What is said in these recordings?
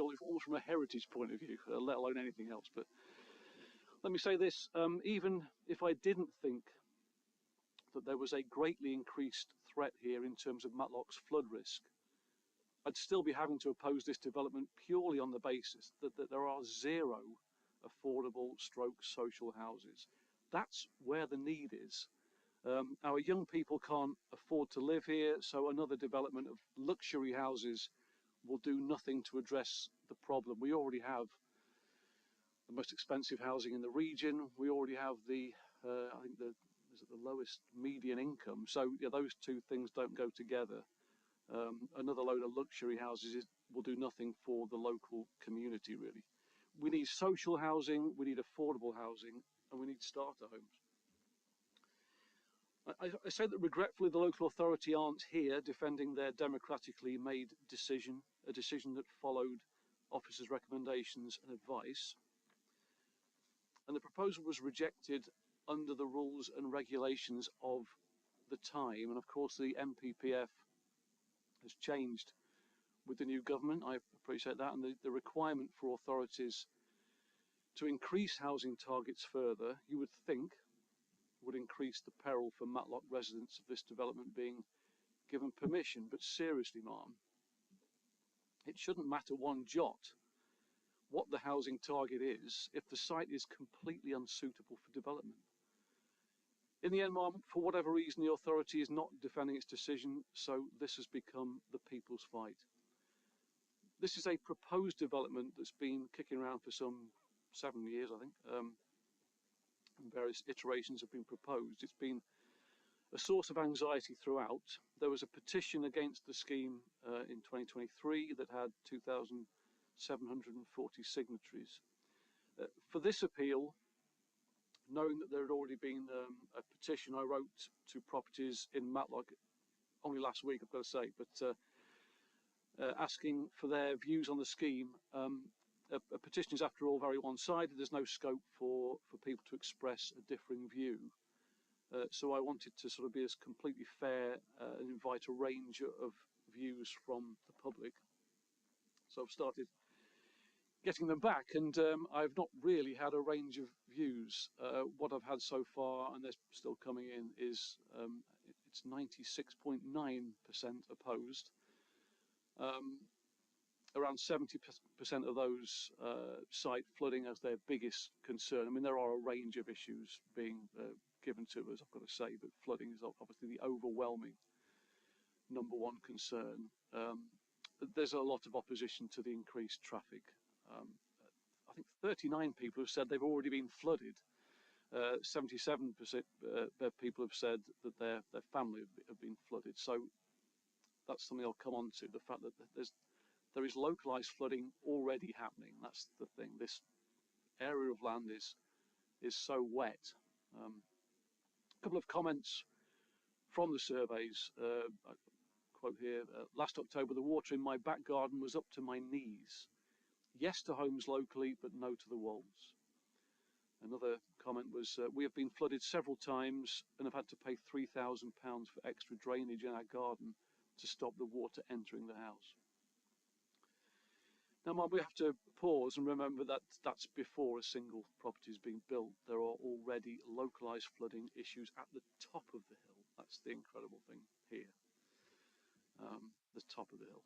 purely almost from a heritage point of view, let alone anything else. But let me say this, even if I didn't think that there was a greatly increased threat here in terms of Matlock's flood risk, I'd still be having to oppose this development purely on the basis that there are zero affordable social houses. That's where the need is. Our young people can't afford to live here, so another development of luxury houses will do nothing to address the problem. We already have the most expensive housing in the region. We already have I think the lowest median income. So yeah, those two things don't go together. Another load of luxury houses will do nothing for the local community, really. We need social housing, we need affordable housing, and we need starter homes. I say that regretfully the local authority aren't here defending their democratically made decision, a decision that followed officers' recommendations and advice. And the proposal was rejected under the rules and regulations of the time. And of course the MPPF has changed with the new government. I appreciate that. And the requirement for authorities to increase housing targets further, you would think, would increase the peril for Matlock residents of this development being given permission. But seriously, ma'am, it shouldn't matter one jot what the housing target is if the site is completely unsuitable for development. In the end, ma'am, for whatever reason, the authority is not defending its decision, so this has become the people's fight. This is a proposed development that's been kicking around for some 7 years, I think. Various iterations have been proposed. It's been a source of anxiety throughout. There was a petition against the scheme in 2023 that had 2,740 signatories. For this appeal, knowing that there had already been a petition I wrote to properties in Matlock only last week, I've got to say, but asking for their views on the scheme. A petition is, after all, very one-sided. There's no scope for people to express a differing view. So I wanted to sort of be as completely fair and invite a range of views from the public. So I've started getting them back, and I've not really had a range of views. What I've had so far, and they're still coming in, is it's 96.9% opposed. Around 70% of those cite flooding as their biggest concern. I mean, there are a range of issues being given to us, I've got to say, but flooding is obviously the overwhelming #1 concern. There's a lot of opposition to the increased traffic. I think 39 people have said they've already been flooded. 77% people have said that their family have been flooded. So that's something I'll come on to, the fact that there is localized flooding already happening. That's the thing. This area of land is so wet. A couple of comments from the surveys. I quote here, last October, the water in my back garden was up to my knees. Yes to homes locally, but no to the walls. Another comment was, we have been flooded several times and have had to pay £3,000 for extra drainage in our garden to stop the water entering the house. Now, Mark, we have to pause and remember that that's before a single property is being built. There are already localised flooding issues at the top of the hill. That's the incredible thing here, the top of the hill.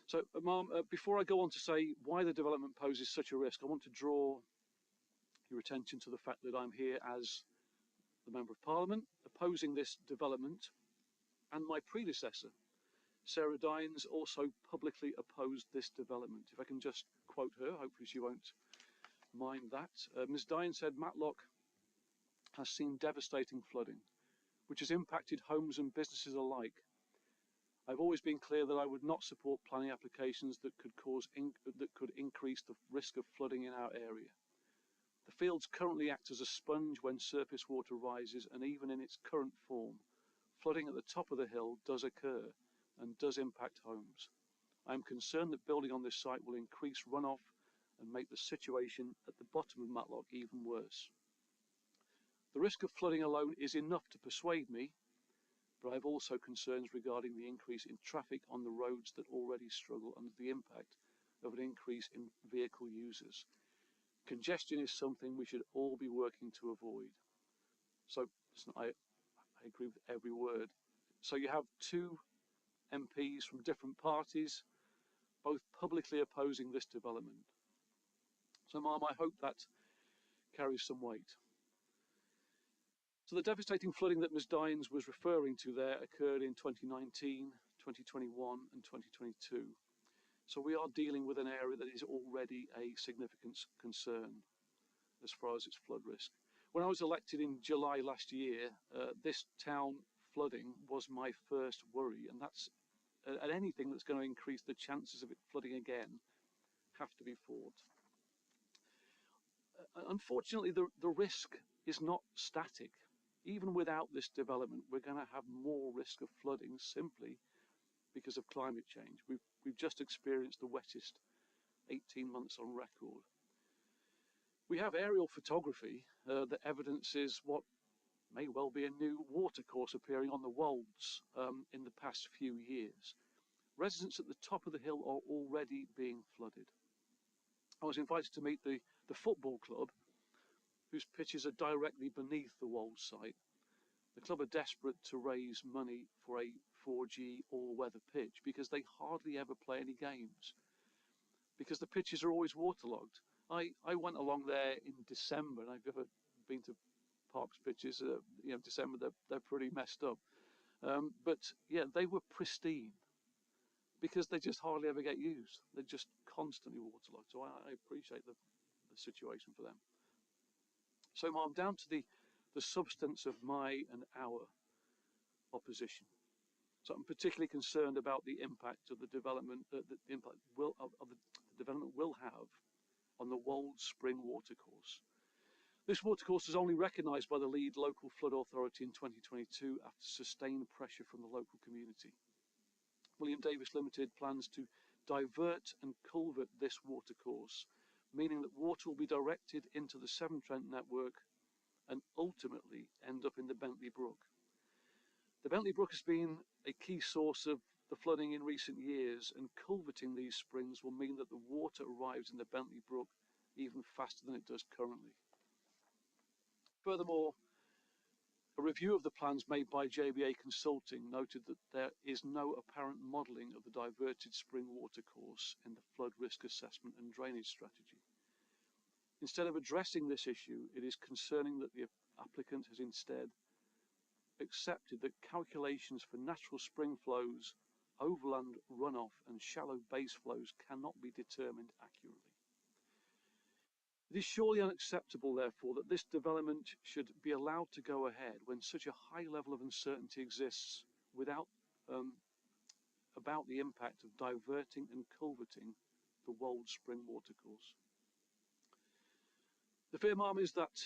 So, Ma'am, before I go on to say why the development poses such a risk, I want to draw your attention to the fact that I'm here as the Member of Parliament opposing this development, and my predecessor, Sarah Dines, also publicly opposed this development. If I can just quote her, hopefully she won't mind that. Ms. Dines said, Matlock has seen devastating flooding, which has impacted homes and businesses alike. I've always been clear that I would not support planning applications that could increase the risk of flooding in our area. The fields currently act as a sponge when surface water rises, and even in its current form, flooding at the top of the hill does occur and does impact homes. I am concerned that building on this site will increase runoff and make the situation at the bottom of Matlock even worse. The risk of flooding alone is enough to persuade me, but I have also concerns regarding the increase in traffic on the roads that already struggle under the impact of an increase in vehicle users. Congestion is something we should all be working to avoid. So listen, I agree with every word. So you have two MPs from different parties, both publicly opposing this development. So, Ma'am, I hope that carries some weight. So the devastating flooding that Ms. Dines was referring to there occurred in 2019, 2021 and 2022. So we are dealing with an area that is already a significant concern as far as its flood risk. When I was elected in July last year, this town flooding was my first worry, and that's and anything that's going to increase the chances of it flooding again have to be fought. Unfortunately, the risk is not static. Even without this development, we're going to have more risk of flooding simply because of climate change. We've just experienced the wettest 18 months on record. We have aerial photography that evidences what may well be a new watercourse appearing on the Wolds in the past few years. Residents at the top of the hill are already being flooded. I was invited to meet the football club, whose pitches are directly beneath the Wolds site. The club are desperate to raise money for a 4G all-weather pitch because they hardly ever play any games, because the pitches are always waterlogged. I went along there in December, and I've ever been to Parks pitches, December, they're pretty messed up. But yeah, they were pristine because they just hardly ever get used. They're just constantly waterlogged. So I appreciate the situation for them. So I'm down to the substance of my and our opposition. So I'm particularly concerned about the impact of the development the impact the development will have on the Wolds Spring watercourse. This watercourse was only recognised by the lead local flood authority in 2022 after sustained pressure from the local community. William Davis Limited plans to divert and culvert this watercourse, meaning that water will be directed into the Severn Trent network and ultimately end up in the Bentley Brook. The Bentley Brook has been a key source of the flooding in recent years, and culverting these springs will mean that the water arrives in the Bentley Brook even faster than it does currently. Furthermore, a review of the plans made by JBA Consulting noted that there is no apparent modelling of the diverted spring watercourse in the flood risk assessment and drainage strategy. Instead of addressing this issue, it is concerning that the applicant has instead accepted that calculations for natural spring flows, overland runoff and shallow base flows cannot be determined accurately. It is surely unacceptable, therefore, that this development should be allowed to go ahead when such a high level of uncertainty exists about the impact of diverting and culverting the Wolds Spring watercourse. The fear, Ma'am, is that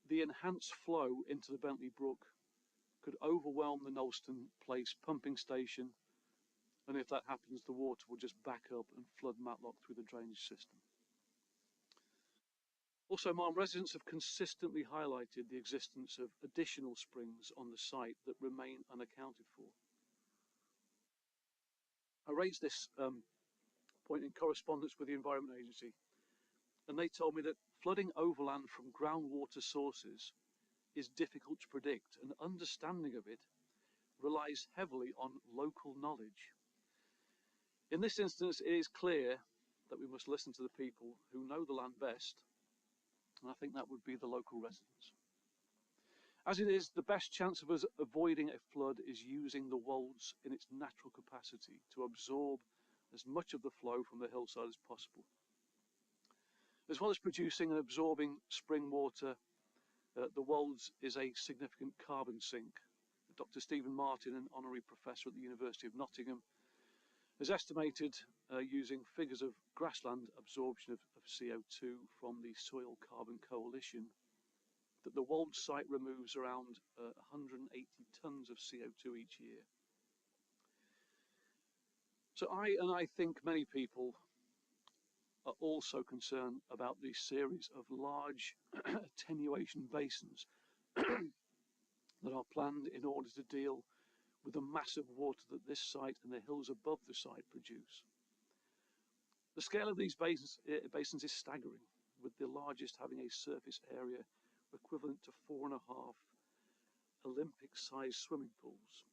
the enhanced flow into the Bentley Brook could overwhelm the Knowlston Place pumping station, and if that happens, the water will just back up and flood Matlock through the drainage system. Also, Ma'am, residents have consistently highlighted the existence of additional springs on the site that remain unaccounted for. I raised this point in correspondence with the Environment Agency, and they told me that flooding overland from groundwater sources is difficult to predict, and understanding of it relies heavily on local knowledge. In this instance, it is clear that we must listen to the people who know the land best, and I think that would be the local residents. As it is, the best chance of us avoiding a flood is using the Wolds in its natural capacity to absorb as much of the flow from the hillside as possible. As well as producing and absorbing spring water, the Wolds is a significant carbon sink. Dr. Stephen Martin, an honorary professor at the University of Nottingham, has estimated, using figures of grassland absorption of CO2 from the Soil Carbon Coalition, that the Wolds site removes around 180 tonnes of CO2 each year. So I think many people are also concerned about the series of large attenuation basins that are planned in order to deal with the massive water that this site and the hills above the site produce. The scale of these basins is staggering, with the largest having a surface area equivalent to 4.5 Olympic-sized swimming pools.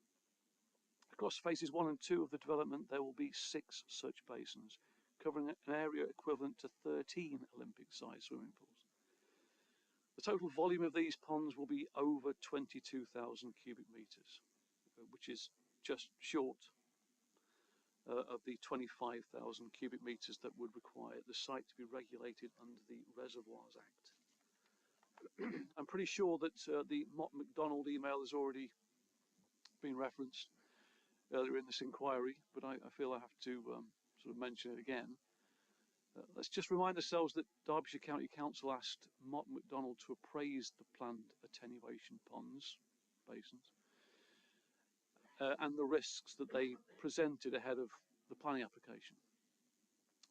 Across phases 1 and 2 of the development, there will be 6 such basins, covering an area equivalent to 13 Olympic-sized swimming pools. The total volume of these ponds will be over 22,000 cubic metres, which is just short of the 25,000 cubic metres that would require the site to be regulated under the Reservoirs Act. I'm pretty sure that the Mott MacDonald email has already been referenced earlier in this inquiry, but I feel I have to sort of mention it again. Let's just remind ourselves that Derbyshire County Council asked Mott MacDonald to appraise the planned attenuation ponds, basins, and the risks that they presented ahead of the planning application.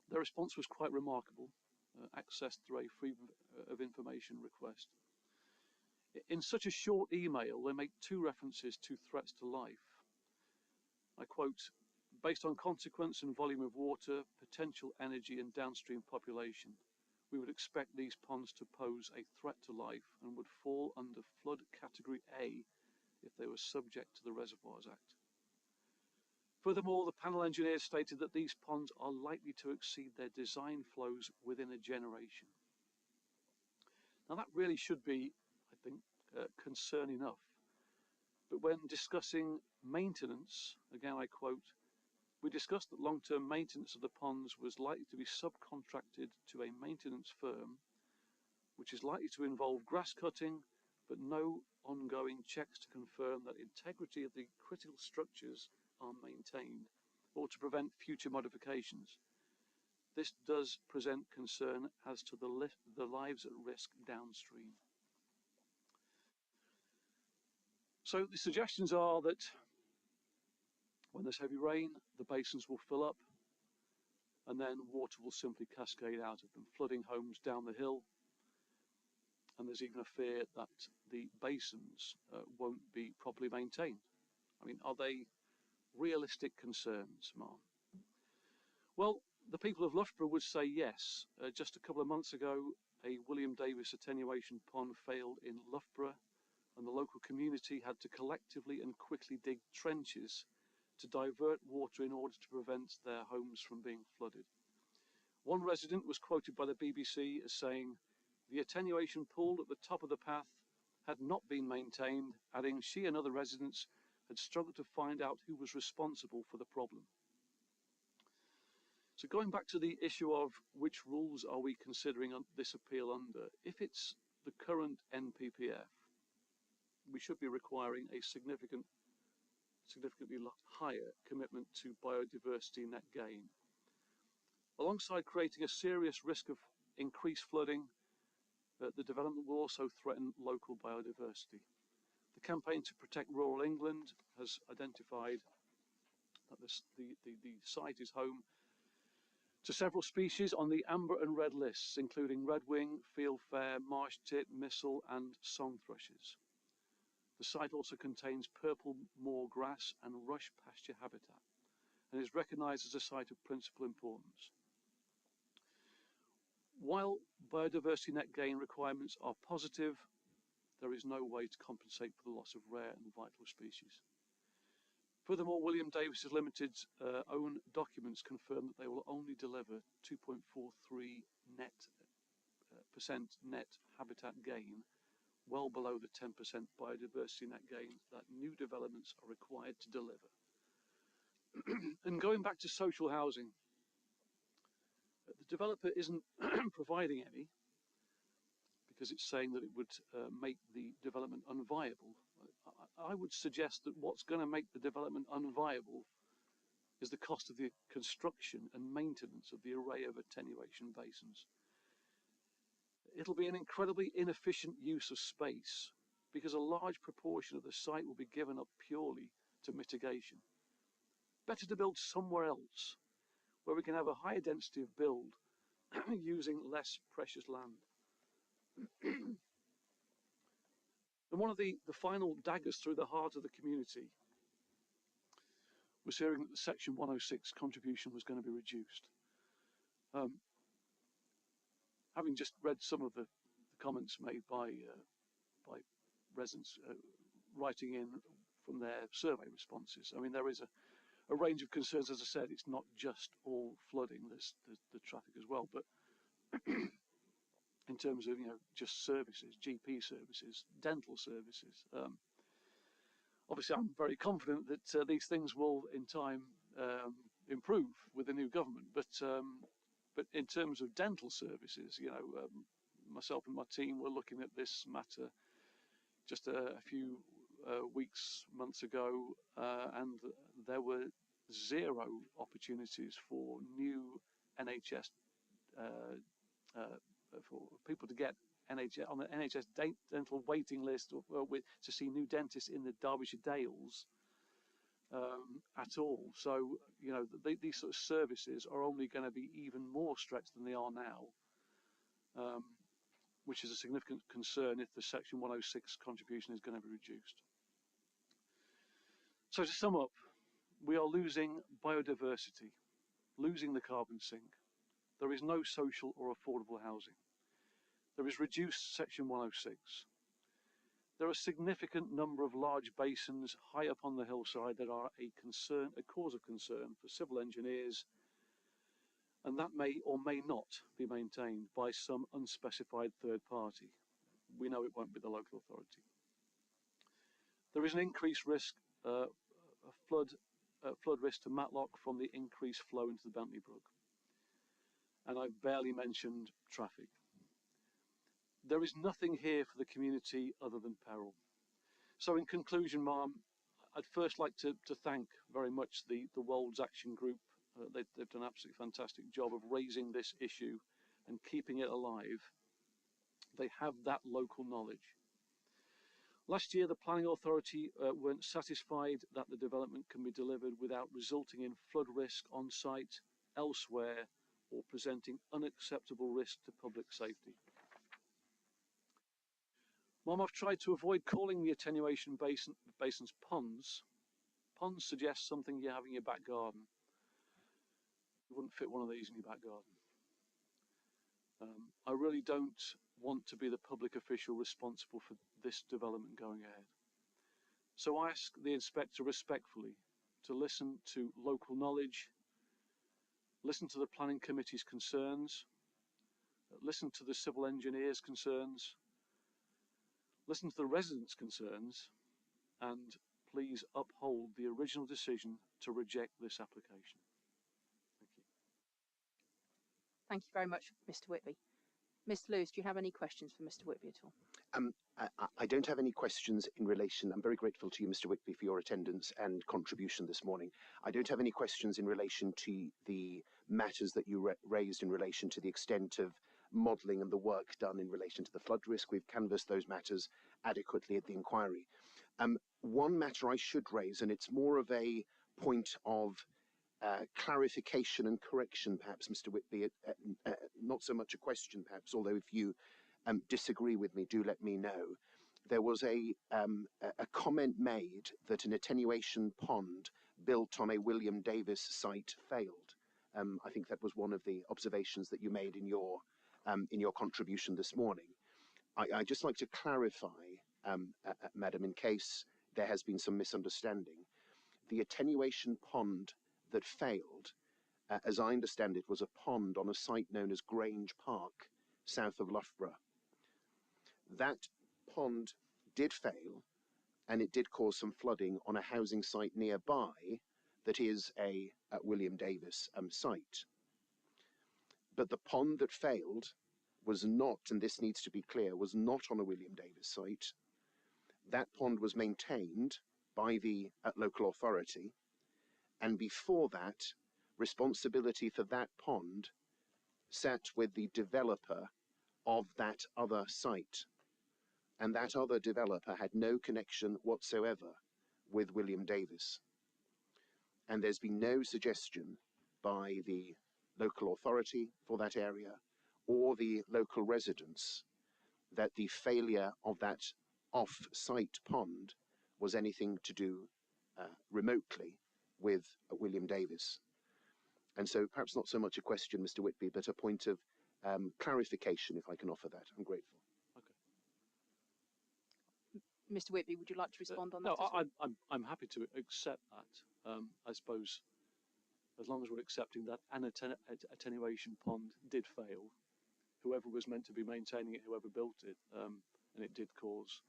Their response was quite remarkable, accessed through a freedom of information request. In such a short email, they make 2 references to threats to life. I quote, "Based on consequence and volume of water, potential energy and downstream population, we would expect these ponds to pose a threat to life and would fall under flood category A if they were subject to the Reservoirs Act. Furthermore, the panel engineers stated that these ponds are likely to exceed their design flows within a generation." Now that really should be, I think, concern enough. But when discussing maintenance, again I quote, "We discussed that long-term maintenance of the ponds was likely to be subcontracted to a maintenance firm, which is likely to involve grass cutting, but no ongoing checks to confirm that integrity of the critical structures are maintained or to prevent future modifications. This does present concern as to the lives at risk downstream." So the suggestions are that when there's heavy rain, the basins will fill up and then water will simply cascade out of them, flooding homes down the hill. And there's even a fear that the basins won't be properly maintained. I mean, are they realistic concerns, Mark? Well, the people of Loughborough would say yes. Just a couple of months ago, a William Davies attenuation pond failed in Loughborough, and the local community had to collectively and quickly dig trenches to divert water in order to prevent their homes from being flooded. One resident was quoted by the BBC as saying, "The attenuation pool at the top of the path had not been maintained," adding she and other residents had struggled to find out who was responsible for the problem. So going back to the issue of which rules are we considering this appeal under, if it's the current NPPF, we should be requiring a significantly higher commitment to biodiversity net gain. Alongside creating a serious risk of increased flooding, the development will also threaten local biodiversity. The Campaign to Protect Rural England has identified that the site is home to several species on the amber and red lists, including redwing, fieldfare, marsh tit, missel and song thrushes. The site also contains purple moor grass and rush pasture habitat and is recognised as a site of principal importance. While biodiversity net gain requirements are positive, there is no way to compensate for the loss of rare and vital species. Furthermore, William Davies Limited's own documents confirm that they will only deliver 2.43% net habitat gain, well below the 10% biodiversity net gain that new developments are required to deliver. And going back to social housing, the developer isn't providing any because it's saying that it would make the development unviable. I would suggest that what's going to make the development unviable is the cost of the construction and maintenance of the array of attenuation basins. It'll be an incredibly inefficient use of space because a large proportion of the site will be given up purely to mitigation. Better to build somewhere else where we can have a higher density of build using less precious land. And one of the final daggers through the heart of the community was hearing that the Section 106 contribution was going to be reduced. Um, having just read some of the comments made by residents writing in from their survey responses, I mean, there is a range of concerns. As I said, it's not just all flooding. There's the traffic as well, but in terms of just services, GP services, dental services. Obviously, I'm very confident that these things will, in time, improve with the new government. But in terms of dental services, myself and my team were looking at this matter just a few weeks, months ago, and there were zero opportunities for new NHS for people to get NHS on the NHS dental waiting list or to see new dentists in the Derbyshire Dales at all. So these sort of services are only going to be even more stretched than they are now, which is a significant concern if the Section 106 contribution is going to be reduced. So to sum up, we are losing biodiversity, losing the carbon sink. There is no social or affordable housing. There is reduced Section 106. There are a significant number of large basins high up on the hillside that are a cause of concern for civil engineers, and that may or may not be maintained by some unspecified third party. We know it won't be the local authority. There is an increased risk, flood risk to Matlock from the increased flow into the Bentley Brook. And I've barely mentioned traffic. There is nothing here for the community other than peril. So in conclusion, Ma'am, I'd first like to thank very much the Wolds Action Group. They've done an absolutely fantastic job of raising this issue and keeping it alive. They have that local knowledge. Last year, the Planning Authority weren't satisfied that the development can be delivered without resulting in flood risk on site, elsewhere, or presenting unacceptable risk to public safety. Mom, I've tried to avoid calling the attenuation basins ponds. Ponds suggest something you have in your back garden. You wouldn't fit one of these in your back garden. I really don't want to be the public official responsible for this development going ahead. So I ask the inspector respectfully to listen to local knowledge, listen to the planning committee's concerns, listen to the civil engineer's concerns, listen to the residents' concerns, and please uphold the original decision to reject this application. Thank you. Thank you very much, Mr. Whitby. Mr. Lewis, do you have any questions for Mr. Whitby at all? I don't have any questions in relation. I'm very grateful to you, Mr. Whitby, for your attendance and contribution this morning. I don't have any questions in relation to the matters that you raised in relation to the extent of modelling and the work done in relation to the flood risk. We've canvassed those matters adequately at the inquiry. One matter I should raise, and it's more of a point of clarification and correction, perhaps, Mr. Whitby, not so much a question, perhaps, although if you disagree with me, do let me know. There was a comment made that an attenuation pond built on a William Davis site failed. I think that was one of the observations that you made in your contribution this morning. I'd just like to clarify, Madam, in case there has been some misunderstanding. The attenuation pond that failed, as I understand it, was a pond on a site known as Grange Park, south of Loughborough. That pond did fail, and it did cause some flooding on a housing site nearby that is a William Davis site. But the pond that failed was not, and this needs to be clear, was not on a William Davis site. That pond was maintained by the local authority, and before that, responsibility for that pond sat with the developer of that other site. And that other developer had no connection whatsoever with William Davis. And there's been no suggestion by the local authority for that area or the local residents that the failure of that off-site pond was anything to do remotely with William Davis. And so perhaps not so much a question, Mr. Whitby, but a point of clarification, if I can offer that. I'm grateful. Okay. Mr. Whitby, would you like to respond on that? No, as well? I'm happy to accept that. I suppose as long as we're accepting that an attenuation pond did fail, whoever was meant to be maintaining it, whoever built it, and it did cause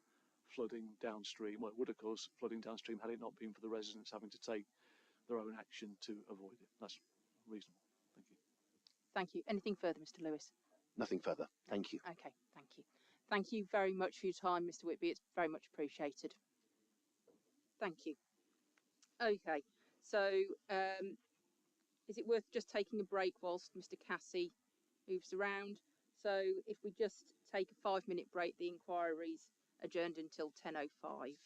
flooding downstream. Well, it would have caused flooding downstream had it not been for the residents having to take their own action to avoid it. That's reasonable. Thank you. Thank you. Anything further, Mr. Lewis? Nothing further. Thank you. Okay, thank you. Thank you very much for your time, Mr. Whitby. It's very much appreciated. Thank you. Okay, so is it worth just taking a break whilst Mr. Cassie moves around? So if we just take a 5-minute break, the inquiry's adjourned until 10:05.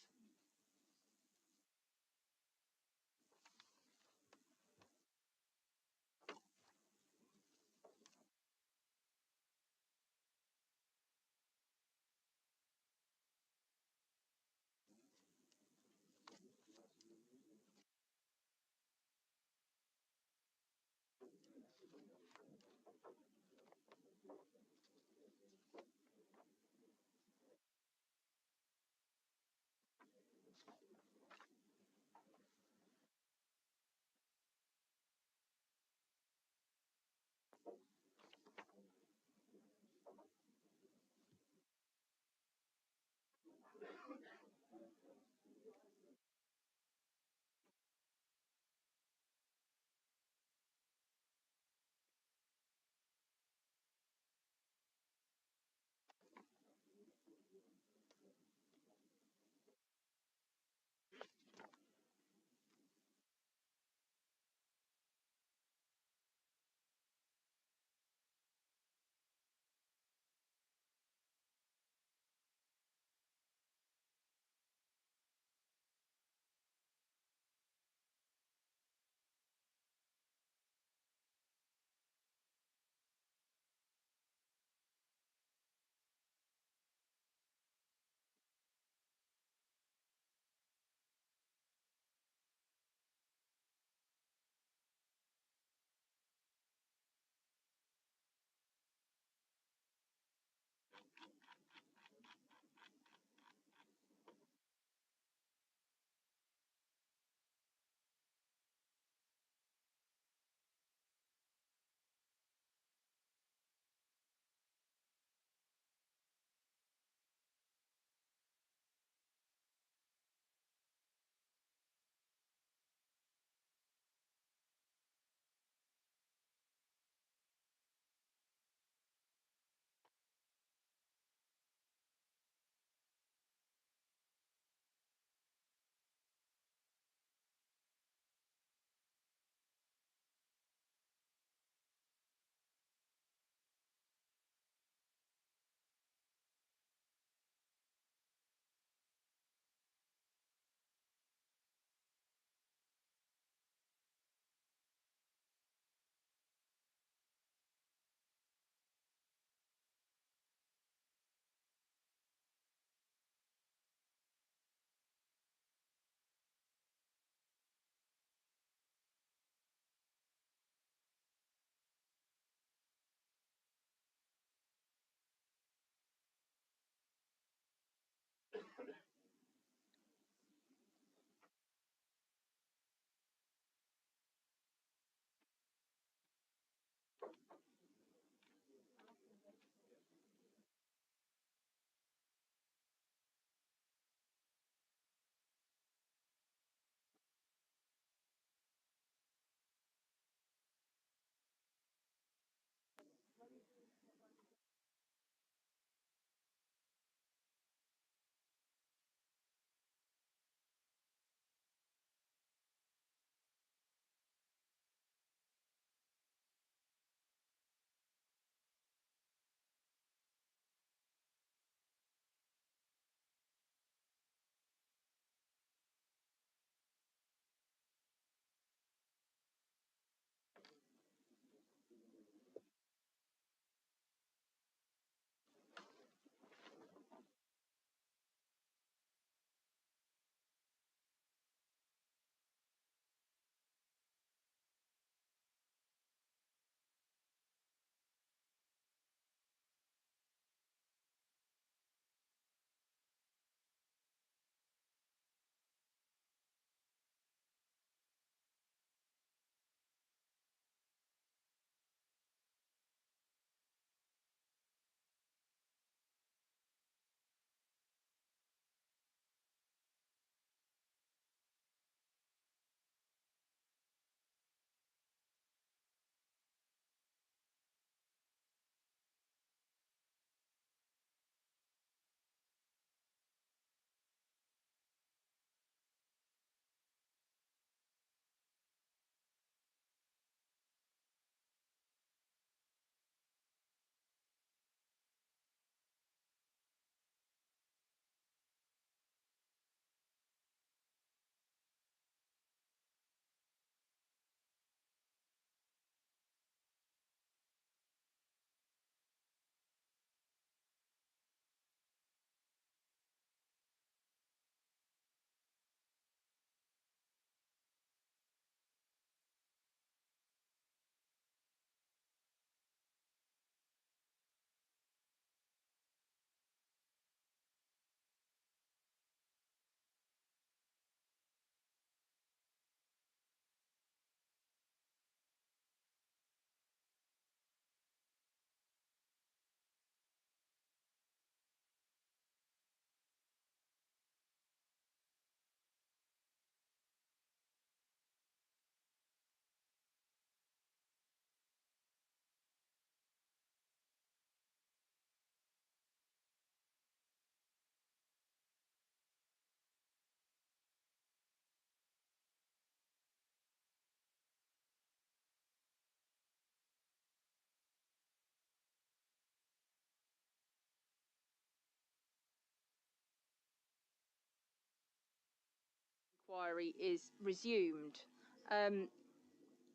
inquiry is resumed.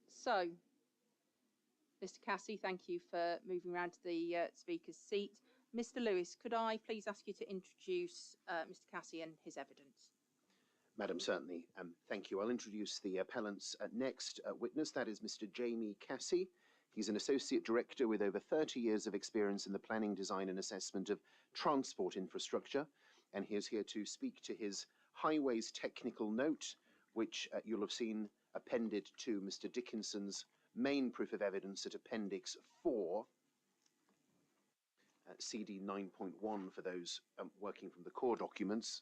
So, Mr. Cassie, thank you for moving around to the speaker's seat. Mr. Lewis, could I please ask you to introduce Mr. Cassie and his evidence? Madam, certainly. Thank you. I'll introduce the appellant's next witness. That is Mr. Jamie Cassie. He's an associate director with over 30 years of experience in the planning, design and assessment of transport infrastructure. And he is here to speak to his highways technical note, which you'll have seen appended to Mr. Dickinson's main proof of evidence at Appendix 4, CD 9.1 for those working from the core documents.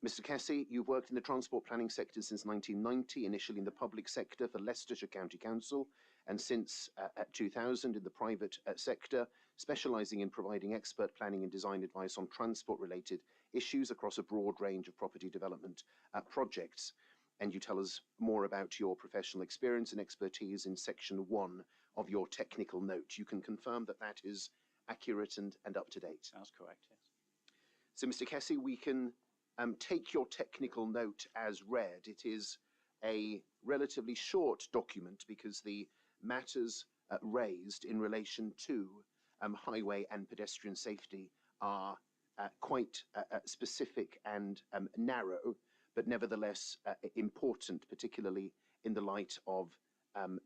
Mr. Cassie, you've worked in the transport planning sector since 1990, initially in the public sector for Leicestershire County Council, and since 2000 in the private sector, specialising in providing expert planning and design advice on transport-related issues across a broad range of property development projects. And you tell us more about your professional experience and expertise in section 1 of your technical note. You can confirm that that is accurate and up to date? That's correct, yes. So, Mr. Cassie, we can take your technical note as read. It is a relatively short document because the matters raised in relation to highway and pedestrian safety are quite specific and narrow, but nevertheless important, particularly in the light of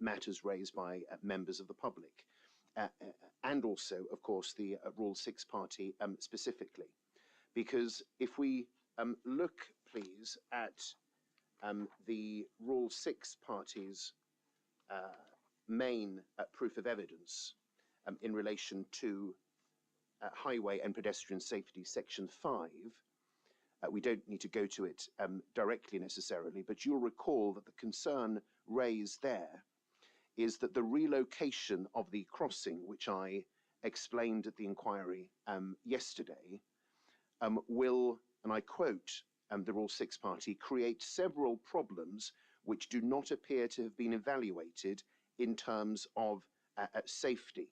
matters raised by members of the public. And also, of course, the Rule 6 party specifically. Because if we look, please, at the Rule 6 party's main proof of evidence in relation to highway and pedestrian safety, section 5, we don't need to go to it directly necessarily, but you'll recall that the concern raised there is that the relocation of the crossing, which I explained at the inquiry yesterday, will, and I quote the Rule 6 party, create several problems which do not appear to have been evaluated in terms of safety.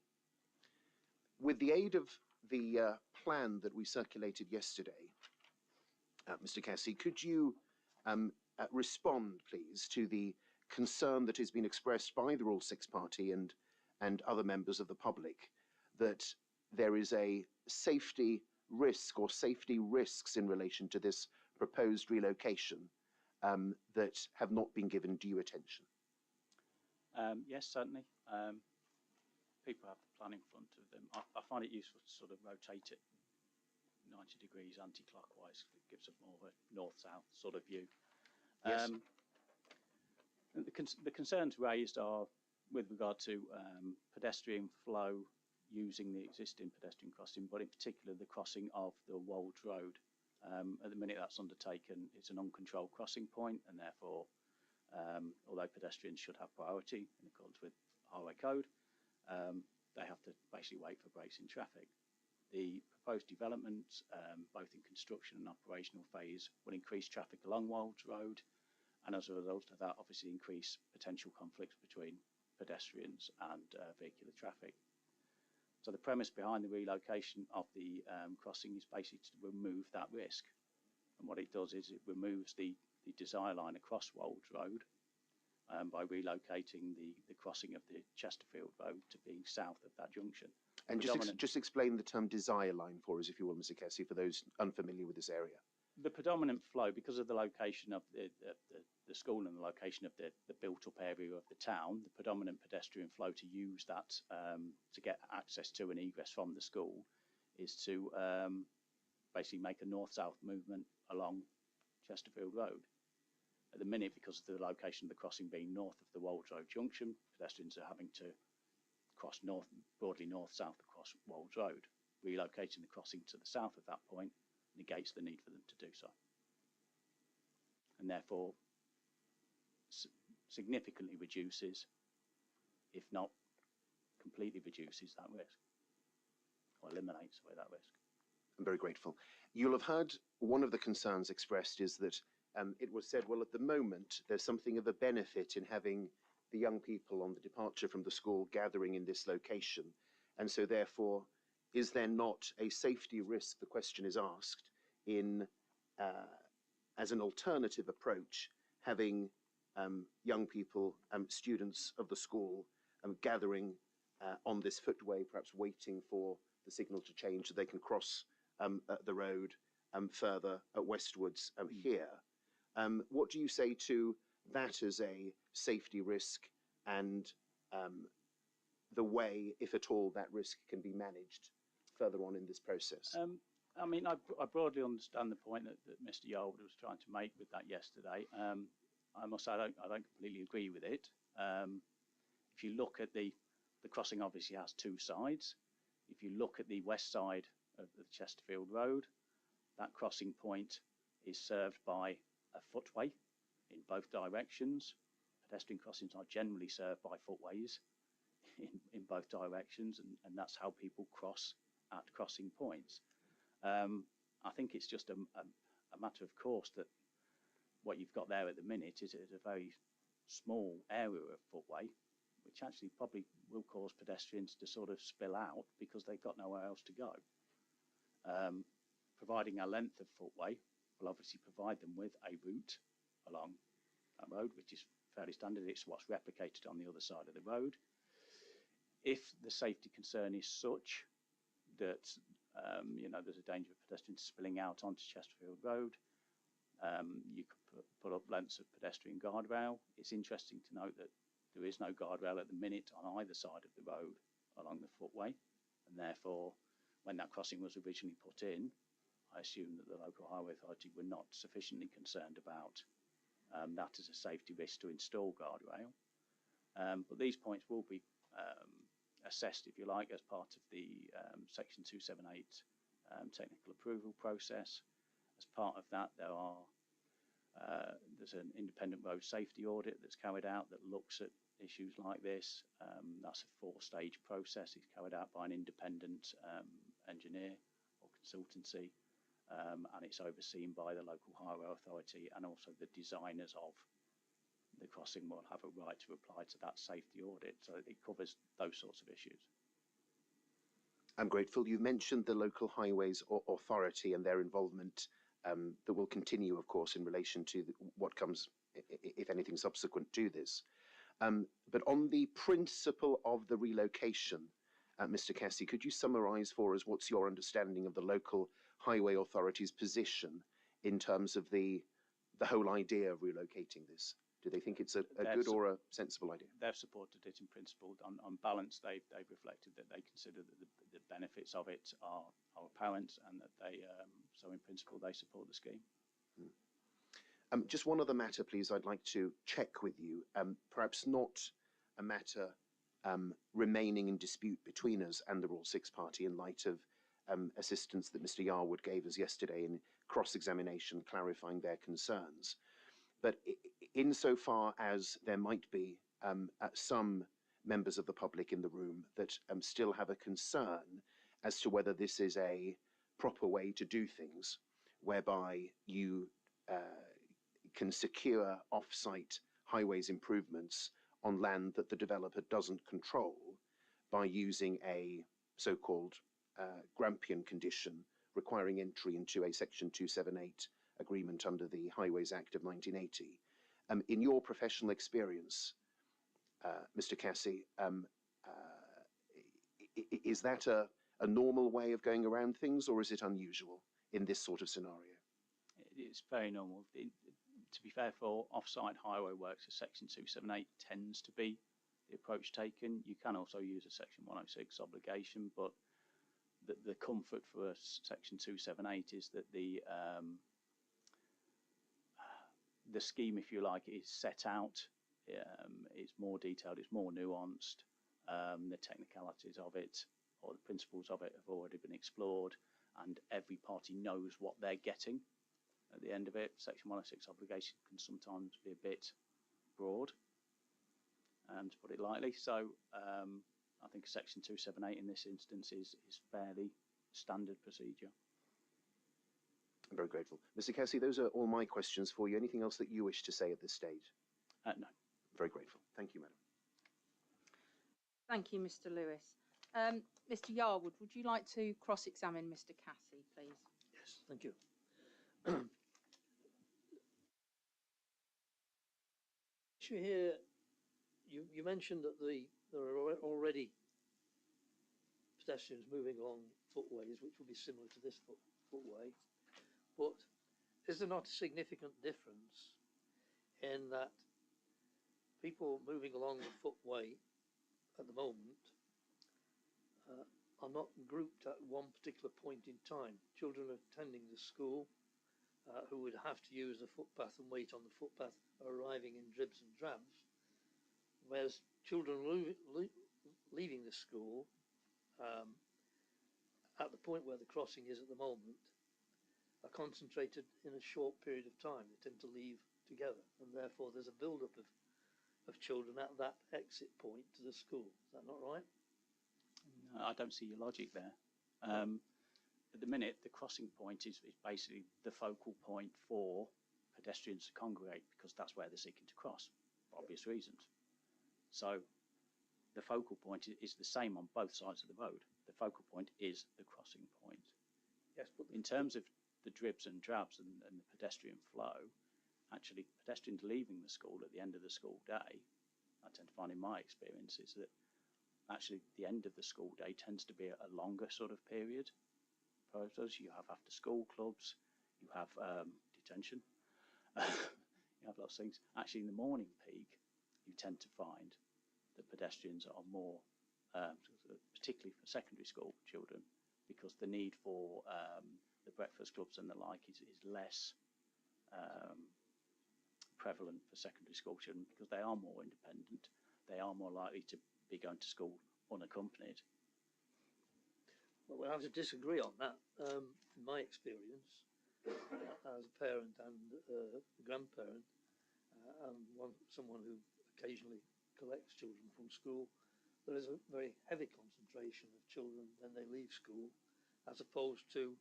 With the aid of the plan that we circulated yesterday, Mr. Cassie, could you respond, please, to the concern that has been expressed by the Rule 6 party and other members of the public that there is a safety risk or safety risks in relation to this proposed relocation that have not been given due attention? Yes, certainly. People have the plan in front of them. I find it useful to sort of rotate it 90 degrees anti-clockwise. It gives a more of a north-south sort of view. Yes. The concerns raised are with regard to pedestrian flow using the existing pedestrian crossing, but in particular the crossing of the Wold Road. At the minute that's undertaken, it's an uncontrolled crossing point, and therefore, although pedestrians should have priority in accordance with highway code, they have to basically wait for breaks in traffic. The proposed development, both in construction and operational phase, will increase traffic along Wold Road, and as a result of that, obviously increase potential conflicts between pedestrians and vehicular traffic. So the premise behind the relocation of the crossing is basically to remove that risk. And what it does is it removes the desire line across Wold Road by relocating the crossing of the Chesterfield Road to being south of that junction. And just explain the term desire line for us, if you will, Mr. Cassie, for those unfamiliar with this area. The predominant flow, because of the location of the school and the location of the built-up area of the town, the predominant pedestrian flow to use that to get access to and egress from the school is to basically make a north-south movement along Chesterfield Road. At the minute, because of the location of the crossing being north of the Wold Road junction, pedestrians are having to cross broadly north-south across Wold Road. Relocating the crossing to the south of that point negates the need for them to do so, and therefore significantly reduces, if not completely reduces, that risk, or eliminates away that risk. I'm very grateful. You'll have heard one of the concerns expressed is that it was said, well, at the moment, there's something of a benefit in having the young people on the departure from the school gathering in this location. And so therefore, is there not a safety risk, the question is asked, in as an alternative approach, having young people, students of the school, gathering on this footway, perhaps waiting for the signal to change so they can cross the road further westwards here. What do you say to that as a safety risk, and the way, if at all, that risk can be managed further on in this process? I mean, I broadly understand the point that Mr. Yarwood was trying to make with that yesterday. I must say I don't completely agree with it. If you look at the crossing, obviously has two sides. If you look at the west side of the Chesterfield Road, that crossing point is served by a footway in both directions. Pedestrian crossings are generally served by footways in both directions, and that's how people cross at crossing points. I think it's just a matter of course that what you've got there at the minute is a very small area of footway, which actually probably will cause pedestrians to sort of spill out because they've got nowhere else to go. Providing a length of footway will obviously provide them with a route along that road, which is fairly standard. It's what's replicated on the other side of the road. If the safety concern is such that there's a danger of pedestrians spilling out onto Chesterfield Road, you could put up lengths of pedestrian guardrail. It's interesting to note that there is no guardrail at the minute on either side of the road along the footway, and therefore, when that crossing was originally put in, I assume that the local highway authority were not sufficiently concerned about that as a safety risk to install guardrail. But these points will be assessed, if you like, as part of the Section 278 technical approval process. As part of that, there's an independent road safety audit that's carried out that looks at issues like this. That's a 4-stage process. It's carried out by an independent engineer or consultancy, and it's overseen by the local highway authority, and also the designers of the crossing will have a right to apply to that safety audit. So it covers those sorts of issues. I'm grateful. You've mentioned the local highways authority and their involvement that will continue, of course, in relation to what comes, if anything, subsequent to this. But on the principle of the relocation, Mr. Cassie, could you summarise for us what's your understanding of the local highway authority's position in terms of the whole idea of relocating this? Do they think it's a good or a sensible idea? They've supported it in principle. On balance, they've reflected that they consider that the benefits of it are apparent, and that so in principle they support the scheme. Just one other matter, please, I'd like to check with you. Perhaps not a matter remaining in dispute between us and the Rule 6 party in light of assistance that Mr. Yarwood gave us yesterday in cross-examination clarifying their concerns. But insofar as there might be some members of the public in the room that still have a concern as to whether this is a proper way to do things, whereby you can secure off-site highways improvements on land that the developer doesn't control by using a so-called Grampian condition requiring entry into a Section 278 agreement under the Highways Act of 1980. In your professional experience, Mr. Cassie, is that a normal way of going around things, or is it unusual in this sort of scenario? It's very normal. To be fair, for off-site highway works, a Section 278 tends to be the approach taken. You can also use a Section 106 obligation, but the comfort for a Section 278 is that the scheme, if you like, is set out. It's more detailed, it's more nuanced. The technicalities of it, or the principles of it, have already been explored, and every party knows what they're getting at the end of it. Section 106 obligation can sometimes be a bit broad, to put it lightly. So I think Section 278 in this instance is fairly standard procedure. I'm very grateful. Mr. Cassie, those are all my questions for you. Anything else that you wish to say at this stage? No. Very grateful. Thank you, Madam. Thank you, Mr. Lewis. Mr. Yarwood, would you like to cross-examine Mr. Cassie, please? Yes, thank you. issue here, you mentioned that there are already pedestrians moving along footways, which will be similar to this footway, but is there not a significant difference in that people moving along the footway at the moment are not grouped at one particular point in time? Children attending the school who would have to use the footpath and wait on the footpath are arriving in dribs and drabs, whereas children leaving the school at the point where the crossing is at the moment are concentrated in a short period of time. They tend to leave together, and therefore there's a build-up of children at that exit point to the school. Is that not right? No, I don't see your logic there. At the minute, the crossing point is basically the focal point for pedestrians to congregate, because that's where they're seeking to cross, for obvious reasons. So the focal point is the same on both sides of the road. The focal point is the crossing point. Yes, but in terms of the dribs and drabs and the pedestrian flow, actually pedestrians leaving the school at the end of the school day, I tend to find in my experience is that actually the end of the school day tends to be a longer sort of period. You have after school clubs, you have detention, you have lots of things. Actually, in the morning peak, you tend to find that pedestrians are more, particularly for secondary school children, because the need for the breakfast clubs and the like is less prevalent for secondary school children, because they are more independent. They are more likely to be going to school unaccompanied. Well, we'll have to disagree on that. In my experience, as a parent and a grandparent, and someone who occasionally collects children from school, there is a very heavy concentration of children when they leave school, as opposed to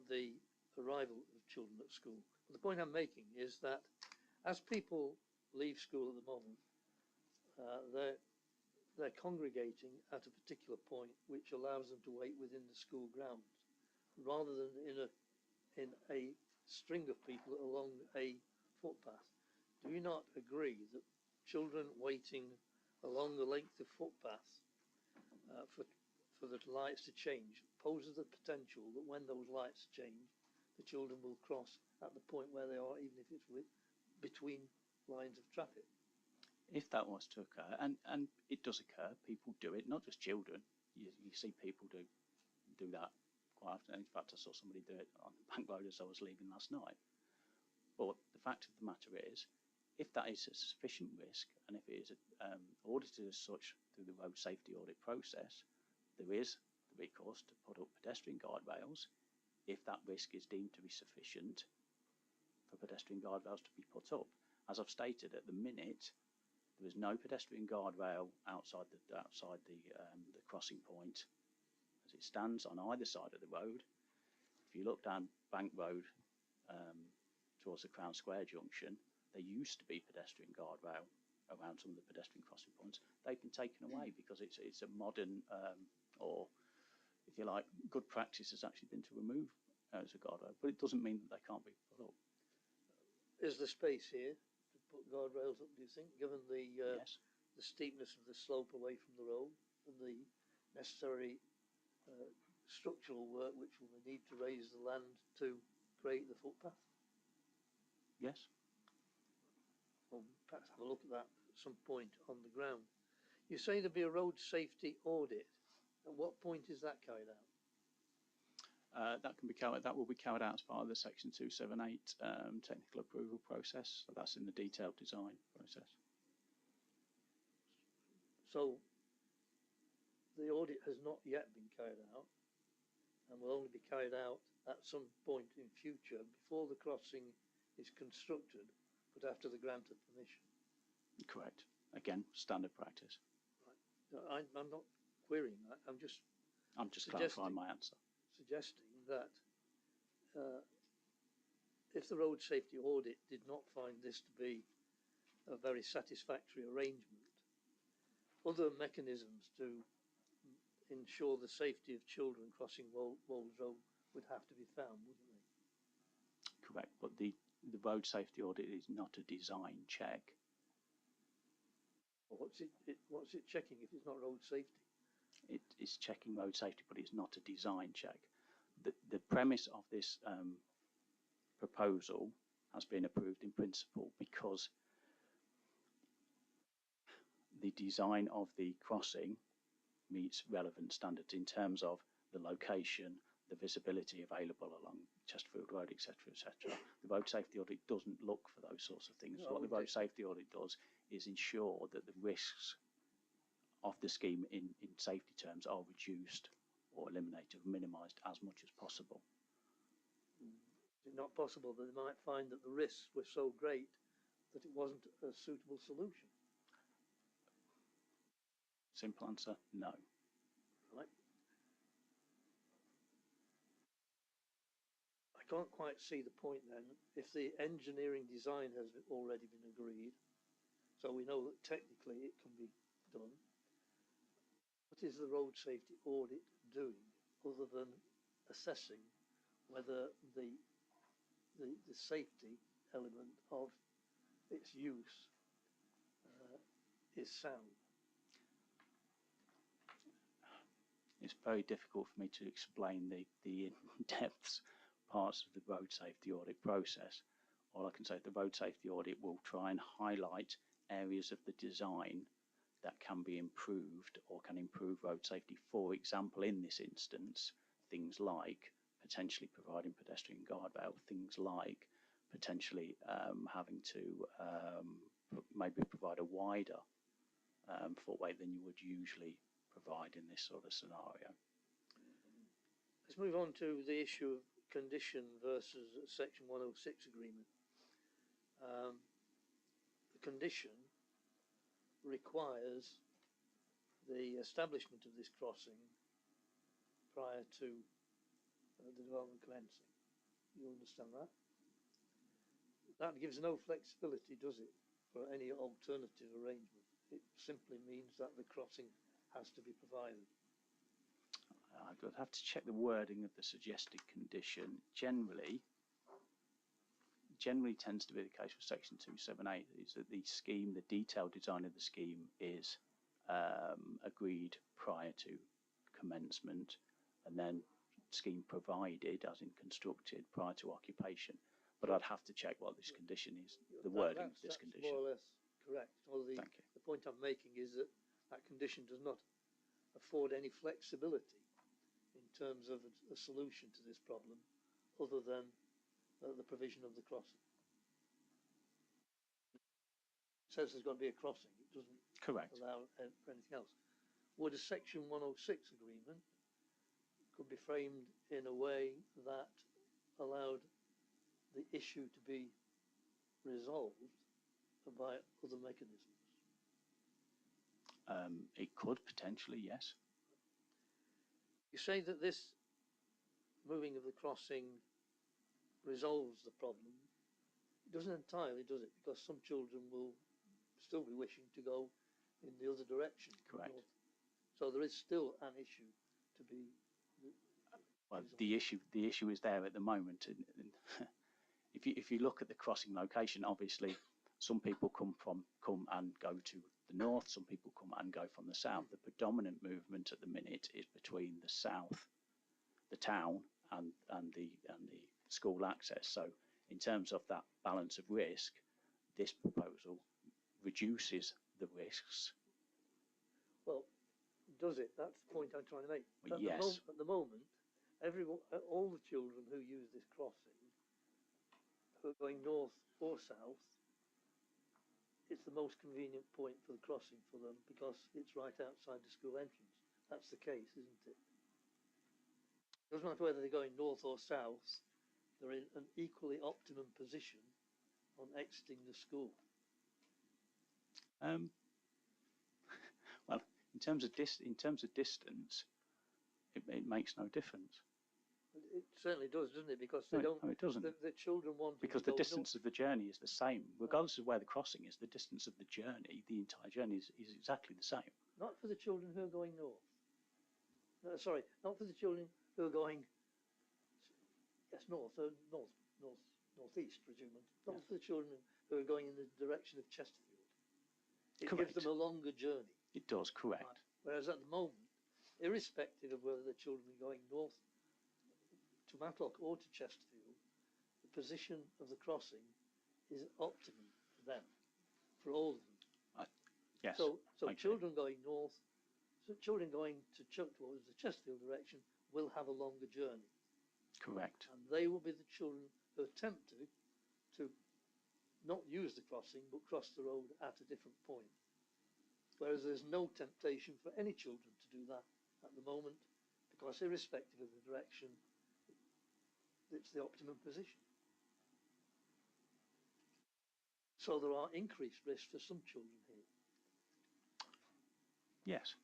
the arrival of children at school. But the point I'm making is that as people leave school at the moment, they're congregating at a particular point which allows them to wait within the school grounds, rather than in a string of people along a footpath. Do you not agree that children waiting along the length of footpath for the lights to change poses the potential that when those lights change, the children will cross at the point where they are, even if it's between lines of traffic? If that was to occur, and it does occur, people do it, not just children. You see people do that quite often. In fact, I saw somebody do it on the bank road as I was leaving last night. But the fact of the matter is, if that is a sufficient risk, and if it is audited as such through the road safety audit process, there is the recourse to put up pedestrian guardrails if that risk is deemed to be sufficient for pedestrian guardrails to be put up. As I've stated, at the minute, there is no pedestrian guardrail outside the crossing point as it stands on either side of the road. If you look down Bank Road towards the Crown Square junction, there used to be pedestrian guardrail around some of the pedestrian crossing points. They've been taken away because it's a modern, or if you like, good practice has actually been to remove as a guardrail, but it doesn't mean that they can't be put up. Is there space here to put guardrails up, do you think, given the Yes. the steepness of the slope away from the road and the necessary structural work which will need to raise the land to create the footpath? Yes. Well, perhaps have a look at that at some point on the ground. You say there'll be a road safety audit. At what point is that carried out? That will be carried out as part of the Section 278 technical approval process. So that's in the detailed design process. So the audit has not yet been carried out and will only be carried out at some point in future before the crossing is constructed, but after the grant of permission. Correct. Again, standard practice. Right. I'm not querying that. I'm just clarifying my answer. Suggesting that if the road safety audit did not find this to be a very satisfactory arrangement, other mechanisms to ensure the safety of children crossing Wolds Road would have to be found, wouldn't they? Correct, but the road safety audit is not a design check. What's it checking if it's not road safety? It is checking road safety, but it's not a design check. The premise of this proposal has been approved in principle because the design of the crossing meets relevant standards in terms of the location, the visibility available along Chesterfield Road, etc., etc. The road safety audit doesn't look for those sorts of things. No, what the road safety audit does is ensure that the risks of the scheme in safety terms are reduced or eliminated or minimised as much as possible. Is it not possible that they might find that the risks were so great that it wasn't a suitable solution? Simple answer, no. Right. I can't quite see the point then. If the engineering design has already been agreed, so we know that technically it can be done, what is the road safety audit doing other than assessing whether the safety element of its use is sound? It's very difficult for me to explain the in-depth parts of the road safety audit process. All I can say is the road safety audit will try and highlight areas of the design that can be improved or can improve road safety. For example, in this instance, things like potentially providing pedestrian guardrail, things like potentially having to maybe provide a wider footway than you would usually provide in this sort of scenario. Let's move on to the issue of condition versus Section 106 agreement. The condition requires the establishment of this crossing prior to the development commencing. You understand that? That gives no flexibility, does it, for any alternative arrangement? It simply means that the crossing has to be provided. I'd have to check the wording of the suggested condition. Generally tends to be the case with Section 278 is that the scheme, the detailed design of the scheme is agreed prior to commencement, and then scheme provided, as in constructed, prior to occupation. But I'd have to check what this condition is, the wording of this condition. More or less correct. Well, the point I'm making is that that condition does not afford any flexibility in terms of a solution to this problem other than the provision of the crossing. It says there's got to be a crossing. It doesn't allow for anything else. Would a Section 106 agreement could be framed in a way that allowed the issue to be resolved by other mechanisms? It could potentially, yes. You say that this moving of the crossing resolves the problem. It doesn't entirely, does it? Because some children will still be wishing to go in the other direction. Correct. North. So there is still an issue to be. Well, the issue is there at the moment. And if you look at the crossing location, obviously, some people come and go to the north. Some people come and go from the south. The predominant movement at the minute is between the south, the town, and the school access. So, in terms of that balance of risk, this proposal reduces the risks. Well, does it? That's the point I'm trying to make. Well, yes. At the moment, all the children who use this crossing, who are going north or south, it's the most convenient point for the crossing for them because it's right outside the school entrance. That's the case, isn't it? It doesn't matter whether they're going north or south, they're in an equally optimum position on exiting the school. Well, in terms of distance, it makes no difference. It certainly does, doesn't it? Because they don't. No, it doesn't. The children want because the distance of the journey is the same, regardless of where the crossing is. The distance of the journey, the entire journey, is exactly the same. Not for the children who are going north. No, sorry, not for the children who are going. Yes, northeast, presumably. Not for the children who are going in the direction of Chesterfield. It Correct. gives them a longer journey. It does, correct. Right. Whereas at the moment, irrespective of whether the children are going north to Matlock or to Chesterfield, the position of the crossing is optimum for them, for all of them. Yes. So children going north, so children going towards the Chesterfield direction will have a longer journey. Correct. And they will be the children who attempt to not use the crossing, but cross the road at a different point. Whereas there's no temptation for any children to do that at the moment, because irrespective of the direction, it's the optimum position. So there are increased risks for some children here. Yes.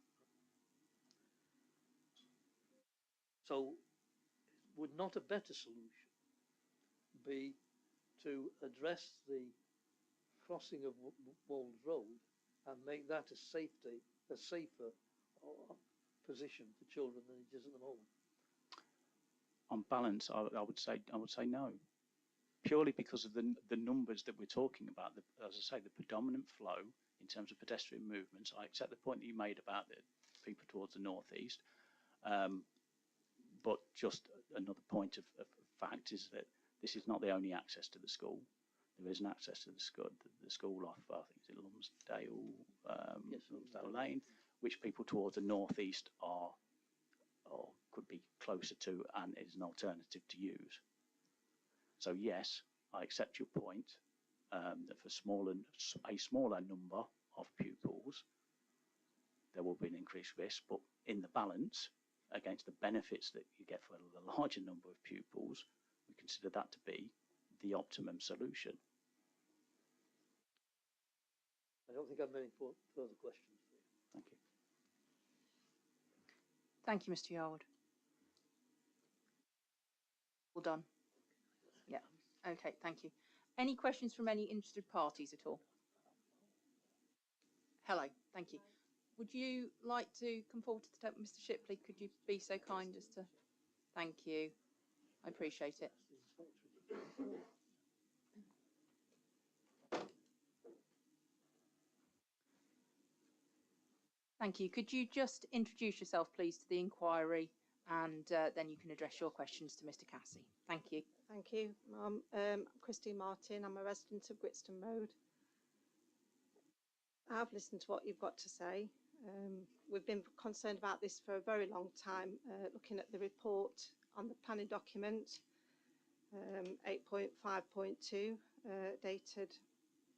So would not a better solution be to address the crossing of Wold Road and make that a safer position for children than it is at the moment? On balance, I would say no, purely because of the numbers that we're talking about. As I say, the predominant flow in terms of pedestrian movements. I accept the point that you made about the people towards the northeast, but just another point of fact is that this is not the only access to the school. There is an access to the school off, I think, is it Lumsdale, Yes, Lumsdale Lane, which people towards the northeast are or could be closer to, and is an alternative to use. So yes, I accept your point that for a smaller number of pupils, there will be an increased risk, but in the balance against the benefits that you get for a larger number of pupils, we consider that to be the optimum solution. I don't think I have any further questions for you. Thank you. Thank you, Mr. Yarwood. Well done. Yeah. Okay, thank you. Any questions from any interested parties at all? Hello, thank you. Would you like to come forward to the table, Mr. Shipley? Could you be so kind as to? Thank you. I appreciate it. Thank you. Could you just introduce yourself, please, to the inquiry, and then you can address your questions to Mr. Cassie. Thank you. Thank you. I'm Christine Martin. I'm a resident of Gritstone Road. I've listened to what you've got to say. We've been concerned about this for a very long time, looking at the report on the planning document, 8.5.2, dated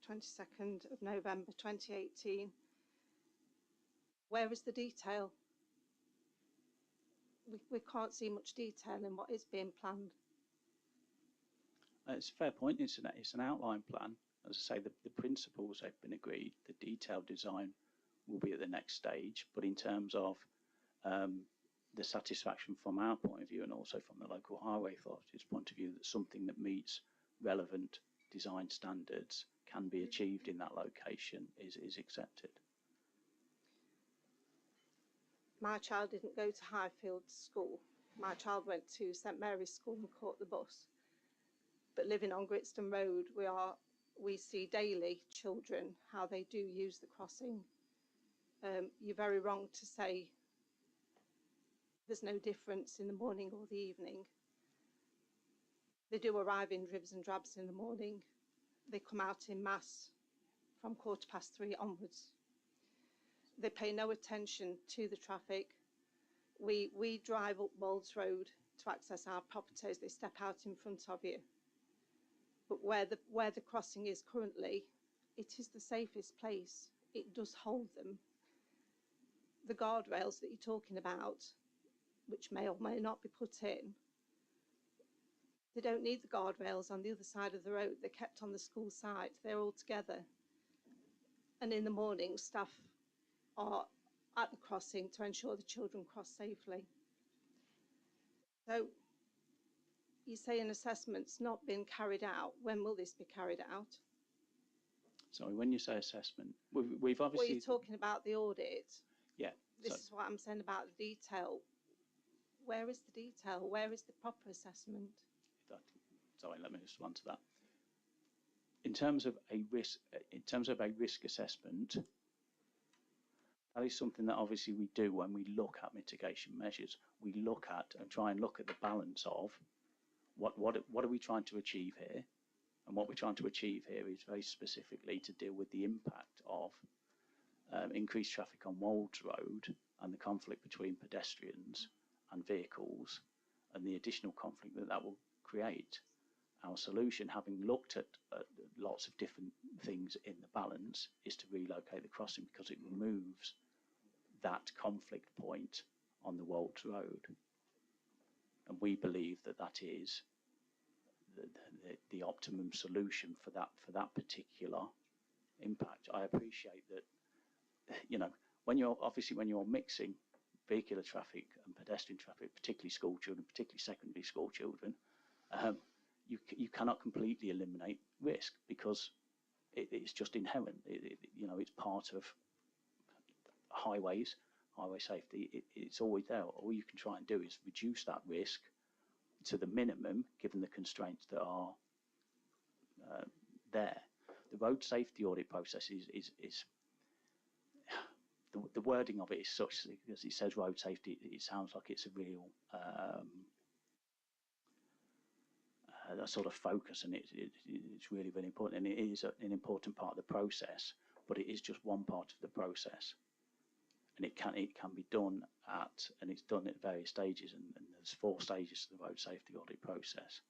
22nd of November 2018. Where is the detail? We can't see much detail in what is being planned. It's a fair point. It's an outline plan. As I say, the principles have been agreed. The detailed design will be at the next stage. But in terms of the satisfaction from our point of view, and also from the local highway authority's point of view, that something that meets relevant design standards can be achieved in that location is accepted. My child didn't go to Highfield School. My child went to St Mary's School and caught the bus. But living on Gritstone Road, we see daily children, how they do use the crossing. You're very wrong to say there's no difference in the morning or the evening. They do arrive in dribs and drabs in the morning. They come out in mass from 3:15 onwards. They pay no attention to the traffic. We drive up Wolds Road to access our properties. They step out in front of you. But where the crossing is currently, it is the safest place. It does hold them. The guardrails that you're talking about, which may or may not be put in, they don't need the guardrails on the other side of the road. They're kept on the school site. They're all together. And in the morning, staff are at the crossing to ensure the children cross safely. So you say an assessment's not been carried out. When will this be carried out? Sorry, when you say assessment, we've obviously... Well, you're talking about the audit. Yeah. This is what I'm saying about the detail. Where is the detail? Where is the proper assessment? Sorry, let me respond to that. In terms of a risk assessment, That is something that obviously we do when we look at mitigation measures. We look at and try and look at the balance of what are we trying to achieve here, and what we're trying to achieve here is very specifically to deal with the impact of increased traffic on Wolds Road and the conflict between pedestrians and vehicles and the additional conflict that will create. Our solution, having looked at lots of different things in the balance, is to relocate the crossing because it removes that conflict point on the Wolds Road. And we believe that that is the optimum solution for that particular impact. I appreciate that, you know, when you're mixing vehicular traffic and pedestrian traffic, particularly school children, particularly secondary school children, you cannot completely eliminate risk because it's just inherent. You know, it's part of highway safety. It's always there. All you can try and do is reduce that risk to the minimum, given the constraints that are there. The road safety audit process is the wording of it is such that because it says road safety, it sounds like it's a real a sort of focus, and it's really, really important, and it is an important part of the process, but it is just one part of the process, and it can be done and it's done at various stages, and there's 4 stages to the road safety audit process.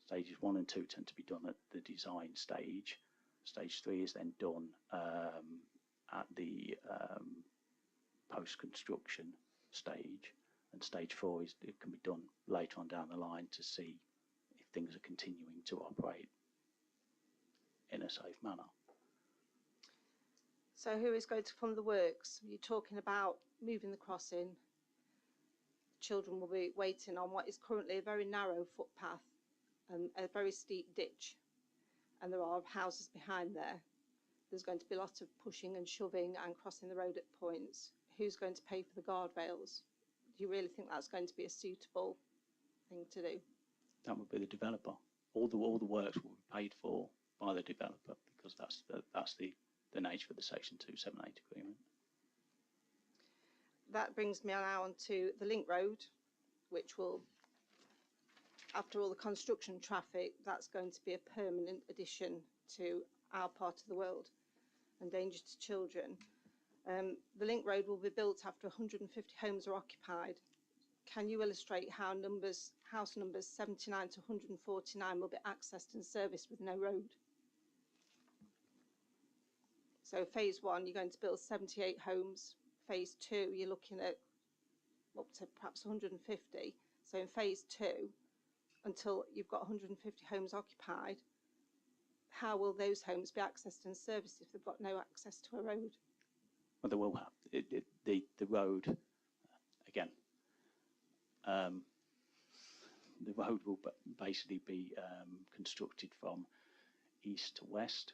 Stages 1 and 2 tend to be done at the design stage. Stage 3 is then done at the post-construction stage, and stage 4 it can be done later on down the line to see if things are continuing to operate in a safe manner. So who is going to fund the works? You're talking about moving the crossing. Children will be waiting on what is currently a very narrow footpath and a very steep ditch, and there are houses behind there. There's going to be a lot of pushing and shoving and crossing the road at points. Who's going to pay for the guardrails? Do you really think that's going to be a suitable thing to do? That would be the developer. All the works will be paid for by the developer because that's the nature of the Section 278 agreement. That brings me now on to the link road, which will, after all the construction traffic, that's going to be a permanent addition to our part of the world and danger to children. The link road will be built after 150 homes are occupied. Can you illustrate how house numbers 79 to 149 will be accessed and serviced with no road? So phase 1, you're going to build 78 homes. Phase 2, you're looking at up to perhaps 150. So in phase 2, until you've got 150 homes occupied, how will those homes be accessed and serviced if they've got no access to a road? Well, they will have the road again. The road will basically be constructed from east to west.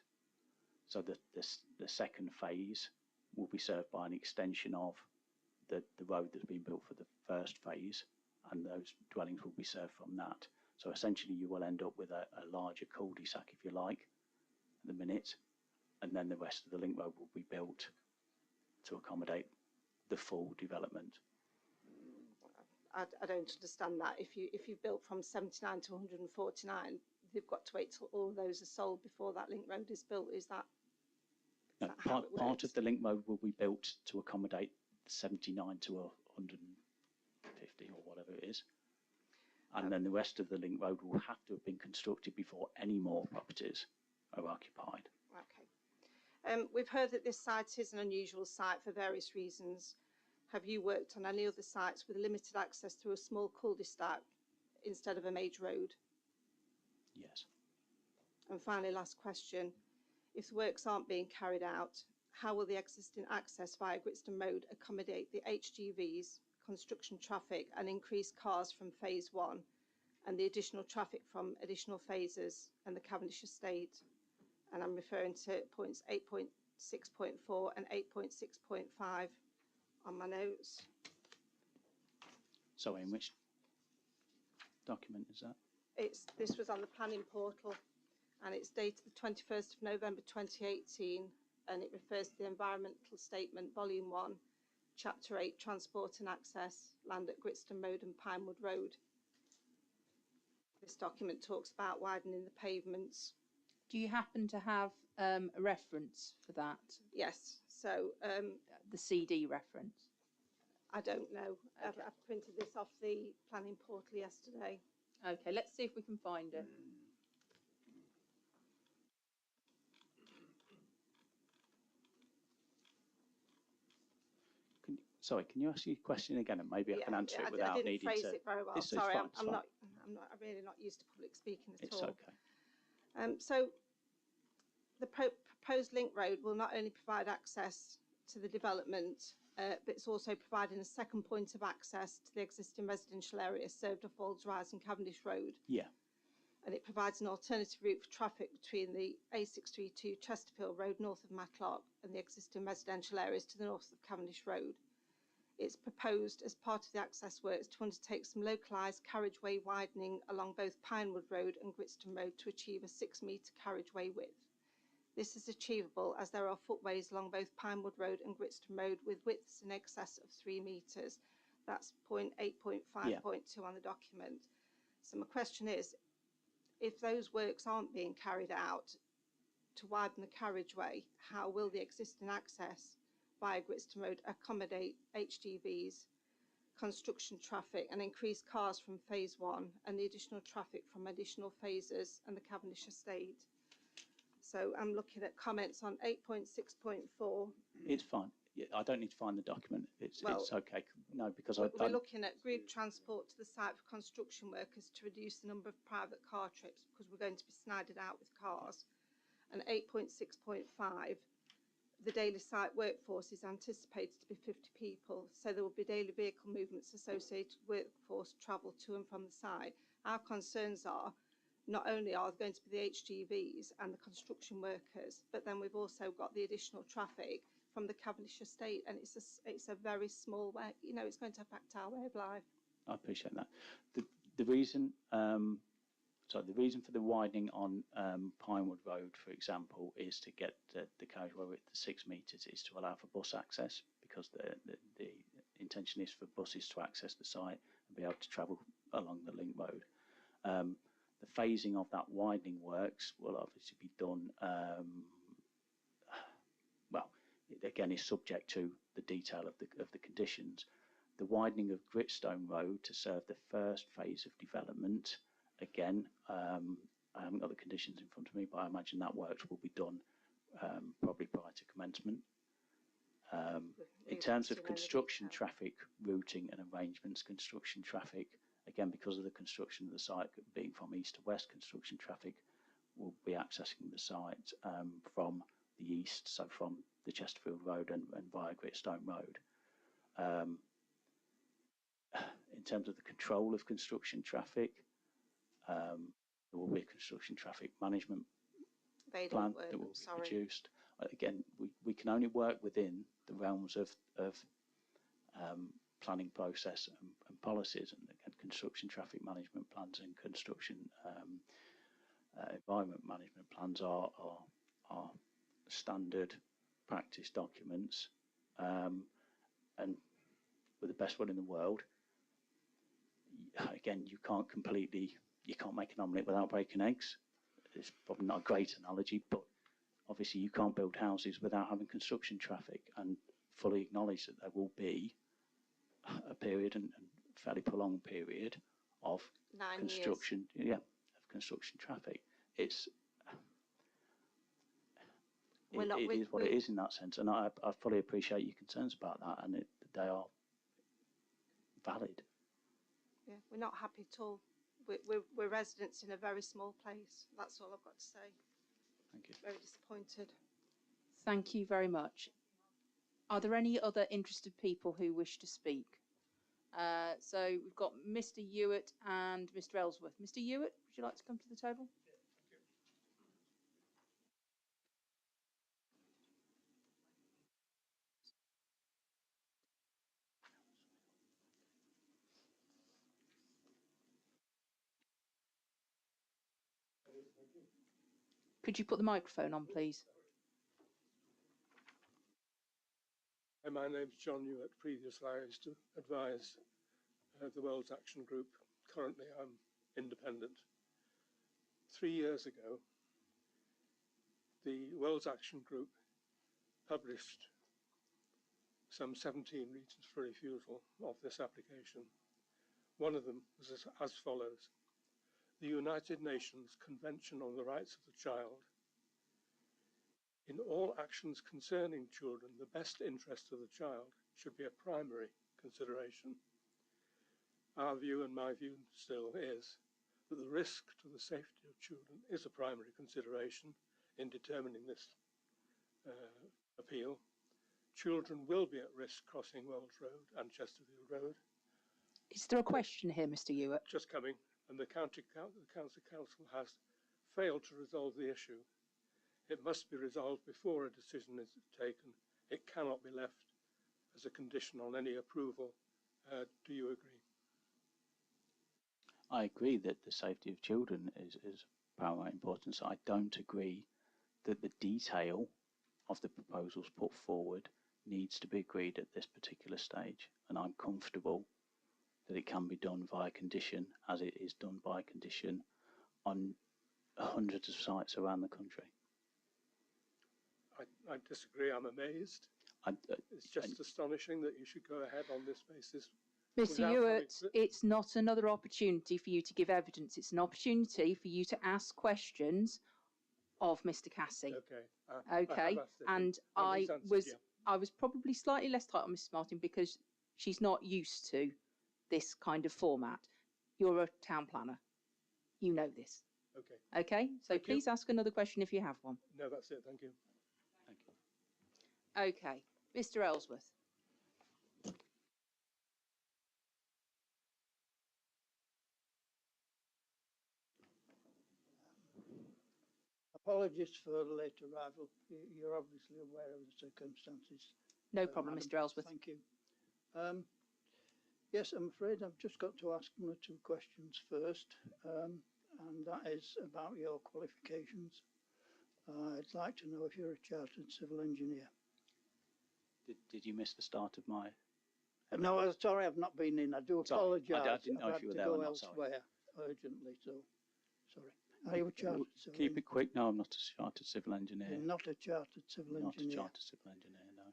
So the second phase will be served by an extension of the road that's been built for the first phase, and those dwellings will be served from that. So essentially you will end up with a larger cul-de-sac, if you like, at the minute, and then the rest of the link road will be built to accommodate the full development. I don't understand that. If you've built from 79 to 149, they've got to wait till all of those are sold before that link road is built. Is that No, part of the link road will be built to accommodate 79 to 150 or whatever it is. And then the rest of the link road will have to have been constructed before any more properties are occupied. Okay. We've heard that this site is an unusual site for various reasons. Have you worked on any other sites with limited access through a small cul-de-sac instead of a major road? Yes. And finally, last question. If the works aren't being carried out, how will the existing access via Gritstone Road accommodate the HGVs, construction traffic and increased cars from phase 1 and the additional traffic from additional phases and the Cavendish estate? And I'm referring to points 8.6.4 and 8.6.5 on my notes. So in which document is that? This was on the planning portal, and it's dated the 21st of November 2018, and it refers to the Environmental Statement, Volume 1, Chapter 8, Transport and Access, Land at Gritstone Road and Pinewood Road. This document talks about widening the pavements. Do you happen to have a reference for that? Yes, so The CD reference? I don't know. Okay. I've printed this off the planning portal yesterday. Okay, let's see if we can find it. Sorry, can you ask your question again, and maybe I can answer it I without didn't needing phrase to. it very well. It's Sorry, fine, I'm really not used to public speaking at It's all. okay. So the proposed link road will not only provide access to the development, but it's also providing a second point of access to the existing residential area served off Olds Rise and Cavendish Road. Yeah. And it provides an alternative route for traffic between the A632 Chesterfield Road north of Matlock and the existing residential areas to the north of Cavendish Road. It's proposed as part of the access works to undertake some localised carriageway widening along both Pinewood Road and Gritstone Road to achieve a 6-metre carriageway width. This is achievable as there are footways along both Pinewood Road and Gritstone Road with widths in excess of 3 metres. That's point 8.5.2 on the document. So my question is, if those works aren't being carried out to widen the carriageway, how will the existing access via Gritstone Road accommodate HGVs, construction traffic and increase cars from phase 1 and the additional traffic from additional phases and the Cavendish estate? So I'm looking at comments on 8.6.4. It's fine. Yeah, I don't need to find the document. It's okay. No, because we're looking at grid transport to the site for construction workers to reduce the number of private car trips because we're going to be snided out with cars. And 8.6.5, the daily site workforce is anticipated to be 50 people, so there will be daily vehicle movements associated with workforce travel to and from the site. Our concerns are not only are going to be the HGVs and the construction workers, but then we've also got the additional traffic from the Cavendish estate, and it's a very small way. You know, it's going to affect our way of life. I appreciate that. The reason the reason for the widening on Pinewood Road, for example, is to get the carriageway width to 6 metres, is to allow for bus access, because the intention is for buses to access the site and be able to travel along the link road. The phasing of that widening works will obviously be done, it again is subject to the detail of the conditions. The widening of Gritstone Road to serve the first phase of development, again, I haven't got the conditions in front of me, but I imagine that works will be done probably prior to commencement. In terms of construction traffic routing and arrangements, construction traffic, again, because of the construction of the site being from east to west, construction traffic will be accessing the site from the east, so from the Chesterfield Road and via Gritstone Road. In terms of the control of construction traffic, there will be a construction traffic management plan that will be produced. Again, we can only work within the realms of planning process and policies, and again, construction traffic management plans and construction environment management plans are standard practice documents, and with the best one in the world, again, you can't make an omelette without breaking eggs. It's probably not a great analogy, but obviously you can't build houses without having construction traffic, and fully acknowledge that there will be a period, and fairly prolonged period, of 9 construction years. Of construction traffic. It is what it is in that sense, and I fully appreciate your concerns about that, and they are valid. Yeah, we're not happy at all. We're residents in a very small place. That's all I've got to say. Thank you. Very disappointed. Thank you very much. Are there any other interested people who wish to speak? So we've got Mr. Hewitt and Mr. Ellsworth. Mr. Hewitt, would you like to come to the table? Could you put the microphone on, please? Hi, my name's John Newitt. Previously, I used to advise the World's Action Group. Currently, I'm independent. 3 years ago, the World's Action Group published some 17 reasons for refusal of this application. One of them was as follows. The United Nations Convention on the Rights of the Child. In all actions concerning children, the best interest of the child should be a primary consideration. Our view, and my view still, is that the risk to the safety of children is a primary consideration in determining this appeal. Children will be at risk crossing Wells Road and Chesterfield Road. Is there a question here, Mr. Hewitt? Just coming, and the Council has failed to resolve the issue. It must be resolved before a decision is taken. It cannot be left as a condition on any approval. Do you agree? I agree that the safety of children is paramount importance. I don't agree that the detail of the proposals put forward needs to be agreed at this particular stage, and I'm comfortable that it can be done via condition, as it is done by condition on hundreds of sites around the country. I disagree. I'm amazed. It's just astonishing that you should go ahead on this basis. Mr. Hewitt, it's not another opportunity for you to give evidence. It's an opportunity for you to ask questions of Mr. Cassie. Okay. Okay. And I was probably slightly less tight on Mrs. Martin because she's not used to this kind of format. You're a town planner. You know this. Okay. Okay. So please ask another question if you have one. No, that's it. Thank you. Thank you. Okay. Mr. Ellsworth. Apologies for the late arrival. You're obviously aware of the circumstances. No problem, Mr. Ellsworth. Thank you. Yes, I'm afraid I've just got to ask one or two questions first, and that is about your qualifications. I'd like to know if you're a chartered civil engineer. Did you miss the start of my... No, I'm sorry, I've not been in. I do apologise. I didn't know if you were there or not. Elsewhere urgently, so sorry. Are you a chartered civil engineer? Keep it quick. No, I'm not a chartered civil engineer. You're not a chartered civil engineer? Not a chartered civil engineer, no.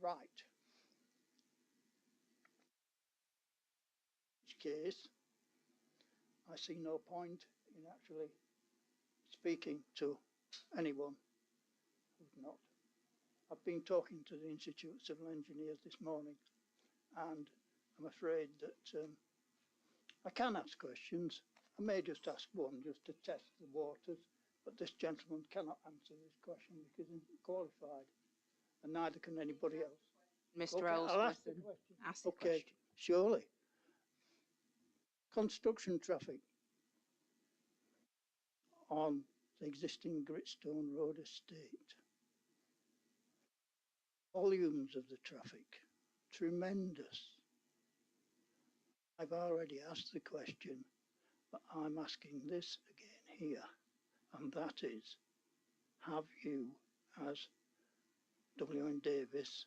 Right. In which case, I see no point in actually speaking to anyone who's not. I've been talking to the Institute of Civil Engineers this morning, and I'm afraid that I can ask questions. I may just ask one just to test the waters, but this gentleman cannot answer this question because he isn't qualified, and neither can anybody else. Mr. Okay, Ellsworth, I'll ask the question. Ask the Okay, question. surely. Construction traffic on the existing Gritstone Road estate. Volumes of the traffic, tremendous. I've already asked the question, but I'm asking this again here, and that is, have you, as W.N. Davis,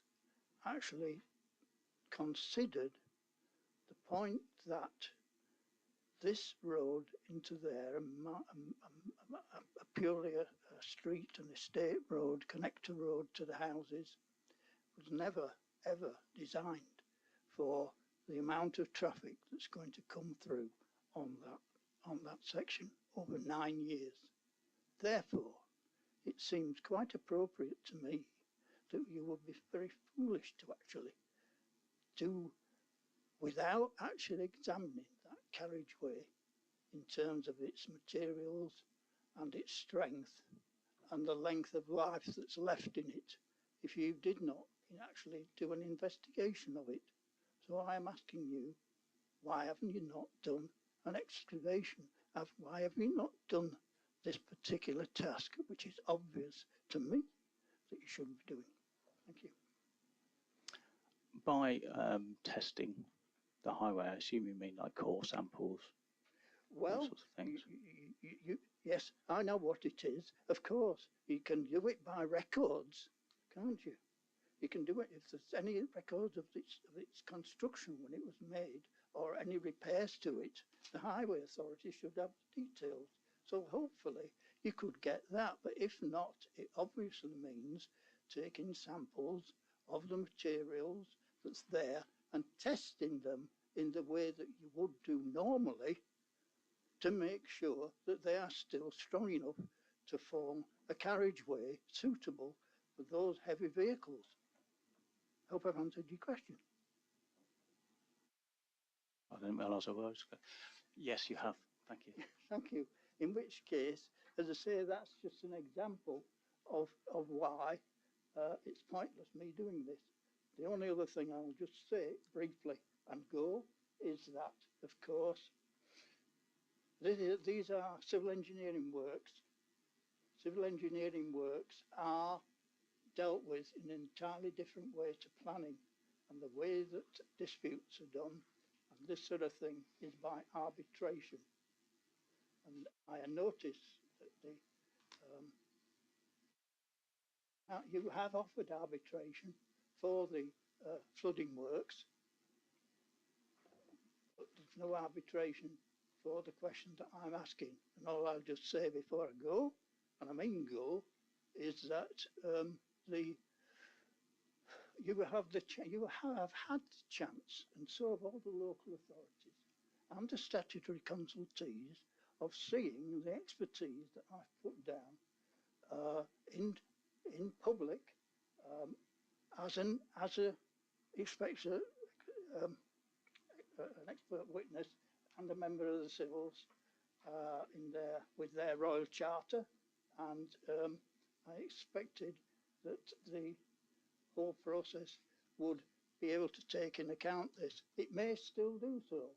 actually considered the point that this road into there, purely a street, an estate road, connector road to the houses, was never ever designed for the amount of traffic that's going to come through on that section over 9 years. Therefore, it seems quite appropriate to me that you would be very foolish to actually do, without actually examining that carriageway in terms of its materials and its strength and the length of life that's left in it, if you did not actually do an investigation of it. So I am asking you, why haven't you not done an excavation? Why have you not done this particular task, which is obvious to me that you shouldn't be doing? Thank you. By testing the highway, I assume you mean like core samples, well, sorts of things. Yes, I know what it is. Of course, you can do it by records, can't you? You can do it if there's any records of its construction when it was made or any repairs to it. The Highway Authority should have details. So hopefully you could get that, but if not, it obviously means taking samples of the materials that's there and testing them in the way that you would do normally to make sure that they are still strong enough to form a carriageway suitable for those heavy vehicles. Hope I've answered your question. I didn't realise I was. Yes, you have. Thank you. Thank you. In which case, as I say, that's just an example of why it's pointless me doing this. The only other thing I'll just say briefly and go is that, of course, these are civil engineering works. Civil engineering works are dealt with in an entirely different way to planning, and the way that disputes are done and this sort of thing is by arbitration. And I noticed that you have offered arbitration for the flooding works, but there's no arbitration for the question that I'm asking. And all I'll just say before I go, and I mean go, is that you have had the chance, and so have all the local authorities and the statutory consultees, of seeing the expertise that I've put down in public as an expert witness and a member of the civils with their royal charter, and I expected that the whole process would be able to take into account this. It may still do so,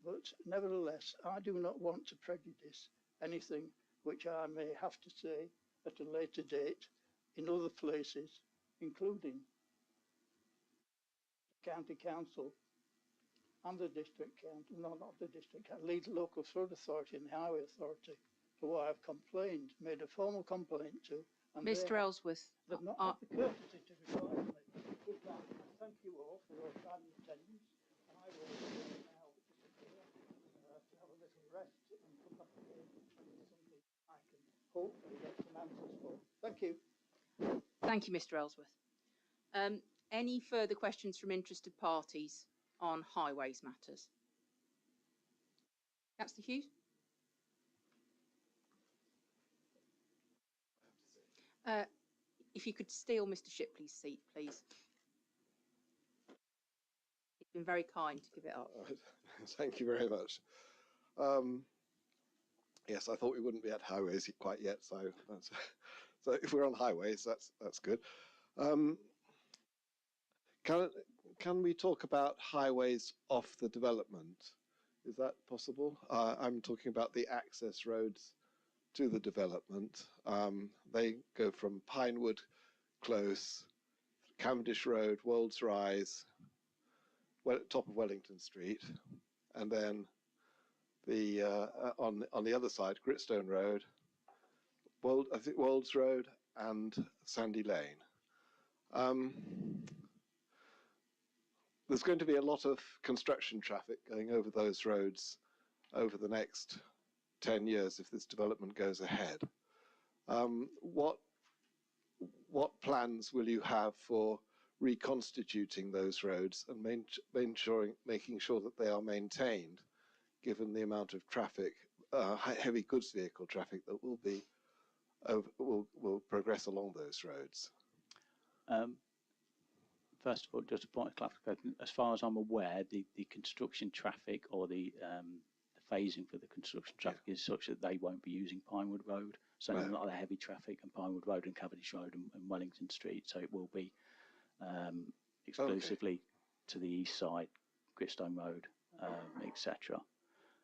but nevertheless, I do not want to prejudice anything which I may have to say at a later date in other places, including County Council and the District Council, no, not the District Council, Leeds Local Flood Authority and the Highway Authority, who I have complained, made a formal complaint to. And Mr. Ellsworth. They've not had the courtesy to reply to me. With that, thank you all for your time and attendance. I will now disappear to have a little rest and come back again with something I can hopefully get some answers for. Thank you. Thank you, Mr. Ellsworth. Any further questions from interested parties on highways matters? Councillor Hughes? If you could steal Mr. Shipley's seat, please. He's been very kind to give it up. Thank you very much. Yes, I thought we wouldn't be at highways quite yet, so that's, so if we're on highways, that's good. Can we talk about highways off the development? Is that possible? I'm talking about the access roads to the development. They go from Pinewood Close, Cavendish Road, Wolds Rise, top of Wellington Street, and then the on the other side, Gritstone Road, I think Wolds Road and Sandy Lane. There's going to be a lot of construction traffic going over those roads over the next 10 years if this development goes ahead. What plans will you have for reconstituting those roads and making sure that they are maintained, given the amount of traffic, heavy goods vehicle traffic that will progress along those roads? First of all, just a point of clarification. As far as I'm aware, the construction traffic or the phasing for the construction traffic is such that they won't be using Pinewood Road. So a lot of the heavy traffic on Pinewood Road and Cavendish Road and Wellington Street. So it will be exclusively to the east side, Gritstone Road, etc.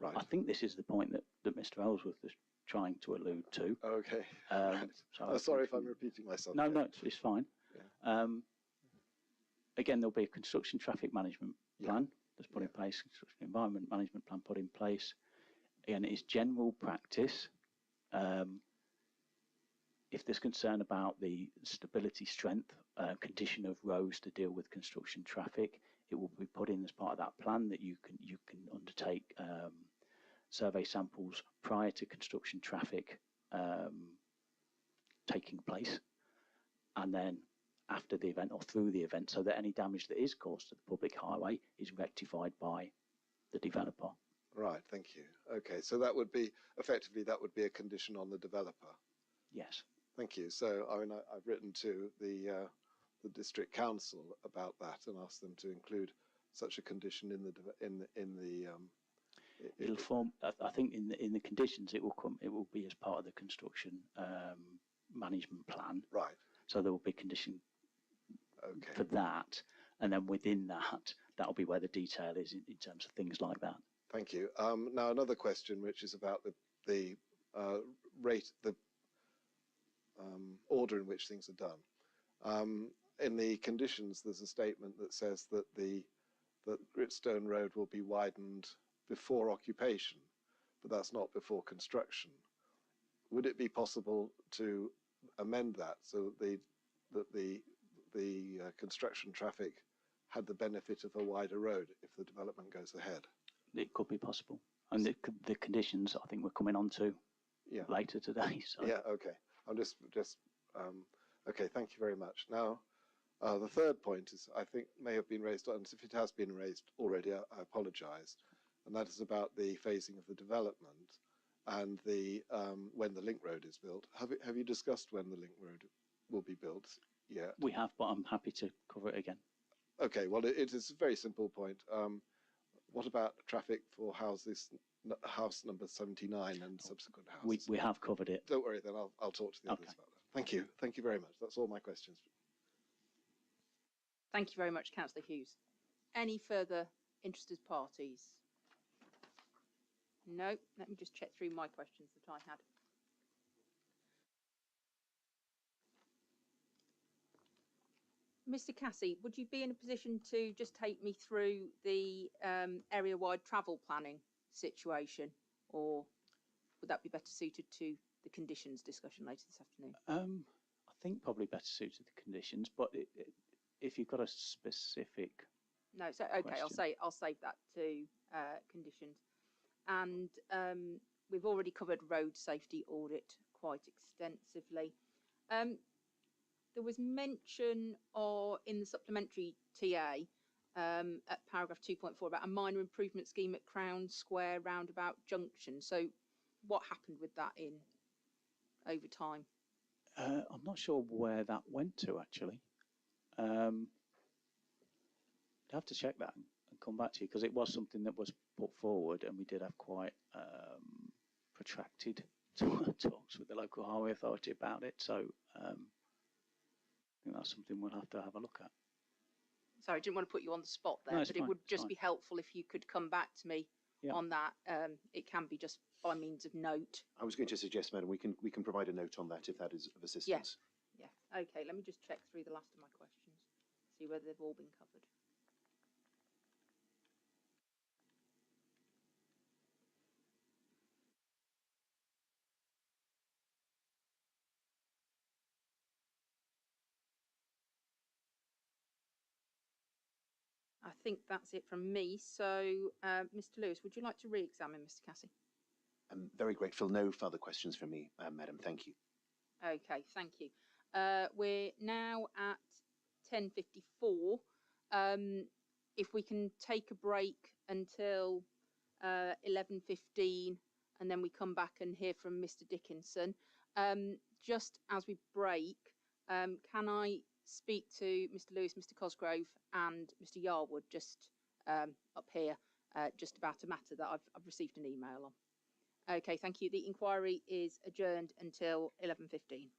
Right. I think this is the point that Mr. Ellsworth is trying to allude to. Okay. Right. So sorry if I'm repeating myself. No, no, it's fine. Yeah. Again, there'll be a construction traffic management plan that's put in place, construction environment management plan put in place. And it's general practice if there's concern about the stability, strength, condition of roads to deal with construction traffic, it will be put in as part of that plan that you can undertake survey samples prior to construction traffic taking place, and then after the event or through the event, so that any damage that is caused to the public highway is rectified by the developer. Right, thank you. Okay, so that would be effectively a condition on the developer. Yes. Thank you. So I mean, I've written to the district council about that and asked them to include such a condition in the It'll form. I think in the conditions it will come. It will be as part of the construction management plan. Right. So there will be condition okay. for that, and then within that will be where the detail is in terms of things like that. Thank you. Now another question, which is about the rate, the order in which things are done. In the conditions, there's a statement that says that that Gritstone Road will be widened before occupation, but that's not before construction. Would it be possible to amend that so that the construction traffic had the benefit of a wider road if the development goes ahead? It could be possible, and the conditions I think we're coming on to later today. So. Yeah. Okay. I'm just okay. Thank you very much. Now, the third point is I think may have been raised, and if it has been raised already, I apologise. And that is about the phasing of the development and the when the link road is built. Have you discussed when the link road will be built yet? We have, but I'm happy to cover it again. Okay. Well, it is a very simple point. What about traffic for house number 79 and subsequent houses? We have covered it. Don't worry, then I'll talk to the others about that. Thank you. Thank you very much. That's all my questions. Thank you very much, Councillor Hughes. Any further interested parties? No. Let me just check through my questions that I had. Mr. Cassie, would you be in a position to just take me through the area-wide travel planning situation, or would that be better suited to the conditions discussion later this afternoon? I think probably better suited to the conditions, but if you've got a specific no, so okay, question. I'll save that to conditions. And we've already covered road safety audit quite extensively. There was mention in the supplementary TA at paragraph 2.4 about a minor improvement scheme at Crown Square roundabout junction. So what happened with that over time? I'm not sure where that went to actually. I'd have to check that and come back to you, because it was something that was put forward and we did have quite protracted talks with the local highway authority about it. So I think that's something we'll have to have a look at. Sorry, I didn't want to put you on the spot there, No, but it would just be helpful if you could come back to me on that. It can be just by means of note. I was going to suggest, Madam, we can provide a note on that if that is of assistance. Yeah. Okay, let me just check through the last of my questions, see whether they've all been covered. I think that's it from me. So, Mr. Lewis, would you like to re-examine Mr. Cassie? I'm very grateful. No further questions from me, Madam. Thank you. Okay, thank you. We're now at 10:54. If we can take a break until 11:15, and then we come back and hear from Mr. Dickinson. Just as we break, can I speak to Mr. Lewis, Mr. Cosgrove, and Mr. Yarwood just up here, just about a matter that I've received an email on? Okay, thank you. The inquiry is adjourned until 11:15.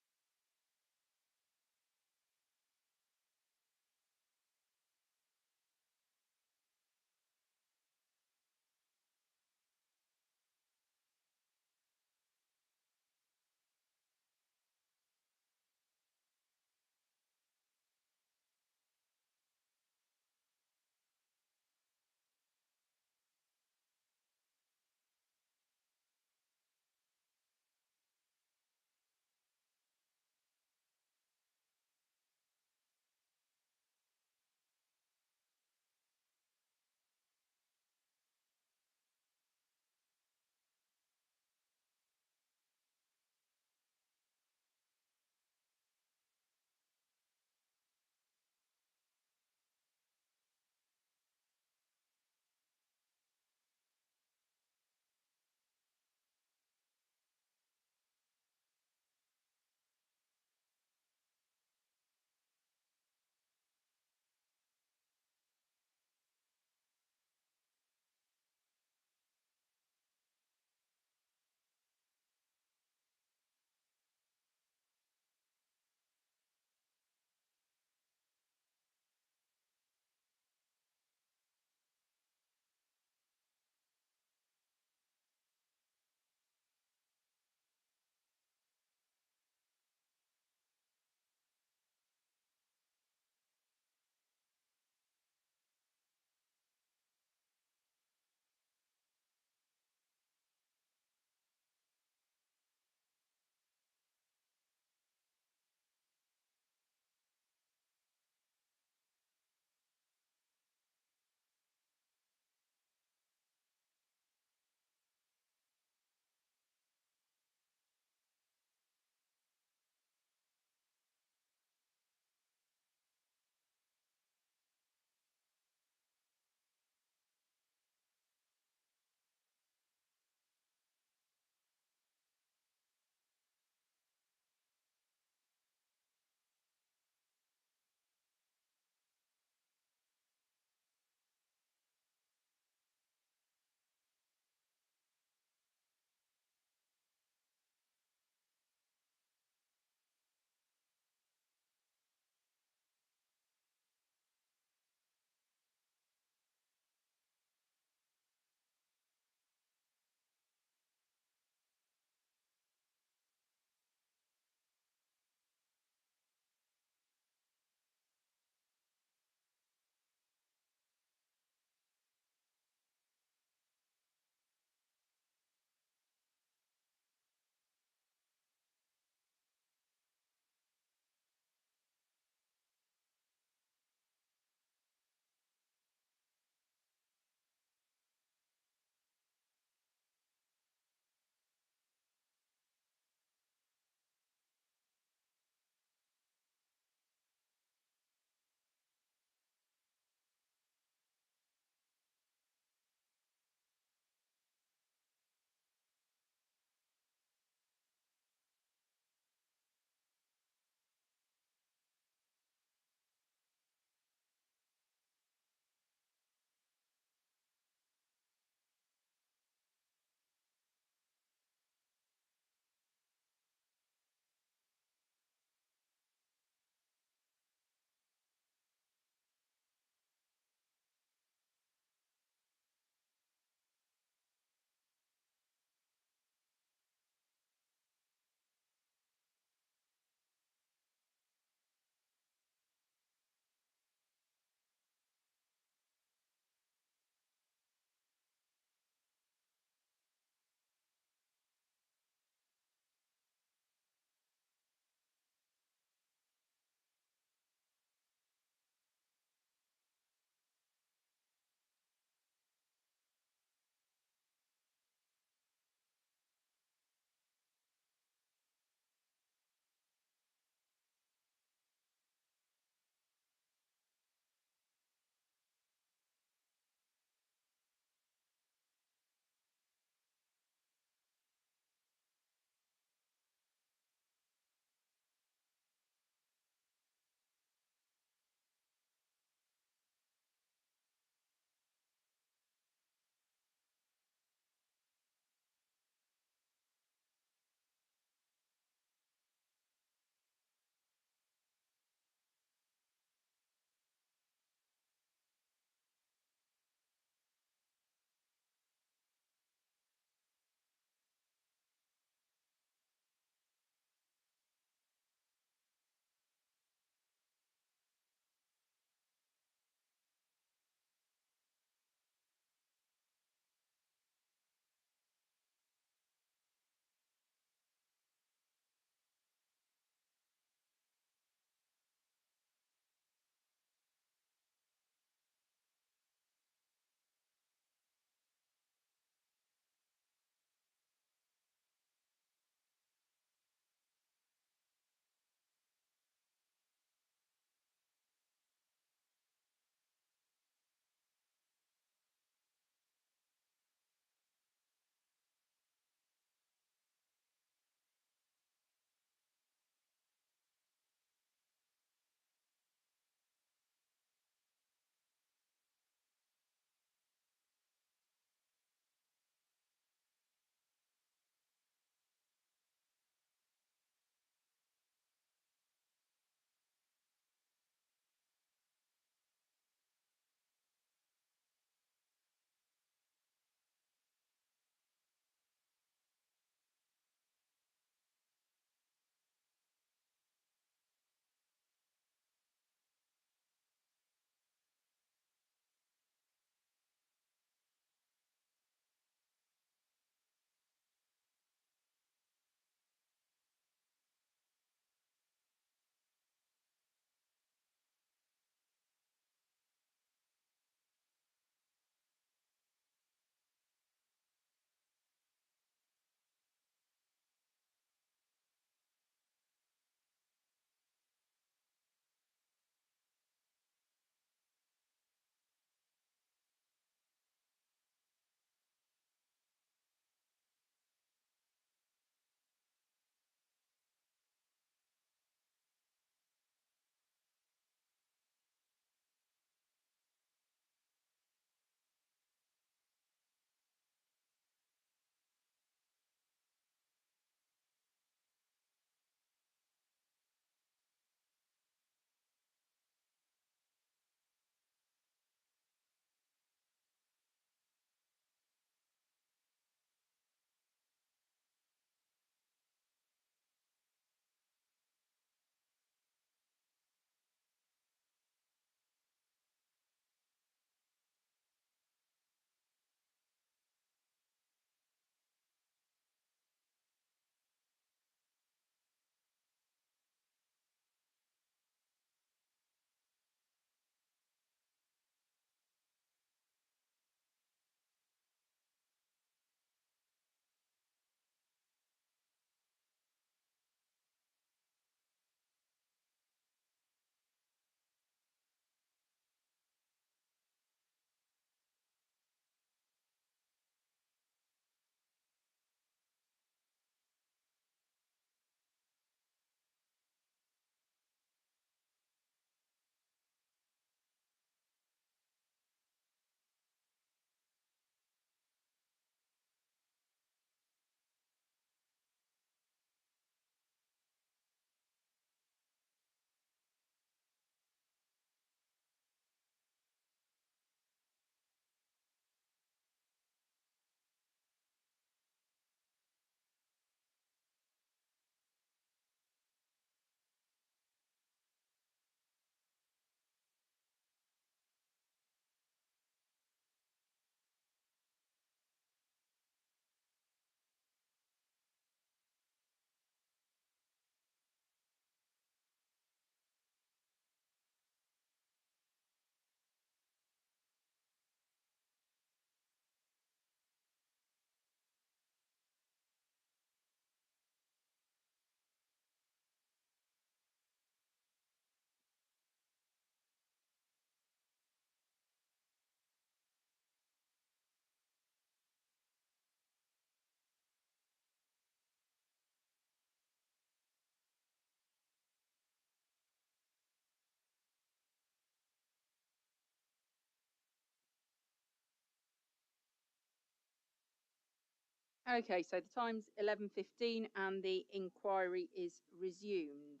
Okay, so the time's 11:15 and the inquiry is resumed.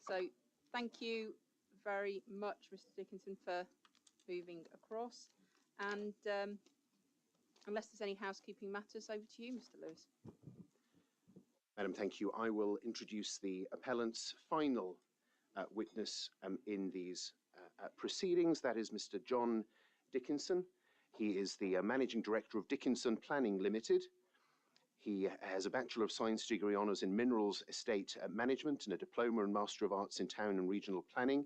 So thank you very much, Mr. Dickinson, for moving across. And unless there's any housekeeping matters, over to you, Mr. Lewis. Madam, thank you. I will introduce the appellant's final witness in these proceedings. That is Mr. John Dickinson. He is the Managing Director of Dickinson Planning Limited. He has a Bachelor of Science degree honours in Minerals Estate Management and a Diploma and Master of Arts in Town and Regional Planning.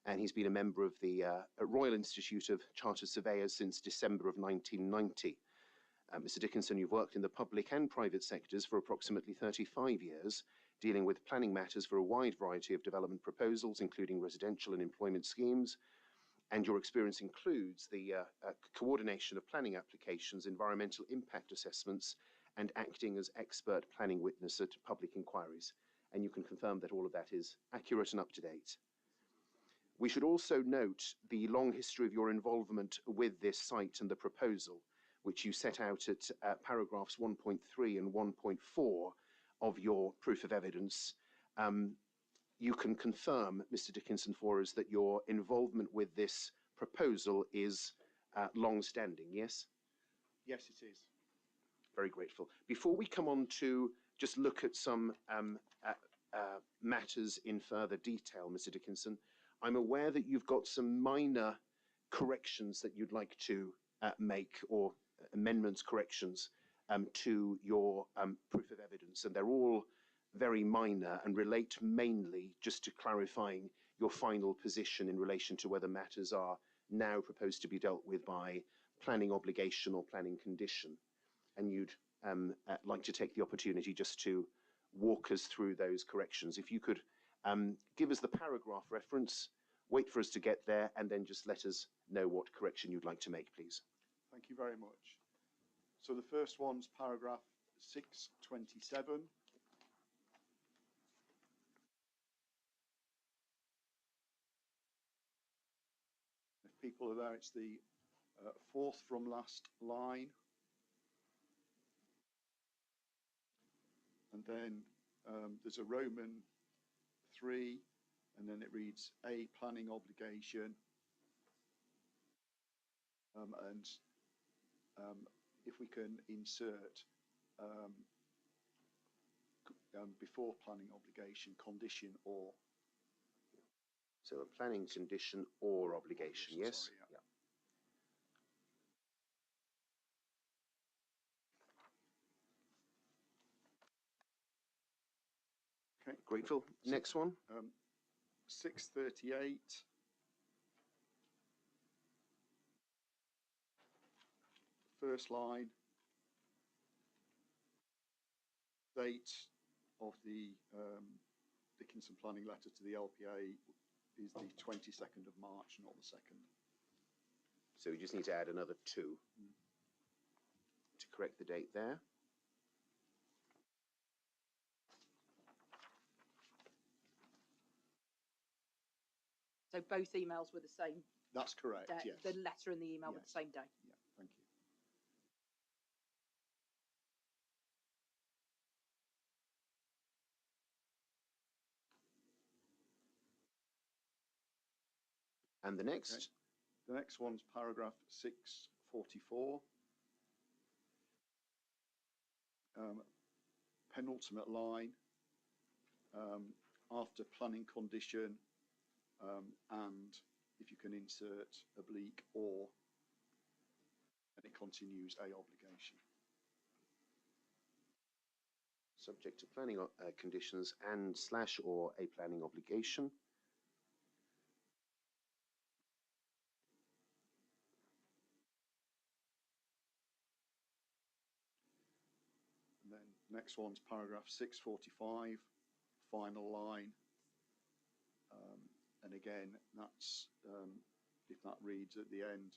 And he's been a member of the Royal Institute of Chartered Surveyors since December of 1990. Mr. Dickinson, you've worked in the public and private sectors for approximately 35 years, dealing with planning matters for a wide variety of development proposals, including residential and employment schemes. And your experience includes the coordination of planning applications, environmental impact assessments, and acting as expert planning witness at public inquiries. And you can confirm that all of that is accurate and up to date. We should also note the long history of your involvement with this site and the proposal, which you set out at paragraphs 1.3 and 1.4 of your proof of evidence. You can confirm, Mr. Dickinson, for us that your involvement with this proposal is long-standing, yes? Yes, it is. Very grateful. Before we come on to just look at some matters in further detail, Mr. Dickinson, I'm aware that you've got some minor corrections that you'd like to make, or amendments, corrections to your proof of evidence, and they're all very minor and relate mainly just to clarifying your final position in relation to whether matters are now proposed to be dealt with by planning obligation or planning condition. And you'd like to take the opportunity just to walk us through those corrections. If you could give us the paragraph reference, wait for us to get there, and then just let us know what correction you'd like to make, please. Thank you very much. So the first one's paragraph 627. If people are there, it's the fourth from last line. And then there's a Roman 3, and then it reads a planning obligation. And if we can insert before planning obligation, condition or. So a planning condition or obligation, yes? Sorry, yeah. Okay. Grateful. Next one. 638. First line. Date of the Dickinson planning letter to the LPA is the 22nd of March, not the 2nd. So we just need to add another 2 to correct the date there. So both emails were the same. That's correct, day. yes. The letter and the email were Yes. the same day. Yeah, thank you. And the next? Okay. The next one's paragraph 644. Penultimate line, after planning condition, and if you can insert oblique or, and it continues a obligation. Subject to planning conditions and / or a planning obligation. And then next one's paragraph 645, final line. And again, that's, if that reads at the end,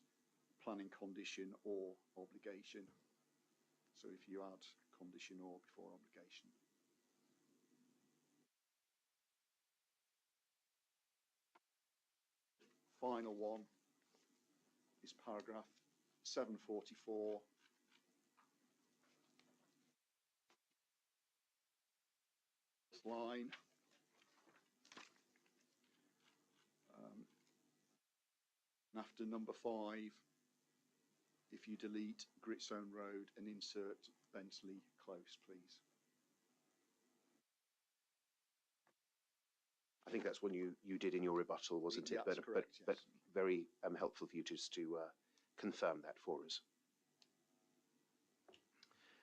planning condition or obligation. So if you add condition or before obligation. Final one is paragraph 744. line. And after number 5, if you delete Gritstone Road and insert Bentley Close, please. I think that's one you did in your rebuttal, wasn't it? That's correct, yes. But very helpful for you just to confirm that for us.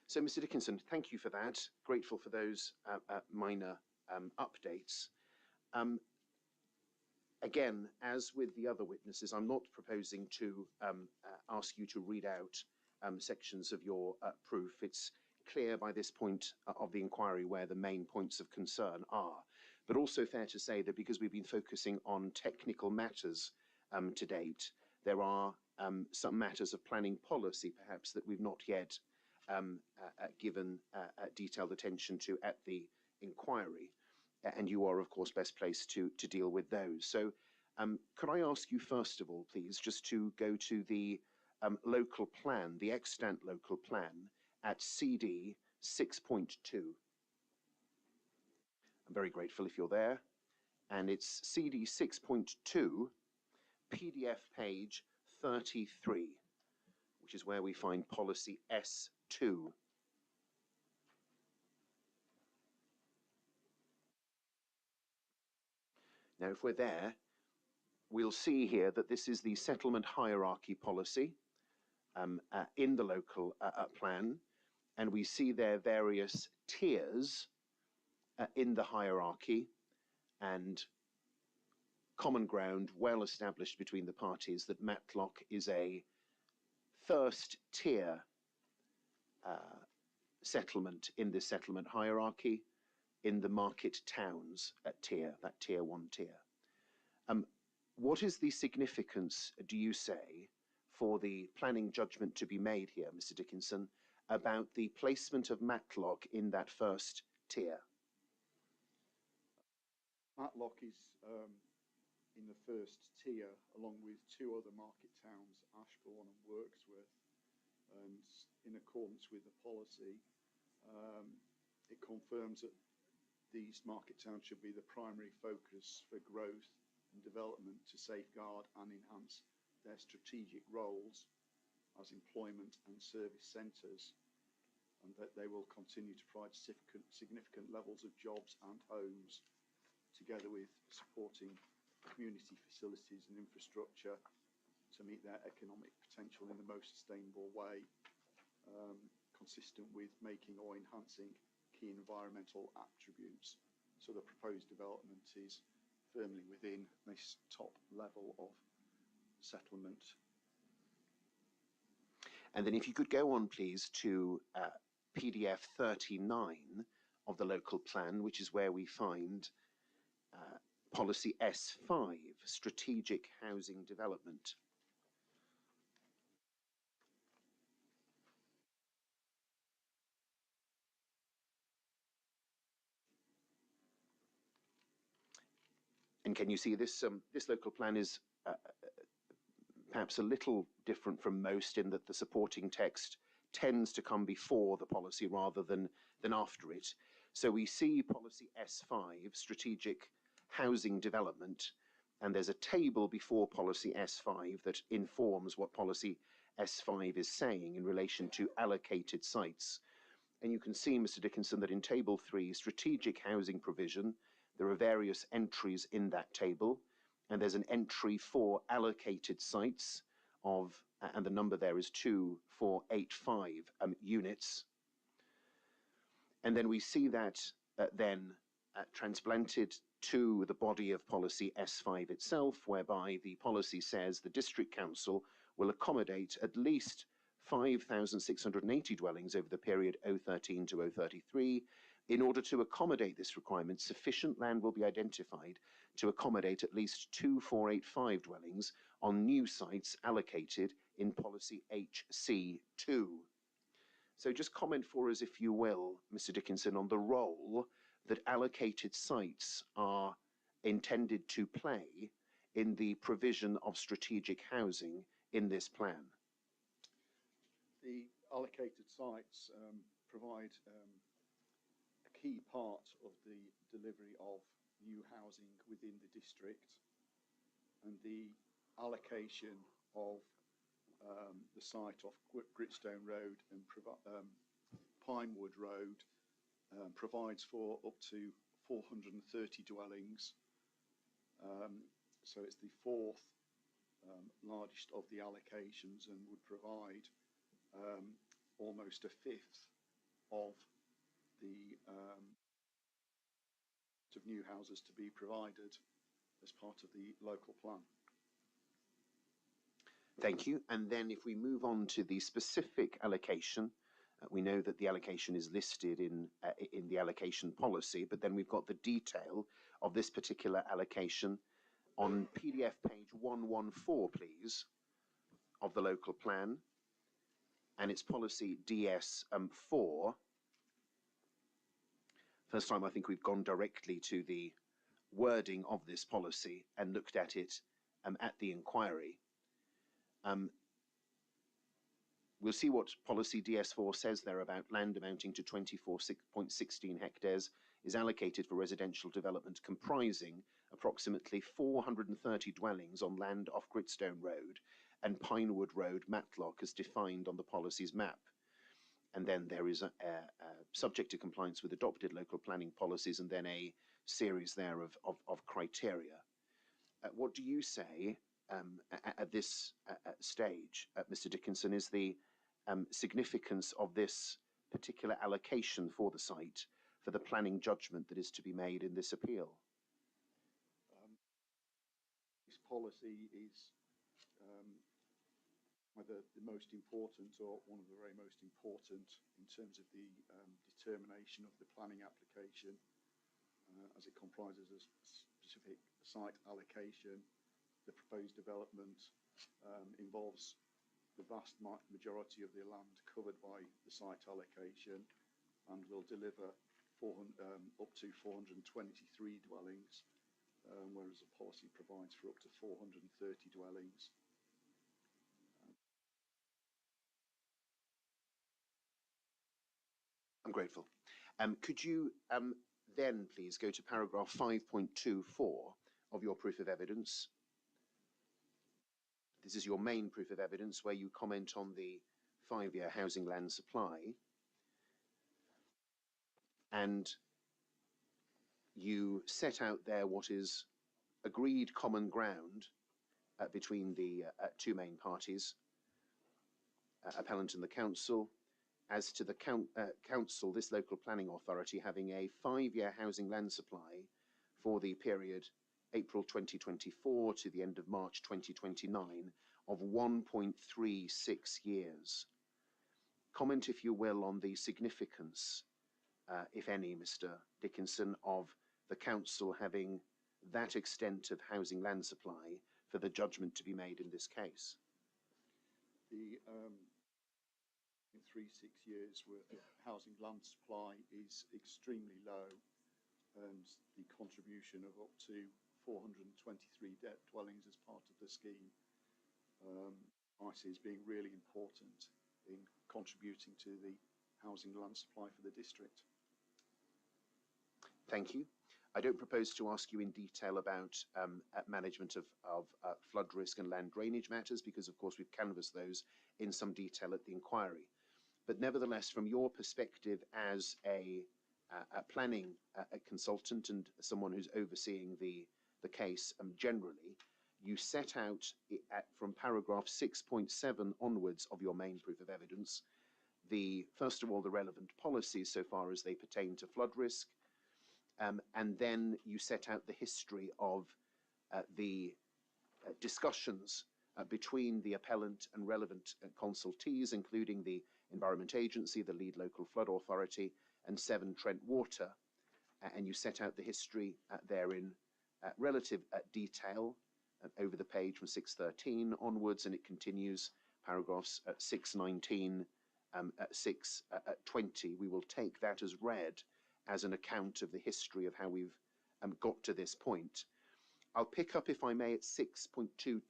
So, Mr. Dickinson, thank you for that. Grateful for those minor updates. Again, as with the other witnesses, I'm not proposing to ask you to read out sections of your proof. It's clear by this point of the inquiry where the main points of concern are. But also fair to say that because we've been focusing on technical matters to date, there are some matters of planning policy perhaps that we've not yet given detailed attention to at the inquiry. And you are, of course, best placed to deal with those. So could I ask you, first of all, please, just to go to the local plan, the extant local plan at CD 6.2. I'm very grateful if you're there. And it's CD 6.2, PDF page 33, which is where we find policy S2. Now, if we're there, we'll see here that this is the settlement hierarchy policy in the local plan, and we see there various tiers in the hierarchy, and common ground well established between the parties that Matlock is a first tier settlement in this settlement hierarchy in the market towns tier, that tier 1 tier. What is the significance, do you say, for the planning judgment to be made here, Mr. Dickinson, about the placement of Matlock in that first tier? Matlock is in the first tier, along with 2 other market towns, Ashbourne and Wirksworth, and in accordance with the policy, it confirms that these market towns should be the primary focus for growth and development to safeguard and enhance their strategic roles as employment and service centres, and that they will continue to provide significant levels of jobs and homes, together with supporting community facilities and infrastructure to meet their economic potential in the most sustainable way, consistent with making or enhancing key environmental attributes. So the proposed development is firmly within this top level of settlement. And then if you could go on, please, to PDF 39 of the local plan, which is where we find policy S5, strategic housing development. And can you see this? This local plan is perhaps a little different from most in that the supporting text tends to come before the policy rather than after it. So we see policy S5, strategic housing development, and there's a table before policy S5 that informs what policy S5 is saying in relation to allocated sites. And you can see, Mr. Dickinson, that in table 3, strategic housing provision, there are various entries in that table, and there's an entry for allocated sites of, and the number there is 2485 units. And then we see that then transplanted to the body of policy S5 itself, whereby the policy says the district council will accommodate at least 5,680 dwellings over the period 013 to 033. In order to accommodate this requirement, sufficient land will be identified to accommodate at least 2485 dwellings on new sites allocated in policy HC2. So just comment for us, if you will, Mr. Dickinson, on the role that allocated sites are intended to play in the provision of strategic housing in this plan. The allocated sites provide a key part of the delivery of new housing within the district, and the allocation of the site off Gritstone Road and Pinewood Road provides for up to 430 dwellings. So it's the fourth largest of the allocations and would provide almost a fifth of the of new houses to be provided as part of the local plan. Thank you. And then if we move on to the specific allocation, we know that the allocation is listed in the allocation policy, but then we've got the detail of this particular allocation on PDF page 114, please, of the local plan, and it's policy DS4. First time I think we've gone directly to the wording of this policy and looked at it at the inquiry. We'll see what policy DS4 says there about land amounting to 24.16 hectares is allocated for residential development comprising approximately 430 dwellings on land off Gritstone Road and Pinewood Road, Matlock, as defined on the policy's map. And then there is a subject to compliance with adopted local planning policies, and then a series there of criteria. What do you say at this stage, Mr. Dickinson, is the significance of this particular allocation for the site for the planning judgment that is to be made in this appeal? This policy is either the most important or one of the very most important in terms of the determination of the planning application, as it comprises a specific site allocation. The proposed development involves the vast majority of the land covered by the site allocation and will deliver up to 423 dwellings, whereas the policy provides for up to 430 dwellings. I'm grateful. Could you then please go to paragraph 5.24 of your proof of evidence? This is your main proof of evidence where you comment on the 5-year housing land supply, and you set out there what is agreed common ground between the two main parties, appellant and the council, as to the council, this local planning authority, having a 5-year housing land supply for the period April 2024 to the end of March 2029 of 1.36 years. Comment, if you will, on the significance, if any, Mr. Dickinson, of the council having that extent of housing land supply for the judgment to be made in this case. The 36 years worth of housing land supply is extremely low, and the contribution of up to 423 dwellings as part of the scheme I see as being really important in contributing to the housing land supply for the district. Thank you. I don't propose to ask you in detail about management of flood risk and land drainage matters, because of course we've canvassed those in some detail at the inquiry. But nevertheless, from your perspective as a planning consultant and someone who's overseeing the case generally, you set out from paragraph 6.7 onwards of your main proof of evidence, first of all, the relevant policies so far as they pertain to flood risk, and then you set out the history of the discussions between the appellant and relevant consultees, including the Environment Agency, the lead local flood authority, and Severn Trent Water, and you set out the history there in relative detail over the page from 613 onwards, and it continues paragraphs 619, 620. We will take that as read as an account of the history of how we've got to this point. I'll pick up, if I may, at 6.22,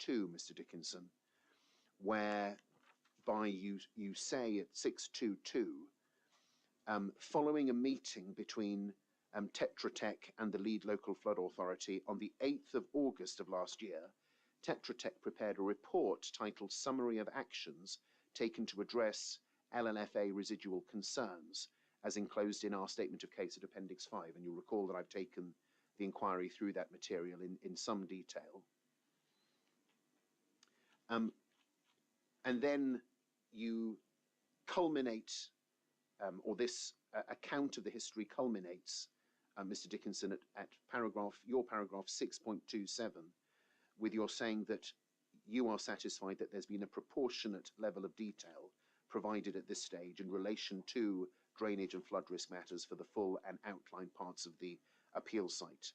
Mr. Dickinson, whereby you say at 6.22 following a meeting between Tetra Tech and the lead local flood authority on the 8th of August of last year, Tetra Tech prepared a report titled Summary of Actions Taken to Address LLFA Residual Concerns, as enclosed in our Statement of Case at Appendix 5. And you'll recall that I've taken the inquiry through that material in some detail. And then you culminate, or this account of the history culminates, Mr. Dickinson, at your paragraph 6.27, with your saying that you are satisfied that there's been a proportionate level of detail provided at this stage in relation to drainage and flood risk matters for the full and outlined parts of the appeal site.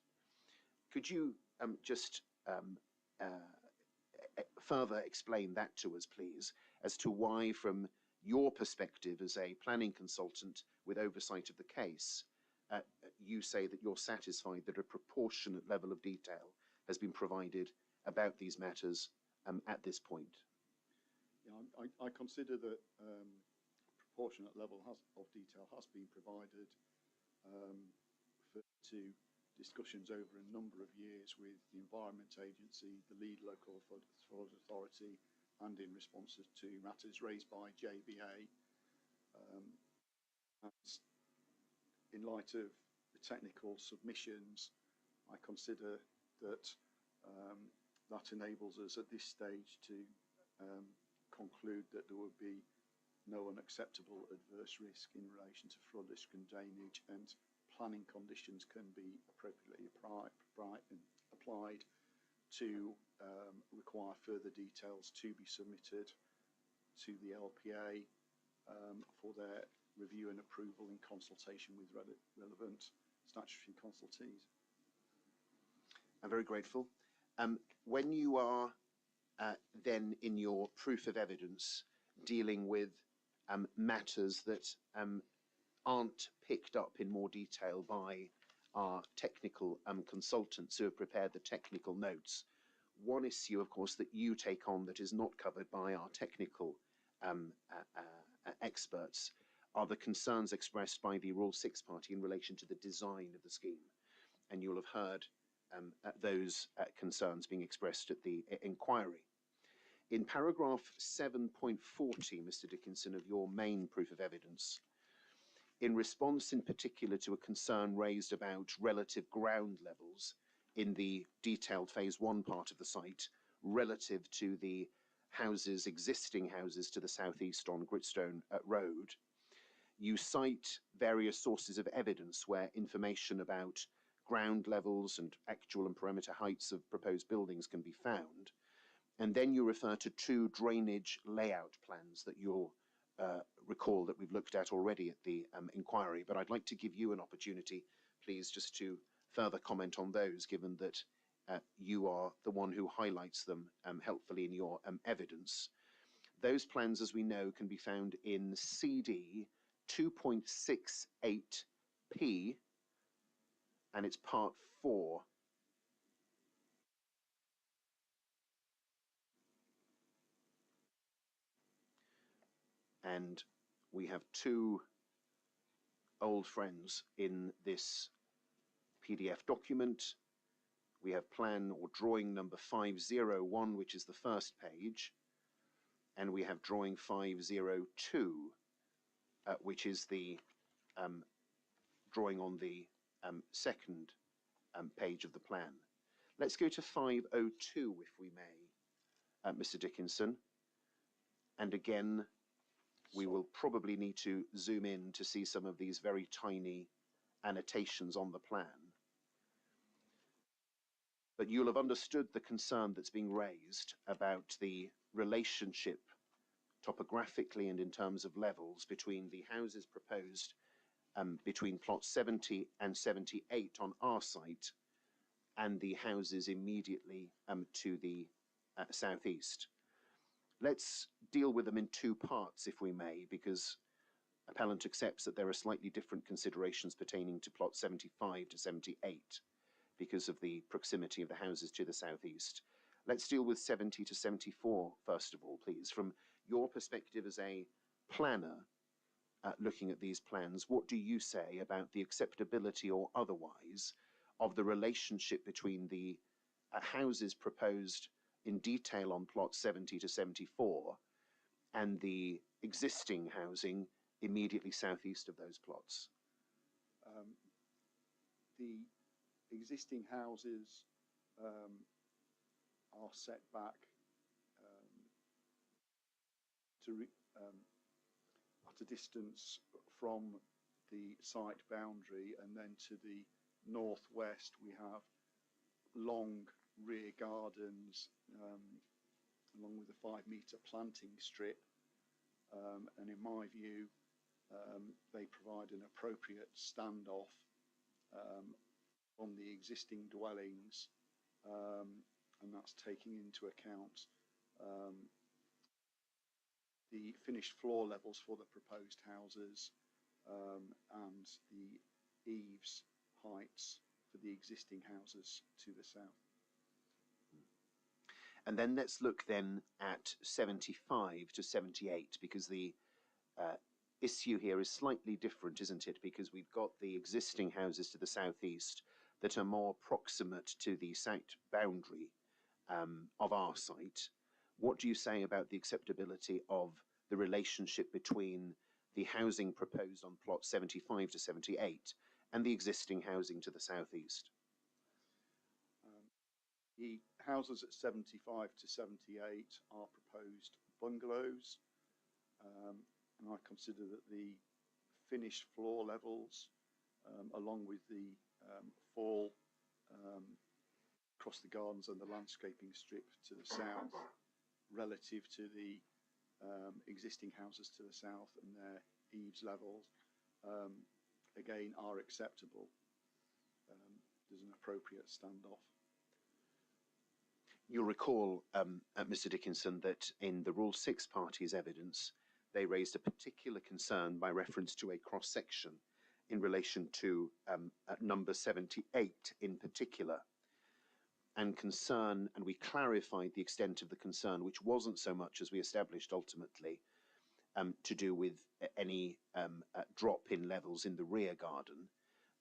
Could you just further explain that to us, please, as to why, from your perspective as a planning consultant with oversight of the case, you say that you're satisfied that a proportionate level of detail has been provided about these matters at this point? Yeah, I consider that proportionate level of detail has been provided to discussions over a number of years with the Environment Agency, the lead local flood authority, and in responses to matters raised by JBA. In light of the technical submissions, I consider that that enables us at this stage to conclude that there would be no unacceptable adverse risk in relation to flood risk and drainage, and planning conditions can be appropriately applied to require further details to be submitted to the LPA for their review and approval in consultation with relevant statutory consultees. I'm very grateful. When you are then in your proof of evidence dealing with matters that aren't picked up in more detail by our technical consultants who have prepared the technical notes, one issue, of course, that you take on that is not covered by our technical experts are the concerns expressed by the Rule 6 party in relation to the design of the scheme. And you'll have heard those concerns being expressed at the inquiry. In paragraph 7.40, Mr. Dickinson, of your main proof of evidence, in response in particular to a concern raised about relative ground levels in the detailed phase 1 part of the site relative to the houses, existing houses to the southeast on Gritstone Road, you cite various sources of evidence where information about ground levels and actual and perimeter heights of proposed buildings can be found. And then you refer to 2 drainage layout plans that you'll recall that we've looked at already at the inquiry, but I'd like to give you an opportunity, please, just to further comment on those, given that you are the one who highlights them helpfully in your evidence. Those plans, as we know, can be found in CD 2.68P, and it's part 4. And we have 2 old friends in this PDF document. We have plan or drawing number 501, which is the first page, and we have drawing 502, which is the drawing on the second page of the plan. Let's go to 502, if we may, Mr. Dickinson. And again, we will probably need to zoom in to see some of these very tiny annotations on the plan. But you'll have understood the concern that's being raised about the relationship topographically and in terms of levels between the houses proposed between plots 70 and 78 on our site and the houses immediately to the southeast. Let's deal with them in 2 parts, if we may, because appellant accepts that there are slightly different considerations pertaining to plot 75 to 78 because of the proximity of the houses to the southeast. Let's deal with 70 to 74 first of all, please. From your perspective as a planner, looking at these plans, what do you say about the acceptability or otherwise of the relationship between the houses proposed in detail on plots 70 to 74 and the existing housing immediately southeast of those plots? The existing houses are set back at a distance from the site boundary, and then to the northwest we have long rear gardens along with a 5-metre planting strip, and in my view they provide an appropriate standoff on the existing dwellings, and that's taking into account the finished floor levels for the proposed houses and the eaves heights for the existing houses to the south. And then let's look then at 75 to 78, because the issue here is slightly different, isn't it? Because we've got the existing houses to the southeast that are more proximate to the site boundary of our site. What do you say about the acceptability of the relationship between the housing proposed on plot 75 to 78 and the existing housing to the southeast? The houses at 75 to 78 are proposed bungalows, and I consider that the finished floor levels, along with the fall across the gardens and the landscaping strip to the south, relative to the existing houses to the south and their eaves levels, again are acceptable. There's an appropriate standoff. You'll recall, Mr. Dickinson, that in the Rule 6 party's evidence, they raised a particular concern by reference to a cross-section in relation to number 78 in particular, and concern, and we clarified the extent of the concern, which wasn't so much, as we established ultimately, to do with any drop in levels in the rear garden,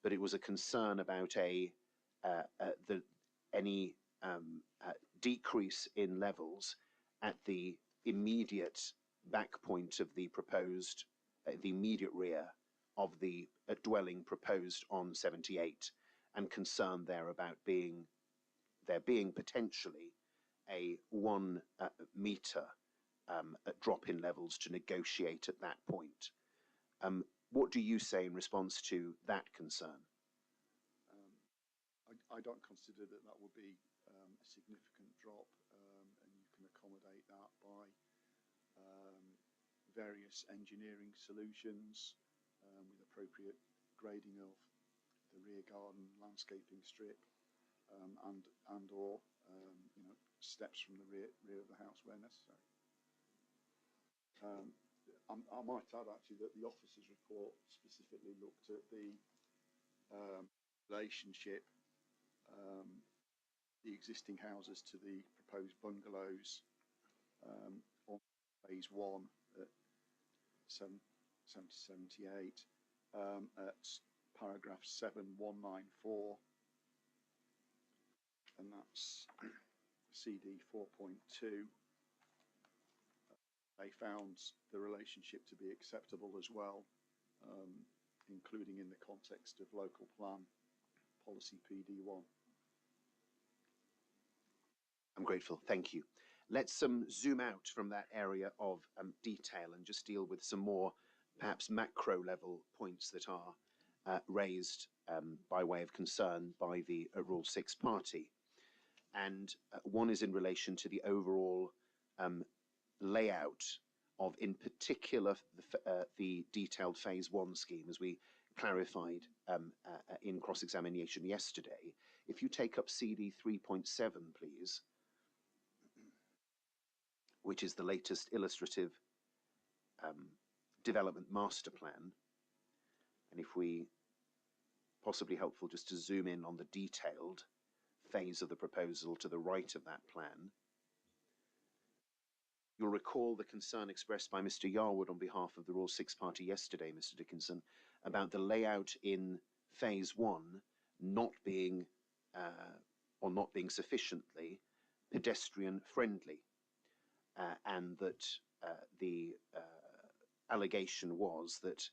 but it was a concern about any decrease in levels at the immediate back point of the proposed, the immediate rear of the dwelling proposed on 78, and concern there about there being potentially a 1 metre drop in levels to negotiate at that point. What do you say in response to that concern? I don't consider that that would be a significant drop, and you can accommodate that by various engineering solutions with appropriate grading of the rear garden, landscaping strip, and or steps from the rear of the house where necessary. I might add actually that the officer's report specifically looked at the relationship the existing houses to the proposed bungalows on phase 1 at 78 at paragraph 7194, and that's CD 4.2. They found the relationship to be acceptable as well, including in the context of local plan policy PD1. I'm grateful, thank you. Let's zoom out from that area of detail and just deal with some more perhaps macro level points that are raised by way of concern by the Rule 6 party. And one is in relation to the overall layout of, in particular, the detailed phase 1 scheme, as we clarified in cross-examination yesterday. If you take up CD 3.7, please, which is the latest illustrative development master plan. And if we, possibly helpful just to zoom in on the detailed phase of the proposal to the right of that plan. You'll recall the concern expressed by Mr. Yarwood on behalf of the Royal Six Party yesterday, Mr. Dickinson, about the layout in phase one not being or not being sufficiently pedestrian friendly, and that the allegation was that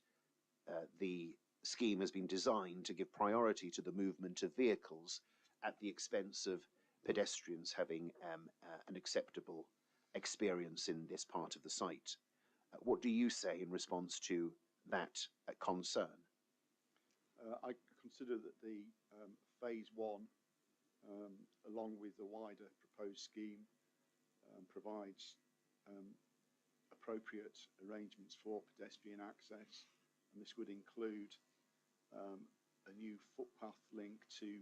the scheme has been designed to give priority to the movement of vehicles at the expense of pedestrians having an acceptable experience in this part of the site. What do you say in response to that concern? I consider that the phase one, along with the wider proposed scheme, provides appropriate arrangements for pedestrian access, and this would include a new footpath link to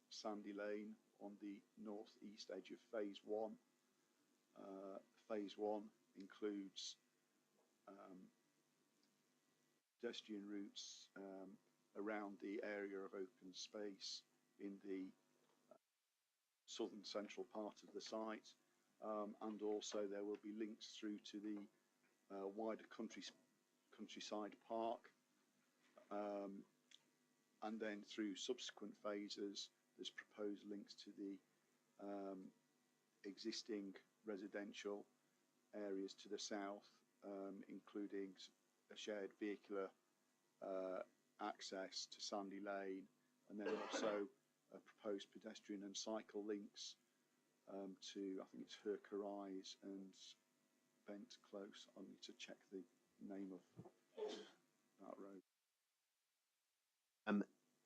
Sandy Lane on the northeast edge of phase one. Phase one includes pedestrian routes around the area of open space in the southern central part of the site, and also there will be links through to the wider countryside park, and then through subsequent phases there's proposed links to the existing residential areas to the south, including a shared vehicular access to Sandy Lane, and then also proposed pedestrian and cycle links to, I think it's Herker Rise and Bent Close. I need to check the name of that road.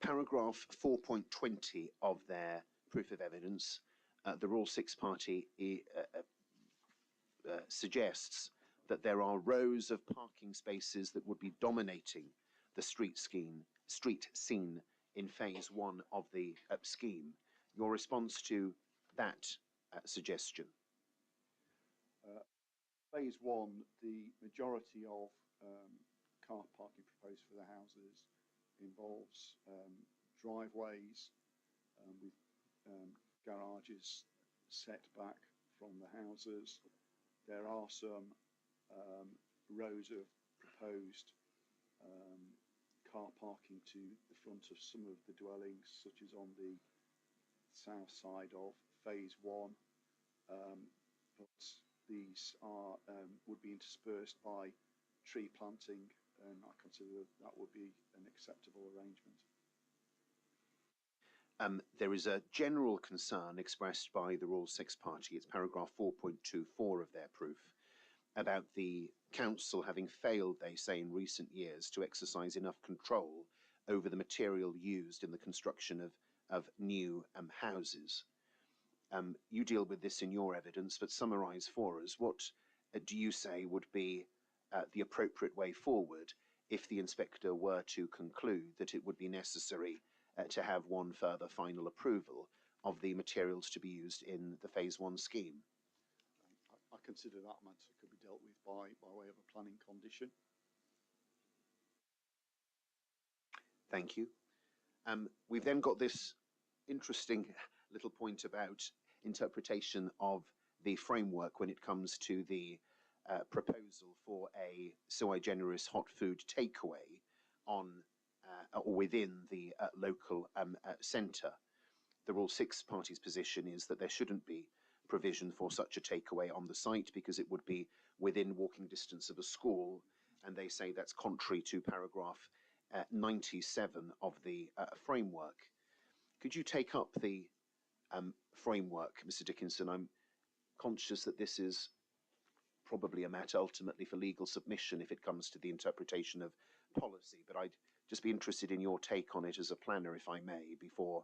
Paragraph 4.20 of their proof of evidence, the Royal Six Party suggests that there are rows of parking spaces that would be dominating the street scene in phase one of the scheme. Your response to that suggestion? Phase one, the majority of car parking proposed for the houses involves driveways with garages set back from the houses. There are some rows of proposed car parking to the front of some of the dwellings, such as on the south side of phase one, but these are would be interspersed by tree planting, and I consider that would be an acceptable arrangement. There is a general concern expressed by the Royal Six Party, it's paragraph 4.24 of their proof, about the council having failed, they say, in recent years to exercise enough control over the material used in the construction of new houses. You deal with this in your evidence, but summarise for us, what do you say would be the appropriate way forward if the inspector were to conclude that it would be necessary to have one further final approval of the materials to be used in the phase one scheme? I consider that matter could be dealt with by way of a planning condition. Thank you. We've then got this interesting little point about interpretation of the framework when it comes to the proposal for a sui generis hot food takeaway on or within the local centre. The Royal Six Party's position is that there shouldn't be provision for such a takeaway on the site because it would be within walking distance of a school, and they say that's contrary to paragraph 97 of the framework. Could you take up the framework, Mr. Dickinson? I'm conscious that this is probably a matter ultimately for legal submission if it comes to the interpretation of policy, but I'd just be interested in your take on it as a planner, if I may, before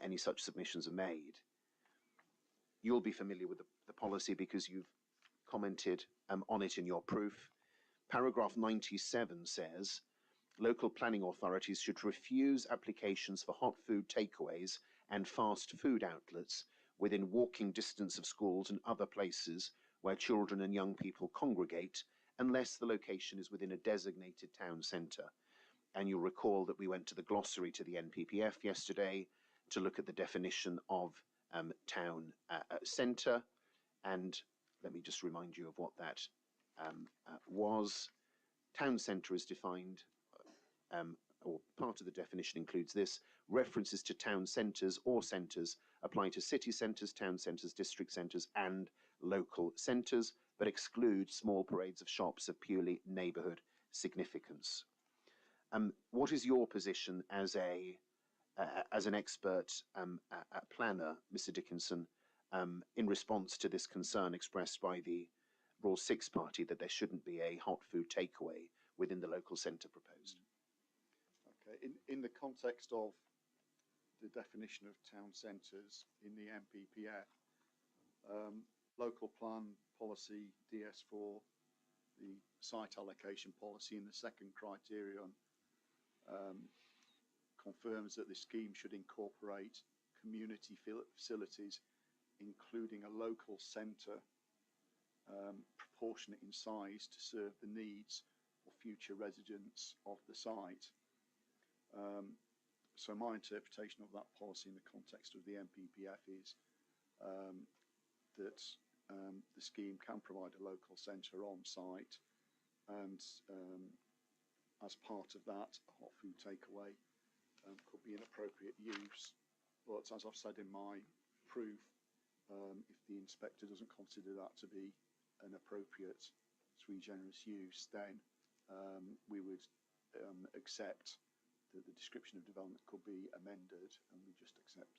any such submissions are made. You'll be familiar with the policy because you've commented on it in your proof. Paragraph 97 says, local planning authorities should refuse applications for hot food takeaways and fast food outlets within walking distance of schools and other places where children and young people congregate, unless the location is within a designated town centre. And you'll recall that we went to the glossary to the NPPF yesterday to look at the definition of town centre, and let me just remind you of what that was. Town centre is defined, or part of the definition includes this: references to town centres or centres apply to city centres, town centres, district centres and local centres, but exclude small parades of shops of purely neighbourhood significance. What is your position as an expert planner, Mr. Dickinson, in response to this concern expressed by the Rule 6 party that there shouldn't be a hot food takeaway within the local centre proposed? Okay, in the context of the definition of town centres in the MPPF, local plan policy DS4, the site allocation policy in the second criterion confirms that the scheme should incorporate community facilities, including a local centre proportionate in size to serve the needs of future residents of the site. So my interpretation of that policy in the context of the MPPF is that the scheme can provide a local centre on site, and as part of that, a hot food takeaway could be an appropriate use. But as I've said in my proof, if the inspector doesn't consider that to be an appropriate sui generis use, then we would accept that the description of development could be amended, and we just accept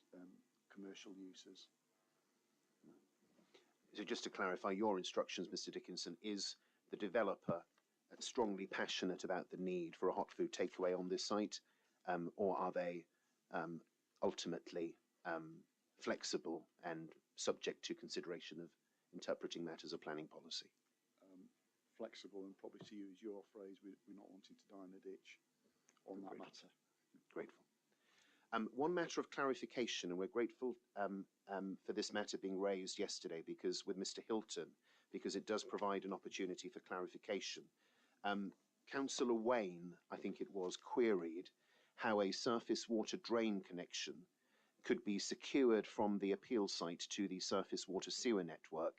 commercial uses. So just to clarify your instructions, Mr. Dickinson, is the developer strongly passionate about the need for a hot food takeaway on this site, or are they ultimately flexible and subject to consideration of interpreting that as a planning policy? Flexible, and probably to use your phrase, we're not wanting to die in a ditch on that matter. Grateful. One matter of clarification, and we're grateful for this matter being raised yesterday because with Mr. Hilton, because it does provide an opportunity for clarification. Councillor Wayne, I think it was, queried how a surface water drain connection could be secured from the appeal site to the surface water sewer network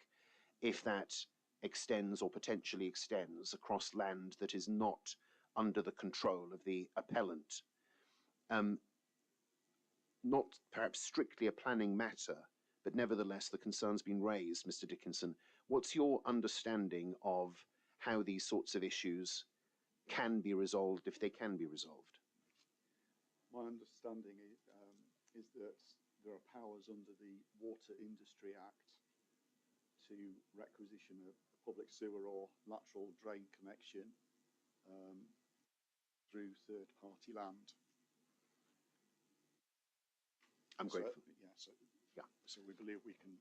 if that extends or potentially extends across land that is not under the control of the appellant. Not perhaps strictly a planning matter, but nevertheless the concern's been raised, Mr. Dickinson. What's your understanding of how these sorts of issues can be resolved, if they can be resolved? My understanding is that there are powers under the Water Industry Act to requisition a public sewer or lateral drain connection through third-party land. I'm grateful. So we believe we can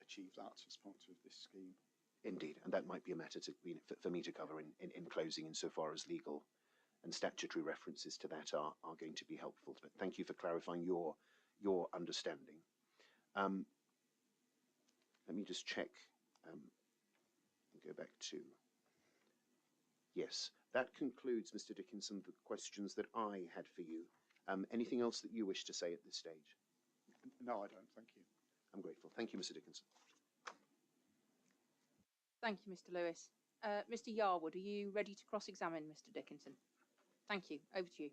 achieve that as part of this scheme. Indeed, and that might be a matter for me to cover in closing, insofar as legal and statutory references to that are going to be helpful. But thank you for clarifying your understanding. Let me just check and go back to... Yes, that concludes, Mr. Dickinson, the questions that I had for you. Anything else that you wish to say at this stage? No, I don't. Thank you. I'm grateful. Thank you, Mr. Dickinson. Thank you, Mr. Lewis. Mr. Yarwood, are you ready to cross-examine Mr. Dickinson? Thank you. Over to you.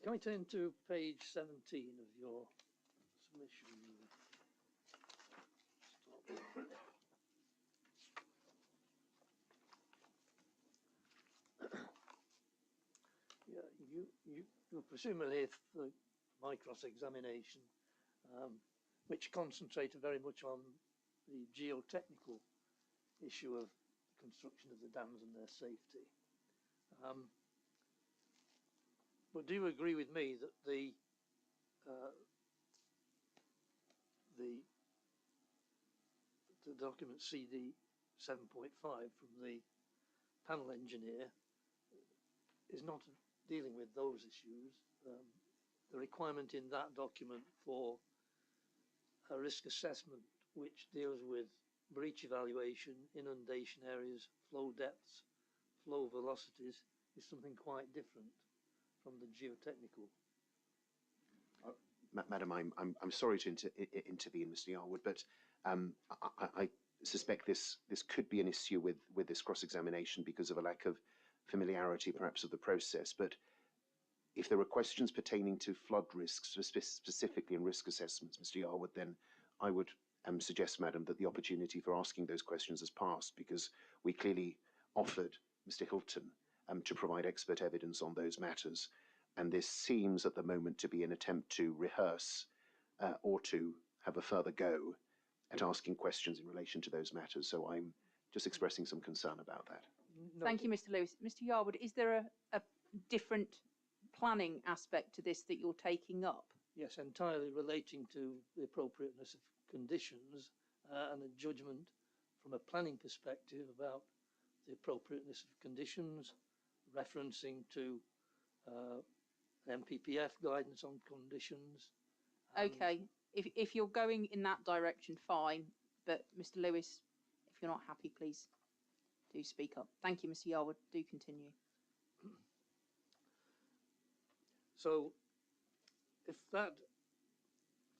Can we turn to page 17 of your submission? Yeah, you presumably here for my cross-examination, which concentrated very much on the geotechnical issue of the construction of the dams and their safety. But do you agree with me that the document CD 7.5 from the panel engineer is not dealing with those issues? The requirement in that document for a risk assessment which deals with breach evaluation, inundation areas, flow depths, flow velocities, is something quite different from the geotechnical. Madam, I'm sorry to intervene, Mr. Yarwood, but I suspect this could be an issue with this cross-examination because of a lack of familiarity, perhaps, of the process. But if there are questions pertaining to flood risks, specifically in risk assessments, Mr. Yarwood, then I would suggest, Madam, that the opportunity for asking those questions has passed, because we clearly offered Mr. Hilton to provide expert evidence on those matters. And this seems at the moment to be an attempt to rehearse or to have a further go at asking questions in relation to those matters. So I'm just expressing some concern about that. No, Thank you, Mr. Lewis. Mr. Yarwood, is there a different planning aspect to this that you're taking up? Yes, entirely relating to the appropriateness of conditions and a judgment from a planning perspective about the appropriateness of conditions, referencing to MPPF guidance on conditions. Okay, if you're going in that direction, fine. But Mr. Lewis, if you're not happy, please do speak up. Thank you, Mr. Yarwood. Do continue. So if that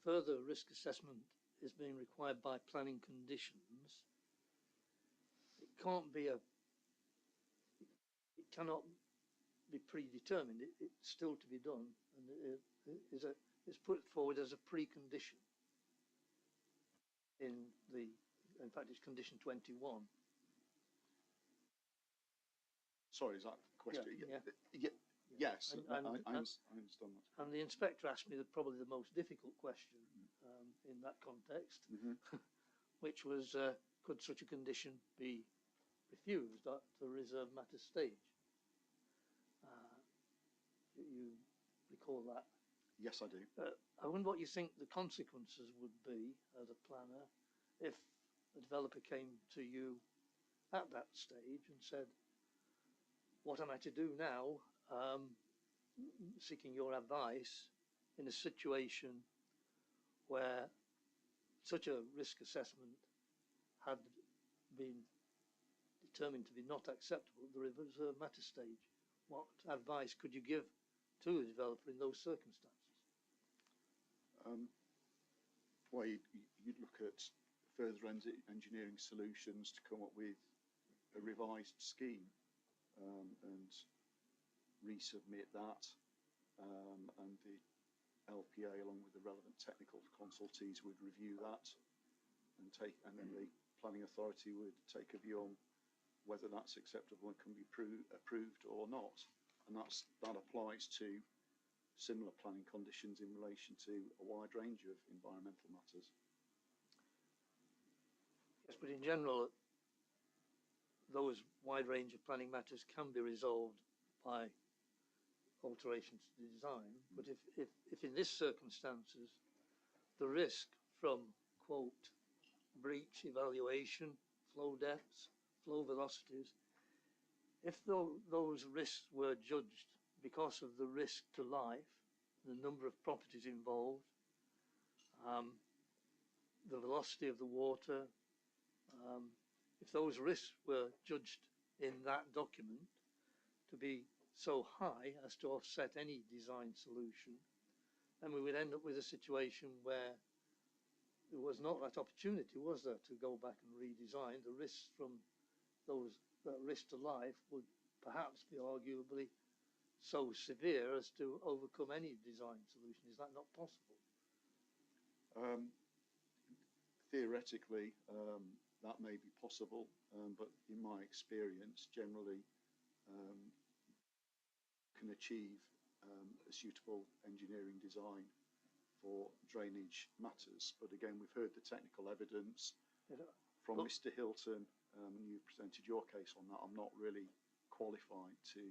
further risk assessment is being required by planning conditions, it cannot be predetermined. It's still to be done, and it's put forward as a precondition in fact, it's condition 21. Sorry, is that the question? Yeah. Yes, And I understand that. And the inspector asked me probably the most difficult question in that context, which was, could such a condition be refused at the reserve matter stage? You recall that? Yes, I do. I wonder what you think the consequences would be as a planner if a developer came to you at that stage and said, what am I to do now, seeking your advice in a situation where such a risk assessment had been determined to be not acceptable at the reserve matter stage? What advice could you give to the developer in those circumstances? Well, you'd look at further engineering solutions to come up with a revised scheme and resubmit that, and the LPA, along with the relevant technical consultees, would review that and then the planning authority would take a view on whether that's acceptable and can be approved or not. And that applies to similar planning conditions in relation to a wide range of environmental matters. Yes, but in general, those wide range of planning matters can be resolved by alterations to the design. But if in this circumstances, the risk from, quote, breach evaluation, flow depths, flow velocities, if those risks were judged because of the risk to life, the number of properties involved, the velocity of the water, if those risks were judged in that document to be so high as to offset any design solution, then we would end up with a situation where there was not that opportunity, was there, to go back and redesign. The risks from that risk to life would perhaps be arguably so severe as to overcome any design solution. Is that not possible? Theoretically, that may be possible, but in my experience, generally can achieve a suitable engineering design for drainage matters. But again, we've heard the technical evidence from Mr. Hilton, and you've presented your case on that. I'm not really qualified to.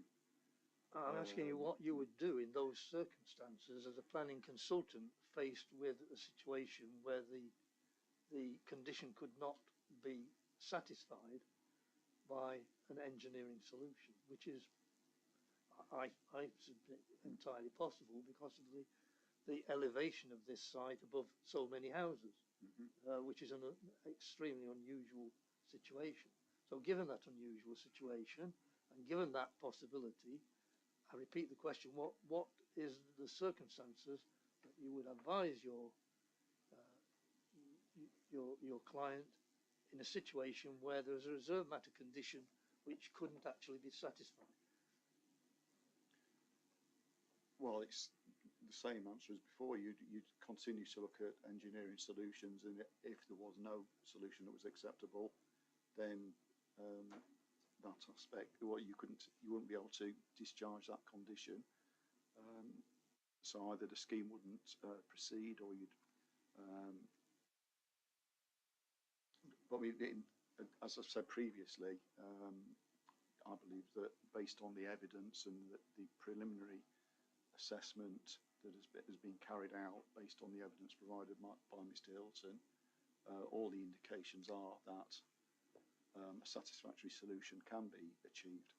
I'm asking you what you would do in those circumstances as a planning consultant faced with a situation where the condition could not be satisfied by an engineering solution, which is, I submit, entirely possible because of the elevation of this site above so many houses, which is an extremely unusual situation. So given that unusual situation, And given that possibility, I repeat the question: what is the circumstances that you would advise your client in a situation where there is a reserve matter condition which couldn't actually be satisfied? Well, it's the same answer as before. You'd continue to look at engineering solutions, and if there was no solution that was acceptable, then that aspect, well, you wouldn't be able to discharge that condition. So either the scheme wouldn't proceed, or you'd. But as I've said previously, I believe that based on the evidence and the preliminary assessment that has been carried out based on the evidence provided by Mr. Hilton, all the indications are that a satisfactory solution can be achieved.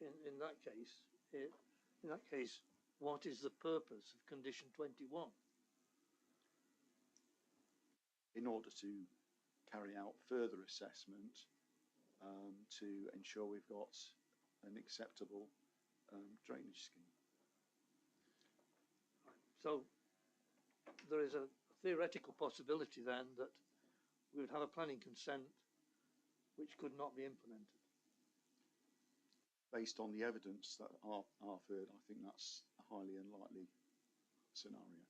In that case, what is the purpose of condition 21? In order to carry out further assessment to ensure we've got an acceptable drainage scheme. So there is a theoretical possibility then that we would have a planning consent which could not be implemented. Based on the evidence that I've heard, I think that's a highly unlikely scenario.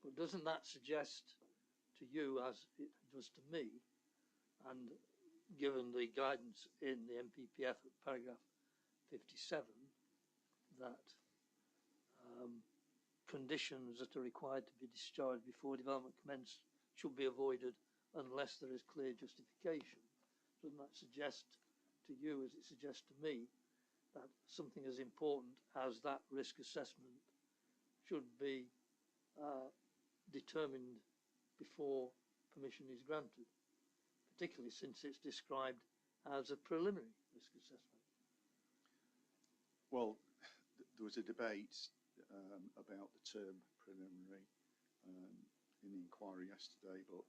But doesn't that suggest to you, as it does to me, and given the guidance in the MPPF at paragraph 57, that conditions that are required to be discharged before development commence should be avoided unless there is clear justification? Doesn't that suggest to you, as it suggests to me, that something as important as that risk assessment should be determined before permission is granted, particularly since it's described as a preliminary risk assessment? Well, there was a debate about the term preliminary in the inquiry yesterday, but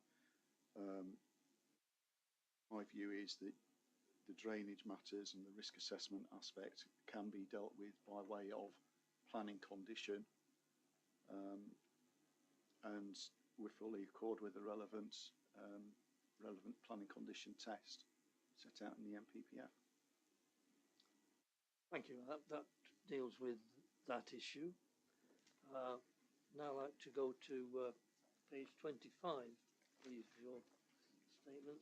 my view is that the drainage matters and the risk assessment aspect can be dealt with by way of planning condition, and we're fully accord with the relevant planning condition test set out in the MPPF. Thank you. That deals with that issue. Now I'd like to go to page 25, please, for your statement.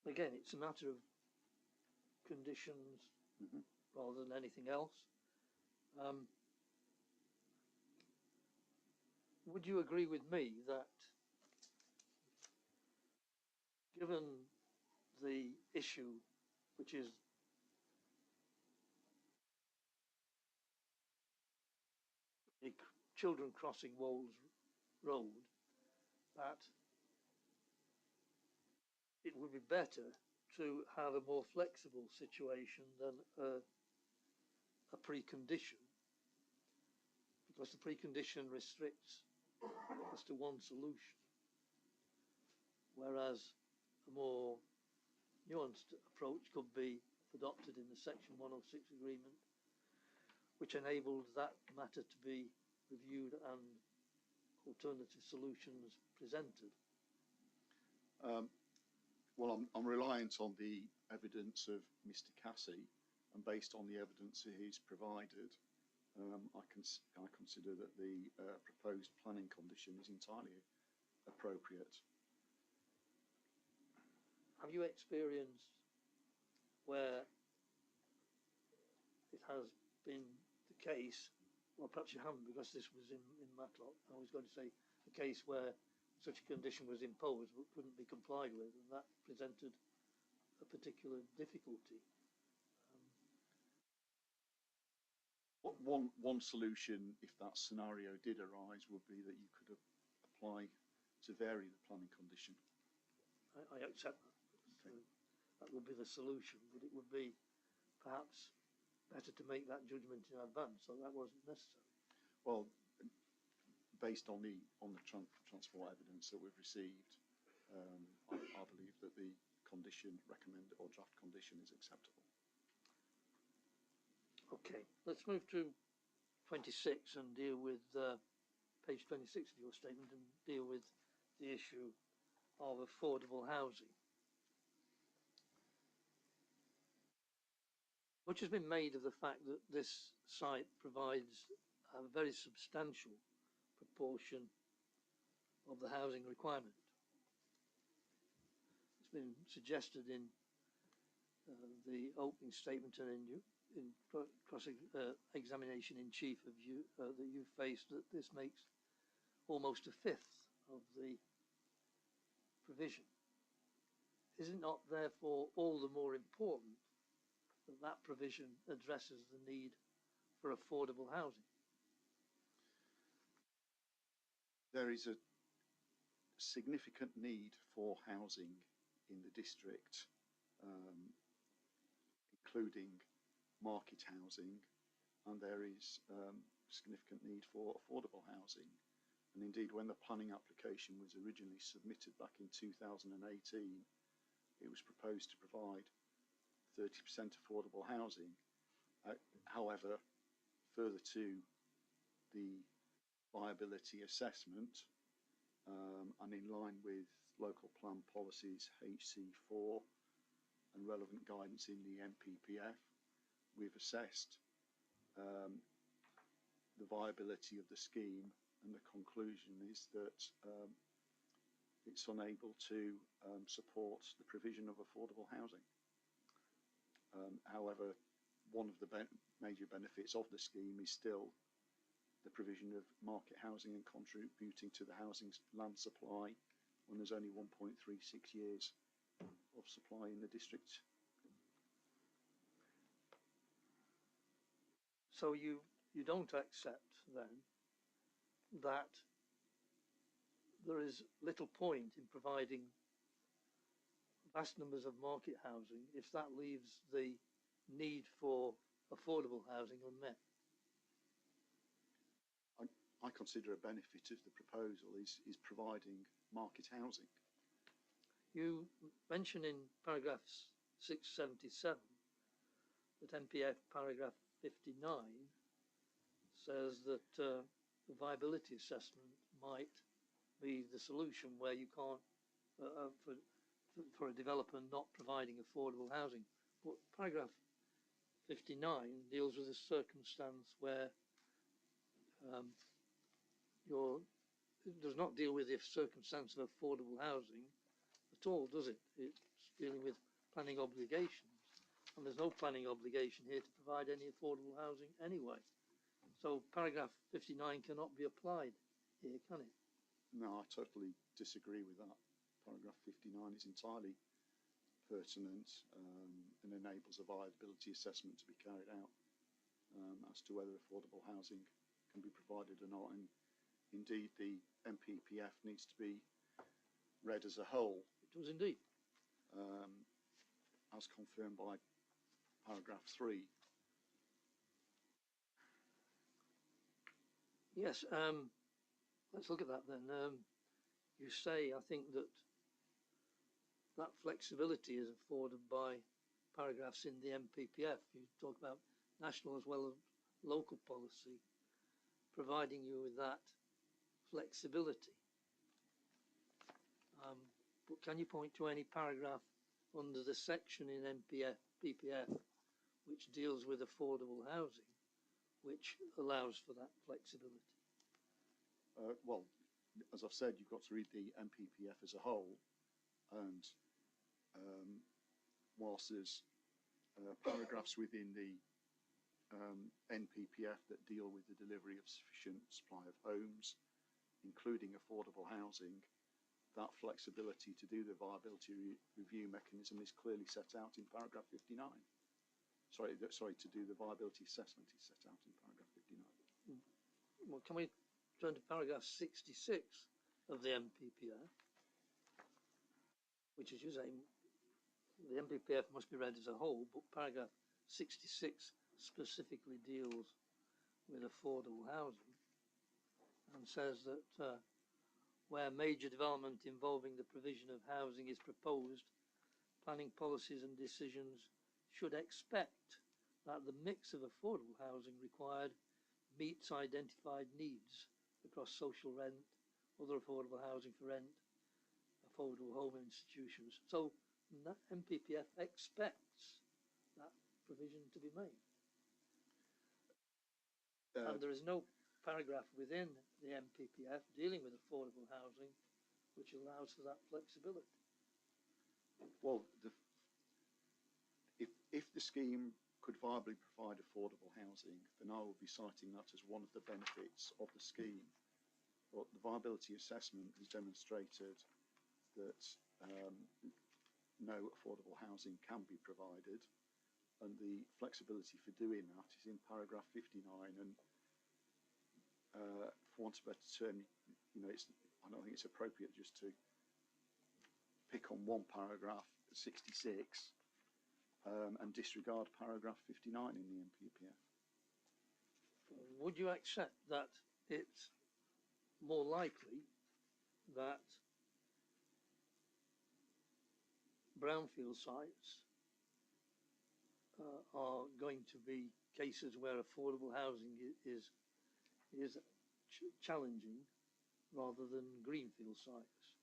Again, it's a matter of conditions rather than anything else. Would you agree with me that, given the issue, which is the children crossing Wolds Road, that it would be better to have a more flexible situation than a precondition, because the precondition restricts us to one solution, whereas a more nuanced approach could be adopted in the Section 106 agreement, which enabled that matter to be reviewed and alternative solutions presented. Well, I'm reliant on the evidence of Mr. Cassie, and based on the evidence that he's provided, I consider that the proposed planning condition is entirely appropriate. Have you experienced where it has been the case, well, perhaps you haven't, because this was in Matlock, I was going to say a case where such a condition was imposed but couldn't be complied with, and that presented a particular difficulty? One solution, if that scenario did arise, would be that you could apply to vary the planning condition. I accept that. Okay. That would be the solution, but it would be perhaps better to make that judgment in advance, so that wasn't necessary. Well, based on the transport evidence that we've received, I believe that the condition recommended or draft condition is acceptable. Okay, let's move to 26 and deal with page 26 of your statement and deal with the issue of affordable housing. Much has been made of the fact that this site provides a very substantial proportion of the housing requirement. It's been suggested in the opening statement and in cross-examination in chief of you that you faced that this makes almost a fifth of the provision. Is it not therefore all the more important that that provision addresses the need for affordable housing? There is a significant need for housing in the district, including market housing, and there is significant need for affordable housing. And indeed, when the planning application was originally submitted back in 2018, it was proposed to provide 30% affordable housing. However, further to the viability assessment, and in line with local plan policies HC4 and relevant guidance in the MPPF, we've assessed the viability of the scheme, and the conclusion is that it's unable to support the provision of affordable housing. However, one of the major benefits of the scheme is still the provision of market housing and contributing to the housing land supply when there's only 1.36 years of supply in the district. So you don't accept then that there is little point in providing vast numbers of market housing if that leaves the need for affordable housing unmet? I consider a benefit of the proposal is providing market housing. You mention in paragraph 677 that MPF paragraph 59 says that the viability assessment might be the solution where you can't, for a developer not providing affordable housing. But paragraph 59 deals with a circumstance where it does not deal with the circumstance of affordable housing at all, does it? It's dealing with planning obligations, and there's no planning obligation here to provide any affordable housing anyway. So paragraph 59 cannot be applied here, can it? No, I totally disagree with that. Paragraph 59 is entirely pertinent and enables a viability assessment to be carried out as to whether affordable housing can be provided or not. And indeed, the MPPF needs to be read as a whole. It does indeed. As confirmed by paragraph 3. Yes, let's look at that then. You say, I think, that flexibility is afforded by paragraphs in the MPPF. You talk about national as well as local policy, providing you with that flexibility. But can you point to any paragraph under the section in PPF which deals with affordable housing, which allows for that flexibility? Well, as I've said, you've got to read the MPPF as a whole, and whilst there's paragraphs within the NPPF that deal with the delivery of sufficient supply of homes, including affordable housing, that flexibility to do the viability review mechanism is clearly set out in paragraph 59. Sorry, to do the viability assessment is set out in paragraph 59. Well, can we turn to paragraph 66 of the MPPF, which, as you say, the MPPF must be read as a whole, but paragraph 66 specifically deals with affordable housing and says that where major development involving the provision of housing is proposed, planning policies and decisions should expect that the mix of affordable housing required meets identified needs across social rent, other affordable housing for rent, affordable home institutions. So MPPF expects that provision to be made. And there is no paragraph within the MPPF dealing with affordable housing which allows for that flexibility. Well, if the scheme could viably provide affordable housing, then I will be citing that as one of the benefits of the scheme. But the viability assessment has demonstrated that no affordable housing can be provided, and the flexibility for doing that is in paragraph 59. And for want of a better term, I don't think it's appropriate just to pick on one paragraph, 66, and disregard paragraph 59 in the MPPF. Would you accept that it's more likely that brownfield sites are going to be cases where affordable housing is challenging rather than greenfield sites?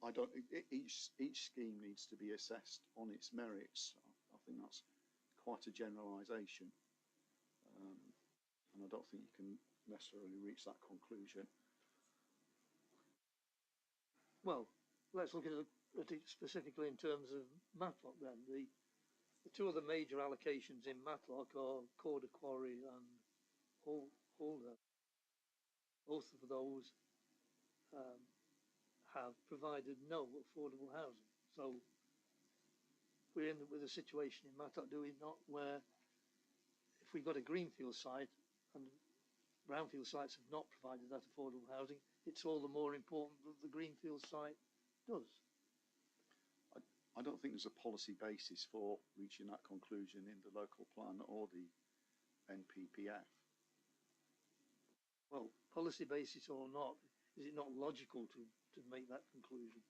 I don't. Each scheme needs to be assessed on its merits. I think that's quite a generalisation, and I don't think you can necessarily reach that conclusion. Well, let's look at it specifically in terms of Matlock then. The two other major allocations in Matlock are Corder Quarry and Holder. Both of those have provided no affordable housing. So we're in with a situation in Matlock, do we not, where if we've got a greenfield site and brownfield sites have not provided that affordable housing, it's all the more important that the greenfield site does. I don't think there's a policy basis for reaching that conclusion in the local plan or the NPPF. Well, policy basis or not, is it not logical to make that conclusion?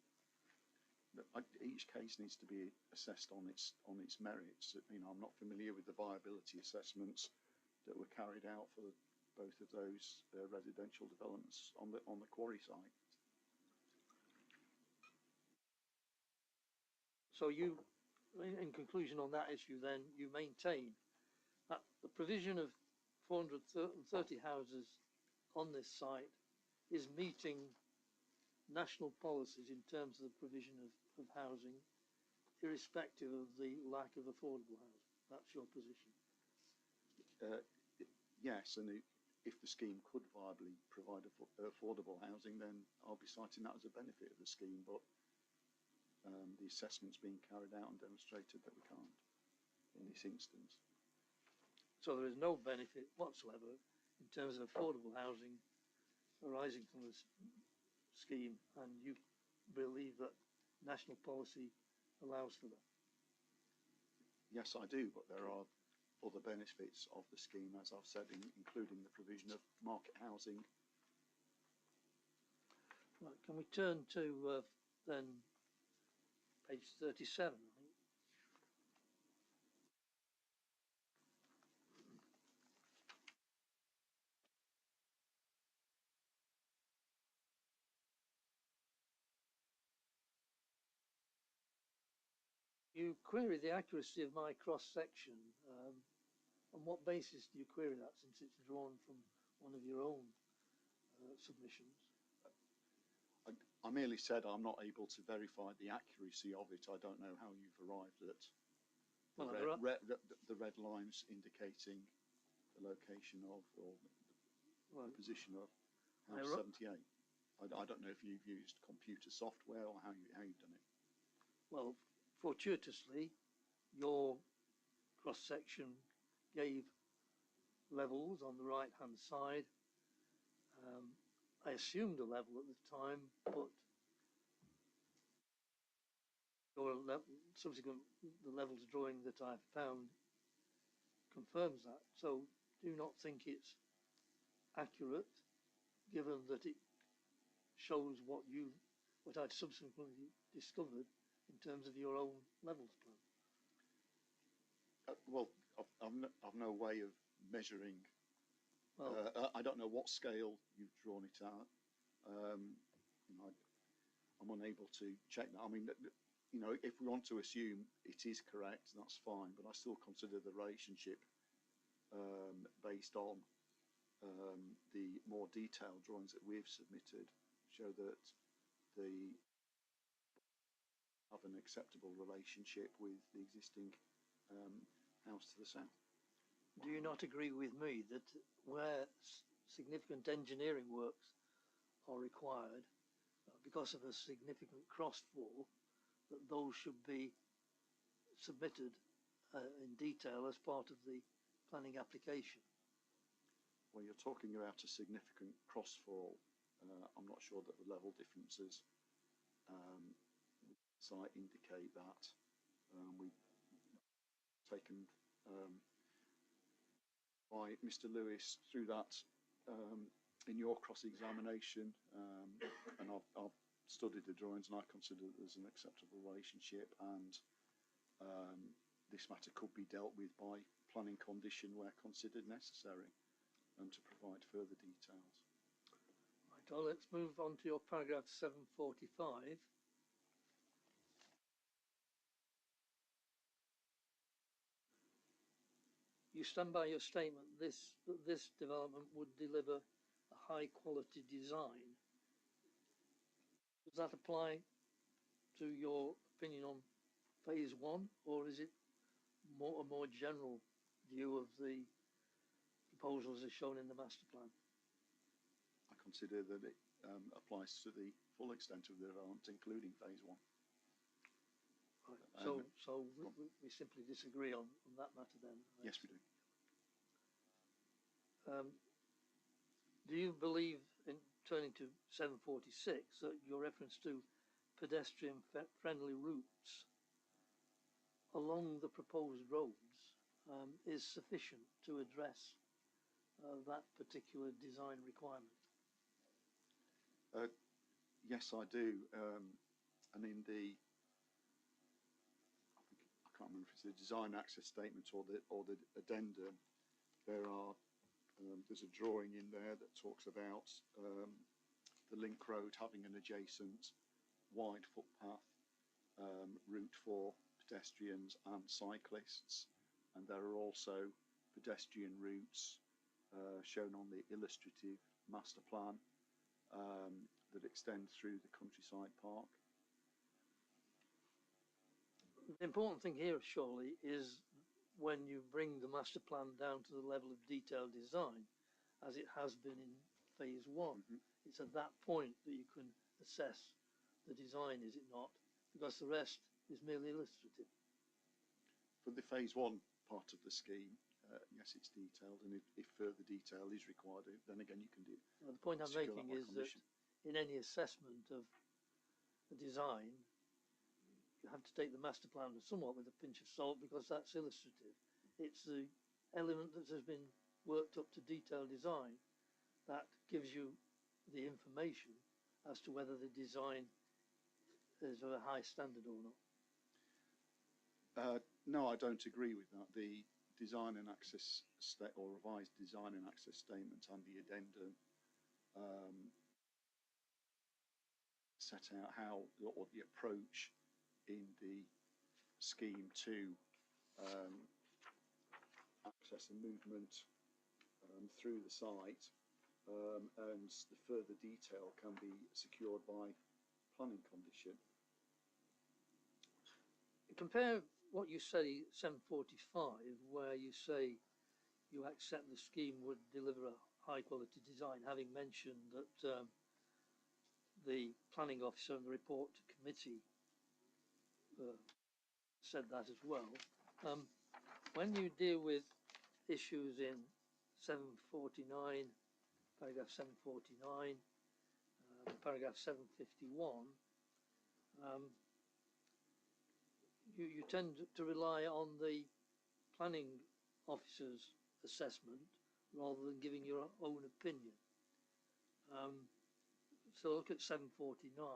Each case needs to be assessed on its merits. I'm not familiar with the viability assessments that were carried out for both of those residential developments on the quarry site. So you, in conclusion on that issue, then you maintain that the provision of 430 houses on this site is meeting national policies in terms of the provision of housing, irrespective of the lack of affordable housing. That's your position? Yes, and if the scheme could viably provide affordable housing, then I'll be citing that as a benefit of the scheme, but the assessment's being carried out and demonstrated that we can't in this instance. So there is no benefit whatsoever in terms of affordable housing arising from this scheme, and you believe that national policy allows for that? Yes, I do, but there are other benefits of the scheme, as I've said, including the provision of market housing. Right, can we turn to then page 37, I think. You query the accuracy of my cross-section. On what basis do you query that, since it's drawn from one of your own submissions? I merely said I'm not able to verify the accuracy of it. I don't know how you've arrived at the red lines indicating the location of or the position of house 78. I don't know if you've used computer software or how you've done it. Well, fortuitously, your cross-section gave levels on the right-hand side. I assumed a level at the time, but subsequent the levels drawing that I've found confirms that. So do you not think it's accurate, given that it shows what I'd subsequently discovered in terms of your own levels plan? Well, I've no way of measuring. Well, I don't know what scale you've drawn it at. I'm unable to check that. I mean, if we want to assume it is correct, that's fine. But I still consider the relationship based on the more detailed drawings that we've submitted show that they have an acceptable relationship with the existing house to the south. do you not agree with me that where significant engineering works are required because of a significant crossfall, that those should be submitted in detail as part of the planning application? When you're talking about a significant crossfall, I'm not sure that the level differences site indicate that. We've taken by Mr. Lewis through that in your cross-examination, and I've studied the drawings, and I consider that there's an acceptable relationship, and this matter could be dealt with by planning condition where considered necessary, and to provide further details. Right, well, let's move on to your paragraph 745. You stand by your statement that this development would deliver a high quality design. Does that apply to your opinion on phase one, or is it a more general view of the proposals as shown in the master plan? I consider that it applies to the full extent of the development, including phase one. Right. So we simply disagree on that matter then? Yes, we do. Do you believe, in turning to 746, that your reference to pedestrian-friendly routes along the proposed roads is sufficient to address that particular design requirement? Yes, I do. And in the, I can't remember if it's the design access statement or the addendum, there's a drawing in there that talks about the link road having an adjacent wide footpath route for pedestrians and cyclists, and there are also pedestrian routes shown on the illustrative master plan that extend through the countryside park. The important thing here, surely, is when you bring the master plan down to the level of detailed design, as it has been in phase one. It's at that point that you can assess the design, is it not? Because the rest is merely illustrative. For the phase one part of the scheme, yes, it's detailed, and if further detail is required, then again you can do. Well, the point I'm making is that in any assessment of the design, you have to take the master plan somewhat with a pinch of salt, because that's illustrative. It's the element that has been worked up to detailed design that gives you the information as to whether the design is of a high standard or not. No, I don't agree with that. The design and access or revised design and access statement and the addendum set out how, or the approach in the scheme to access and movement through the site, and the further detail can be secured by planning condition. Compare what you say 745, where you say you accept the scheme would deliver a high quality design, having mentioned that the planning officer in the report to committee said that as well. When you deal with issues in 749, paragraph 749, paragraph 751, you tend to rely on the planning officer's assessment rather than giving your own opinion. So look at 749.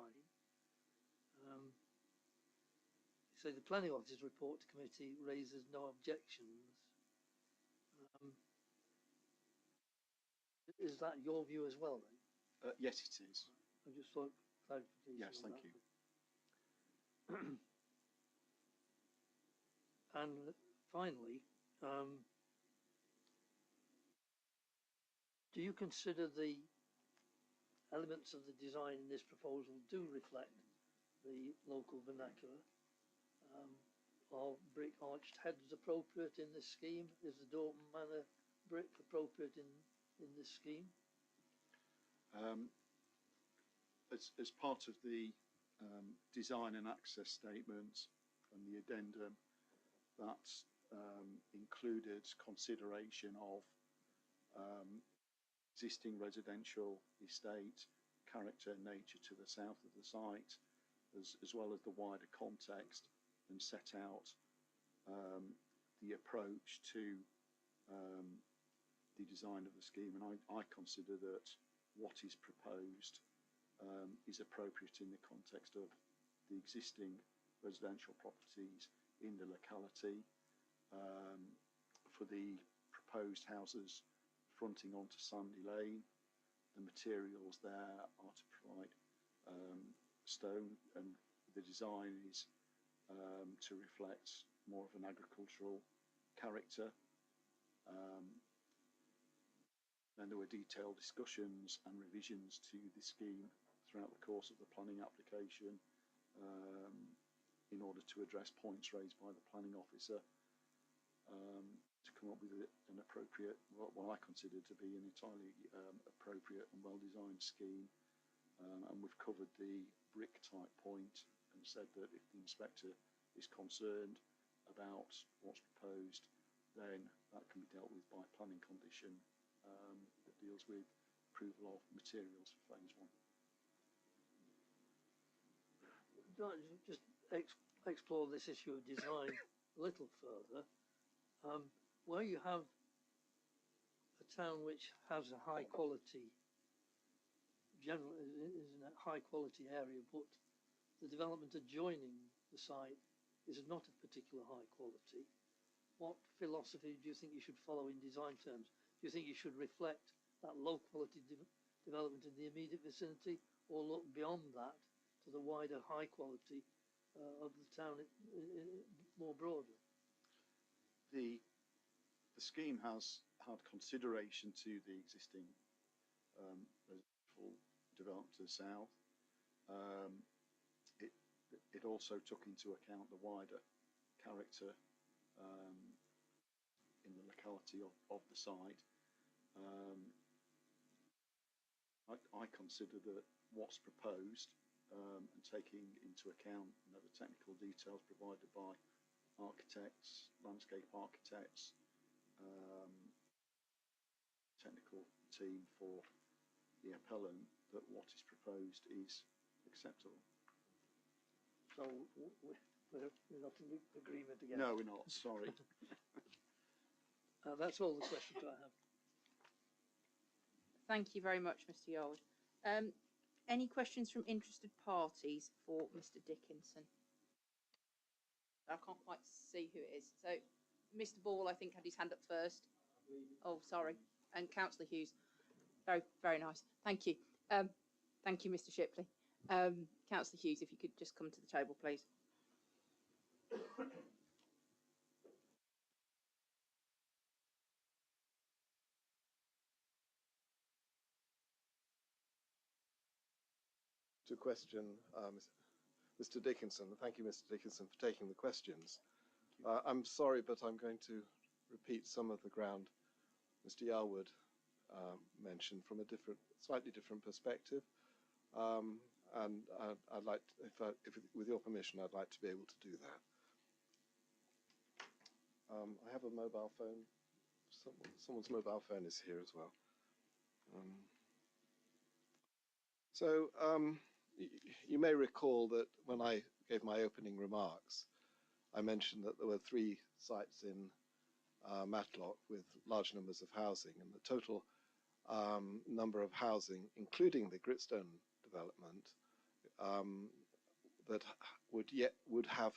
So the planning officer's report to committee raises no objections. Is that your view as well then? Yes, it is. I just thought clarification. Yes, thank you. And finally, do you consider the elements of the design in this proposal do reflect the local vernacular? Are brick arched heads appropriate in this scheme? Is the Dorton Manor brick appropriate in this scheme? As part of the design and access statement and the addendum, that included consideration of existing residential estate, character and nature to the south of the site, as well as the wider context, and set out the approach to the design of the scheme. And I consider that what is proposed is appropriate in the context of the existing residential properties in the locality, for the proposed houses fronting onto Sandy Lane. The materials there are to provide stone, and the design is to reflect more of an agricultural character. Then there were detailed discussions and revisions to the scheme throughout the course of the planning application, in order to address points raised by the planning officer, to come up with an appropriate, what I consider to be an entirely appropriate and well-designed scheme. And we've covered the brick type point and said that if the inspector is concerned about what's proposed, then that can be dealt with by planning condition that deals with approval of materials for phase one. Just explore this issue of design a little further. Where you have a town which has a high quality, generally is in a high quality area, but the development adjoining the site is not of particular high quality, what philosophy do you think you should follow in design terms? Do you think you should reflect that low quality development in the immediate vicinity, or look beyond that to the wider high quality of the town more broadly? The scheme has had consideration to the existing residential development to the south. It also took into account the wider character in the locality of the site. I consider that what's proposed, and taking into account the technical details provided by architects, landscape architects, technical team for the appellant, that what is proposed is acceptable. So we're not in agreement again? No, we're not, sorry. That's all the questions I have. Thank you very much, Mr. Yarwood. Any questions from interested parties for Mr. Dickinson? I can't quite see who it is. So, Mr. Ball, I think, had his hand up first. Oh, sorry. And Councillor Hughes. Very, very nice. Thank you. Thank you, Mr. Shipley. Councillor Hughes, if you could just come to the table, please. To question Mr. Dickinson. Thank you, Mr. Dickinson, for taking the questions. I'm sorry, but I'm going to repeat some of the ground Mr. Yarwood mentioned from a slightly different perspective. And I'd like to, with your permission, I'd like to be able to do that. I have a mobile phone. Someone's mobile phone is here as well. You may recall that when I gave my opening remarks, I mentioned that there were 3 sites in Matlock with large numbers of housing, and the total number of housing, including the Gritstone development, that would have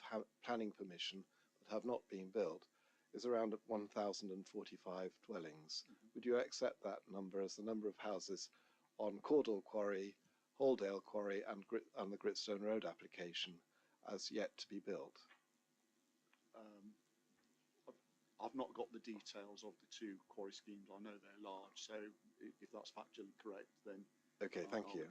planning permission but have not been built, is around 1,045 dwellings. Would you accept that number as the number of houses on Caudle Quarry, Halldale Quarry, and the Gritstone Road application as yet to be built? I've not got the details of the 2 quarry schemes. I know they're large, so if that's factually correct, then okay, thank you.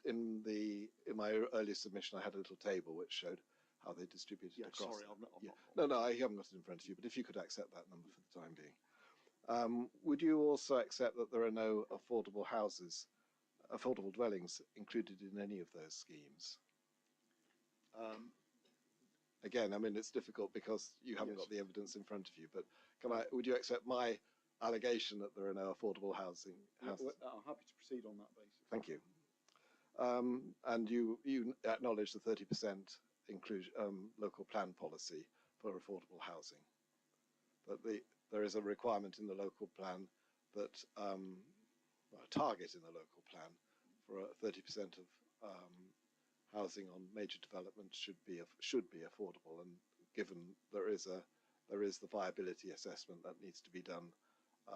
In my earlier submission, I had a little table which showed how they distributed across. Sorry, I've not No, I haven't got it in front of you, but if you could accept that number for the time being. Would you also accept that there are no affordable houses, affordable dwellings included in any of those schemes? Again, I mean, it's difficult because you haven't got the evidence in front of you, but would you accept my allegation that there are no affordable housing? I'm happy to proceed on that basis. Thank you. And you acknowledge the 30% inclusion local plan policy for affordable housing. That there is a requirement in the local plan that a target in the local plan for 30% of housing on major development should be affordable, and given there is the viability assessment that needs to be done,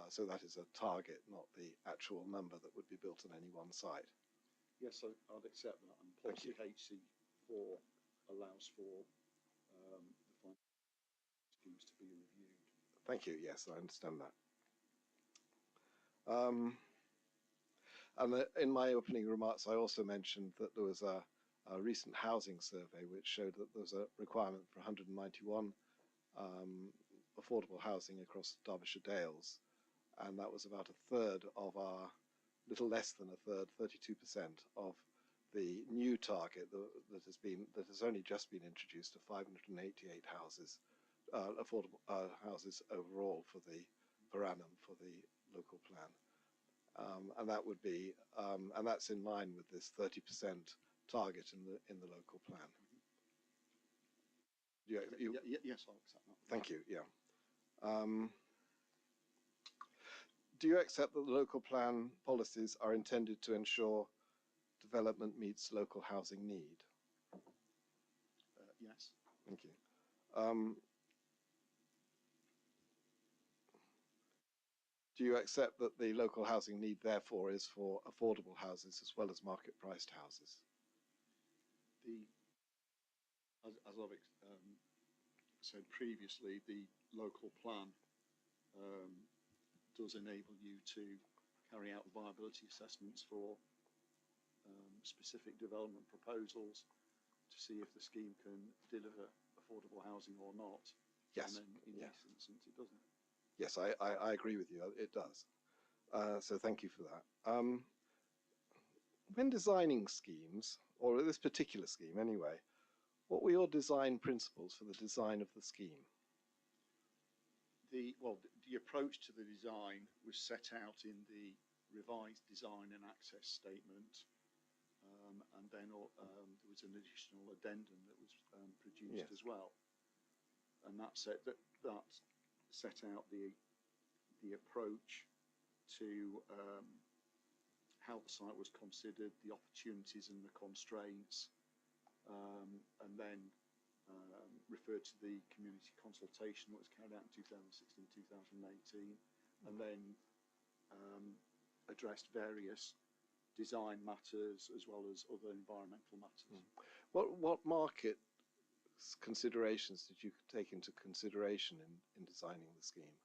so that is a target, not the actual number that would be built on any one site. Yes, I'd accept that, and policy HC4 allows for the schemes to be reviewed. Thank you. Yes, I understand that. And in my opening remarks, I also mentioned that there was a recent housing survey which showed that there was a requirement for 191 affordable housing across Derbyshire Dales, and that was about a third of our, little less than a third, 32% of the new target that has only just been introduced of 588 houses, affordable houses overall per annum for the local plan. And that would be, and that's in line with this 30% target in the local plan. Yes, I'll accept that. Thank you. Yeah. Do you accept that the local plan policies are intended to ensure development meets local housing need? Yes. Thank you. Do you accept that the local housing need, therefore, is for affordable houses as well as market-priced houses? As I've said previously, the local plan does enable you to carry out viability assessments for specific development proposals to see if the scheme can deliver affordable housing or not. Yes. And then in this instance, it doesn't. Yes, I agree with you. It does. So thank you for that. When designing schemes, or this particular scheme anyway, what were your design principles for the design of the scheme? The approach to the design was set out in the revised design and access statement, and then there was an additional addendum that was produced as well, and that set out the approach to how the site was considered, the opportunities and the constraints, and then referred to the community consultation that was carried out in 2016-2018, and then addressed various design matters as well as other environmental matters. What market considerations did you take into consideration in designing the scheme?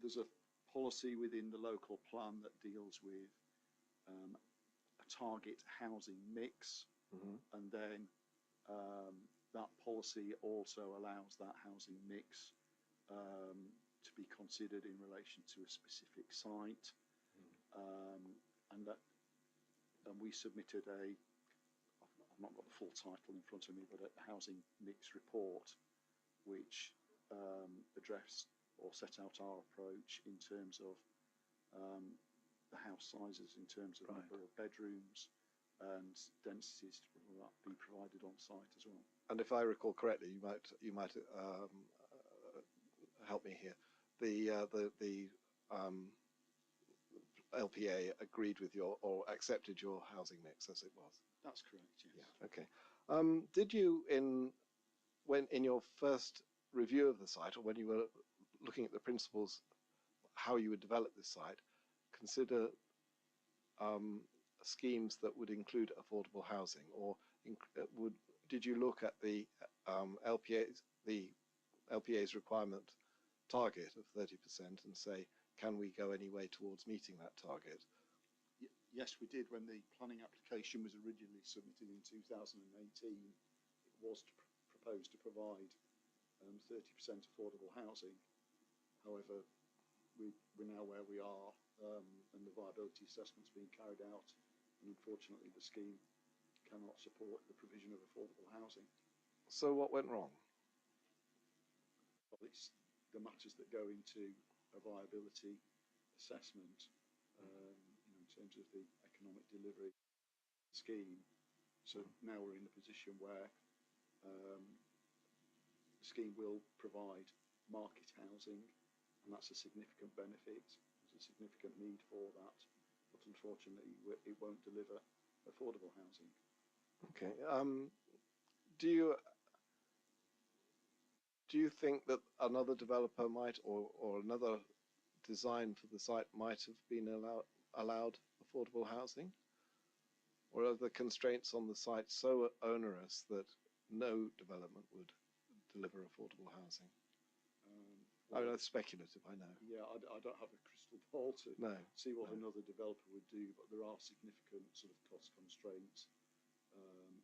There's a policy within the local plan that deals with a target housing mix, and then that policy also allows that housing mix to be considered in relation to a specific site, and we submitted I've not got the full title in front of me, but a housing mix report which addressed or set out our approach in terms of the house sizes, in terms of number of bedrooms, and densities will that be provided on site as well. And if I recall correctly, you might help me here. The LPA agreed with your or accepted your housing mix as it was. That's correct. Yes. Yeah. Okay. Did you when in your first review of the site, or when you were looking at the principles, how you would develop this site, consider schemes that would include affordable housing, or did you look at the LPA's requirement target of 30% and say, can we go any way towards meeting that target? Yes, we did. When the planning application was originally submitted in 2018, it was proposed to provide 30% affordable housing. However, we're now where we are, and the viability assessment's being carried out, and unfortunately the scheme cannot support the provision of affordable housing. So what went wrong? Well, it's the matters that go into a viability assessment, in terms of the economic delivery scheme. So now we're in a position where the scheme will provide market housing, and that's a significant benefit. There's a significant need for that, but unfortunately it won't deliver affordable housing. Okay. Do you think that another developer might, or another design for the site might have been allowed affordable housing? Or are the constraints on the site so onerous that no development would deliver affordable housing? I mean, that's speculative, I know. Yeah, I don't have a crystal ball to see what another developer would do, but there are significant sort of cost constraints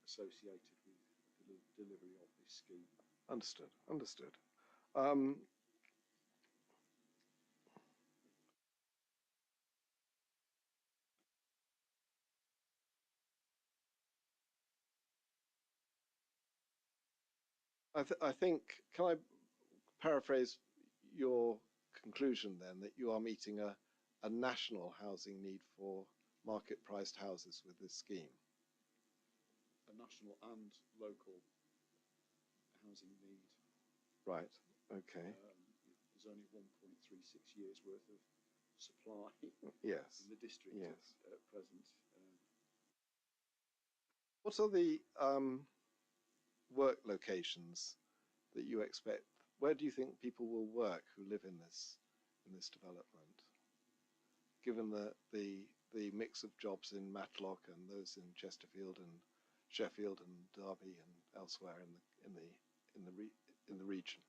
associated with the delivery of this scheme. Understood. I think, can I paraphrase your conclusion then, that you are meeting a national housing need for market-priced houses with this scheme? A national and local housing need. Right, okay. There's only 1.36 years worth of supply yes. in the district at present. What are the work locations that you expect? Where do you think people will work who live in this development, given the mix of jobs in Matlock and those in Chesterfield and Sheffield and Derby and elsewhere in the region?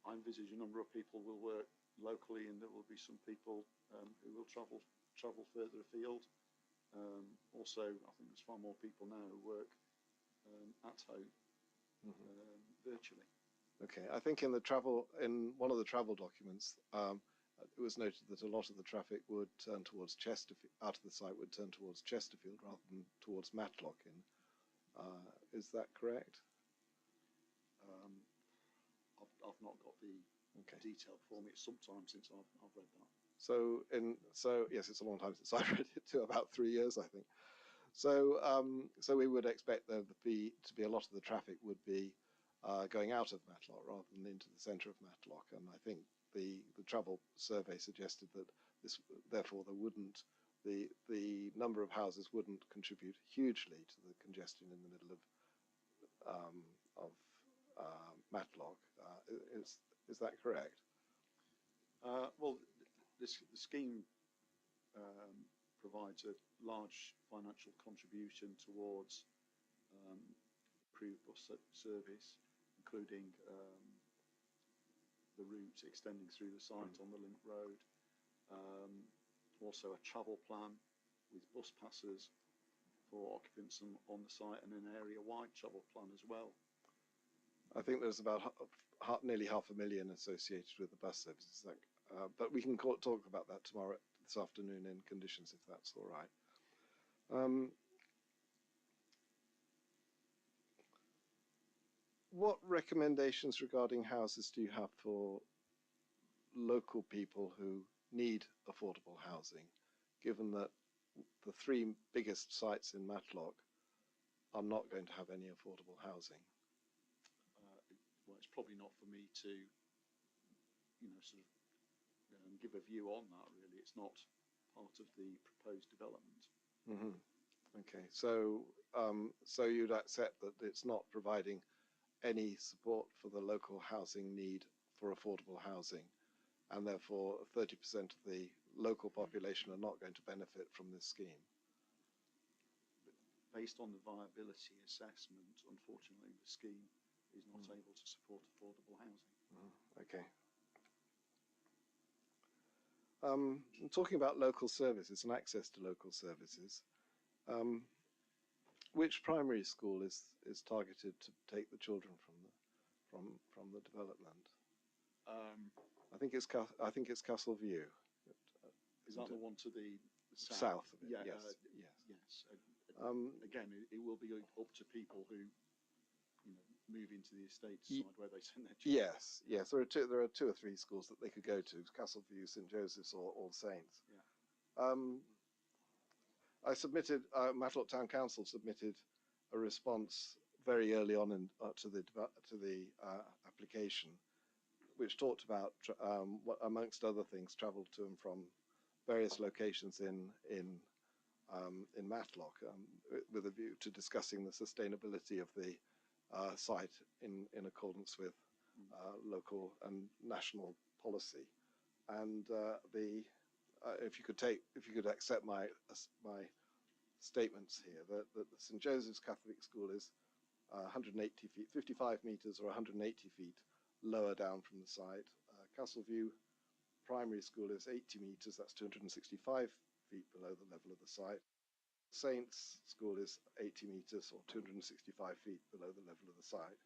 I envisage a number of people will work locally, and there will be some people who will travel further afield. Also, I think there's far more people now who work at home virtually. Okay, I think in one of the travel documents, it was noted that a lot of the traffic would turn towards Chesterfield, out of the site would turn towards Chesterfield rather than towards Matlock. Is that correct? I've not got the detail for me. It's some time since I've read that. So yes, it's a long time since I read it too, about 3 years, I think. So we would expect there to be a lot of the traffic would be going out of Matlock rather than into the centre of Matlock, and I think the travel survey suggested that therefore the number of houses wouldn't contribute hugely to the congestion in the middle of Matlock. Is that correct? Well, the scheme provides a large financial contribution towards improved bus service, including the route extending through the site on the link road. Also a travel plan with bus passes for occupants on the site, and an area-wide travel plan as well. I think there's about nearly $500,000 associated with the bus services, but we can talk about that this afternoon in conditions, if that's all right. What recommendations regarding houses do you have for local people who need affordable housing, given that the three biggest sites in Matlock are not going to have any affordable housing. Well, it's probably not for me to, sort of give a view on that. Really, it's not part of the proposed development. Mm-hmm. Okay, so so you'd accept that it's not providing any support for the local housing need for affordable housing, and therefore 30% of the local population are not going to benefit from this scheme. Based on the viability assessment, unfortunately, the scheme is not able to support affordable housing. Okay. Talking about local services and access to local services, which primary school is targeted to take the children from the development? I think it's Castle View. Is that the one to the south? South of it, Yeah, yes. yes. Again, it will be up to people who move into the estate to decide where they send their children. Yes. There are two or three schools that they could go to: Castle View, St Joseph's, or All Saints. Yeah. I submitted. Matlock Town Council submitted a response very early on to the application, which talked about, amongst other things, travel to and from various locations in Matlock, with a view to discussing the sustainability of the site in accordance with local and national policy. And if you could accept my statements here, that the St Joseph's Catholic School is 180 feet, 55 meters or 180 feet lower down from the site. Castle View Primary School is 80 meters, that's 265 feet below the level of the site. Saints School is 80 meters or 265 feet below the level of the site.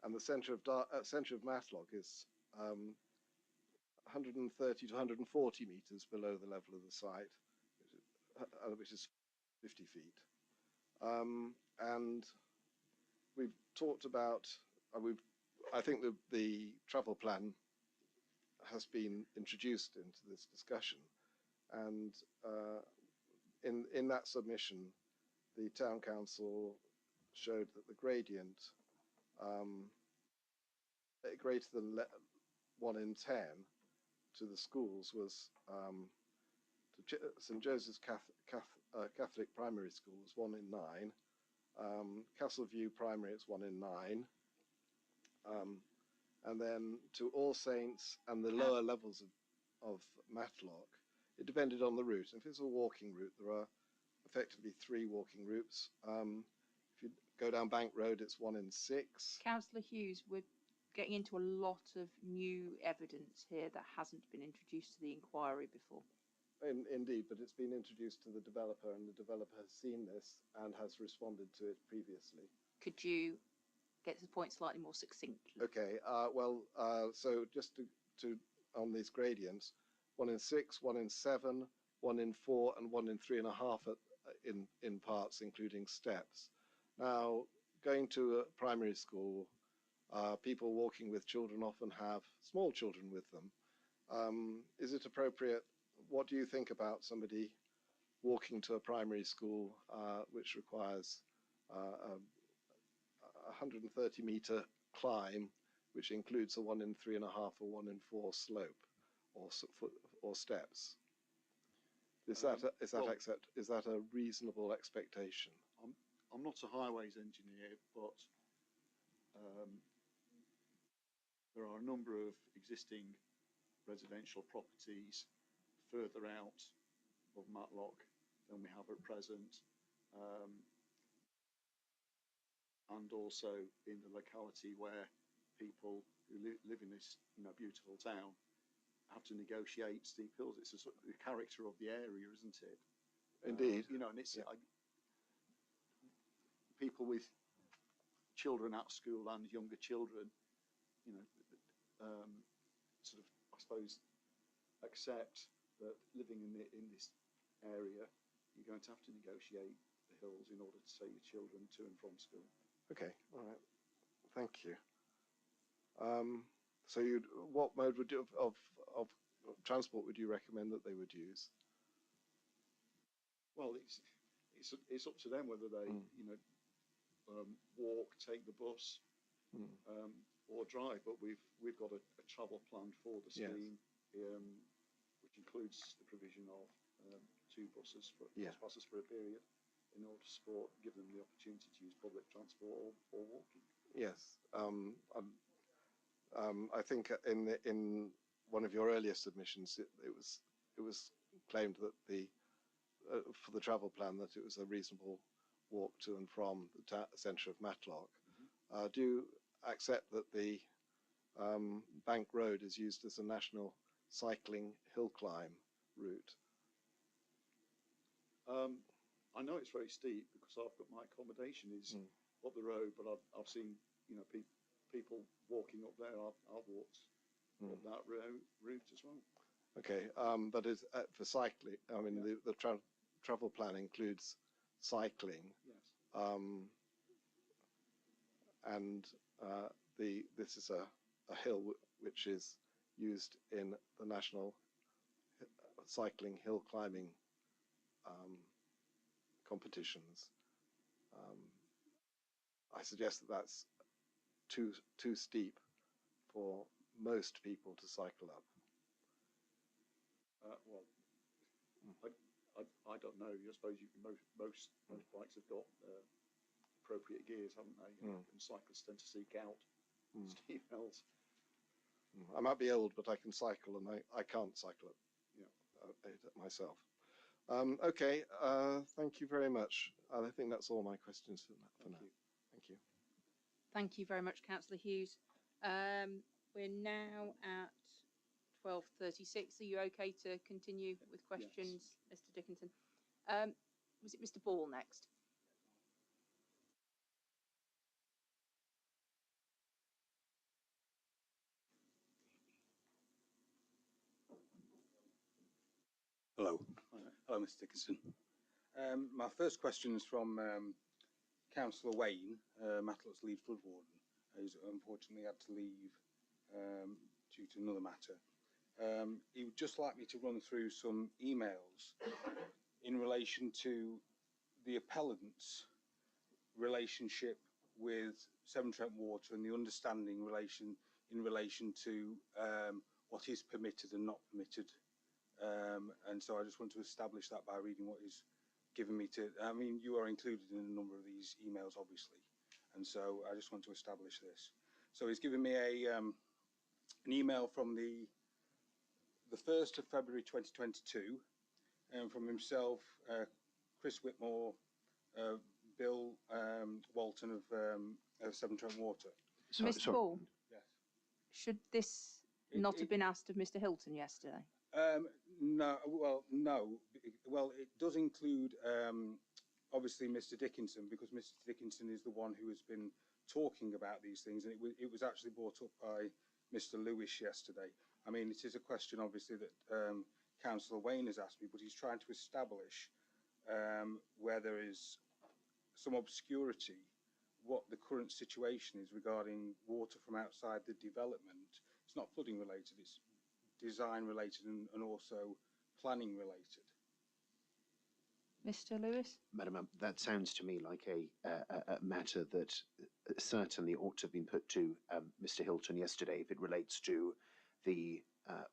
And the centre of Matlock is 130 to 140 meters below the level of the site, which is 50 feet. And we've talked about, I think the travel plan has been introduced into this discussion, and in that submission, the town council showed that the gradient greater than 1 in 10 to the schools was to St Joseph's Catholic Primary School was 1 in 9, Castle View Primary it's 1 in 9, and then to All Saints and the lower levels of Matlock, it depended on the route. If it's a walking route, there are effectively 3 walking routes. If you go down Bank Road, it's 1 in 6. Councillor Hughes, we're getting into a lot of new evidence here that hasn't been introduced to the inquiry before. Indeed, but it's been introduced to the developer, and the developer has seen this and has responded to it previously. Could you get to the point slightly more succinctly? Okay, so just to on these gradients, 1 in 6, 1 in 7, 1 in 4, and 1 in 3.5 in parts, including steps. Now, going to a primary school, people walking with children often have small children with them. Is it appropriate? What do you think about somebody walking to a primary school which requires a 130-meter climb, which includes a 1 in 3.5 or 1 in 4 slope or steps? Is that a reasonable expectation? I'm not a highways engineer, but there are a number of existing residential properties further out of Matlock than we have at present, and also in the locality where people who live in this beautiful town have to negotiate steep hills. It's a sort of the character of the area, isn't it? Indeed. And it's people with children at school and younger children, sort of, I suppose, accept that living in this area, you're going to have to negotiate the hills in order to take your children to and from school. Okay, all right, thank you. So what mode of transport would you recommend that they would use? Well, it's up to them whether they walk, take the bus, or drive. But we've got a travel plan for the scheme, which includes the provision of 2 buses for passes for a period, in order to give them the opportunity to use public transport or walking. Yes. I think in one of your earlier submissions, it was claimed that for the travel plan that it was a reasonable walk to and from the centre of Matlock. Do you accept that the Bank Road is used as a national cycling hill climb route? I know it's very steep because I've got my accommodation is up the road, but I've seen people walking up there. I've walked up that route as well. Okay, but for cycling, I mean the travel plan includes cycling. Yes. And this is a hill which is used in the national cycling hill climbing competitions. I suggest that that's too steep for most people to cycle up. Well, I don't know. I suppose most bikes have got appropriate gears, haven't they? And cyclists tend to seek out steep hills. I might be old, but I can cycle, and I can't cycle it myself. Okay, thank you very much. I think that's all my questions for now. Thank you. Thank you very much, Councillor Hughes. We're now at 12:36. Are you okay to continue with questions, yes. Mr. Dickinson? Was it Mr. Ball next? Hello. Hello, Mr. Dickinson. My first question is from Councillor Wayne, Matlock's lead flood warden, who's unfortunately had to leave due to another matter. He would just like me to run through some emails in relation to the appellant's relationship with Severn Trent Water and the understanding in relation to what is permitted and not permitted. And so I just want to establish that by reading what is given me to. I mean, you are included in a number of these emails, obviously, and so I just want to establish this. So he's given me an email from the 1st of February 2022, from himself, Chris Whitmore, Bill Walton of Severn Trent Water. Mr. Ball? Yes. Should this not have been asked of Mr. Hilton yesterday? No, well, no. Well, it does include, obviously, Mr. Dickinson, because Mr. Dickinson is the one who has been talking about these things, and it was actually brought up by Mr. Lewis yesterday. I mean, it is a question, obviously, that Councillor Wayne has asked me, but he's trying to establish where there is some obscurity what the current situation is regarding water from outside the development. It's not flooding related, it's design related and also planning related. Mr. Lewis? Madam, that sounds to me like a matter that certainly ought to have been put to Mr. Hilton yesterday if it relates to the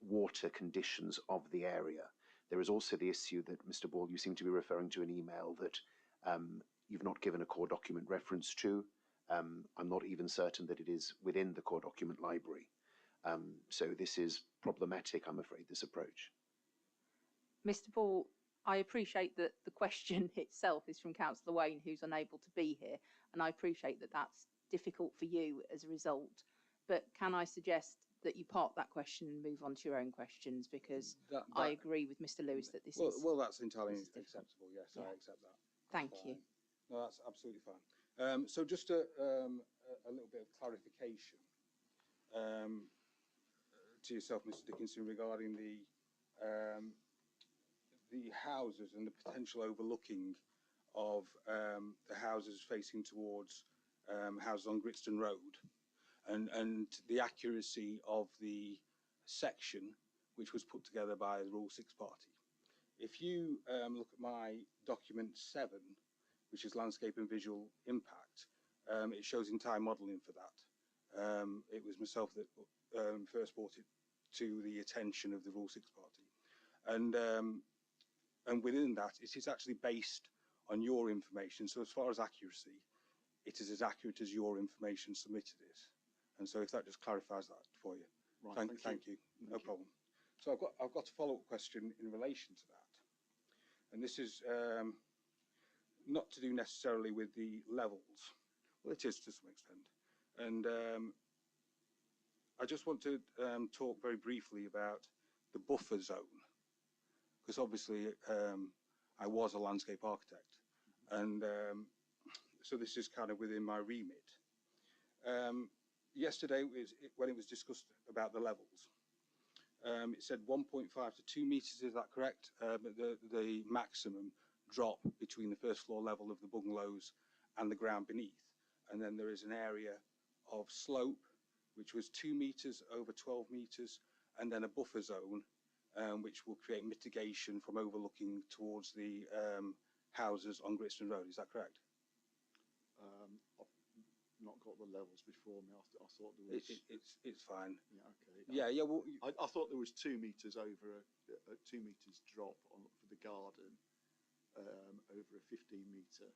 water conditions of the area. There is also the issue that, Mr. Ball, you seem to be referring to an email that you've not given a core document reference to. I'm not even certain that it is within the core document library. So this is problematic, I'm afraid, this approach. Mr. Ball, I appreciate that the question itself is from Councillor Wayne, who's unable to be here, and I appreciate that that's difficult for you as a result. But can I suggest that you park that question and move on to your own questions, because I agree with Mr. Lewis that this is... Well, that's entirely acceptable, yes, yeah. I accept that. Thank you. No, that's absolutely fine. So just a little bit of clarification to yourself, Mr. Dickinson, regarding the houses and the potential overlooking of the houses facing towards houses on Gritstone Road, and the accuracy of the section which was put together by the Rule 6 party. If you look at my document document 7, which is landscape and visual impact, it shows entire modelling for that. It was myself that first brought it to the attention of the Rule 6 party, and within that, it is actually based on your information. So as far as accuracy, it is as accurate as your information submitted is. And so if that just clarifies that for you. Right, Thank you. No problem. So I've got a follow-up question in relation to that. And this is not to do necessarily with the levels. Well, it is to some extent. And I just want to talk very briefly about the buffer zone, because obviously I was a landscape architect, and so this is kind of within my remit. Yesterday, when it was discussed about the levels, it said 1.5 to 2 meters, is that correct? The maximum drop between the first floor level of the bungalows and the ground beneath. And then there is an area of slope, which was 2 meters over 12 meters, and then a buffer zone, which will create mitigation from overlooking towards the houses on Gritstone Road. Is that correct? I've not got the levels before me. I thought there was. It's fine. Yeah, okay. Yeah. Well, I thought there was 2 meters over a 2 meters drop for the garden over a 15-meter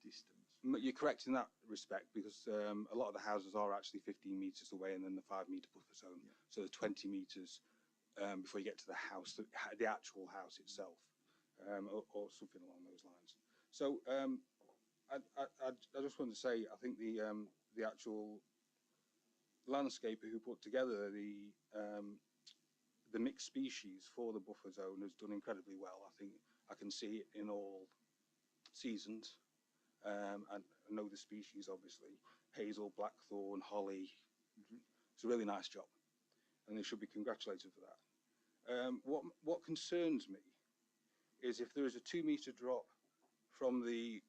distance. You're correct in that respect, because a lot of the houses are actually 15 meters away, and then the 5-meter buffer zone. Yeah. So the 20 meters before you get to the house, the actual house itself, or something along those lines. So I just want to say, I think the actual landscaper who put together the mixed species for the buffer zone has done incredibly well. I think I can see it in all seasons. And I know the species, obviously: hazel, blackthorn, holly. It's a really nice job, and they should be congratulated for that. What concerns me is if there is a 2-meter drop from the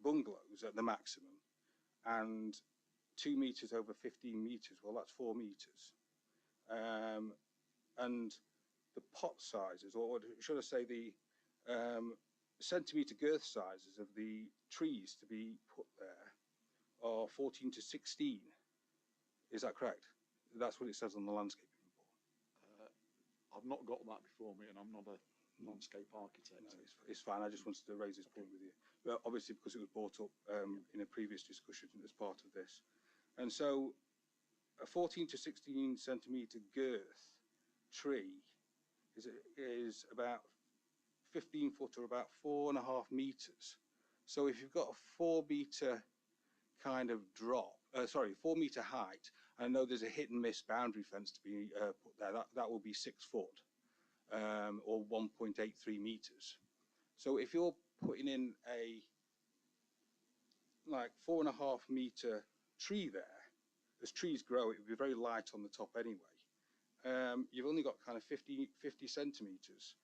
bungalows at the maximum, and 2 meters over 15 meters, well, that's 4 meters. And the pot sizes, or should I say the centimetre girth sizes of the trees to be put there, are 14 to 16. Is that correct? That's what it says on the landscaping report. I've not got that before me, and I'm not a landscape architect. No, it's fine. I just wanted to raise this point with you. Well, obviously, because it was brought up in a previous discussion as part of this. And so a 14 to 16 centimetre girth tree is about 15 foot, or about 4.5 meters. So if you've got a 4-meter kind of drop, 4-meter height, I know there's a hit and miss boundary fence to be put there. That will be 6 foot, or 1.83 meters. So if you're putting in a 4.5 meter tree there, as trees grow, it would be very light on the top anyway. You've only got kind of 50 centimeters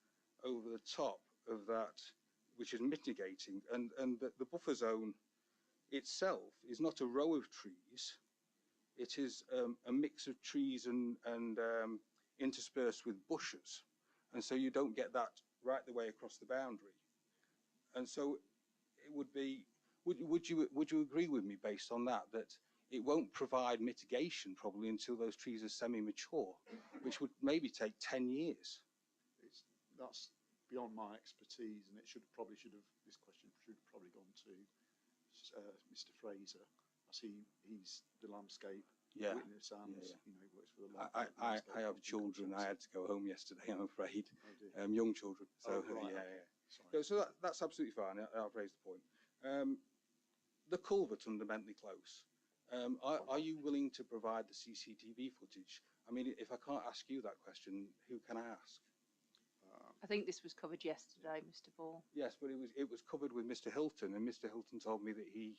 over the top of that, which is mitigating. And the buffer zone itself is not a row of trees. It is a mix of trees and interspersed with bushes. And so you don't get that right the way across the boundary. And so it would be, would you agree with me based on that it won't provide mitigation probably until those trees are semi-mature, which would maybe take 10 years? That's beyond my expertise, and this question should have probably gone to Mr. Fraser, as he's the landscape witness, and he works for the I have children. I had to go home yesterday, I'm afraid. Young children. So Sorry. So that's absolutely fine. I've raised the point. The culvert under Bentley Close. Are you willing to provide the CCTV footage? I mean, if I can't ask you that question, who can I ask? I think this was covered yesterday, Mr. Ball. Yes, but it was covered with Mr. Hilton, and Mr. Hilton told me that he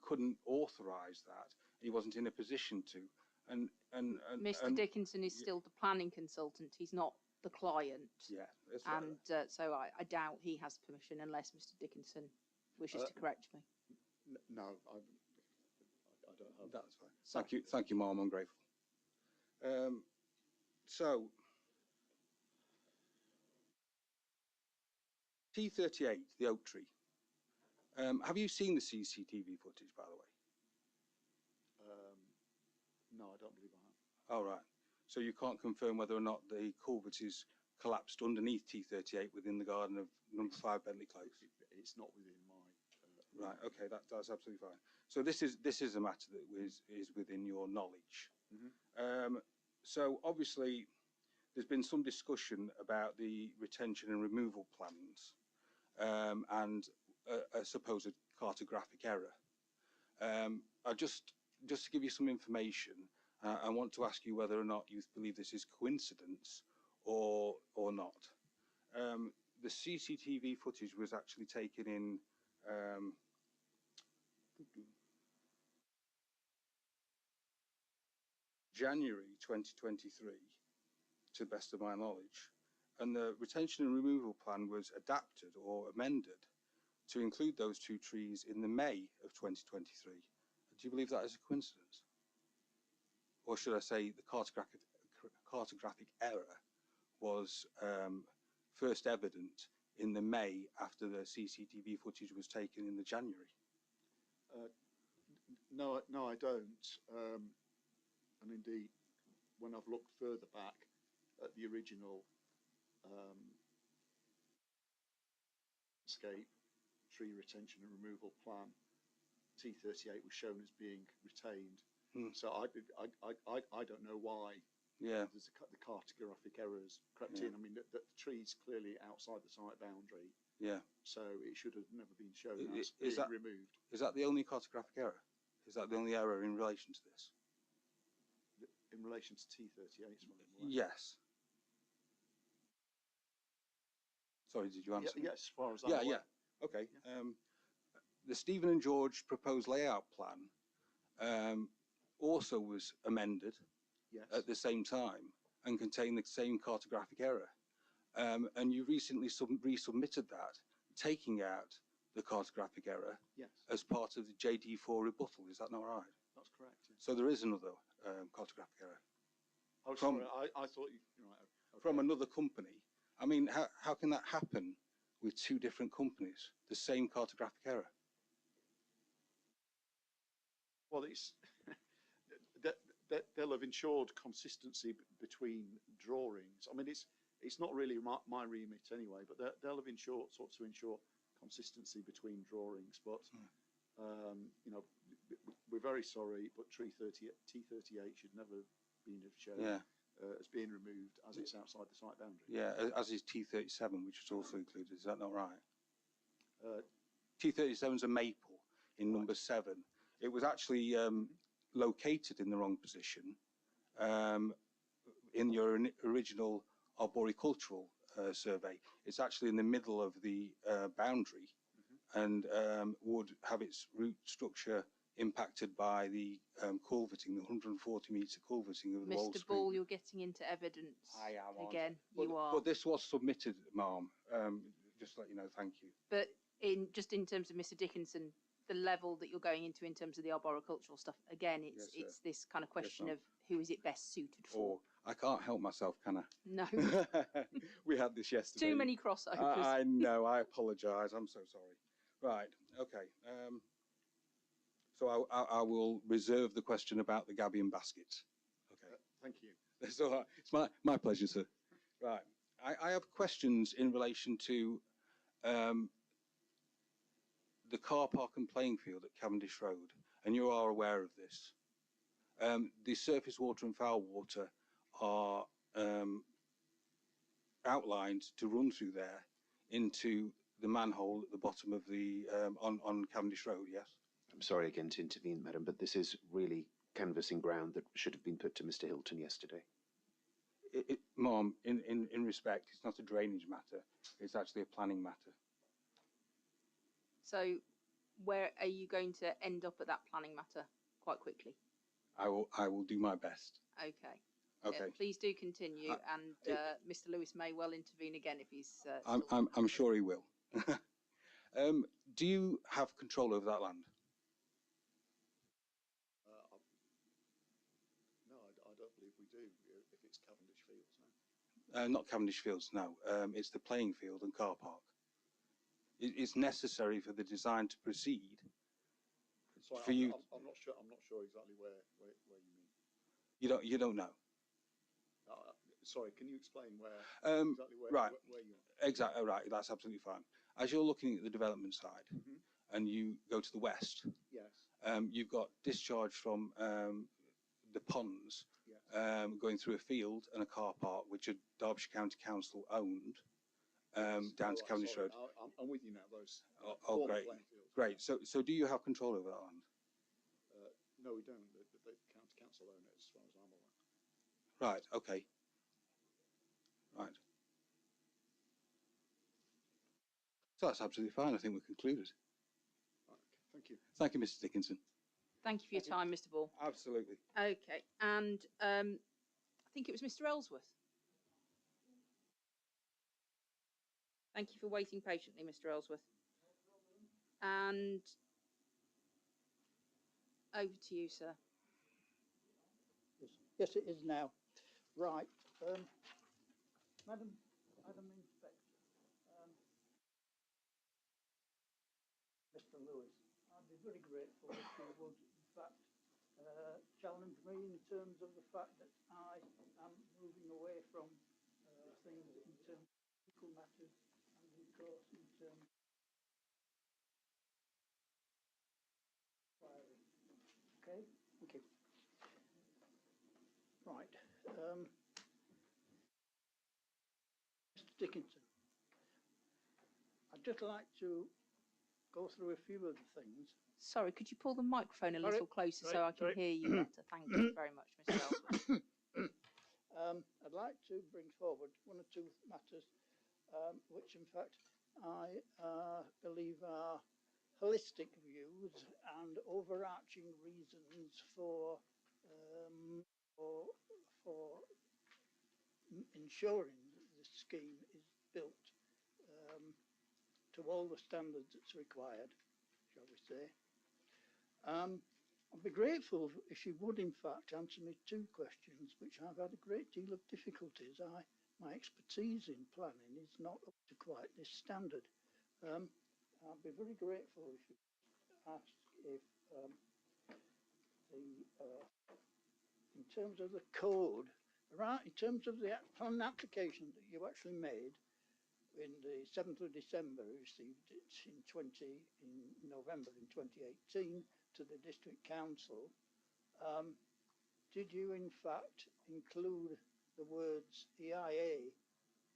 couldn't authorise that. He wasn't in a position to. And Mr. Dickinson is still the planning consultant. He's not the client. Yeah, that's right. And so I doubt he has permission, unless Mr. Dickinson wishes to correct me. No, I don't have. That's fine. Thank you, Ma'am. I'm grateful. So T38, the oak tree. Have you seen the CCTV footage, by the way? No, I don't believe I have. All right. So you can't confirm whether or not the culvert is collapsed underneath T38 within the garden of number 5 Bentley Close? It's not within my... Right, okay, that's absolutely fine. So this is a matter that is within your knowledge. Mm-hmm. So obviously there's been some discussion about the retention and removal plans and a supposed cartographic error. Just to give you some information, I want to ask you whether or not you believe this is coincidence or not. The CCTV footage was actually taken in January 2023, to the best of my knowledge, and the retention and removal plan was adapted or amended to include those 2 trees in the May of 2023. Do you believe that is a coincidence? Or should I say the cartographic error was first evident in the May after the CCTV footage was taken in the January? No, I don't. And indeed, when I've looked further back at the original landscape tree retention and removal plan, T38 was shown as being retained. So I don't know why. Yeah. There's the cartographic errors crept in. I mean, the tree's clearly outside the site boundary. Yeah. So it should have never been shown as being removed. Is that the only cartographic error? Is that the only error in relation to this? In relation to T38, yes. Sorry, did you answer? Yes, as far as I'm aware. Okay. Yeah. The Stephen and George proposed layout plan also was amended at the same time and contained the same cartographic error. And you recently resubmitted that, taking out the cartographic error as part of the JD4 rebuttal. Is that not right? That's correct. Yeah. So there is another cartographic error. Oh, sorry, I thought you... Right, okay. From another company. I mean, how can that happen with 2 different companies? The same cartographic error? Well, it's... they'll have ensured consistency between drawings. I mean, it's not really my remit anyway, but they'll have sought to ensure consistency between drawings. But you know, we're very sorry, but T38 should never have shown as being removed, as it's outside the site boundary. Yeah, as is T37, which is also included. Is that not right? T37 is a maple in number 7. It was actually located in the wrong position in your original arboricultural survey. It's actually in the middle of the boundary and would have its root structure impacted by the culverting, the 140 metre culverting of the Wall Street. Mr. Ball, you're getting into evidence again. You are. But this was submitted, ma'am. Just to let you know, thank you. But in terms of Mr. Dickinson, the level that you're going into in terms of the arboricultural stuff, again, it's this kind of question of who is it best suited for. I can't help myself, can I? No. We had this yesterday. Too many crossovers. I know, I apologise, I'm so sorry. Right, okay. So I will reserve the question about the gabion baskets. Okay. Thank you. That's all right. It's my pleasure, sir. Right. I have questions in relation to the car park and playing field at Cavendish Road, and you are aware of this. The surface water and foul water are outlined to run through there into the manhole at the bottom of the on Cavendish Road. Yes. I'm sorry again to intervene, madam, but this is really canvassing ground that should have been put to Mr. Hilton yesterday. Ma'am, in respect, it's not a drainage matter. It's actually a planning matter. So, where are you going to end up at that planning matter quite quickly? I will do my best. Okay. Okay. Please do continue, and Mr. Lewis may well intervene again if he's. I'm sure he will. Do you have control over that land? No, I don't believe we do. If it's Cavendish Fields, no. Not Cavendish Fields, no. It's the playing field and car park. it's necessary for the design to proceed. So For you, I'm not sure. I'm not sure exactly where you mean. you don't know. Sorry, can you explain where exactly right. where you are? Exactly right. That's absolutely fine. As you're looking at the development side, and you go to the west, Yes. You've got discharge from the ponds Yes. going through a field and a car park, which are Derbyshire County Council owned, down to Cavendish Road. I'm with you now. Those. Oh, great, great. So do you have control over that land? No, we don't. The county council own it, as far as I'm aware. Right. Okay. Right. So that's absolutely fine. I think we're concluded. Right, thank you. Thank you, Mr. Dickinson. Thank you for your time, Mr. Ball. Absolutely. Okay, and I think it was Mr. Ellsworth. Thank you for waiting patiently, Mr. Ellsworth. And over to you, sir. Yes, it is now. Right. Madam Inspector, Mr. Lewis, I'd be very grateful if you would, in fact, challenge me in terms of the fact that I am moving away from things in terms of legal matters and, of course, in terms of inquiry. Okay, thank you. Right. Mr. Dickinson, I'd just like to go through a few of the things. Sorry, could you pull the microphone a little closer so I can hear you better? Thank you very much, Mr. Ellsworth. I'd like to bring forward one or two matters which, in fact, I believe are holistic views and overarching reasons for ensuring that this scheme is built to all the standards that's required, shall we say. I'd be grateful if you would, in fact, answer me two questions which I've had a great deal of difficulties. My expertise in planning is not up to quite this standard. I'd be very grateful if you ask if in terms of the code, right, in terms of the plan application that you actually made in the 7th of December, received it in November in 2018 to the District Council. Did you in fact include the words EIA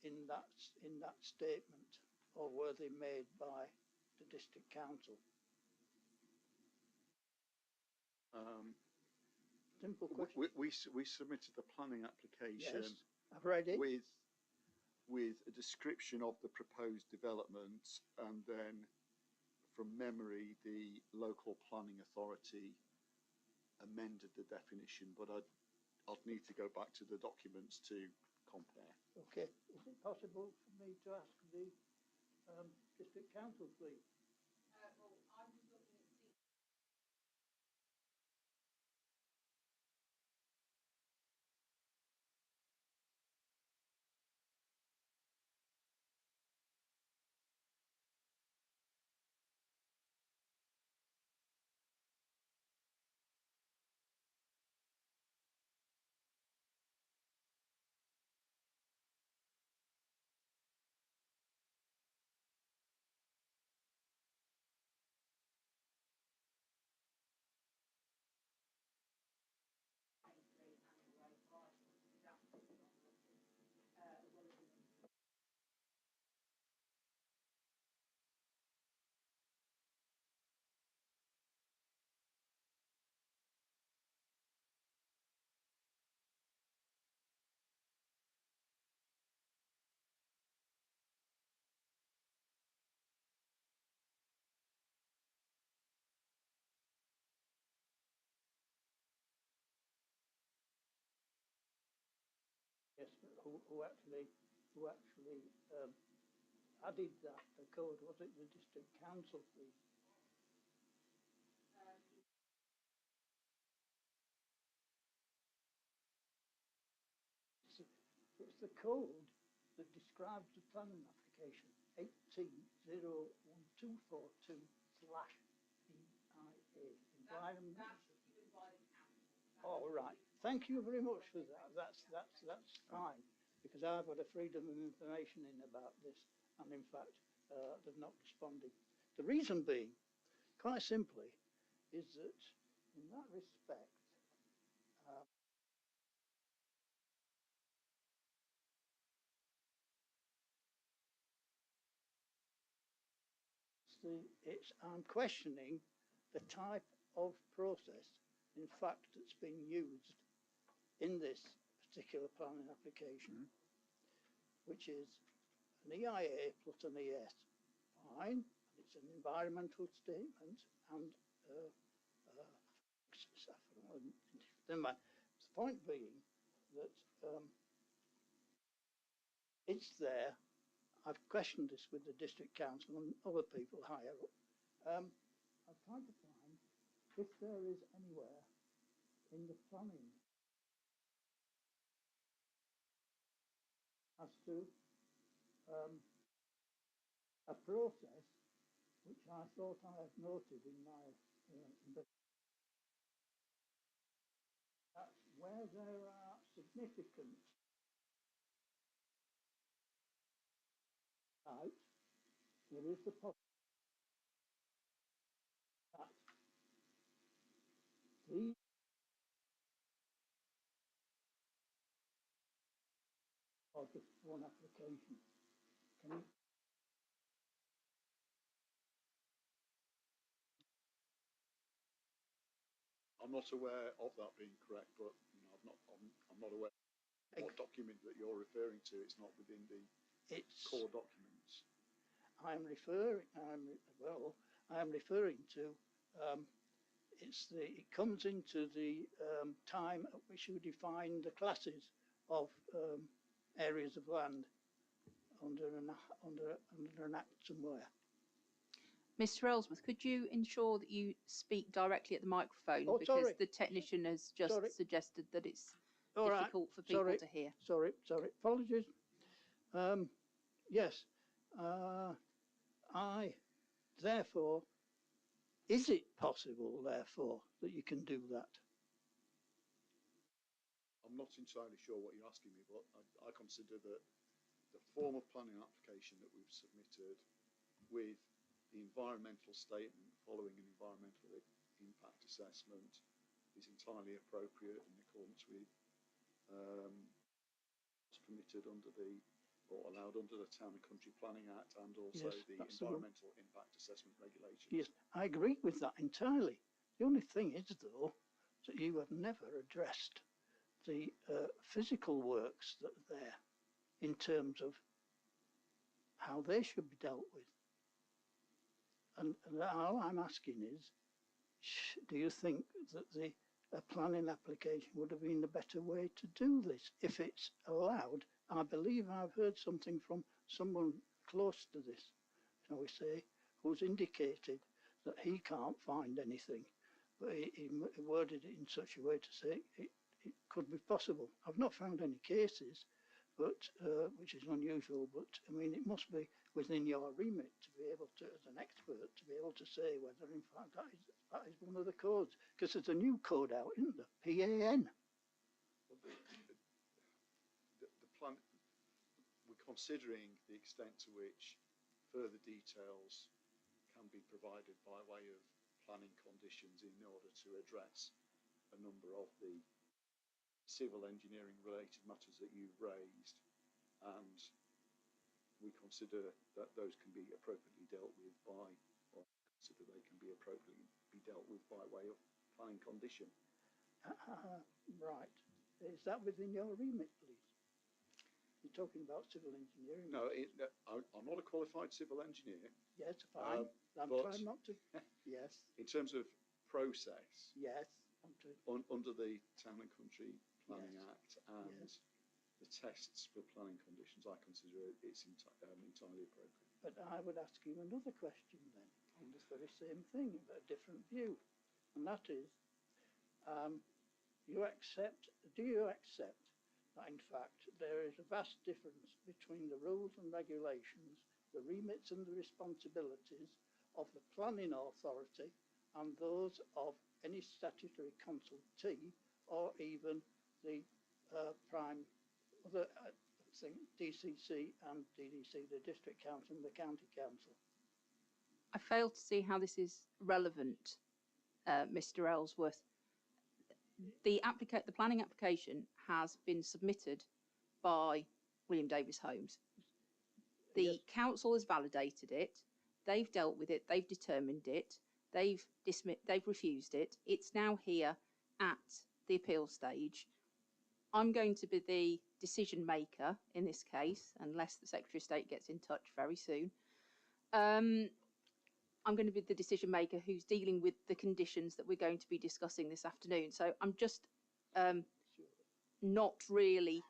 in that statement, or were they made by the District Council? Simple question. We submitted the planning application. Yes, I've read it. With a description of the proposed development, and then from memory the local planning authority amended the definition, but I'd need to go back to the documents to compare. Okay, is it possible for me to ask the District Council, please? Yes, but who actually added that, the code? Was it the District Council, please? It's the code that describes the planning application, 18010. 242/EIA, environment. Oh, right. Thank you very much for that. That's fine, because I've got a freedom of information in about this, and in fact, they've not responded. The reason being, quite simply, is that in that respect, I'm questioning the type of process, in fact, that's being used in this particular planning application, which is an EIA plus an ES. Fine, it's an environmental statement, and never mind. The point being that it's there. I've questioned this with the district council and other people higher up. I've tried to find if there is anywhere in the planning as to a process which I thought I had noted in my that's where there are significant sites, there is the possibility that these are just one application. Can you I'm not aware of that being correct, but you know, I'm not aware of what document that you're referring to. It's not within the core documents. I'm referring to it comes into the time at which you define the classes of areas of land under an act somewhere. Mr. Ellsworth, could you ensure that you speak directly at the microphone, Oh, because sorry. the technician has just suggested that it's All difficult for people to hear. Sorry, apologies. Yes, therefore, is it possible, therefore, that you can do that? I'm not entirely sure what you're asking me, but I consider that the form of planning application that we've submitted with the environmental statement following an environmental impact assessment is entirely appropriate in accordance with what's permitted under or allowed under the Town and Country Planning Act and also the Environmental Impact Assessment Regulations. Yes, I agree with that entirely. The only thing is, though, that you have never addressed the physical works that are there in terms of how they should be dealt with. And all I'm asking is, do you think that a planning application would have been the better way to do this if it's allowed? I believe I've heard something from someone close to this, shall we say, who's indicated that he can't find anything, but he worded it in such a way to say it could be possible. I've not found any cases, but which is unusual, but I mean, it must be within your remit to be able to, as an expert, to be able to say whether in fact that is one of the codes, because there's a new code out, isn't there? PAN. Well, the plan, we're considering the extent to which further details can be provided by way of planning conditions in order to address a number of the civil engineering related matters that you've raised, and we consider that those can be appropriately dealt with by, or consider they can be appropriately dealt with by way of planning condition. Right. Is that within your remit, please? You're talking about civil engineering. No, I'm not a qualified civil engineer. Yes, fine. I'm trying not to. Yes. In terms of process. Yes. Under the Town and Country Planning Act and the tests for planning conditions, I consider it's entirely appropriate. But I would ask you another question then on this very same thing, but a different view, and that is, do you accept that in fact there is a vast difference between the rules and regulations the remits and the responsibilities of the planning authority and those of any statutory consultee or even the prime, other thing, DCC and DDC, the District Council and the County Council. I fail to see how this is relevant, Mr. Ellsworth. The planning application has been submitted by William Davis Homes. The Yes. council has validated it. They've dealt with it. They've determined it. They've refused it. It's now here at the appeal stage. I'm going to be the decision maker in this case, unless the Secretary of State gets in touch very soon. I'm going to be the decision maker who's dealing with the conditions that we're going to be discussing this afternoon. So I'm just not really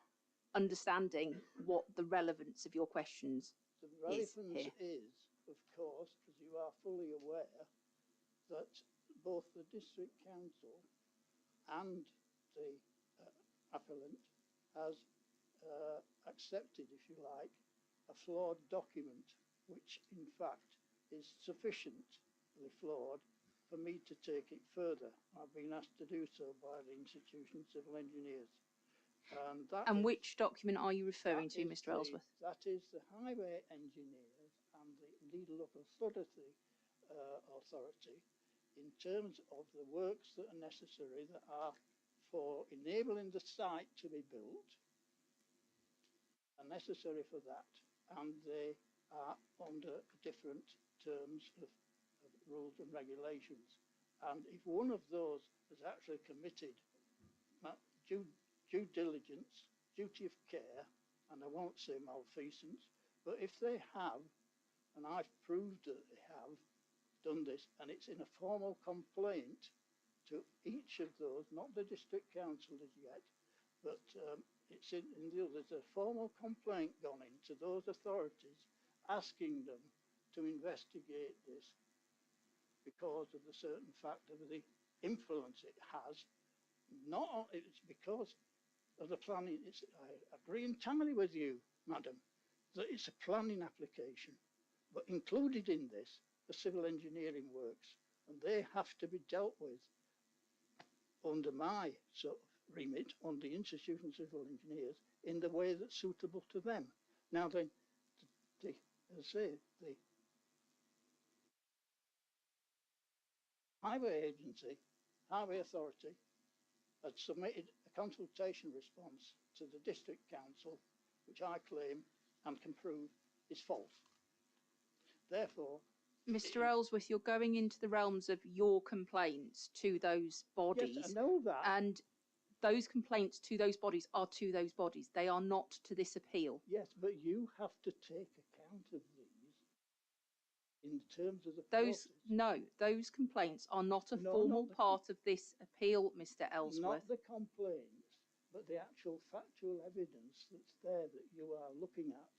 understanding what the relevance of your questions The relevance here. is, of course, as you are fully aware, that both the District Council and the appellant has accepted, if you like, a flawed document, which in fact is sufficiently flawed for me to take it further. I've been asked to do so by the Institution of Civil Engineers. And which document are you referring to, Mr. Ellsworth? That is the highway engineers and the indeed local authority in terms of the works that are necessary that are for enabling the site to be built, are necessary for that, and they are under different terms of rules and regulations. And if one of those has actually committed due diligence, duty of care, and I won't say malfeasance, but if they have, and I've proved that they have done this, and it's in a formal complaint to each of those, not the District Council as yet, but it's in the others, a formal complaint gone into those authorities asking them to investigate this because of the certain fact of the influence it has. Not it's because of the planning. I agree entirely with you, madam, that it's a planning application, but included in this are civil engineering works, and they have to be dealt with under my sort of remit, on the Institution of Civil Engineers, in the way that's suitable to them. Now then, as I say, the Highway Agency, Highway Authority, had submitted a consultation response to the District Council, which I claim and can prove is false. Therefore, Mr. Ellsworth, you're going into the realms of your complaints to those bodies. Yes, I know that. And those complaints to those bodies are to those bodies. They are not to this appeal. Yes, but you have to take account of these in terms of the process. No, those complaints are not a formal part of this appeal, Mr. Ellsworth. Not the complaints, but the actual factual evidence that's there that you are looking at,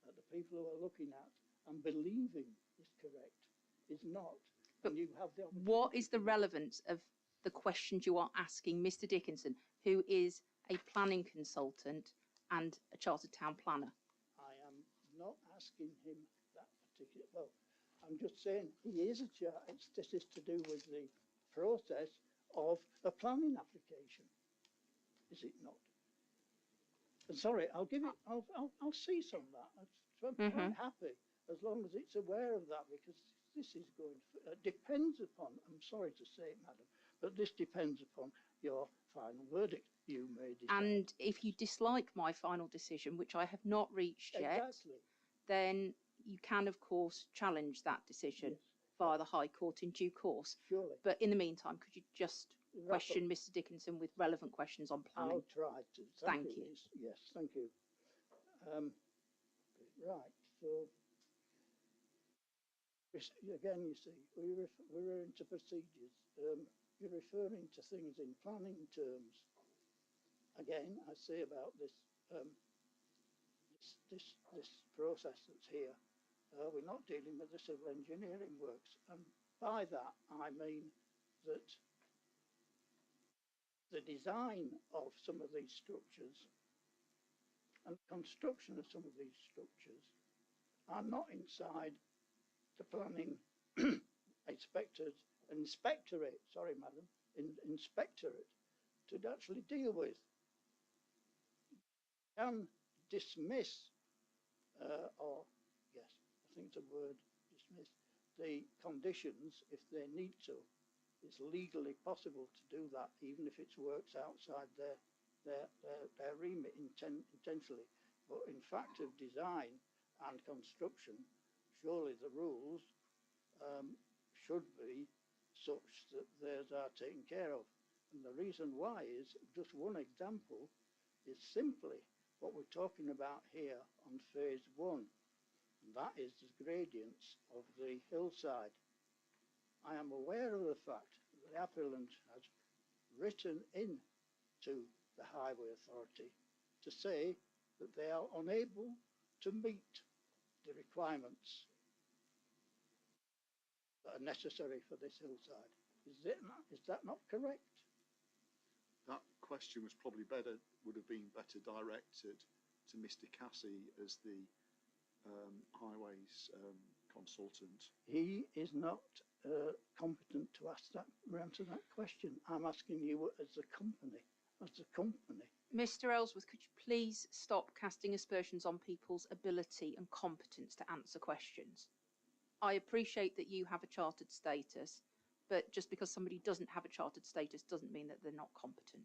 that the people who are looking at and believing is correct, is not. But and you have the opportunity. What is the relevance of the questions you are asking Mr. Dickinson, who is a planning consultant and a chartered town planner? I am not asking him that particular, well, I'm just saying he is this is to do with the process of a planning application, is it not? And sorry, I'll give it, I'll cease on that. I'm quite happy as long as it's aware of that, because this is going to, depends upon, I'm sorry to say it, madam, but this depends upon your final verdict. You may decide. And if you dislike my final decision, which I have not reached yet, then you can, of course, challenge that decision via the High Court in due course. Surely. But in the meantime, could you just question Mr. Dickinson with relevant questions on planning? I'll try to. Thank you. Yes, thank you. Right, so again, you see, we're into procedures. You're referring to things in planning terms. Again, I say about this this process that's here. We're not dealing with the civil engineering works, and by that I mean that the design of some of these structures and construction of some of these structures are not inside the planning inspectorate, sorry, madam, inspectorate to actually deal with. Can dismiss, or yes, I think it's a word, dismiss, the conditions if they need to. It's legally possible to do that, even if it's works outside their remit intentionally. But in fact of design and construction, surely the rules should be such that theirs are taken care of. And the reason why is, just one example, is simply what we're talking about here on phase 1. And that is the gradients of the hillside. I am aware of the fact that the applicant has written in to the Highway Authority to say that they are unable to meet the requirements that are necessary for this hillside. Is that not correct? That question was probably would have been better directed to Mr. Cassie as the highways consultant. He is not competent to answer that question. I'm asking you as a company. Mr. Ellsworth, could you please stop casting aspersions on people's ability and competence to answer questions? I appreciate that you have a chartered status, but just because somebody doesn't have a chartered status doesn't mean that they're not competent.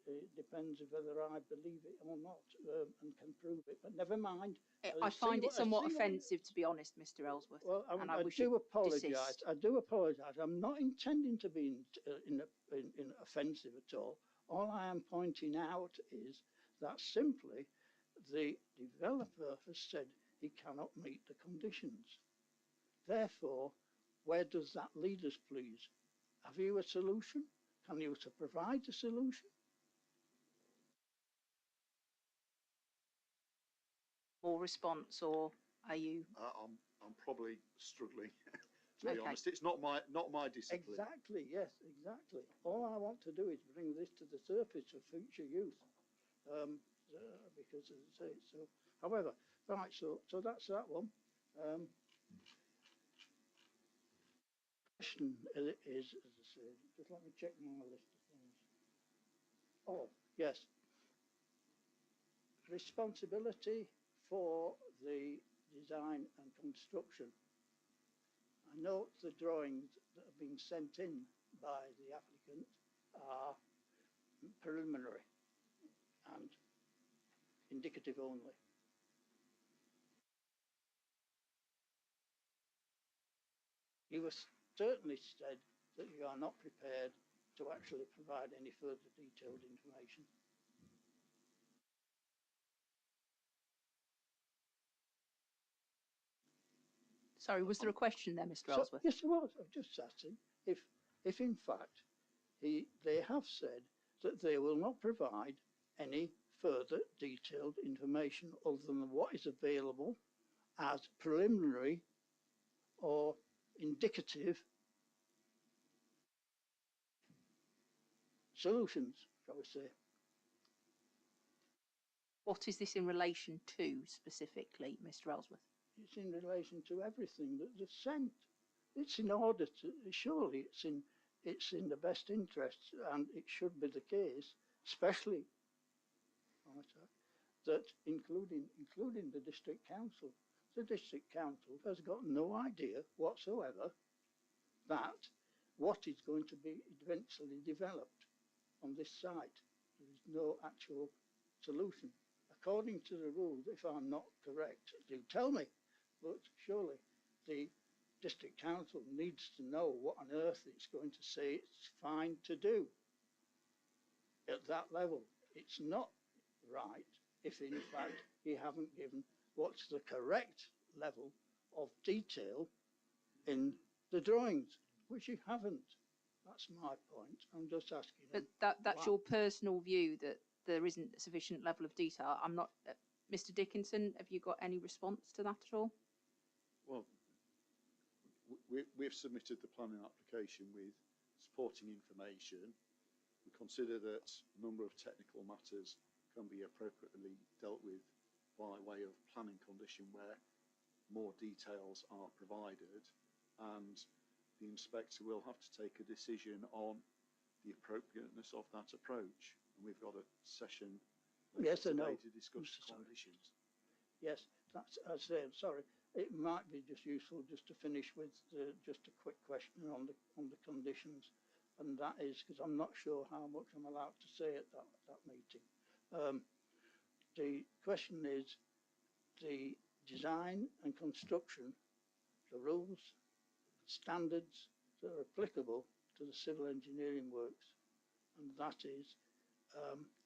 It depends whether I believe it or not and can prove it, but never mind. I find it somewhat offensive, to be honest, Mr. Ellsworth. Well, and I wish do you'd apologise. desist. I do apologise. I'm not intending to be in offensive at all. All I am pointing out is that simply the developer has said he cannot meet the conditions. Therefore, where does that lead us, please? Have you a solution? Can you provide a solution? More response, or are you? I'm probably struggling. To be honest, it's not my discipline. Exactly. Yes. Exactly. All I want to do is bring this to the surface for future use, because as I say, so. However, right. So that's that one. Question is, as I said, just let me check my list of things. Oh, yes. Responsibility for the design and construction. I note the drawings that have been sent in by the applicant are preliminary and indicative only. You have certainly said that you are not prepared to actually provide any further detailed information. Sorry, was there a question there, Mr. Ellsworth? Yes, there was. I've just asked him if in fact they have said that they will not provide any further detailed information other than what is available as preliminary or indicative solutions, shall we say. What is this in relation to specifically, Mr. Ellsworth? It's in relation to everything that they've sent. It's in order to, surely it's in the best interests, and it should be the case, especially that including the district council. The district council has got no idea whatsoever that what is going to be eventually developed on this site. There is no actual solution. According to the rules, if I'm not correct, do tell me, but surely the district council needs to know what on earth it's going to say it's fine to do at that level. It's not right if in fact you haven't given what's the correct level of detail in the drawings, which you haven't. That's my point. I'm just asking. But that's your personal view that there isn't a sufficient level of detail. I'm not. Mr. Dickinson, have you got any response to that at all? Well, we've submitted the planning application with supporting information. We consider that a number of technical matters can be appropriately dealt with by way of planning condition where more details are provided, and the inspector will have to take a decision on the appropriateness of that approach. And we've got a session Yes, I know. today to discuss the Sorry. conditions. Yes, that's, as I say, I'm sorry. It might be just useful just to finish with just a quick question on the conditions, and that is because I'm not sure how much I'm allowed to say at that meeting. The question is the design and construction, the rules, standards that are applicable to the civil engineering works, and that is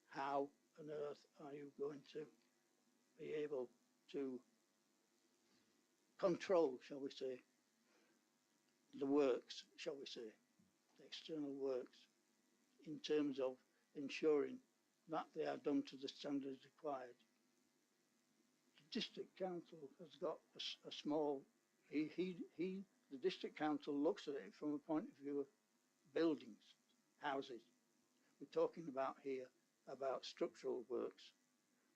how on earth are you going to be able to control, shall we say, the works, shall we say, the external works, in terms of ensuring that they are done to the standards required. The district council has got a small, the district council looks at it from a point of view of buildings, houses. We're talking about here about structural works,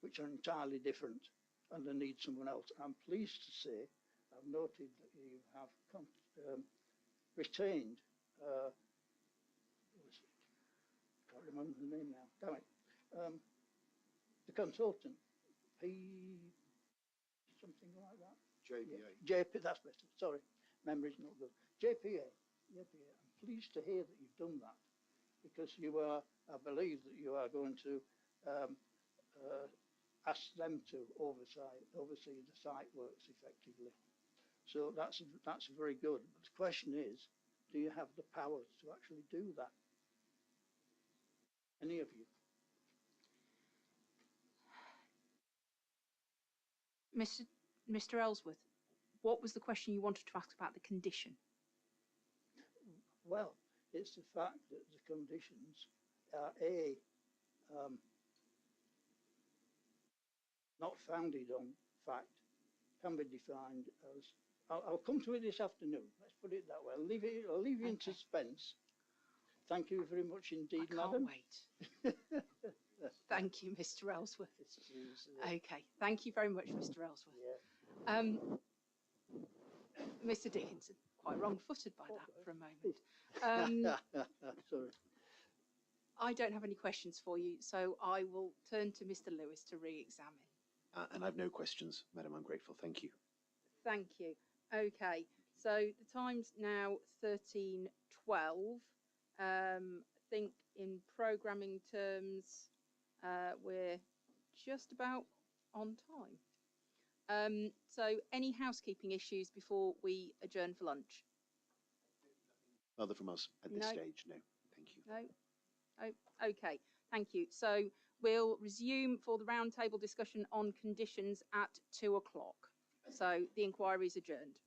which are entirely different, and they need someone else. I'm pleased to say, I've noted that you have retained, can't remember the name now, damn it, the consultant, something like that. JPA. JP, that's better, sorry, memory's not good. JPA. I'm pleased to hear that you've done that, because you are, I believe that you are going to ask them to oversee the site works effectively. So that's very good. But the question is, do you have the powers to actually do that? Any of you? Mr. Ellsworth, what was the question you wanted to ask about the condition? Well, it's the fact that the conditions are not founded on fact, can be defined as. I'll come to it this afternoon. Let's put it that way. I'll leave you in suspense. Thank you very much indeed, madam. I can't wait. Thank you, Mr. Ellsworth. Okay, thank you very much, Mr. Ellsworth. Yeah. Mr. Dickinson, quite wrong-footed by that for a moment. Sorry. I don't have any questions for you, so I will turn to Mr. Lewis to re-examine. And I've no questions, Madam. I'm grateful. Thank you. Thank you. Okay, so the time's now 13:12. I think in programming terms, we're just about on time. So any housekeeping issues before we adjourn for lunch? Other from us at this stage, no. Thank you. No? Oh, okay, thank you. So we'll resume for the roundtable discussion on conditions at 2 o'clock. So the inquiry is adjourned.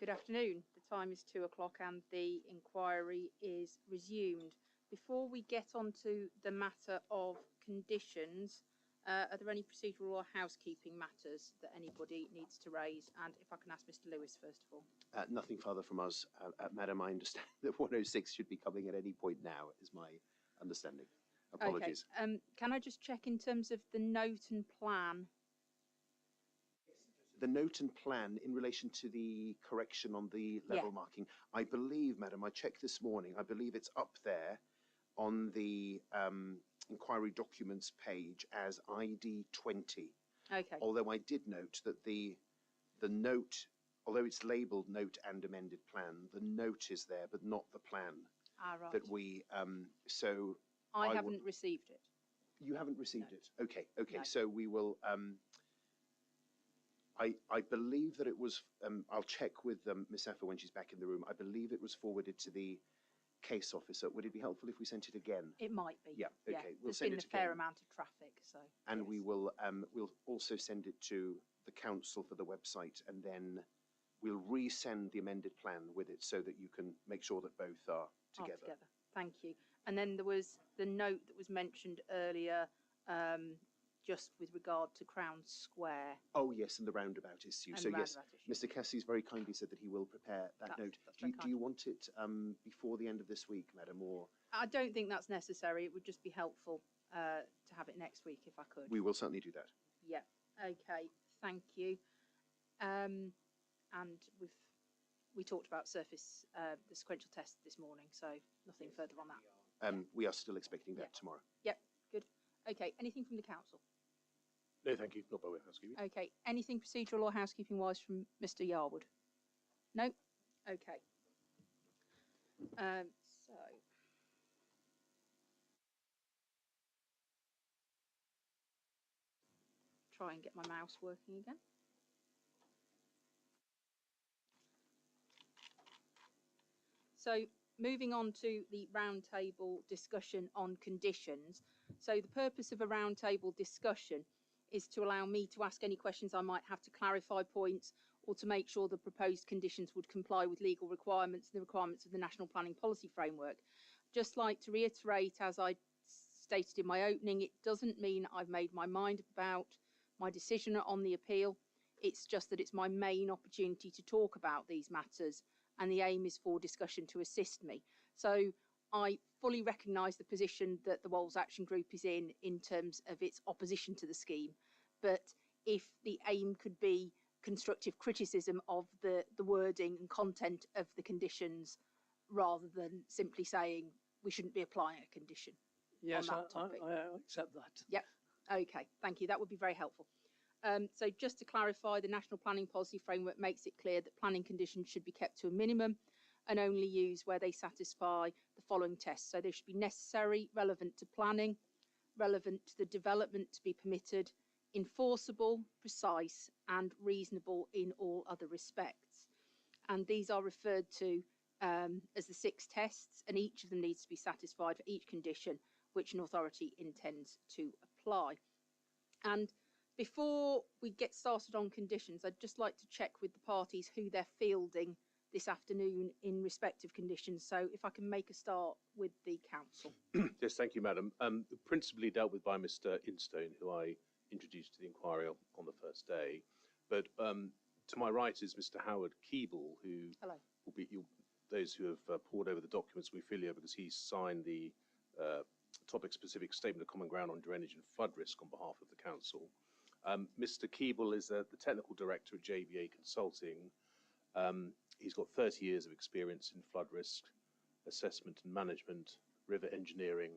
Good afternoon. The time is 2 o'clock and the inquiry is resumed. Before we get on to the matter of conditions, are there any procedural or housekeeping matters that anybody needs to raise? And if I can ask Mr. Lewis first of all. Nothing further from us. Madam, I understand that 106 should be coming at any point now, is my understanding. Apologies. Okay. Can I just check in terms of the note and plan? The note and plan in relation to the correction on the level marking, I believe, Madam, I checked this morning, I believe it's up there on the inquiry documents page as ID 20. Okay. Although I did note that the note, although it's labelled note and amended plan, the note is there, but not the plan. Right. That we, so... I haven't received it. You haven't received it? Okay, okay. No. So we will... I believe that it was, I'll check with Miss Effa when she's back in the room. I believe it was forwarded to the case officer. Would it be helpful if we sent it again? It might be. Yeah, okay. We'll There's send been it a fair again. amount of traffic, so. And yes. we will, we'll also send it to the council for the website, and then we'll resend the amended plan with it so that you can make sure that both are together. Thank you. And then there was the note that was mentioned earlier, just with regard to Crown Square. Oh yes, and the roundabout issue. And so the yes, roundabout issue. Mr. Cassie's very kindly said that he will prepare that note. Do you want it before the end of this week, Madam, or? I don't think that's necessary. It would just be helpful to have it next week if I could. We will certainly do that. Yeah. Okay. Thank you. And we talked about surface the sequential test this morning, so nothing further on that. We are still expecting that tomorrow. Yep. Good. Okay. Anything from the council? No, thank you. Not by way of housekeeping. Okay. Anything procedural or housekeeping wise from Mr. Yarwood? No? Okay. So. Try and get my mouse working again. So moving on to the roundtable discussion on conditions. So the purpose of a roundtable discussion is to allow me to ask any questions I might have to clarify points or to make sure the proposed conditions would comply with legal requirements and the requirements of the National Planning Policy Framework. Just like to reiterate, as I stated in my opening, it doesn't mean I've made my mind about my decision on the appeal. It's just that it's my main opportunity to talk about these matters, and the aim is for discussion to assist me. So I fully recognise the position that the Wolves Action Group is in terms of its opposition to the scheme. But if the aim could be constructive criticism of the wording and content of the conditions, rather than simply saying we shouldn't be applying a condition yes, on that topic. I accept that. Yep. Okay. Thank you. That would be very helpful. So just to clarify, the National Planning Policy Framework makes it clear that planning conditions should be kept to a minimum and only used where they satisfy the following tests. So they should be necessary, relevant to planning, relevant to the development to be permitted, enforceable, precise and reasonable in all other respects. And these are referred to as the 6 tests, and each of them needs to be satisfied for each condition which an authority intends to apply. And before we get started on conditions, I'd just like to check with the parties who they're fielding this afternoon in respect of conditions. So if I can make a start with the council. Yes, thank you, Madam. Principally dealt with by Mr. Instone, who I introduced to the inquiry on the first day. But to my right is Mr. Howard Keeble, who Hello. will be those who have pored over the documents will be familiar because he signed the topic-specific statement of common ground on drainage and flood risk on behalf of the council. Mr. Keeble is the technical director at JBA Consulting. He's got 30 years of experience in flood risk assessment and management, river engineering,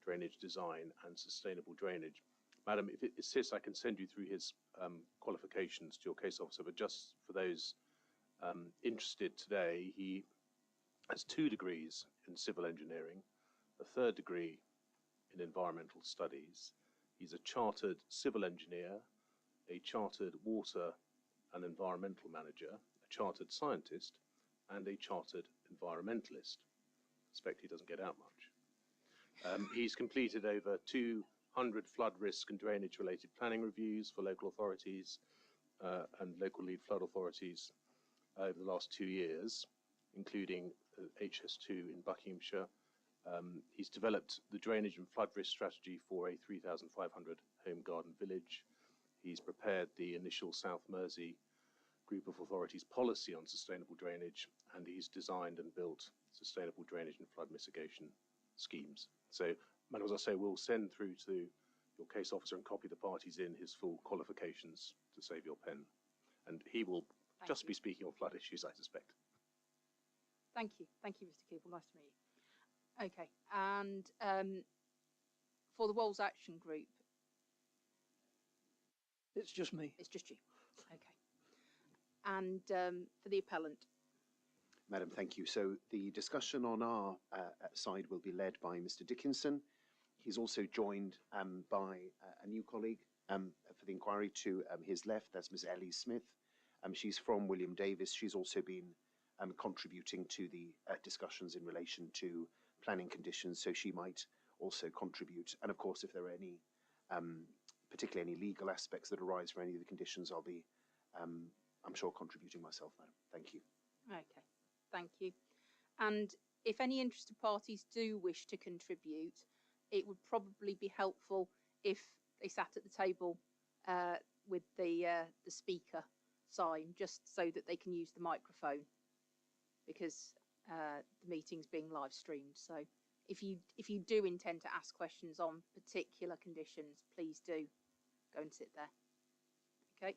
drainage design and sustainable drainage. Madam, if it insists, I can send you through his qualifications to your case officer, but just for those interested today, he has 2 degrees in civil engineering, a 3rd degree in environmental studies. He's a chartered civil engineer, a chartered water and environmental manager, a chartered scientist, and a chartered environmentalist. I suspect he doesn't get out much. He's completed over 200 flood risk and drainage related planning reviews for local authorities and local lead flood authorities. over the last 2 years, including HS2 in Buckinghamshire. He's developed the drainage and flood risk strategy for a 3,500 home garden village. He's prepared the initial South Mersey Group of Authorities policy on sustainable drainage, and he's designed and built sustainable drainage and flood mitigation schemes. So, Madam, as I say, we'll send through to your case officer and copy the parties in his full qualifications to save your pen. And he will be speaking on flood issues, I suspect. Thank you, Mr. Keeble. Nice to meet you. Okay, and for the Walls Action Group, It's just me. it's just you. Okay, and for the appellant, Madam, thank you. So the discussion on our side will be led by Mr. Dickinson. He's also joined by a new colleague for the inquiry to his left. That's Ms. Ellie Smith. She's from William Davis. She's also been contributing to the discussions in relation to planning conditions, so she might also contribute. And of course, if there are any, particularly any legal aspects that arise for any of the conditions, I'll be, I'm sure, contributing myself, Madam. Thank you. okay, thank you. And if any interested parties do wish to contribute, it would probably be helpful if they sat at the table with the speaker sign, just so that they can use the microphone, because the meeting's being live streamed. So if you do intend to ask questions on particular conditions, please do go and sit there. Okay.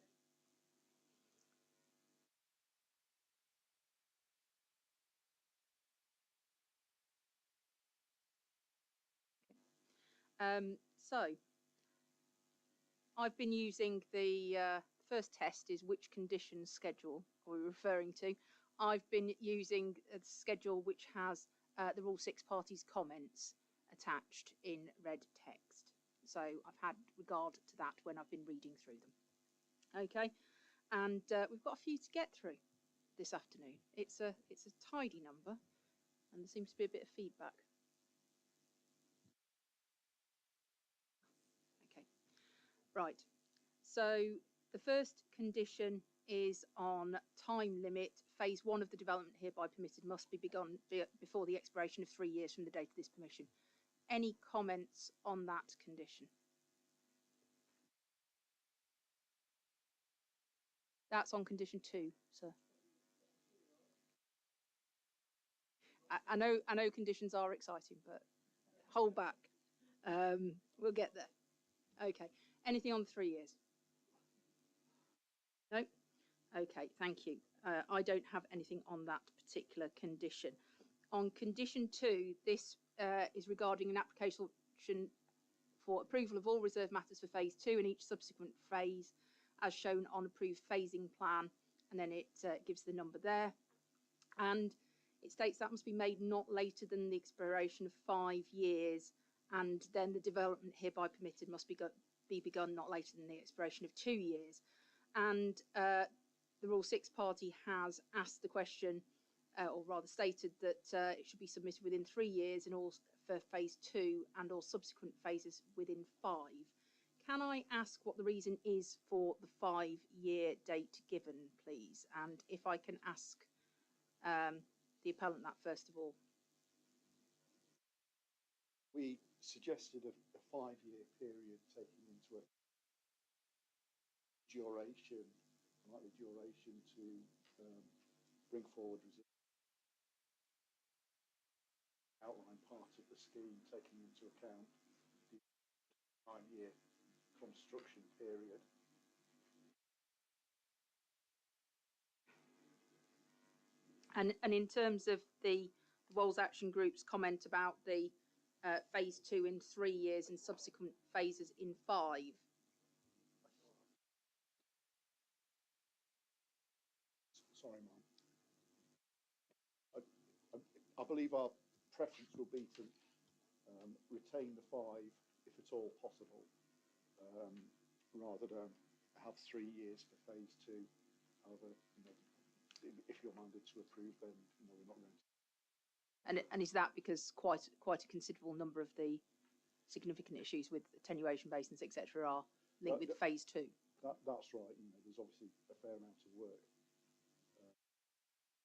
So I've been using the first test is which conditions schedule are we referring to. I've been using a schedule which has the Rule 6 parties' comments attached in red text. So I've had regard to that when I've been reading through them. Okay, and we've got a few to get through this afternoon. It's a tidy number, and there seems to be a bit of feedback. Okay, right. So the first condition is on time limit. Phase 1 of the development hereby permitted must be begun before the expiration of 3 years from the date of this permission. Any comments on that condition? That's on condition 2, sir. I know conditions are exciting, but hold back. We'll get there. Okay. Anything on 3 years? No? Okay, thank you. I don't have anything on that particular condition. On condition 2, this is regarding an application for approval of all reserved matters for phase 2 and each subsequent phase as shown on approved phasing plan, and then it gives the number there. And it states that must be made not later than the expiration of 5 years, and then the development hereby permitted must be begun not later than the expiration of 2 years. And the Rule 6 party has asked the question, or rather stated that it should be submitted within 3 years in all for phase 2 and all subsequent phases within 5. Can I ask what the reason is for the 5-year date given, please? And if I can ask the appellant that first of all. We suggested a 5-year period taking into duration, likely duration to bring forward outline part of the scheme, taking into account the 9-year construction period. And in terms of the Walls Action Group's comment about the phase 2 in 3 years and subsequent phases in 5. Sorry, ma'am. I believe our preference will be to retain the 5 if at all possible, rather than have 3 years for phase 2. However, if you're minded to approve, then we're not going to. And is that because quite a considerable number of the significant issues with attenuation basins, etc., are linked with phase 2? That's right. There's obviously a fair amount of work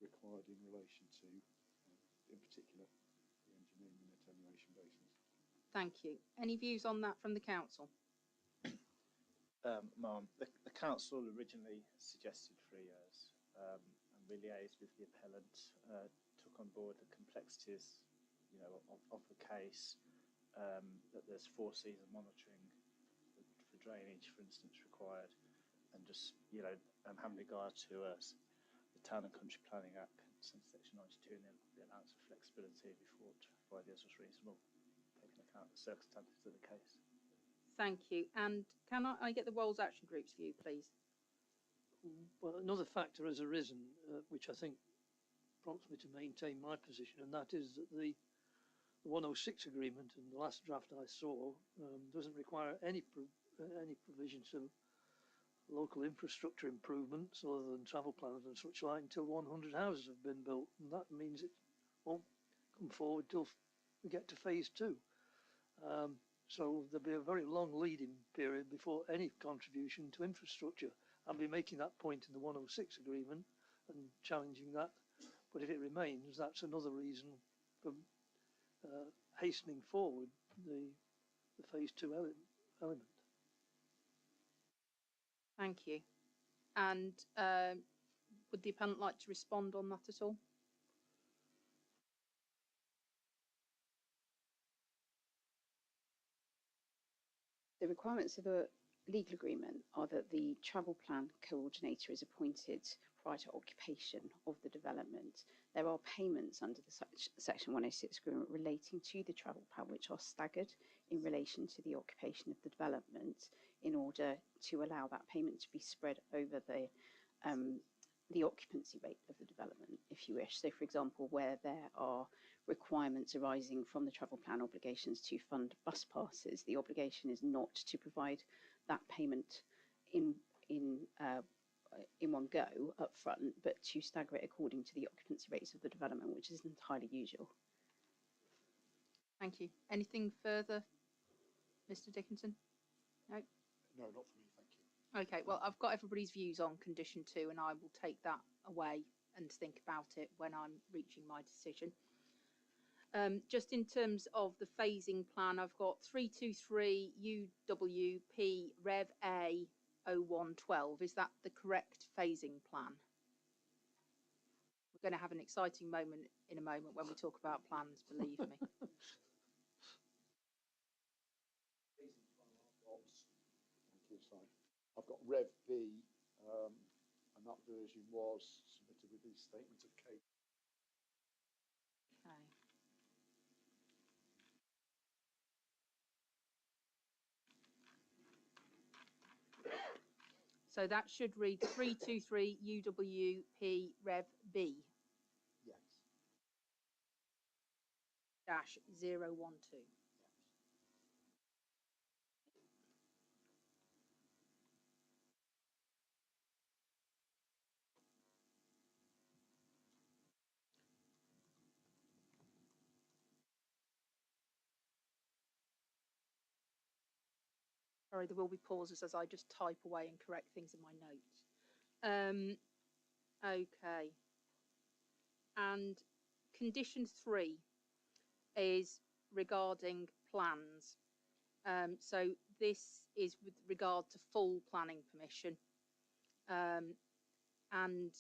required in relation to, in particular, the engineering and attenuation basins. Thank you. Any views on that from the council? Ma'am, the council originally suggested 3 years, and we liaised with the appellant, took on board the complexities, of the case, that there's 4-season monitoring for drainage, for instance, required, and just, having regard to the Town and Country Planning Act, since Section 92, and the allowance of flexibility, we thought 5 years was reasonable, taking account of the circumstances of the case. Thank you. And can I get the Wolds Action Group's view, please? Well, another factor has arisen, which I think prompts me to maintain my position, and that is that the 106 agreement in the last draft I saw doesn't require any provisions of local infrastructure improvements other than travel plans and such like until 100 houses have been built, and that means it won't come forward till we get to phase 2. So there'll be a very long lead-in period before any contribution to infrastructure. I'll be making that point in the 106 agreement and challenging that. But if it remains, that's another reason for hastening forward the phase 2 element. Thank you. And would the appellant like to respond on that at all? The requirements of a legal agreement are that the travel plan coordinator is appointed prior to occupation of the development. There are payments under the Section 106 agreement relating to the travel plan which are staggered in relation to the occupation of the development in order to allow that payment to be spread over the occupancy rate of the development, if you wish. So, for example, where there are requirements arising from the travel plan obligations to fund bus passes, the obligation is not to provide that payment in one go up front, but to stagger it according to the occupancy rates of the development, which is entirely usual. Thank you. Anything further, Mr. Dickinson? No? No, not for me, thank you. Okay, well, I've got everybody's views on condition 2, and I will take that away and think about it when I'm reaching my decision. Just in terms of the phasing plan, I've got 323 UWP Rev A 0112. Is that the correct phasing plan? We're going to have an exciting moment in a moment when we talk about plans, believe me. I've got Rev B, and that version was submitted with the statement of case. Okay. So that should read 323 UWP Rev B. Yes. Dash 012. Sorry, there will be pauses as I just type away and correct things in my notes. Okay. And condition 3 is regarding plans. So this is with regard to full planning permission. And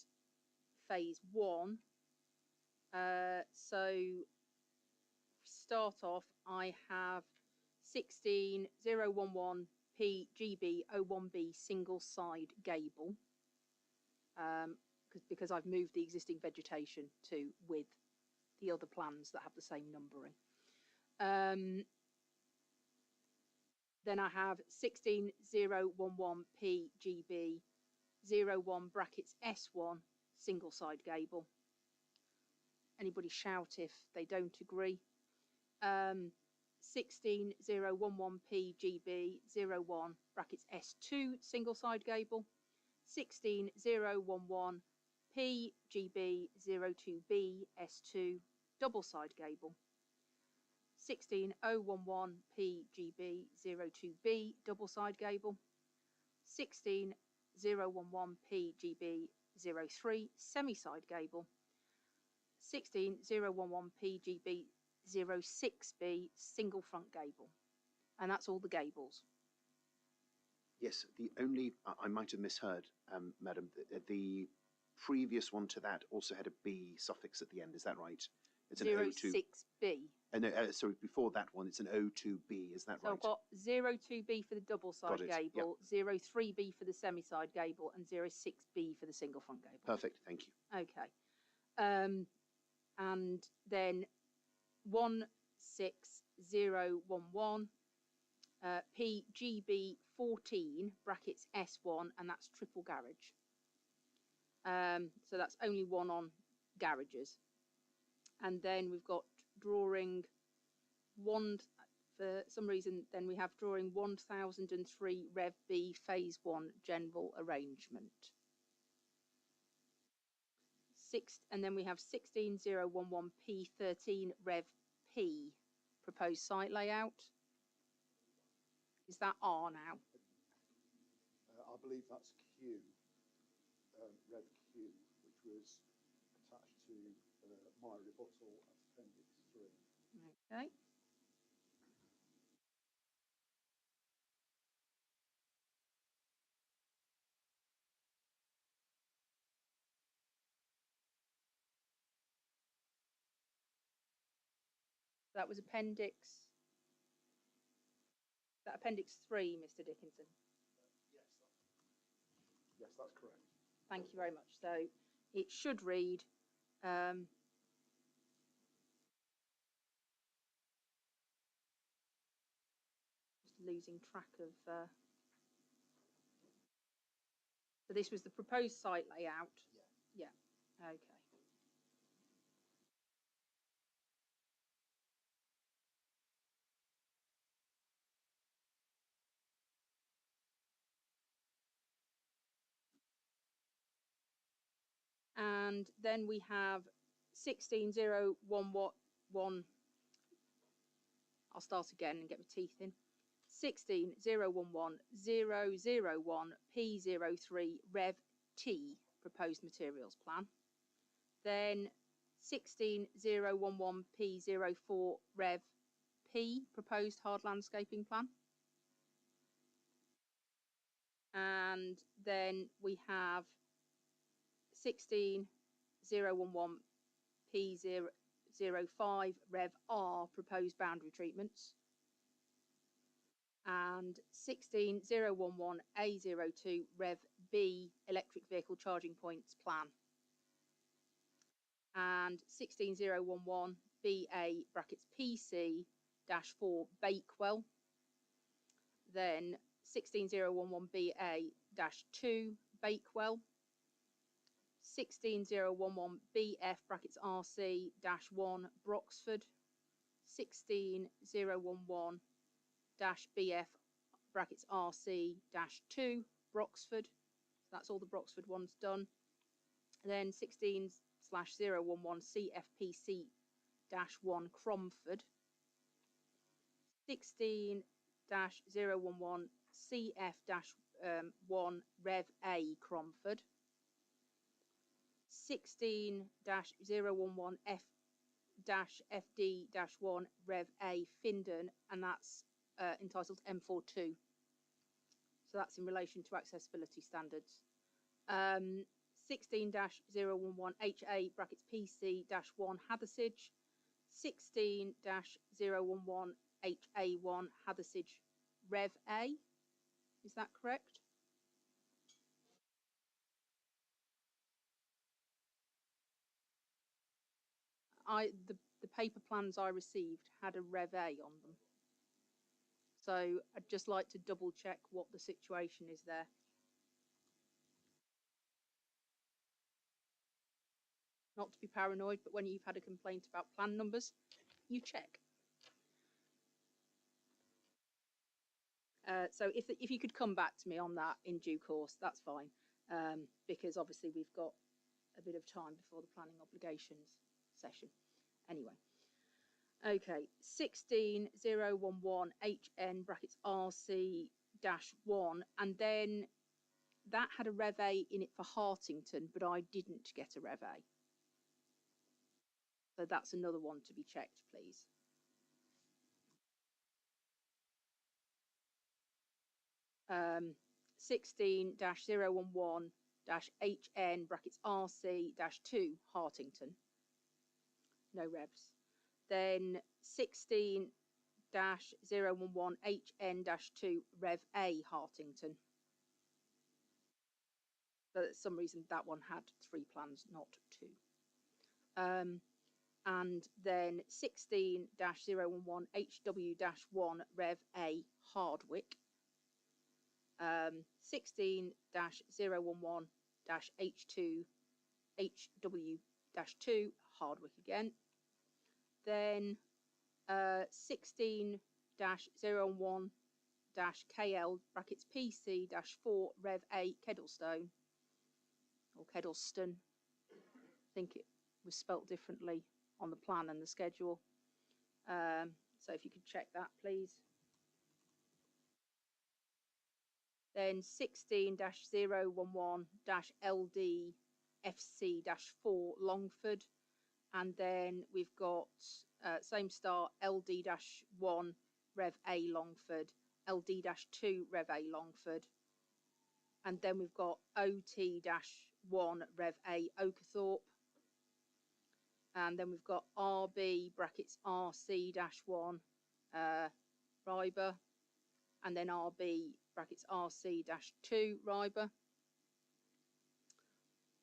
phase 1. So start off, I have 16011 PGB 01B single side gable, because I've moved the existing vegetation to with the other plans that have the same numbering. Then I have 16011 PGB 01 brackets S1 single side gable. Anybody shout if they don't agree. 16011 PGB 01 brackets S2 single side gable. 16011 PGB 02B S2 double side gable. 16011 PGB 02B double side gable. 16011 PGB 03 semi side gable. 16011 PGB 06B single front gable. And that's all the gables. Yes, the only, I might have misheard, Madam, the previous one to that also had a B suffix at the end, is that right? It's an 06B. No, sorry, before that one, it's an O2B, is that So right? I've got 02B for the double side gable, 03B for the semi side gable, and 06B for the single front gable. Perfect, thank you. Okay. And then 16011 PGB 14 brackets S1, and that's triple garage. So that's only one on garages. And then we've got drawing one, for some reason, then we have drawing 1003 Rev B Phase 1 general arrangement. And then we have 16011 P13 Rev P proposed site layout. Is that R now? I believe that's Q, Rev Q, which was attached to my rebuttal as Appendix 3. Okay. That was Appendix. That Appendix 3, Mr. Dickinson. Yes, that's correct. Thank you very much. So it should read just losing track of so this was the proposed site layout. Yeah. Okay. And then we have 16011. I'll start again and get my teeth in. 16011 001 P03 Rev T proposed materials plan. Then 16011 P04 Rev P proposed hard landscaping plan. And then we have 16011 P005 Rev R proposed boundary treatments. And 16011 A02 Rev B electric vehicle charging points plan. And 16011 BA brackets PC -4 Bakewell. Then 16011 BA -2 Bakewell. 16011 BF brackets RC -1 Broxford. 16011 BF brackets RC -2 Broxford. So that's all the Broxford ones done. And then 16/011 CFPC -1 Cromford. 16/011 CF-1 Rev A Cromford. 16/011 F-FD-1 Rev A Findon, and that's entitled M42. So that's in relation to accessibility standards. 16/011 HA brackets PC-1 Hathersage. 16/011 HA1 Hathersage Rev A. Is that correct? The paper plans I received had a Rev A on them. So I'd just like to double check what the situation is there. Not to be paranoid, but when you've had a complaint about plan numbers, you check. So if you could come back to me on that in due course, that's fine, because obviously we've got a bit of time before the planning obligations session. Anyway, okay, 16/011 HN brackets RC-1, and then that had a Rev A in it for Hartington, but I didn't get a Rev A. So that's another one to be checked, please. Um, 16-011-HN brackets RC-2 Hartington. No revs. Then 16-011-HN-2 Rev A Hartington. But for some reason that one had 3 plans, not 2. And then 16-011-HW-1 Rev A Hardwick. 16-011-H2 Hardwick again. Then 16-011-KL brackets PC-4 Rev A Kedlestone or Kedleston. I think it was spelt differently on the plan and the schedule. So if you could check that, please. Then 16-011-LD-FC-4 Longford. And then we've got same start, LD-1 Rev A Longford, LD-2 Rev A Longford. And then we've got OT-1 Rev A Oakerthorpe. And then we've got RB brackets RC-1 Ryber. And then RB brackets RC-2 Ryber.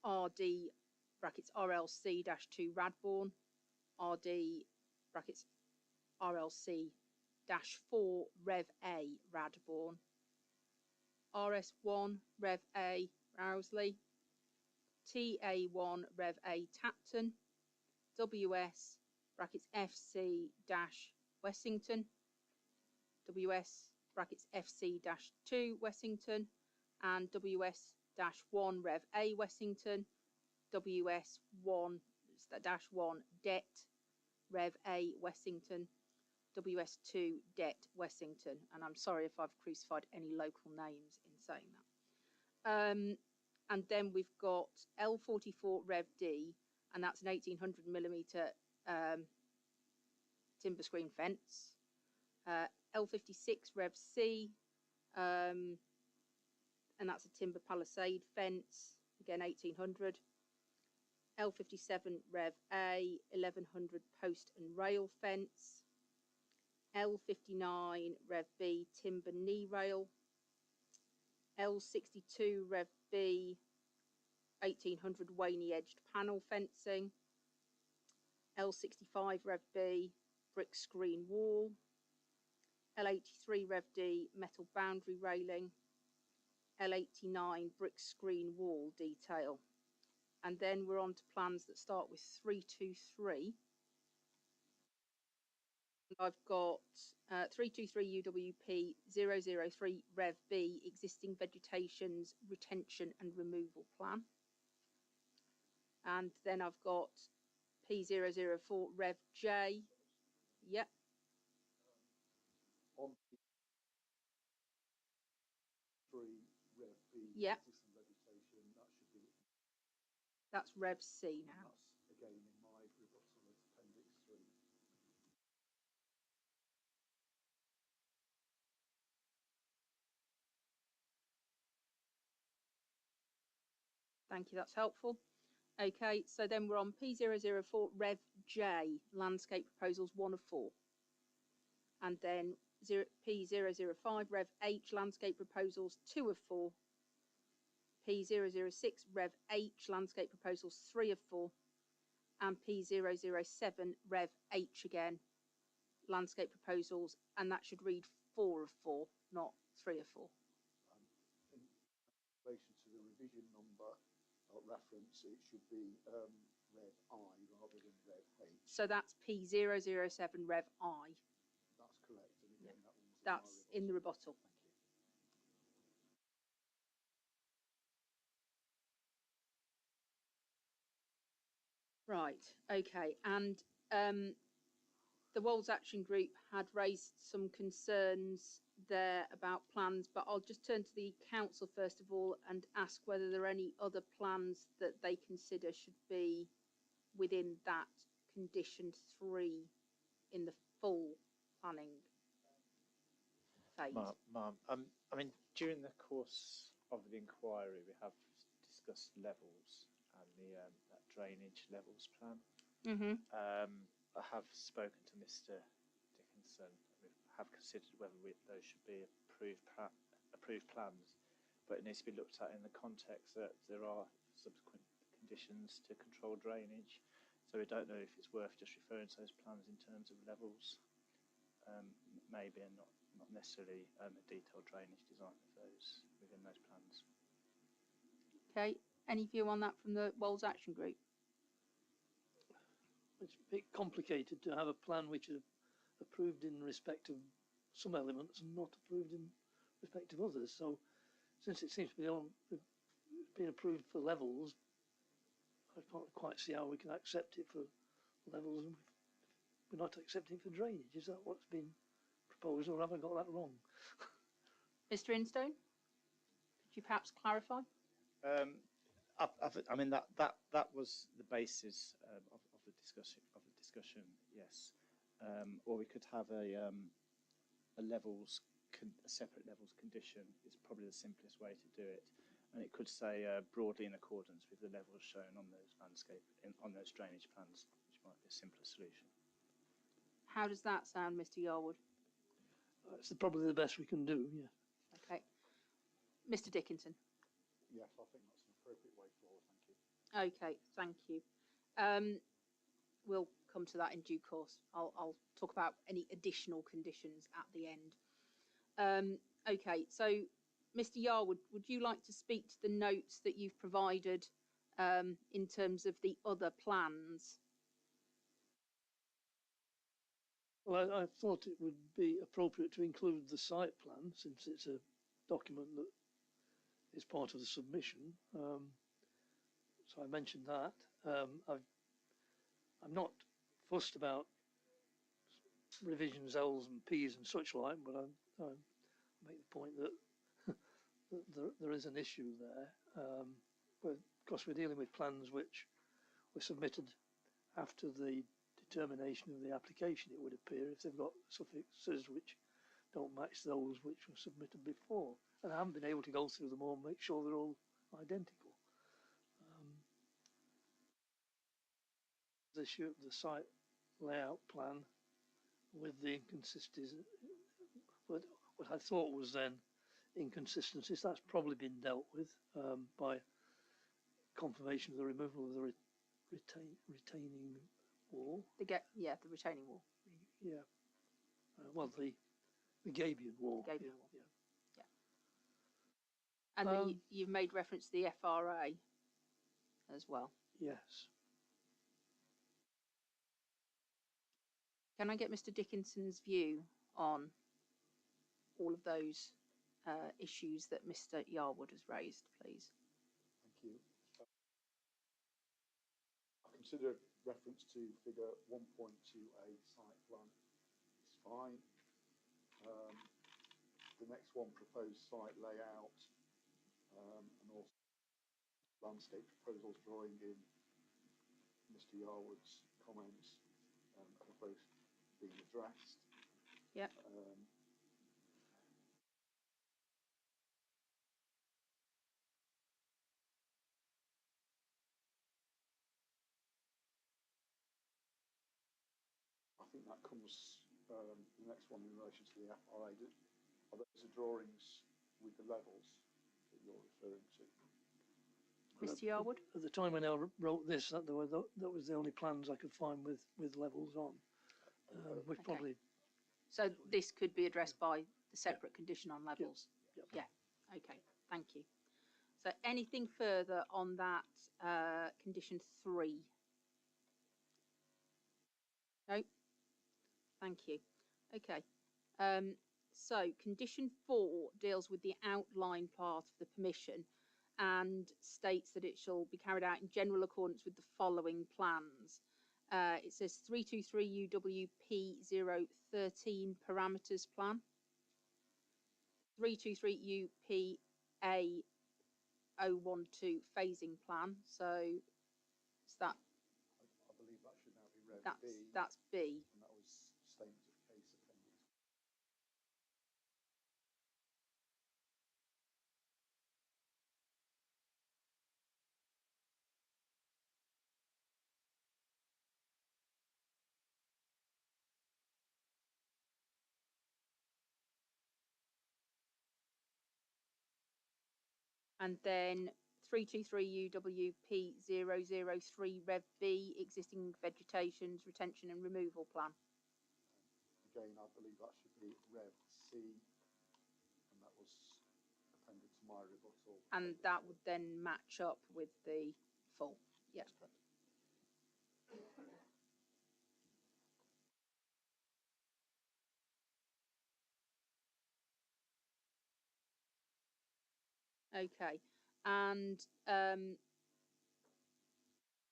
RD brackets RLC-2 Radbourne. RD brackets RLC-4 Rev A Radbourne. RS1 Rev A Rowsley. TA1 Rev A Tapton. WS brackets FC-Wessington. WS brackets FC-2 Wessington. And WS-1 Rev A Wessington. WS1-1 Det Rev A Wessington. WS2 Det Wessington. And I'm sorry if I've crucified any local names in saying that. And then we've got L44 Rev D, and that's an 1800mm timber screen fence. L56 Rev C, and that's a timber palisade fence, again 1800. L57 Rev A, 1100 post and rail fence. L59 Rev B, timber knee rail. L62 Rev B, 1800 waney edged panel fencing. L65 Rev B, brick screen wall. L83 Rev D, metal boundary railing. L89 brick screen wall detail. And then we're on to plans that start with 323. I've got 323 UWP 003 Rev B, existing vegetations retention and removal plan. And then I've got P004 Rev J. Yep. On P3 Rev B, yep. existing vegetation, that should be. That's Rev C now. That's again in my rebuttal as Appendix 3. Thank you, that's helpful. Okay, so then we're on P004 Rev J, landscape proposals 1 of 4. And then P005 Rev H, landscape proposals 2 of 4. P006 Rev H, landscape proposals 3 of 4. And P007 Rev H again, landscape proposals, and that should read 4 of 4, not 3 of 4. In relation to the revision number or reference, it should be Rev I rather than Rev H. So that's P007 Rev I. That's correct. And again, yeah. that that's in the rebuttal. Right, okay, and the Wolds Action Group had raised some concerns there about plans, but I'll just turn to the council first of all and ask whether there are any other plans that they consider should be within that condition 3 in the full planning phase? I mean, during the course of the inquiry, we have discussed levels and that drainage levels plan. Mm-hmm. I have spoken to Mr. Dickinson. We have considered whether those should be approved plans, but it needs to be looked at in the context that there are subsequent conditions to control drainage. So we don't know if it's worth just referring to those plans in terms of levels, maybe, and not necessarily a detailed drainage design of those within those plans. Okay. Any view on that from the Wolds Action Group? It's a bit complicated to have a plan which is approved in respect of some elements and not approved in respect of others. So, since it seems to be being approved for levels, I can't quite see how we can accept it for levels and we're not accepting it for drainage. Is that what's been proposed, or have I got that wrong? Mr. Instone, could you perhaps clarify? I mean that was the basis of the discussion. Yes, or we could have a separate levels condition. Is probably the simplest way to do it, and it could say broadly in accordance with the levels shown on those on those drainage plans, which might be a simpler solution. How does that sound, Mr. Yarwood? It's probably the best we can do. Yeah. Okay, Mr. Dickinson. Yes, I think that's an appropriate way forward. Thank you. Okay, thank you. We'll come to that in due course. I'll talk about any additional conditions at the end. Okay, so Mr. Yarwood, would you like to speak to the notes that you've provided in terms of the other plans? Well, I thought it would be appropriate to include the site plan, since it's a document that is part of the submission. So I mentioned that. I'm not fussed about revisions L's and P's and such like, but I make the point that, there is an issue there. Of course, we're dealing with plans which were submitted after the determination of the application, it would appear, if they've got suffixes which don't match those which were submitted before. And I haven't been able to go through them all and make sure they're all identical. The site layout plan with the inconsistencies, what I thought was then inconsistencies, that's probably been dealt with by confirmation of the removal of the retaining wall. The retaining wall. Yeah. Well, the Gabion wall. The Gabion wall. Yeah. And then you've made reference to the FRA as well. Yes. Can I get Mr. Dickinson's view on all of those issues that Mr. Yarwood has raised, please? Thank you. I consider reference to figure 1.2a site plan is fine. The next one, proposed site layout, and also landscape proposals drawing in Mr. Yarwood's comments, are both being addressed. Yep. I think that comes, the next one in relation to the FRA. Are those the drawings with the levels that you're referring to? Mr. Yarwood? At the time when I wrote this, that was the only plans I could find with levels on. Which Okay. probably. So this could be addressed by the separate condition on levels? Yep. Yeah. Okay, thank you. So anything further on that condition 3? No? Thank you. Okay. So condition 4 deals with the outline part of the permission and states that it shall be carried out in general accordance with the following plans. It says 323 UWP 013 parameters plan, 323 UPA 012 phasing plan. So is that? I believe that should now be Rev That's B, that's B. and that was statement of case appendix. And then 323 UWP 003 Rev B, existing vegetations, retention and removal plan. Again, I believe that should be Rev C, and that was appended to my rebuttal. And that would then match up with the full. Yeah. That's correct. Okay. And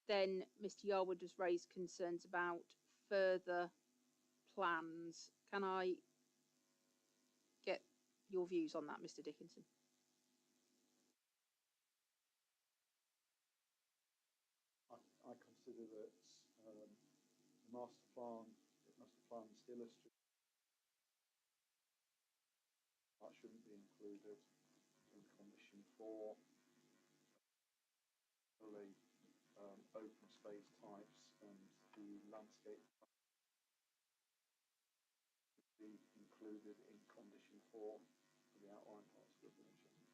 then Mr. Yarwood has raised concerns about further plans. Can I get your views on that, Mr. Dickinson? I consider that the master plan is illustrative. That shouldn't be included in condition 4. Really, open space types and the landscape should be included in condition 4 for the outline parts of the definition.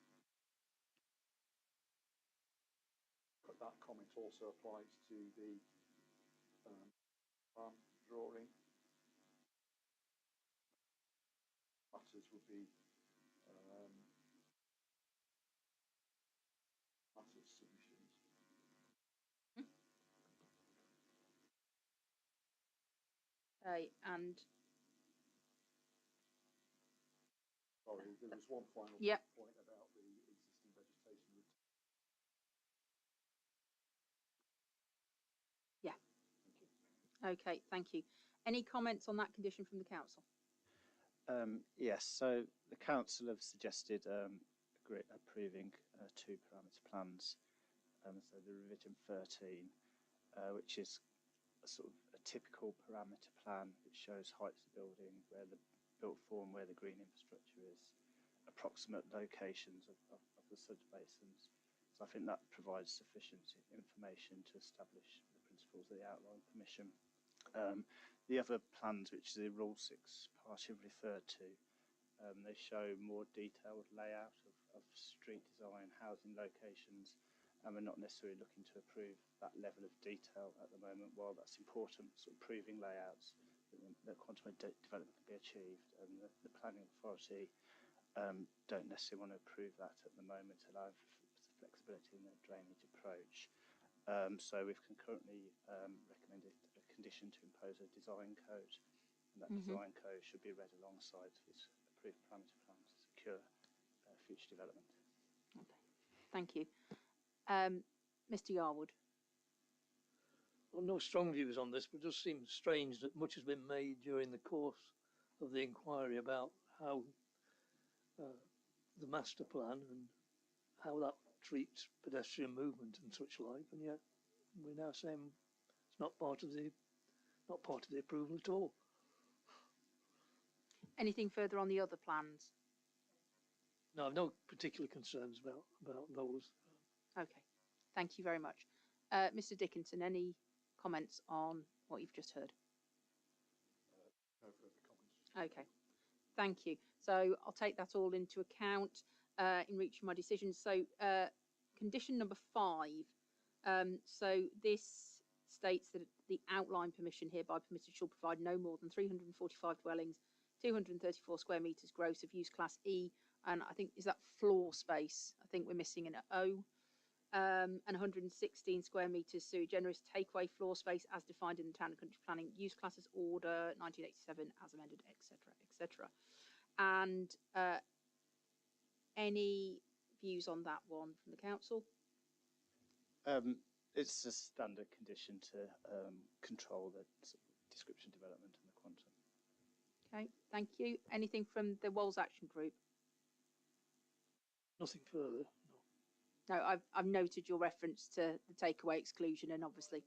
But that comment also applies to the plan drawing. Matters would be matters submissions. And sorry, there was one final point about the existing vegetation. Yeah. Thank you. Okay, thank you. Any comments on that condition from the council? Yes, so the council have suggested approving 2 parameter plans. So the revision 13, which is a sort of a typical parameter plan which shows heights of building, where the built form, where the green infrastructure is, approximate locations of the sludge basins. So I think that provides sufficient information to establish the principles of the outline permission. The other plans, which is the Rule 6 part you've referred to, they show more detailed layout of street design, housing locations, and we're not necessarily looking to approve that level of detail at the moment. While that's important, sort of proving layouts that quantum development can be achieved, and the planning authority don't necessarily want to approve that at the moment, allowing for flexibility in the drainage approach. So we've concurrently recommended a condition to impose a design code, and that design code should be read alongside this approved parameter plan to secure future development. Okay, thank you. Mr. Yarwood. Well, no strong views on this, but it does seem strange that much has been made during the course of the inquiry about how the master plan and how that treats pedestrian movement and such like, and yet we're now saying it's not part of the approval at all. Anything further on the other plans? No, I've no particular concerns about those. Okay, thank you very much. Mr. Dickinson, any comments on what you've just heard? No further comments. Okay, thank you. So I'll take that all into account in reaching my decision. So condition number 5. So this states that the outline permission hereby permitted shall provide no more than 345 dwellings, 234 square metres gross of use class E, and I think, is that floor space? I think we're missing an O. And 116 square metres sui generis takeaway floor space as defined in the Town and Country Planning Use Classes Order 1987 as amended, etc., etc. And any views on that one from the council? It's a standard condition to control the description development and the quantum. Okay, thank you. Anything from the Walls Action Group? Nothing further. No, I've noted your reference to the takeaway exclusion, and obviously.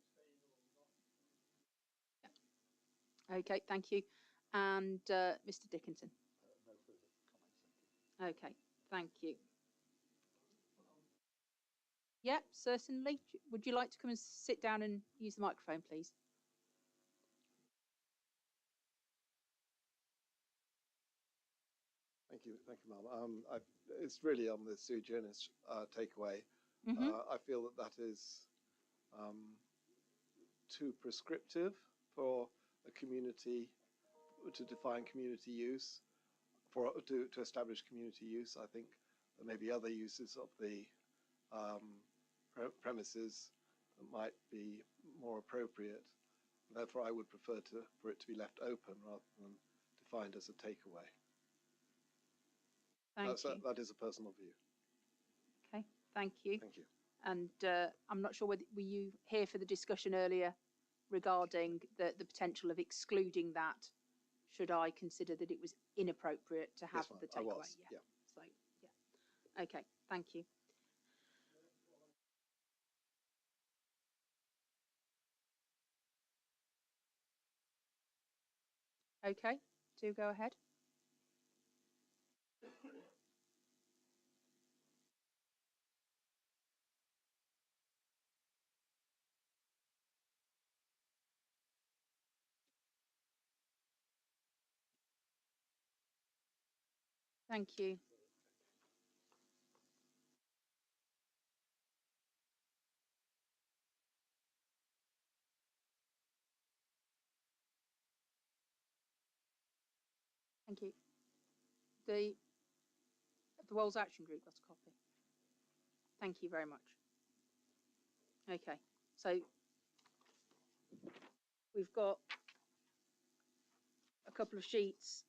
Okay, thank you. And Mr. Dickinson. No further comments. Okay, thank you. Yeah, certainly. Would you like to come and sit down and use the microphone, please? Thank you, Ma'am. It's really on the sui generis takeaway. I feel that is too prescriptive for a community to define community use, to establish community use. I think there may be other uses of the premises that might be more appropriate. Therefore, I would prefer for it to be left open rather than defined as a takeaway. Thank you. That is a personal view. Okay, thank you. Thank you. And I'm not sure were you here for the discussion earlier regarding the potential of excluding that, should I consider that it was inappropriate to have the takeaway? I was, yeah. So, yeah. Okay, thank you. Okay, do go ahead. Thank you. Thank you. The Walls Action Group got a copy. Thank you very much. Okay, so we've got a couple of sheets.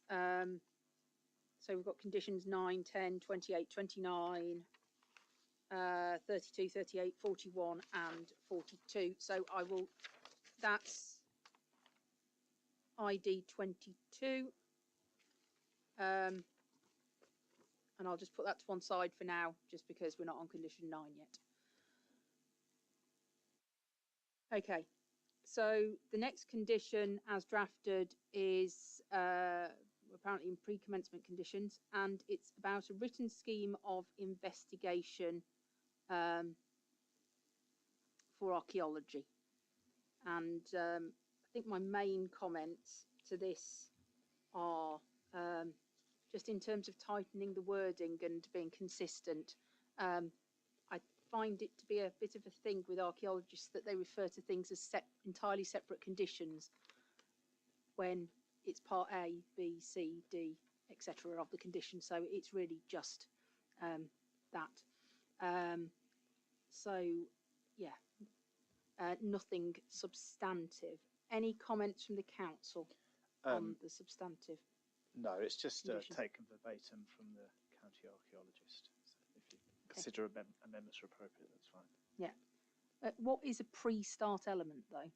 So we've got conditions 9, 10, 28, 29, 32, 38, 41 and 42. So that's ID 22. And I'll just put that to one side for now, just because we're not on condition 9 yet. Okay, so the next condition as drafted is apparently in pre-commencement conditions, and it's about a written scheme of investigation for archaeology. And I think my main comments to this are just in terms of tightening the wording and being consistent. I find it to be a bit of a thing with archaeologists that they refer to things as entirely separate conditions when it's part A, B, C, D, etc. of the condition. So it's really just that. So yeah, nothing substantive. Any comments from the council on the substantive? No, it's just condition? taken verbatim from the county archaeologist. So if you consider amendments are appropriate, that's fine. Yeah. What is a pre-start element, though?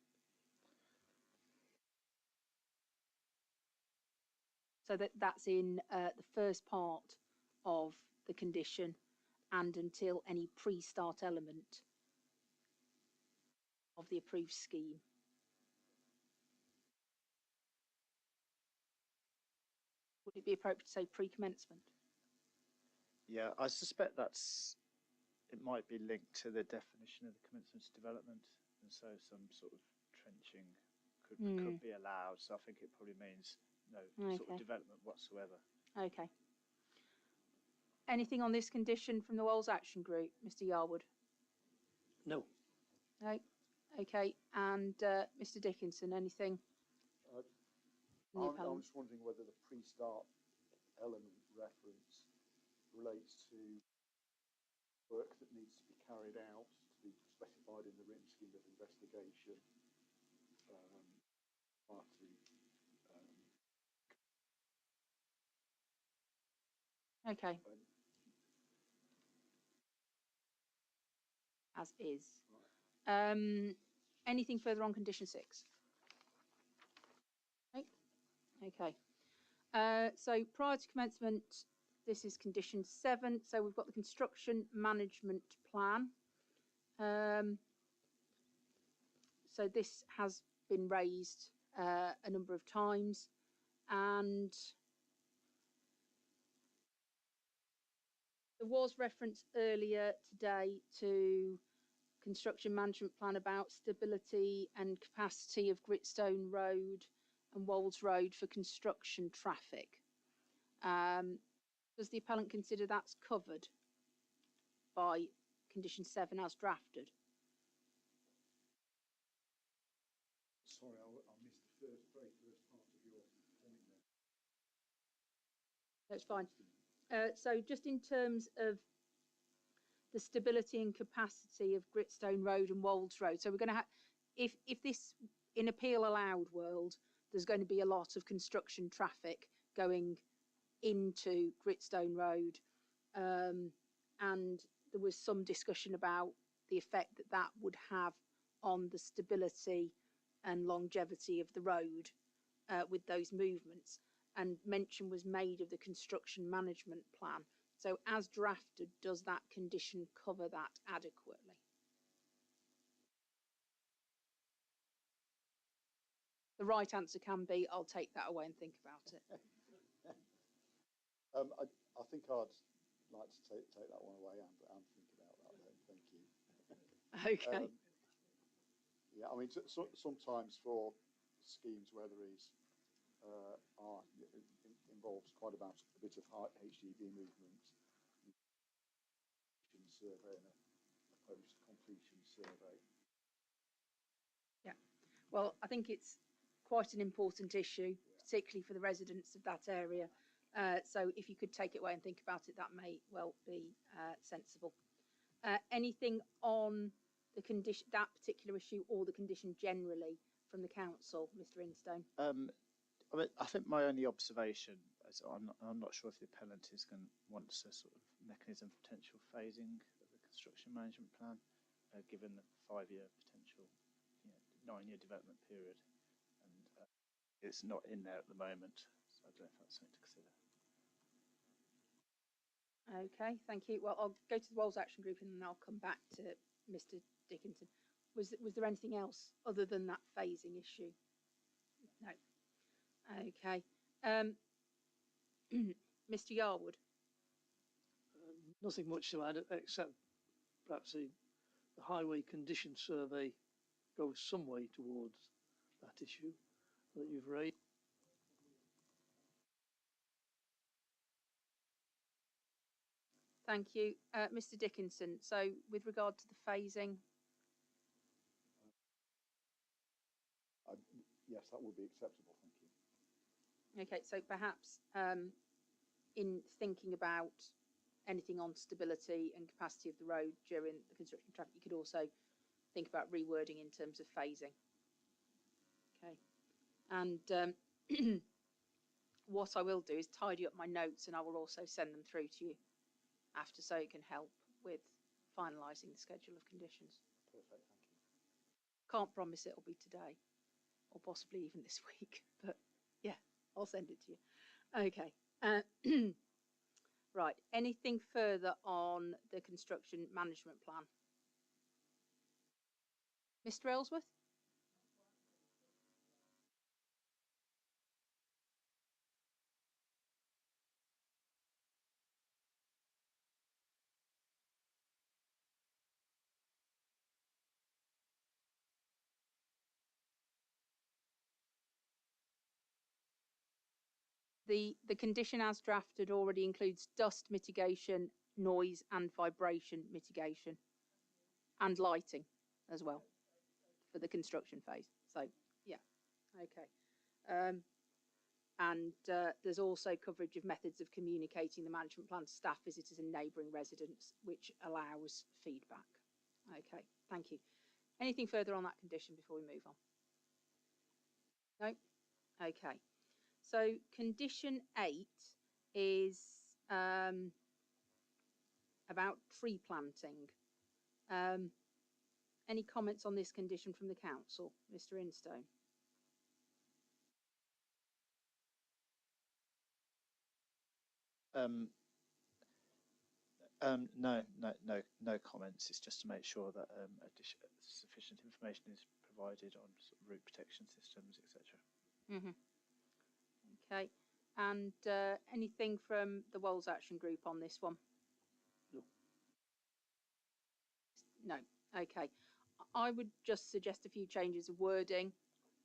So that's in the first part of the condition and until any pre-start element of the approved scheme. Would it be appropriate to say pre-commencement? Yeah, I suspect it might be linked to the definition of the commencement development, and so some sort of trenching could be allowed. So I think it probably means no sort of development whatsoever. Okay. Anything on this condition from the Walls Action Group, Mr. Yarwood? No. No. Okay. And Mr. Dickinson, anything? I'm just wondering whether the pre-start element reference relates to work that needs to be carried out to be specified in the written scheme of investigation prior to okay. As is. Right. Anything further on condition 6? Okay. So prior to commencement, this is condition 7. So we've got the construction management plan. So this has been raised a number of times, and there was reference earlier today to construction management plan about stability and capacity of Gritstone Road and Wolds Road for construction traffic. Does the appellant consider that's covered by condition 7 as drafted? Sorry, I missed the very first part of your point there. That's fine. So just in terms of the stability and capacity of Gritstone Road and Wolds Road. So we're going to have, if this in appeal allowed world, there's going to be a lot of construction traffic going into Gritstone Road, and there was some discussion about the effect that that would have on the stability and longevity of the road with those movements, and mention was made of the construction management plan. So as drafted, does that condition cover that adequately? The right answer can be, I'll take that away and think about it. I think I'd like to take that one away and think about that then. Thank you. Okay. Yeah, I mean, sometimes for schemes where there is involves quite a bit of HGV movement, survey and a post-completion survey. Yeah, well, I think it's quite an important issue, particularly for the residents of that area. So if you could take it away and think about it, that may well be sensible. Anything on the condition, that particular issue, or the condition generally from the council, Mr. Instone? I mean, I think my only observation is I'm not sure if the appellant is going to want a sort of mechanism for potential phasing of the construction management plan, given the 5-year potential, 9-year development period, and it's not in there at the moment. So I don't know if that's something to consider. Okay, thank you. Well, I'll go to the Wolds Action Group and then I'll come back to Mr. Dickinson. Was there anything else other than that phasing issue? No. Okay. Mr. Yarwood. Nothing much to add, except perhaps the highway condition survey goes some way towards that issue that you've raised. Thank you. Mr. Dickinson, so with regard to the phasing? Yes, that would be acceptable, thank you. Okay, so perhaps in thinking about anything on stability and capacity of the road during the construction traffic, you could also think about rewording in terms of phasing. Okay, and what I will do is tidy up my notes and I will also send them through to you after, so it can help with finalising the schedule of conditions. Perfect, thank you. Can't promise it'll be today or possibly even this week, but yeah, I'll send it to you. Okay. Right, anything further on the construction management plan? Mr. Ellsworth? The condition as drafted already includes dust mitigation, noise and vibration mitigation, and lighting as well for the construction phase. So yeah, okay. And there's also coverage of methods of communicating the management plan to staff, visitors and neighbouring residents, which allows feedback. Okay, thank you. Anything further on that condition before we move on? No? Okay. So condition 8 is about tree planting. Any comments on this condition from the council, Mr. Instone? No comments. It's just to make sure that sufficient information is provided on sort of root protection systems, etc. Okay, and anything from the Wolds Action Group on this one? No. Okay. I would just suggest a few changes of wording.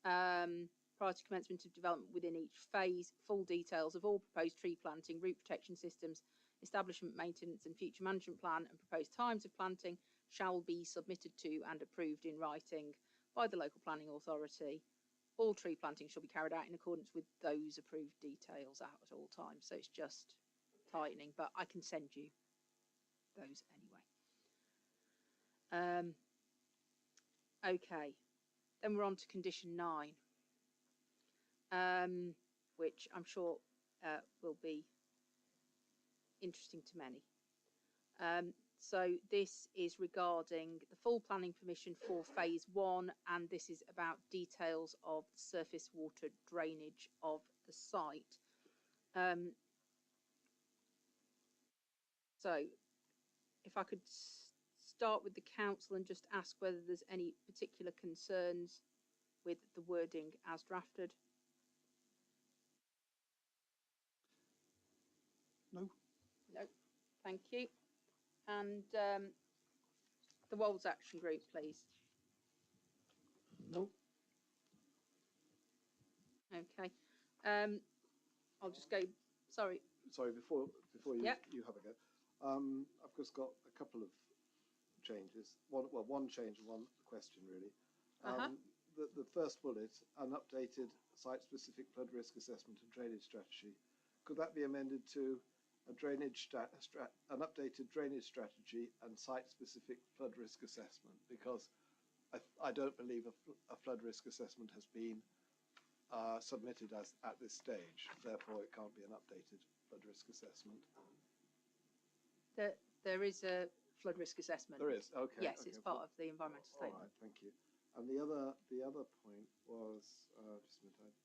Prior to commencement of development within each phase, full details of all proposed tree planting, root protection systems, establishment, maintenance and future management plan and proposed times of planting shall be submitted to and approved in writing by the local planning authority. All tree planting shall be carried out in accordance with those approved details at all times. So it's just tightening, but I can send you those anyway. Okay, then we're on to condition 9, which I'm sure will be interesting to many. So this is regarding the full planning permission for phase 1, and this is about details of the surface water drainage of the site. So if I could start with the council and just ask whether there's any particular concerns with the wording as drafted. No. No, thank you. And the Wolds Action Group, please. No. Okay. I'll just go. Sorry. Sorry, before you Yep. you have a go. I've just got a couple of changes. One change and one question really. The first bullet, an updated site-specific flood risk assessment and drainage strategy. Could that be amended to an updated drainage strategy and site-specific flood risk assessment? Because I don't believe a flood risk assessment has been submitted at this stage. Therefore, it can't be an updated flood risk assessment. There is a flood risk assessment. There is, okay. Yes, okay. it's part of the environmental statement. All right, thank you. And the other point was just a minute.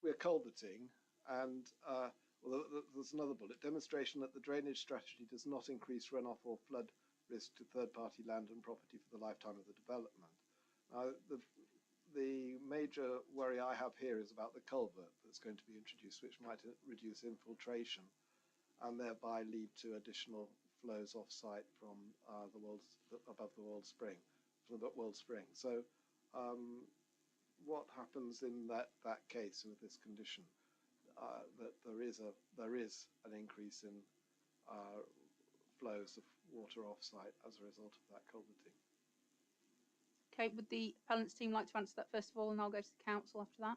We're culverting, and well, there's another bullet. Demonstration that the drainage strategy does not increase runoff or flood risk to third-party land and property for the lifetime of the development. The major worry I have here is about the culvert that's going to be introduced, which might reduce infiltration and thereby lead to additional flows off-site from above the World Spring. So what happens in that case with this condition? That there is an increase in flows of water off-site as a result of that culverting. Okay, would the appellants team like to answer that first of all, and I'll go to the council after that?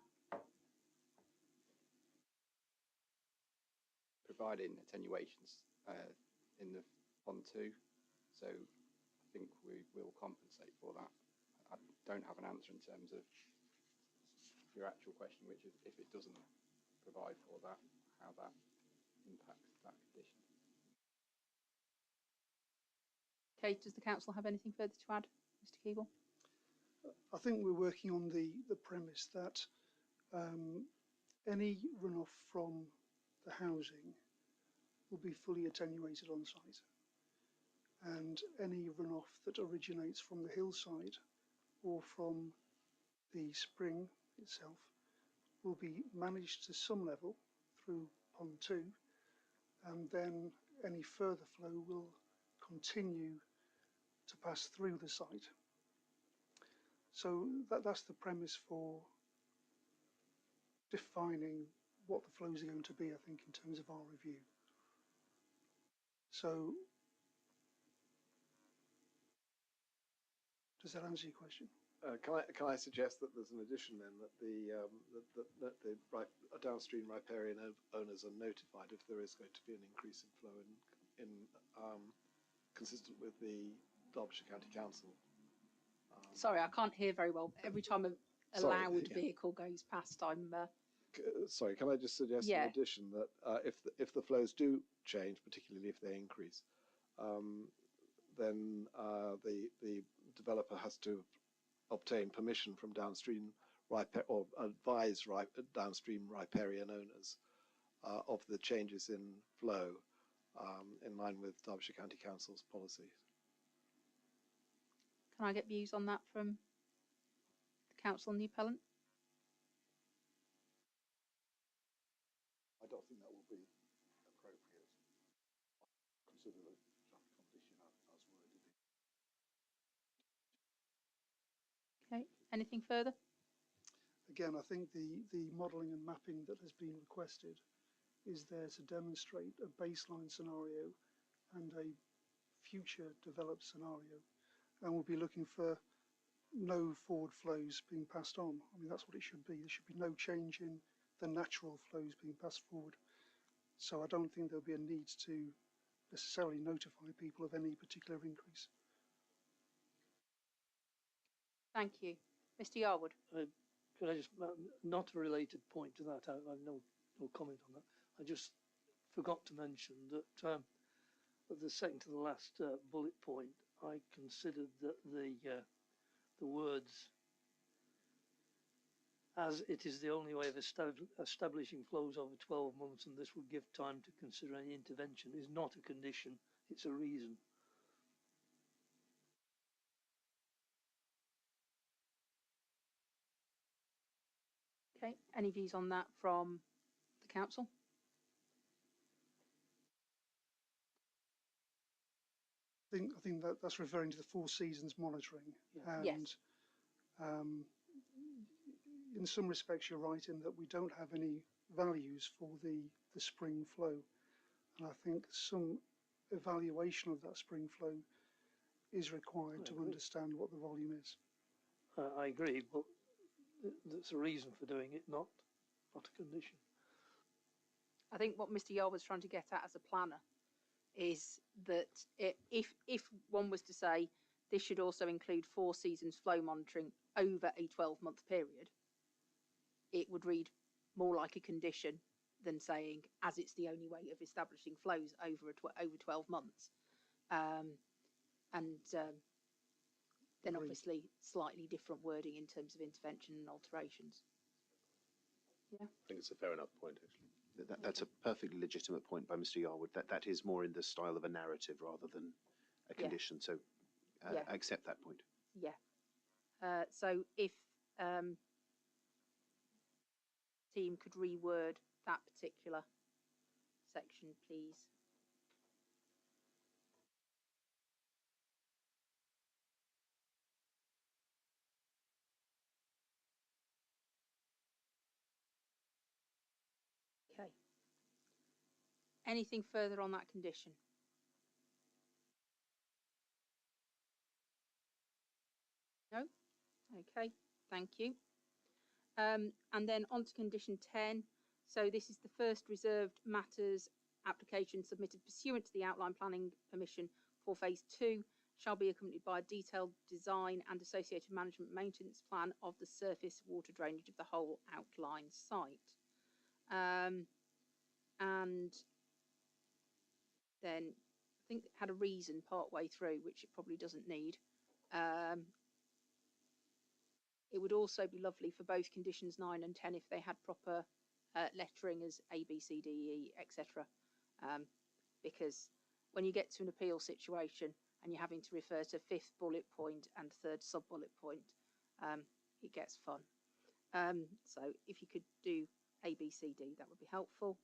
Providing attenuations in the pond too, so I think we will compensate for that. I don't have an answer in terms of your actual question, which is if it doesn't provide for that, how that impacts that condition. Okay, does the council have anything further to add, Mr. Keeble? I think we're working on the premise that any runoff from the housing will be fully attenuated on site, and any runoff that originates from the hillside or from the spring itself will be managed to some level through pond 2, and then any further flow will continue to pass through the site. So that's the premise for defining what the flows are going to be, I think, in terms of our review. So does that answer your question? Can I suggest that there's an addition then, that the downstream riparian owners are notified if there is going to be an increase in flow consistent with the Derbyshire County Council? Sorry, I can't hear very well. Every time a loud vehicle goes past, I'm... Sorry, can I just suggest in addition that if the flows do change, particularly if they increase, then the developer has to obtain permission from downstream or advise downstream riparian owners of the changes in flow in line with Derbyshire County Council's policy. Can I get views on that from the council and the appellant? I don't think that will be appropriate. Consider the draft condition as worded. Okay, anything further? Again, I think the modelling and mapping that has been requested is there to demonstrate a baseline scenario and a future developed scenario. And we'll be looking for no forward flows being passed on. I mean, that's what it should be. There should be no change in the natural flows being passed forward. So I don't think there'll be a need to necessarily notify people of any particular increase. Thank you. Mr. Yarwood. Could I just, not a related point to that, I have no comment on that. I just forgot to mention that at the second to the last bullet point, I considered that the words "as it is the only way of establishing flows over 12 months and this would give time to consider any intervention" is not a condition, it's a reason. Okay, any views on that from the council? I think that's referring to the 4 seasons monitoring. Yeah. And yes. In some respects, you're right in that we don't have any values for the spring flow. And I think some evaluation of that spring flow is required to understand what the volume is. I agree, but that's a reason for doing it, not a condition. I think what Mr. Yarwood was trying to get at as a planner is that if one was to say this should also include 4 seasons flow monitoring over a 12-month period, it would read more like a condition than saying as it's the only way of establishing flows over 12 months. Then obviously slightly different wording in terms of intervention and alterations. Yeah. I think it's a fair enough point, actually. That's a perfectly legitimate point by Mr. Yarwood. That is more in the style of a narrative rather than a condition. So I accept that point. Yeah. So if team could reword that particular section, please. Okay. Anything further on that condition? No? Okay, thank you. And then on to condition 10. So this is the first reserved matters application submitted pursuant to the outline planning permission for phase 2 shall be accompanied by a detailed design and associated management maintenance plan of the surface water drainage of the whole outline site. And then I think it had a reason part way through, which it probably doesn't need. It would also be lovely for both conditions 9 and 10 if they had proper lettering as A, B, C, D, E, etc. Because when you get to an appeal situation and you're having to refer to 5th bullet point and 3rd sub bullet point, it gets fun. So if you could do A, B, C, D, that would be helpful.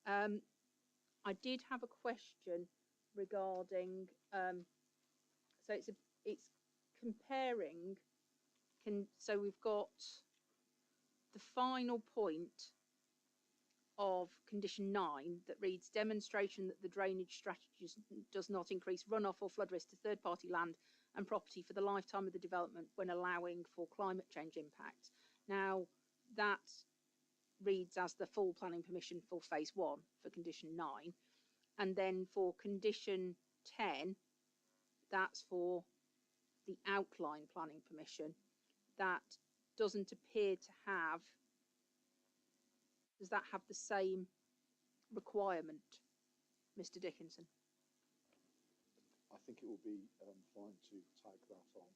I did have a question regarding, so it's comparing. So we've got the final point of condition 9 that reads demonstration that the drainage strategy does not increase runoff or flood risk to third-party land and property for the lifetime of the development when allowing for climate change impacts. Now that reads as the full planning permission for phase 1 for condition 9, and then for condition 10 that's for the outline planning permission. That doesn't appear to have, does that have the same requirement, Mr. Dickinson? I think it will be fine to tag that on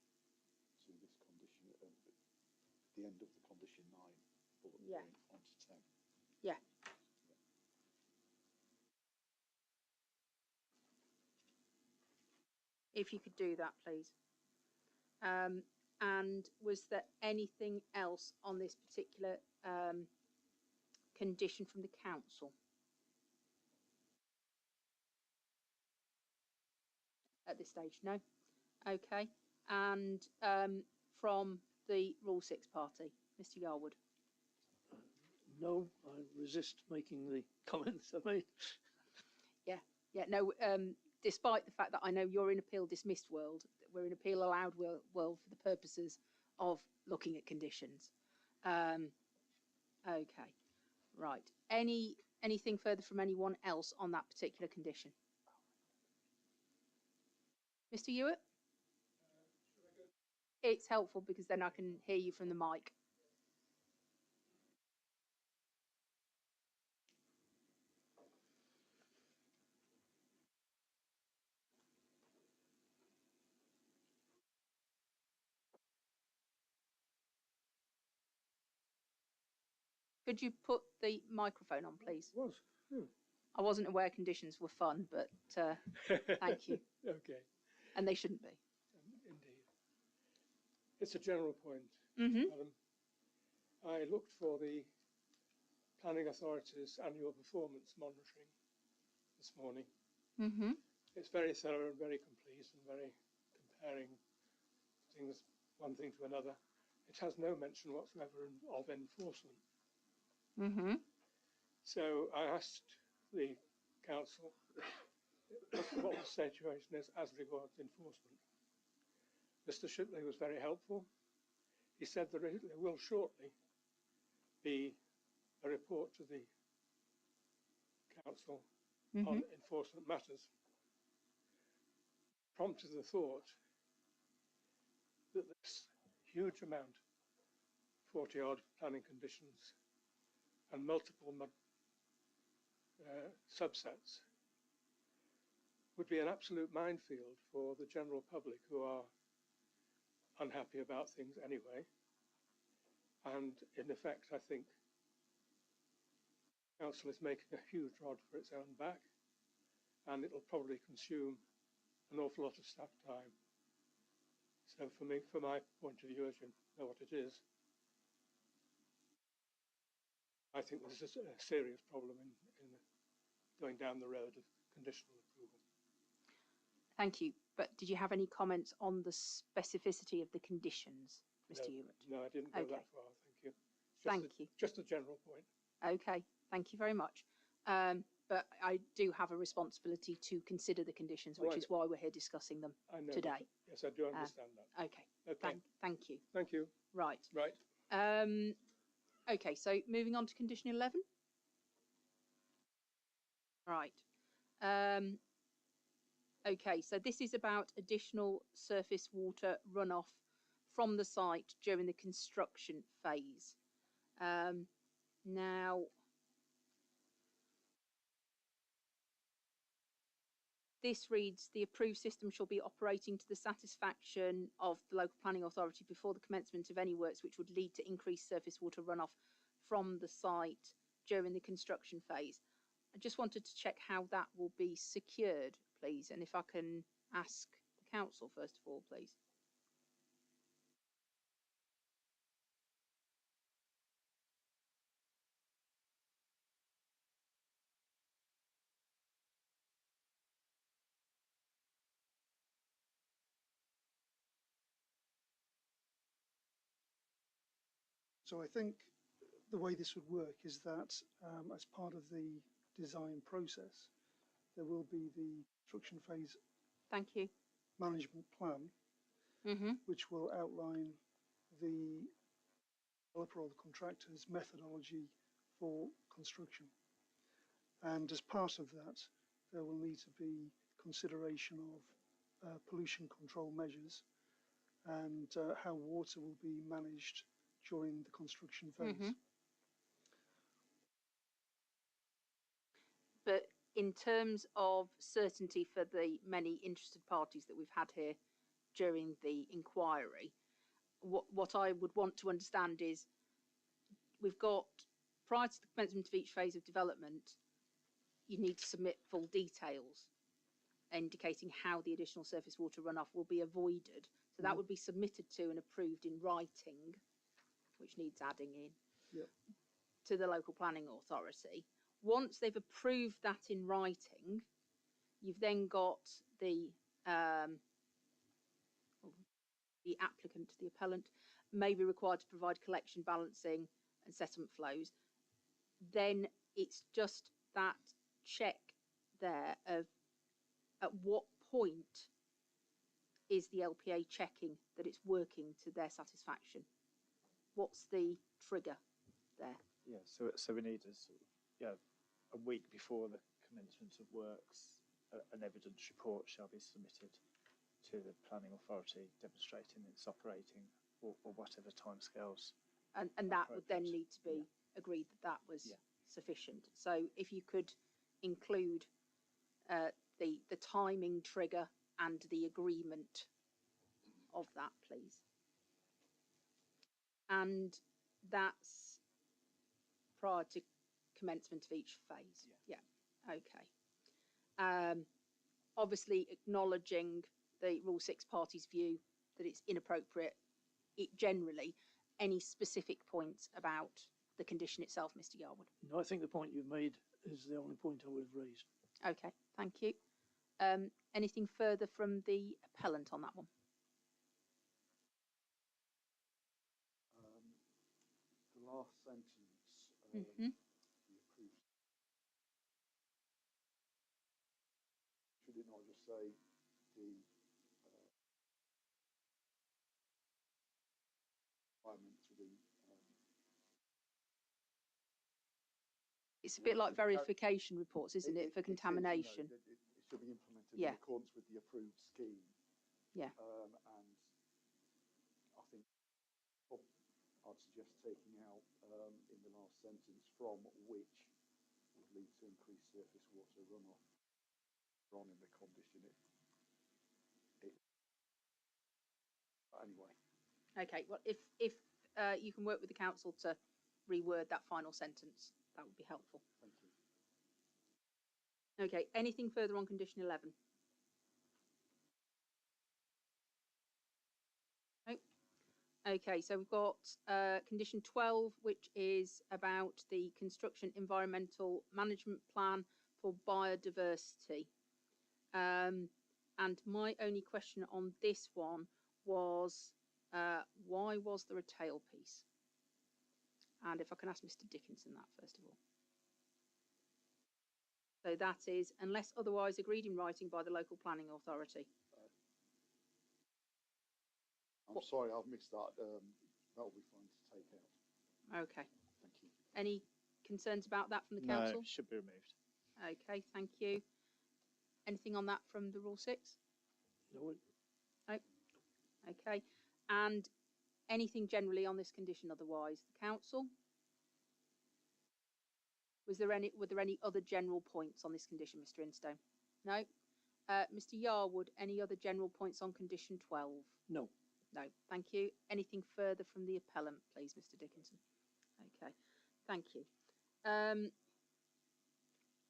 to this condition at the end of the condition 9 bullet point onto 10. Yeah. If you could do that, please. And was there anything else on this particular condition from the council? At this stage, no. Okay. And from the Rule 6 party, Mr. Yarwood. No, I resist making the comments I made. Yeah, no, despite the fact that I know you're in appeal dismissed world, we're in appeal allowed world for the purposes of looking at conditions. Okay, right. Anything further from anyone else on that particular condition? Mr. Ewart? It's helpful because then I can hear you from the mic. Could you put the microphone on, please? I wasn't aware conditions were fun, but thank you. Okay. And they shouldn't be. Indeed. It's a general point, Mm-hmm. Madam. I looked for the Planning Authority's annual performance monitoring this morning. Mm-hmm. It's very thorough and very complete and very comparing things, one thing to another. It has no mention whatsoever of enforcement. Mm-hmm. So I asked the council what the situation is as regards enforcement. Mr. Shipley was very helpful. He said that there will shortly be a report to the council on enforcement matters. Prompted the thought that this huge amount, 40-odd planning conditions and multiple subsets, would be an absolute minefield for the general public who are unhappy about things anyway. And in effect, I think council is making a huge rod for its own back, and it'll probably consume an awful lot of staff time. So for me, from my point of view, as you know what it is, I think this is a serious problem in going down the road of conditional approval. Thank you. But did you have any comments on the specificity of the conditions, Mr. Ewart? No, I didn't go that far. Thank you. Thank you. Just a general point. Okay. Thank you very much. But I do have a responsibility to consider the conditions, which is why we're here discussing them today. Yes, I do understand that. Okay. Thank you. Thank you. Right. Right. Okay, so moving on to condition 11. Right. Okay, so this is about additional surface water runoff from the site during the construction phase. Now, this reads, the approved system shall be operating to the satisfaction of the local planning authority before the commencement of any works which would lead to increased surface water runoff from the site during the construction phase. I just wanted to check how that will be secured, please, and if I can ask the council first of all, please. So I think the way this would work is that as part of the design process, there will be the construction phase management plan, which will outline the developer or the contractor's methodology for construction. And as part of that, there will need to be consideration of pollution control measures and how water will be managed during the construction phase. But in terms of certainty for the many interested parties that we've had here during the inquiry, what I would want to understand is we've got, prior to the commencement of each phase of development, you need to submit full details. indicating how the additional surface water runoff will be avoided. So that would be submitted to and approved in writing, which needs adding in, to the local planning authority. Once they've approved that in writing, you've then got the applicant, the appellant, may be required to provide collection, balancing and settlement flows. Then it's just that check there of at what point is the LPA checking that it's working to their satisfaction? What's the trigger there? Yeah, so we need a week before the commencement of works, an evidence report shall be submitted to the planning authority demonstrating it's operating or whatever timescales. And that would then need to be agreed that was sufficient. So if you could include the timing trigger and the agreement of that, please. And that's prior to commencement of each phase. Yeah. Okay. Obviously acknowledging the Rule 6 parties' view that it's inappropriate. It generally, any specific points about the condition itself, Mr. Yarwood? No, I think the point you've made is the only point I would have raised. Okay, thank you. Anything further from the appellant on that one? The last sentence, the approved. Should it not just say the requirement to the It's a bit like verification reports, isn't it, for contamination? It should be implemented in accordance with the approved scheme. Yeah. And I think I'd suggest taking out in the last sentence from which would lead to increased surface water runoff. On in the condition anyway. Okay. Well, if you can work with the council to reword that final sentence, that would be helpful. Thank you. Okay. Anything further on condition 11? No. Okay. So we've got condition 12, which is about the construction environmental management plan for biodiversity. And my only question on this one was, why was there a tailpiece? And if I can ask Mr. Dickinson that first of all. So that is, unless otherwise agreed in writing by the local planning authority. I'm sorry, I've missed that. That will be fine to take out. Okay. Thank you. Any concerns about that from the council? No, it should be removed. Okay, thank you. Anything on that from the Rule 6? No. No. Okay. And anything generally on this condition otherwise? The council? Were there any other general points on this condition, Mr. Instone? No. Mr. Yarwood, any other general points on condition 12? No. No. Thank you. Anything further from the appellant, please, Mr. Dickinson? Okay. Thank you.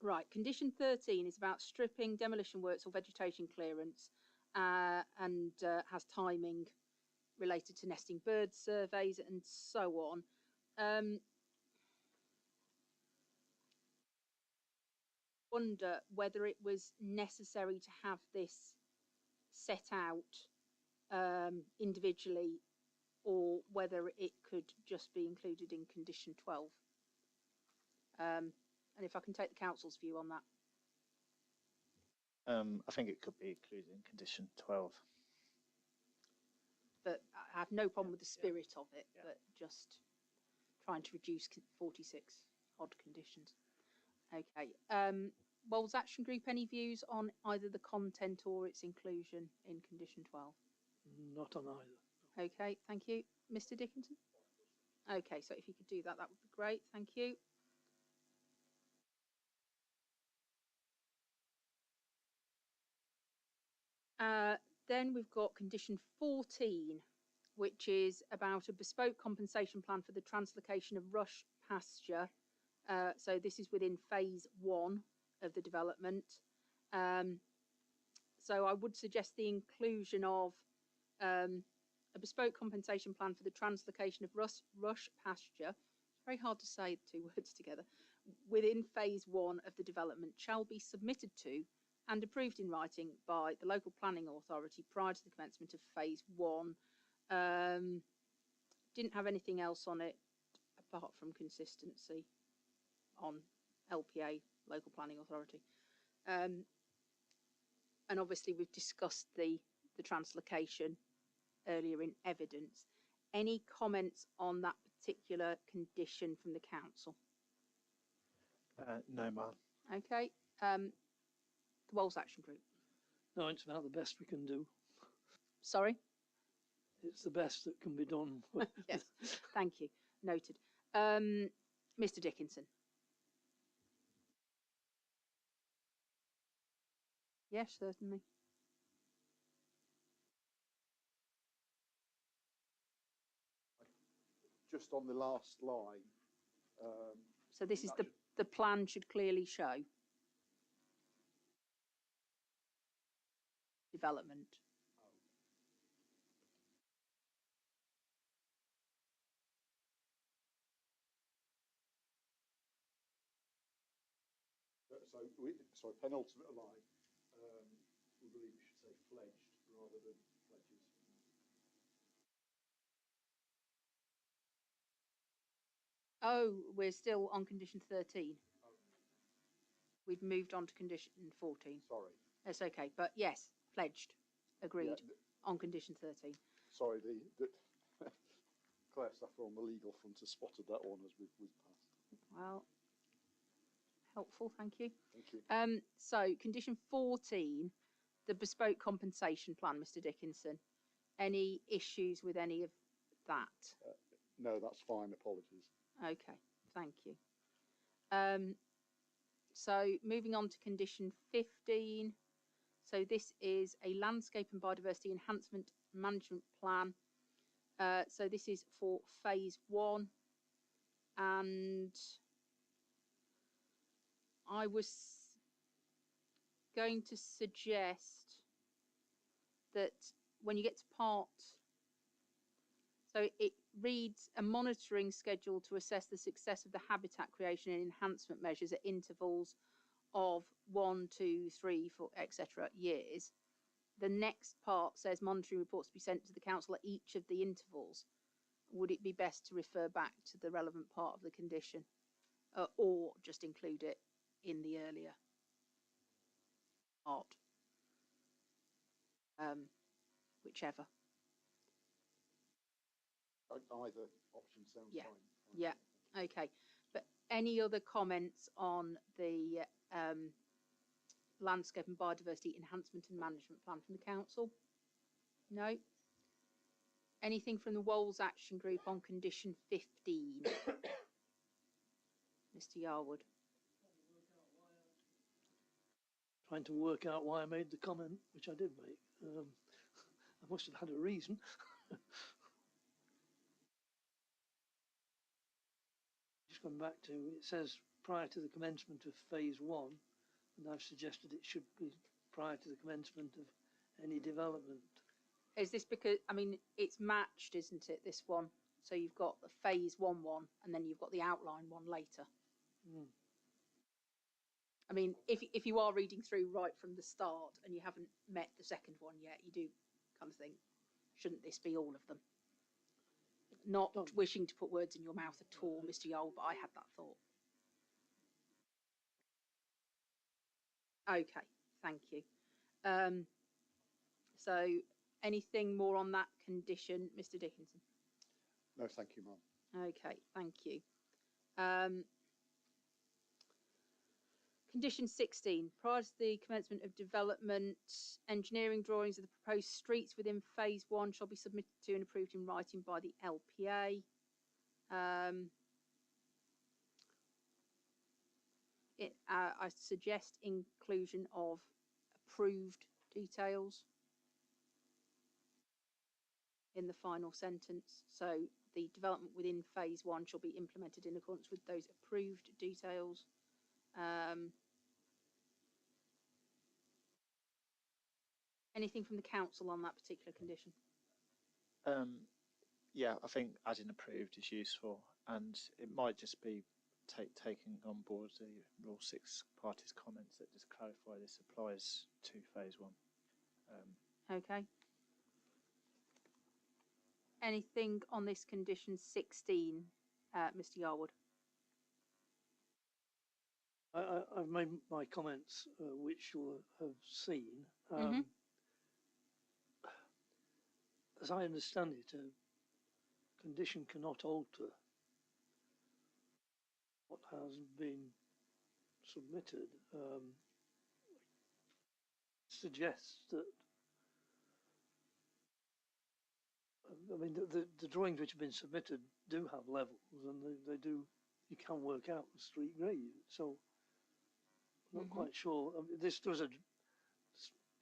Right. Condition 13 is about stripping, demolition works or vegetation clearance and has timing related to nesting bird surveys and so on. Wonder whether it was necessary to have this set out individually or whether it could just be included in condition 12. And if I can take the council's view on that. I think it could be included in condition 12. But I have no problem with the spirit of it, but just trying to reduce 46 odd conditions. Okay. Wolves Action Group, any views on either the content or its inclusion in condition 12? Not on either. Okay, thank you. Mr. Dickinson? Okay, so if you could do that, that would be great. Thank you. Then we've got condition 14, which is about a bespoke compensation plan for the translocation of rush pasture. So this is within phase 1 of the development. So I would suggest the inclusion of a bespoke compensation plan for the translocation of rush pasture. It's very hard to say the two words together. Within phase 1 of the development shall be submitted to and approved in writing by the local planning authority prior to the commencement of phase 1. Didn't have anything else on it apart from consistency on LPA, local planning authority. And obviously we've discussed the translocation earlier in evidence. Any comments on that particular condition from the council? No, ma'am. Okay. The Walls Action Group. No, it's about the best we can do. Sorry? It's the best that can be done. Yes, thank you. Noted. Mr. Dickinson. Yes, certainly. Just on the last line. So this is the plan should clearly show development. So penultimate line, we believe we should say fledged rather than pledges. Oh, we're still on condition 13. We've moved on to condition 14. Sorry. That's okay, but yes, pledged, agreed, on condition 13. Sorry, Claire Stafford on the legal front has spotted that one as we've passed. Well, helpful, thank you. Thank you. So condition 14, the bespoke compensation plan, Mr. Dickinson. Any issues with any of that? No, that's fine. Apologies. Okay, thank you. So moving on to condition 15. So this is a landscape and biodiversity enhancement management plan. So this is for phase 1. And I was going to suggest that when you get to part, so it reads a monitoring schedule to assess the success of the habitat creation and enhancement measures at intervals of 1, 2, 3, 4, etc. years. The next part says monitoring reports to be sent to the council at each of the intervals. Would it be best to refer back to the relevant part of the condition, or just include it in the earlier part? Whichever. Either option sounds fine. Yeah, okay. But any other comments on the landscape and biodiversity enhancement and management plan from the council? No? Anything from the Walls Action Group on condition 15? Mr. Yarwood. Trying to work out why I made the comment, which I did make. I must have had a reason. Just going back to, it says prior to the commencement of phase 1, and I've suggested it should be prior to the commencement of any development. Is this because, I mean, it's matched, isn't it, this one? So you've got the phase 1 one, and then you've got the outline one later. Mm. I mean, if you are reading through right from the start and you haven't met the second one yet, you do kind of think, shouldn't this be all of them? Not wishing to put words in your mouth at all, Mr. Yole, but I had that thought. Okay, thank you. So anything more on that condition, Mr. Dickinson? No, thank you, ma'am. Okay, thank you. Condition 16, prior to the commencement of development, engineering drawings of the proposed streets within phase 1 shall be submitted to and approved in writing by the LPA. I suggest inclusion of approved details in the final sentence. So the development within phase 1 shall be implemented in accordance with those approved details. Anything from the council on that particular condition? Yeah, I think adding approved is useful, and it might just be taking on board the Rule 6 parties' comments that just clarify this applies to phase 1. Okay. Anything on this condition 16, Mr. Yarwood? I've made my comments, which you'll have seen. As I understand it, a condition cannot alter what has been submitted. Suggests that, I mean, the drawings which have been submitted do have levels, and they do, you can work out the street grade. So I'm not quite sure. I mean, this does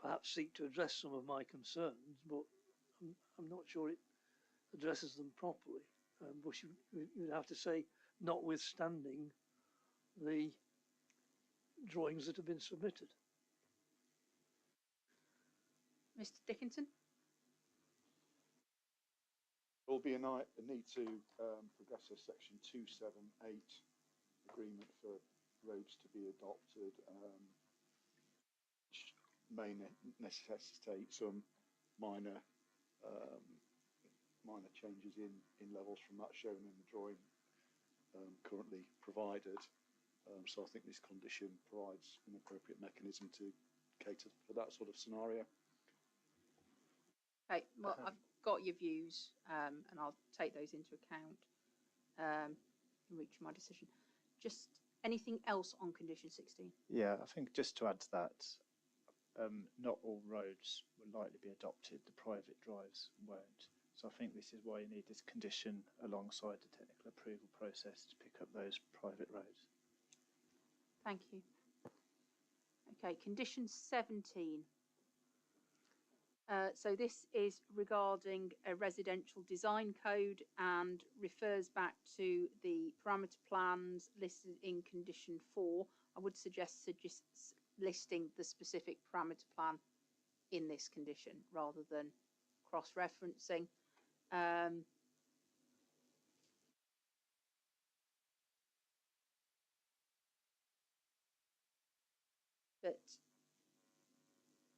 perhaps seek to address some of my concerns, but I'm not sure it addresses them properly. But you'd have to say, notwithstanding the drawings that have been submitted. Mr. Dickinson? There will be a need to progress a section 278 agreement for roads to be adopted, which may necessitate some minor changes in levels from that shown in the drawing currently provided. So I think this condition provides an appropriate mechanism to cater for that sort of scenario. Okay, well, I've got your views, and I'll take those into account in reaching my decision. Just anything else on condition 16? Yeah, I think just to add to that, not all roads will likely be adopted, the private drives won't. So I think this is why you need this condition alongside the technical approval process to pick up those private roads. Thank you. Okay, condition 17. So this is regarding a residential design code and refers back to the parameter plans listed in condition 4. I would suggest listing the specific parameter plan in this condition rather than cross-referencing. But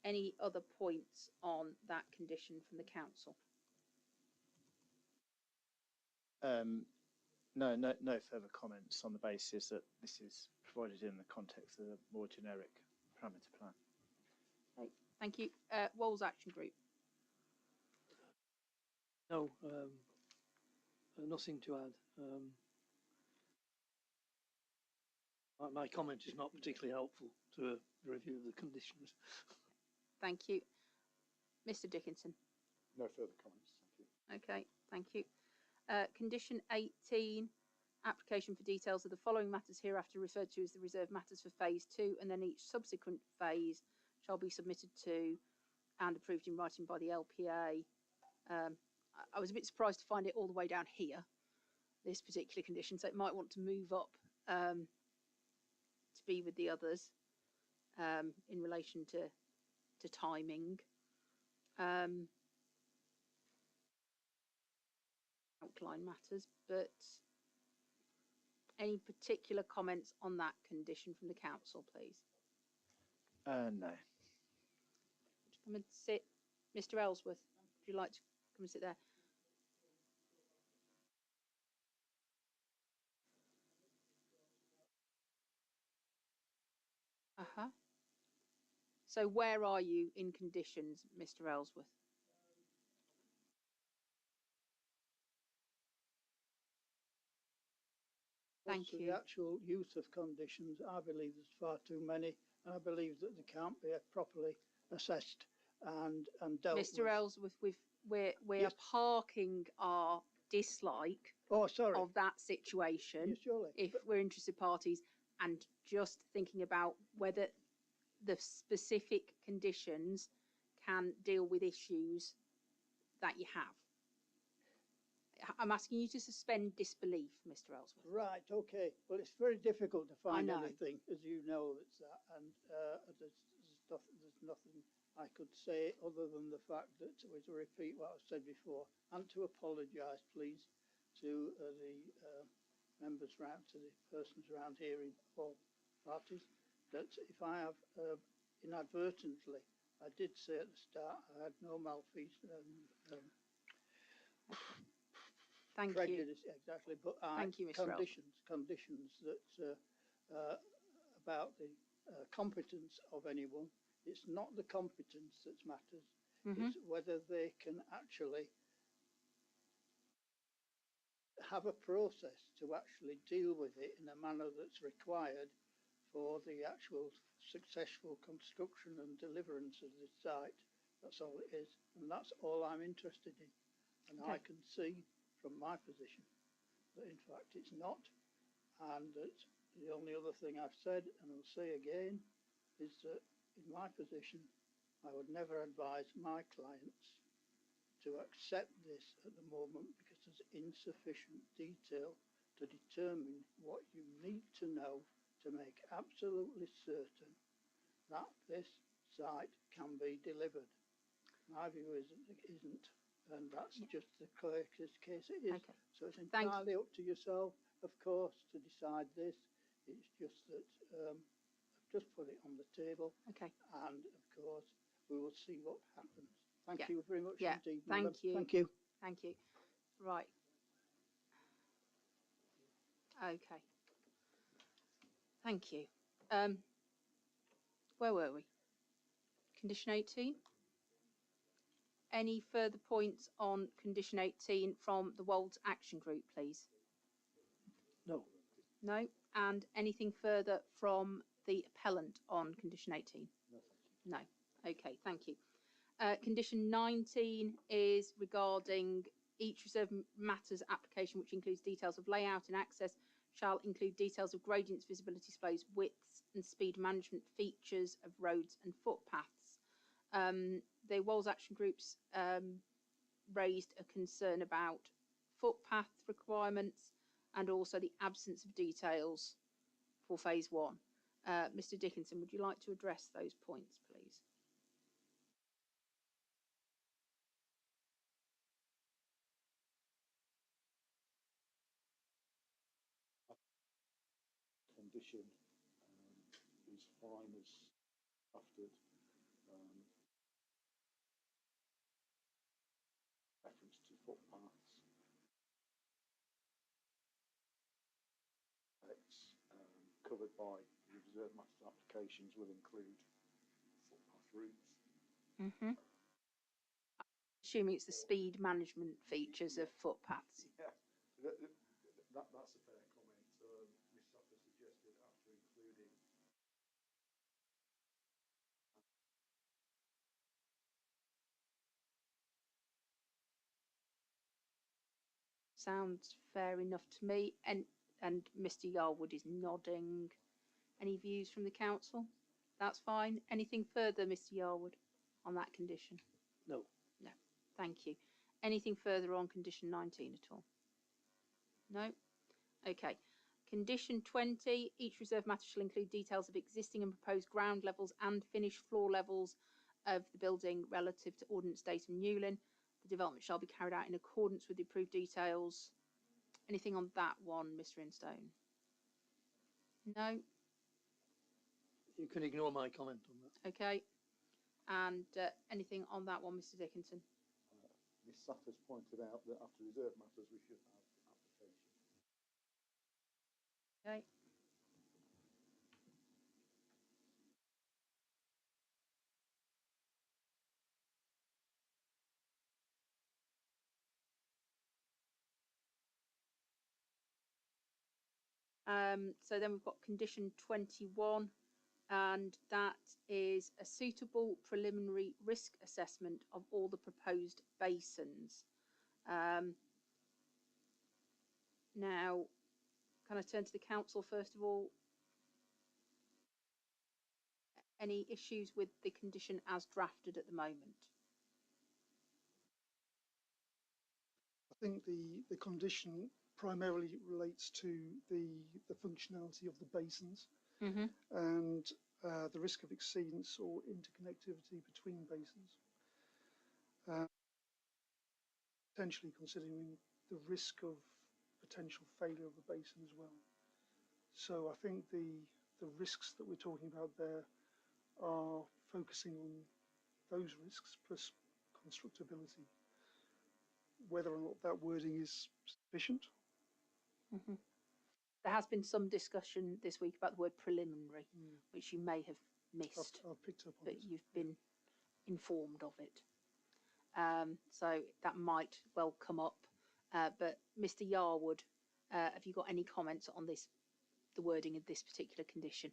any other points on that condition from the council? No further comments on the basis that this is provided in the context of a more generic parameter plan. Okay, thank you. Walls Action Group. No, nothing to add. My comment is not particularly helpful to a review of the conditions. Thank you. Mr. Dickinson. No further comments, thank you. Okay, thank you. Condition 18, application for details of the following matters hereafter referred to as the reserved matters for phase 2, and then each subsequent phase shall be submitted to and approved in writing by the LPA. I was a bit surprised to find it all the way down here, this particular condition, so it might want to move up to be with the others in relation to timing. Outline matters, but any particular comments on that condition from the council, please? No. Come and sit. Mr. Ellsworth, would you like to come and sit there? So where are you in conditions, Mr. Ellsworth? Thank you. The actual use of conditions, I believe there's far too many, and I believe that they can't be properly assessed and dealt with. Mr. Ellsworth, we're parking our dislike of that situation if we're interested parties, and just thinking about whether the specific conditions can deal with issues that you have. I'm asking you to suspend disbelief, Mr. Ellsworth. Right, okay. Well, it's very difficult to find anything, as you know, that's that, and there's nothing I could say other than the fact that, to repeat what I've said before, and to apologise, please, to the members round, to the persons around here in all parties, that if I have inadvertently, I did say at the start I had no malfeasance, Thank prejudice, you. exactly, but Thank you, Mr. conditions that about the competence of anyone. It's not the competence that matters. It's whether they can actually have a process to actually deal with it in a manner that's required for the actual successful construction and deliverance of the site. That's all it is, and that's all I'm interested in. And I can see from my position that in fact it's not, and that the only other thing I've said, and I'll say again, is that in my position I would never advise my clients to accept this at the moment because there's insufficient detail to determine what you need to know to make absolutely certain that this site can be delivered. My view is it isn't, and that's just the case it is. So it's entirely up to yourself, of course, to decide this. It's just that I've just put it on the table. Okay. And of course, we will see what happens. Thank you very much indeed. Thank you. Thank you. Thank you. Right. Okay. Thank you. Where were we? Condition 18. Any further points on condition 18 from the Wolds Action Group, please? No. No. And anything further from the appellant on condition 18? No, thank you. No. Okay, thank you. Condition 19 is regarding each reserved matters application, which includes details of layout and access, shall include details of gradients, visibility displays, widths and speed management features of roads and footpaths. The Wolds Action Groups raised a concern about footpath requirements and also the absence of details for phase 1. Mr. Dickinson, would you like to address those points, please? Condition is fine as drafted. Reference to footpaths. It's covered by the reserved matters applications will include footpath routes. Assuming it's the speed management features of footpaths. Yeah, that's a fair comment. Ms. Suffer suggested after including Sounds fair enough to me. And Mr. Yarwood is nodding. Any views from the council? That's fine. Anything further, Mr. Yarwood, on that condition? No. No. Thank you. Anything further on condition 19 at all? No. Okay. Condition 20, each reserved matter shall include details of existing and proposed ground levels and finished floor levels of the building relative to Ordnance Data Newlyn. The development shall be carried out in accordance with the approved details. Anything on that one, Mr. Instone? No? You can ignore my comment on that. Okay. And anything on that one, Mr. Dickinson? Ms. Suffer's pointed out that after reserved matters we should have application. Okay. So then we've got condition 21, and that is a suitable preliminary risk assessment of all the proposed basins. Now, can I turn to the council first of all? Any issues with the condition as drafted at the moment? I think the condition primarily relates to the functionality of the basins, and the risk of exceedance or interconnectivity between basins, potentially considering the risk of potential failure of the basin as well. So I think the risks that we're talking about there are focusing on those risks plus constructability. Whether or not that wording is sufficient. Mm-hmm. There has been some discussion this week about the word preliminary, which you may have missed. I've picked up on but it. You've been informed of it. So that might well come up. But Mr. Yarwood, have you got any comments on this, the wording of this particular condition?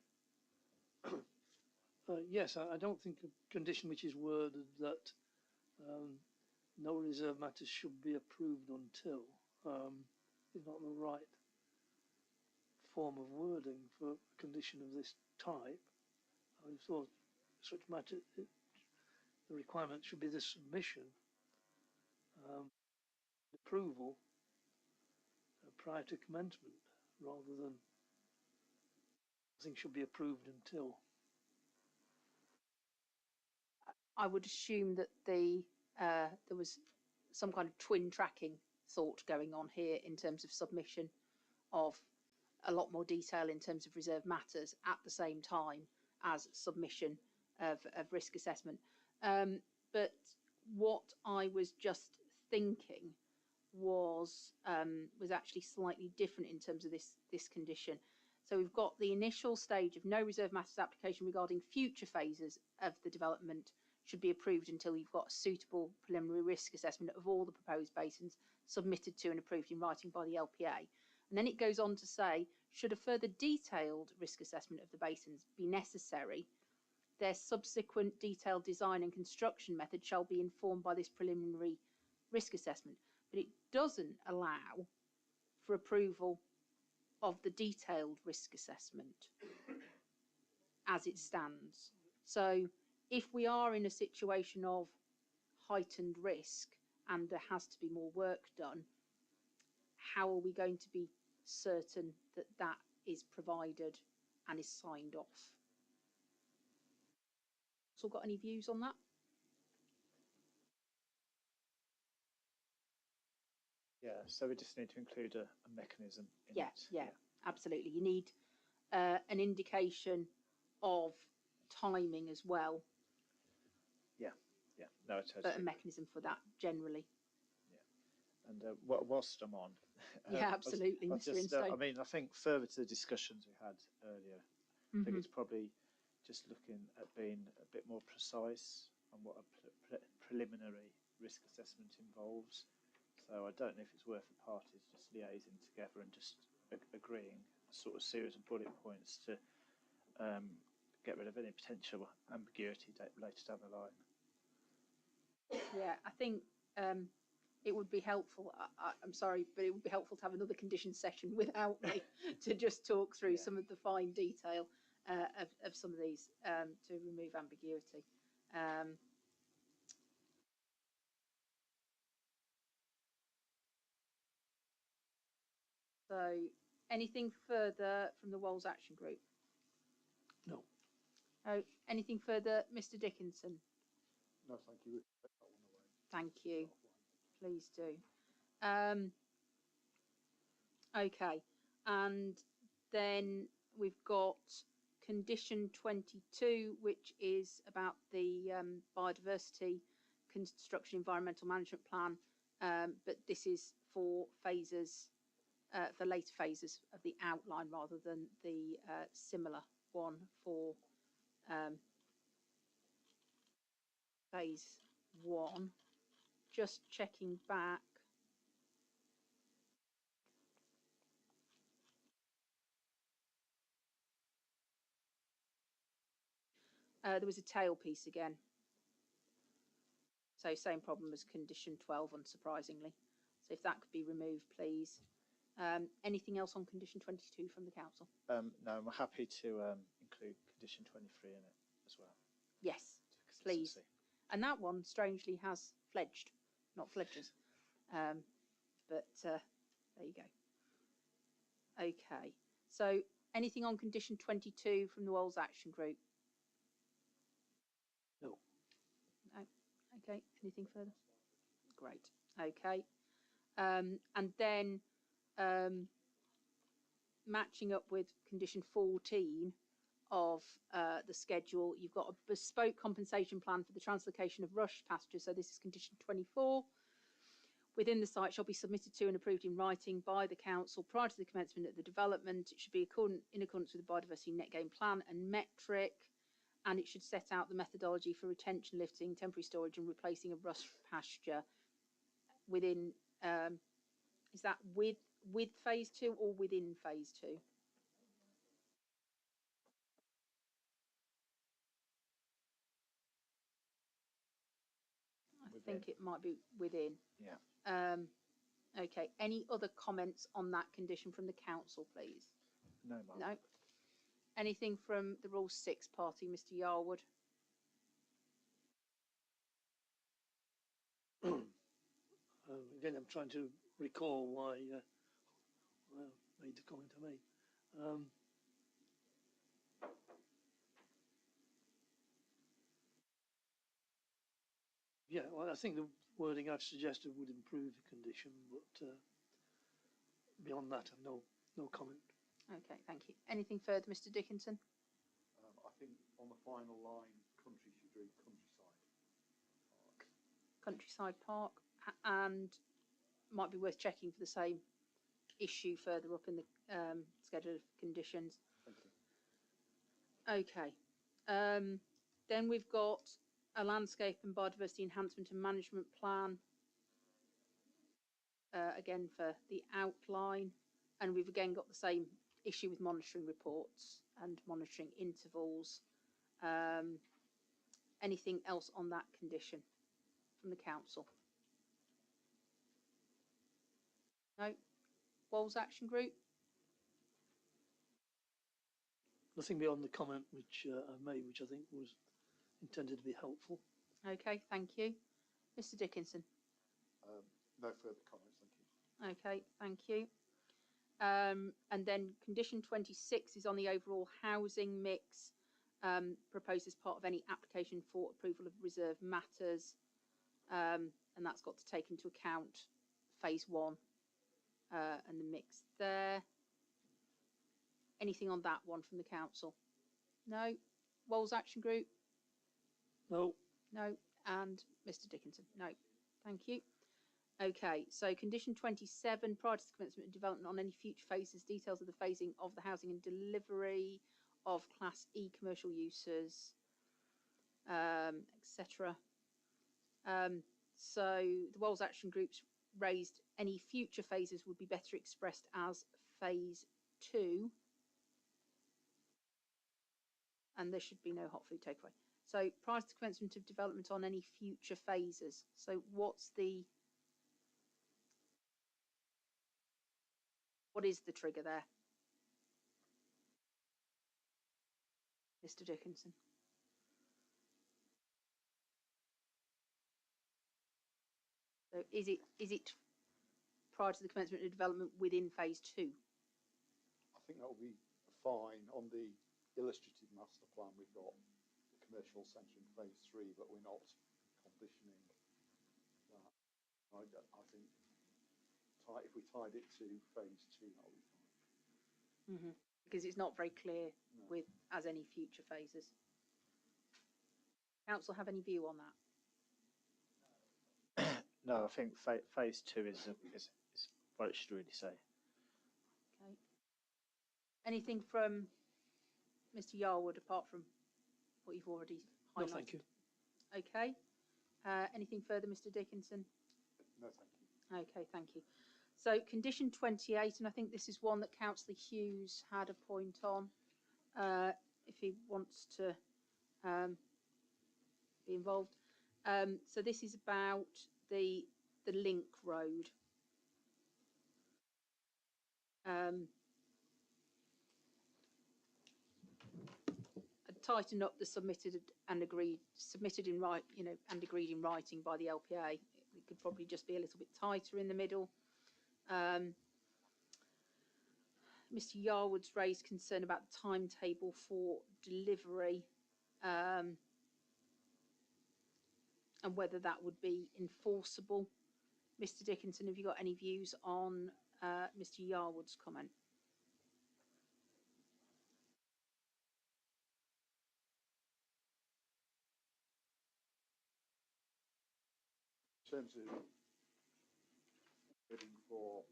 Yes, I don't think a condition which is worded that no reserve matters should be approved until is not the right form of wording for a condition of this type. I thought such matter, the requirement should be the submission, approval prior to commencement, rather than nothing should be approved until. I would assume that there was some kind of twin tracking thought going on here in terms of submission of a lot more detail in terms of reserve matters at the same time as submission of risk assessment. But what I was just thinking was actually slightly different in terms of this condition. So we've got the initial stage of no reserve matters application regarding future phases of the development should be approved until you've got a suitable preliminary risk assessment of all the proposed basins submitted to and approved in writing by the LPA. And then it goes on to say, should a further detailed risk assessment of the basins be necessary, their subsequent detailed design and construction method shall be informed by this preliminary risk assessment. But it doesn't allow for approval of the detailed risk assessment as it stands. So if we are in a situation of heightened risk and there has to be more work done, how are we going to be certain that that is provided and is signed off? So got any views on that? Yeah, so we just need to include a mechanism in Yeah, it. yeah, absolutely. You need an indication of timing as well. Yeah, yeah, no, I totally But a mechanism for that generally. Yeah, and whilst I'm on, yeah, absolutely, Mr. Instone. I mean, I think further to the discussions we had earlier, I think it's probably just looking at being a bit more precise on what a preliminary risk assessment involves. So I don't know if it's worth the parties just liaising together and just agreeing a sort of series of bullet points to get rid of any potential ambiguity later down the line. Yeah, I think it would be helpful. I'm sorry, but it would be helpful to have another condition session without me to just talk through some of the fine detail of some of these to remove ambiguity. So, anything further from the Walls Action Group? No. Oh, anything further, Mr. Dickinson? No, thank you. Thank you. Please do. Okay, and then we've got condition 22, which is about the biodiversity construction environmental management plan, but this is for phases, for later phases of the outline rather than the similar one for phase 1. Just checking back. There was a tail piece again. So same problem as condition 12, unsurprisingly. So if that could be removed, please. Anything else on condition 22 from the council? No, I'm happy to include condition 23 in it as well. Yes, please. And that one, strangely, has fledged, not fledges. But there you go. Okay. So anything on condition 22 from the Walls Action Group? Okay, anything further? Great. Okay. And then matching up with condition 14 of the schedule, you've got a bespoke compensation plan for the translocation of rush pasture. So this is condition 24. Within the site shall be submitted to and approved in writing by the council prior to the commencement of the development. It should be in accordance with the biodiversity net gain plan and metric, and it should set out the methodology for retention, lifting, temporary storage and replacing of rush pasture within, is that with phase 2 or within phase 2? I think it might be within. Yeah. Okay, any other comments on that condition from the council, please? No, Mark. No. Anything from the Rule 6 party, Mr. Yarwood? Again, I'm trying to recall why I made the comment I made. Yeah, well, I think the wording I've suggested would improve the condition, but beyond that, I've no comment. Okay, thank you. Anything further, Mr. Dickinson? I think on the final line, country should read countryside park. Countryside Park, and might be worth checking for the same issue further up in the schedule of conditions. Thank you. Okay. Then we've got a landscape and biodiversity enhancement and management plan. Again for the outline, and we've again got the same issue with monitoring reports and monitoring intervals. Anything else on that condition from the council? No. Walls Action Group? Nothing beyond the comment which I made, which I think was intended to be helpful. Okay, thank you. Mr. Dickinson? No further comments, thank you. Okay, thank you. And then condition 26 is on the overall housing mix, proposed as part of any application for approval of reserve matters, and that's got to take into account phase 1 and the mix there. Anything on that one from the council? No. Walls Action Group? No. No. And Mr. Dickinson? No. Thank you. Okay, so condition 27, prior to the commencement of development on any future phases, details of the phasing of the housing and delivery of Class E commercial uses, etc. So the Walls Action Groups raised any future phases would be better expressed as phase 2. And there should be no hot food takeaway. So prior to the commencement of development on any future phases. So what is the trigger there? Mr. Dickinson. So is it prior to the commencement of development within phase 2? I think that will be fine. On the illustrative master plan, we've got the commercial centre in phase 3, but we're not conditioning that. I think if we tied it to phase 2, that will be fine. Because it's not very clear with as any future phases. Council have any view on that? No, I think phase 2 is what it should really say. Okay. Anything from Mr. Yarwood apart from what you've already highlighted? No, thank you. Okay. Anything further, Mr. Dickinson? No, thank you. Okay, thank you. So condition 28, and I think this is one that Councillor Hughes had a point on, if he wants to be involved. So this is about the link road. Tighten up the submitted in agreed in writing by the LPA. It could probably just be a little bit tighter in the middle. Mr. Yarwood's raised concern about the timetable for delivery, and whether that would be enforceable. Mr. Dickinson, have you got any views on Mr. Yarwood's comment? In terms of bidding for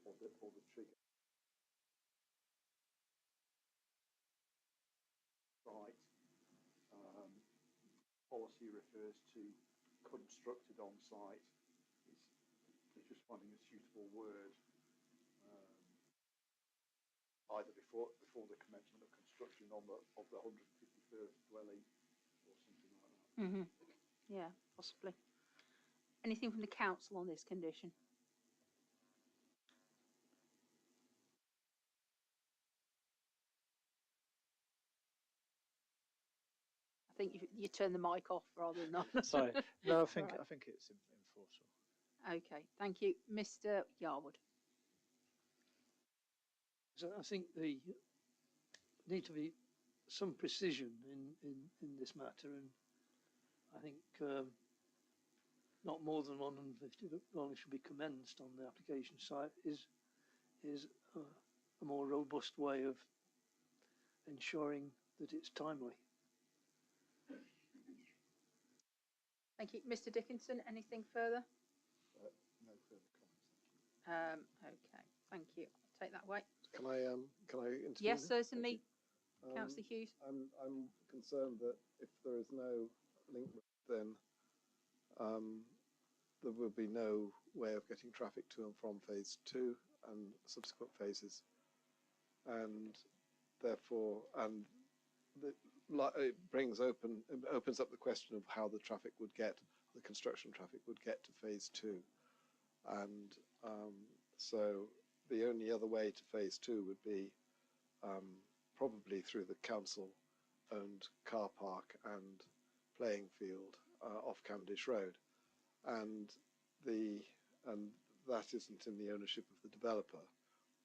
or the trigger site, policy refers to constructed on site. It's just finding a suitable word, either before the commencement of construction of the 151st dwelling or something like that. Mm-hmm. Yeah, possibly. Anything from the council on this condition? I think you turn the mic off rather than on. Sorry, no, I think Right. I think it's enforceable. Okay, thank you, Mr. Yarwood. So I think there need to be some precision in this matter, and I think not more than 150 dwellings should be commenced on the application site is a more robust way of ensuring that it's timely. Thank you, Mr. Dickinson. Anything further? No further comments. Okay, thank you. I'll take that away. Can I intervene? Yes, certainly. Councillor Hughes. I'm concerned that if there is no link, then there will be no way of getting traffic to and from phase 2 and subsequent phases, and therefore, it opens up the question of how the construction traffic would get to phase 2, and so the only other way to phase 2 would be probably through the council-owned car park and playing field off Cavendish Road, and that isn't in the ownership of the developer,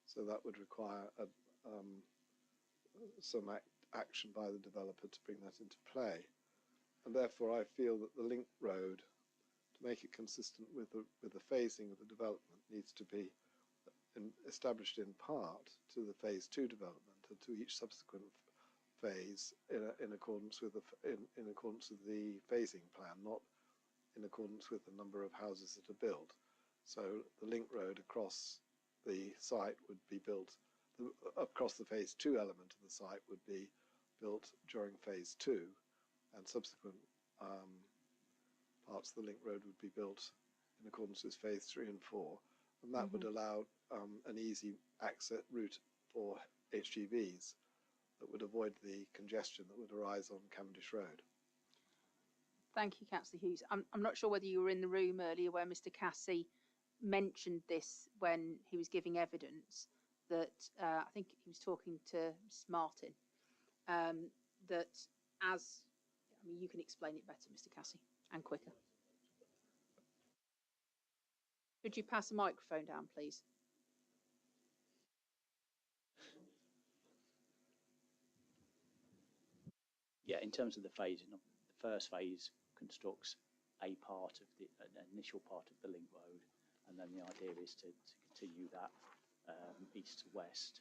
so that would require some action by the developer to bring that into play, and therefore I feel that the link road, to make it consistent with the phasing of the development, needs to be established in part to the phase 2 development and to each subsequent phase in accordance with the phasing plan, not in accordance with the number of houses that are built. So the link road across the site would be built, across the phase 2 element of the site would be built during phase 2, and subsequent parts of the link road would be built in accordance with phase 3 and 4, and that would allow an easy access route for HGVs that would avoid the congestion that would arise on Cavendish Road. Thank you, Councillor Hughes. I'm not sure whether you were in the room earlier where Mr. Cassie mentioned this when he was giving evidence, that I think he was talking to Ms. Martin, that you can explain it better, Mr. Cassie, and quicker. Could you pass the microphone down, please? Yeah, in terms of the phasing, the first phase constructs an initial part of the link road, and then the idea is to continue that east to west.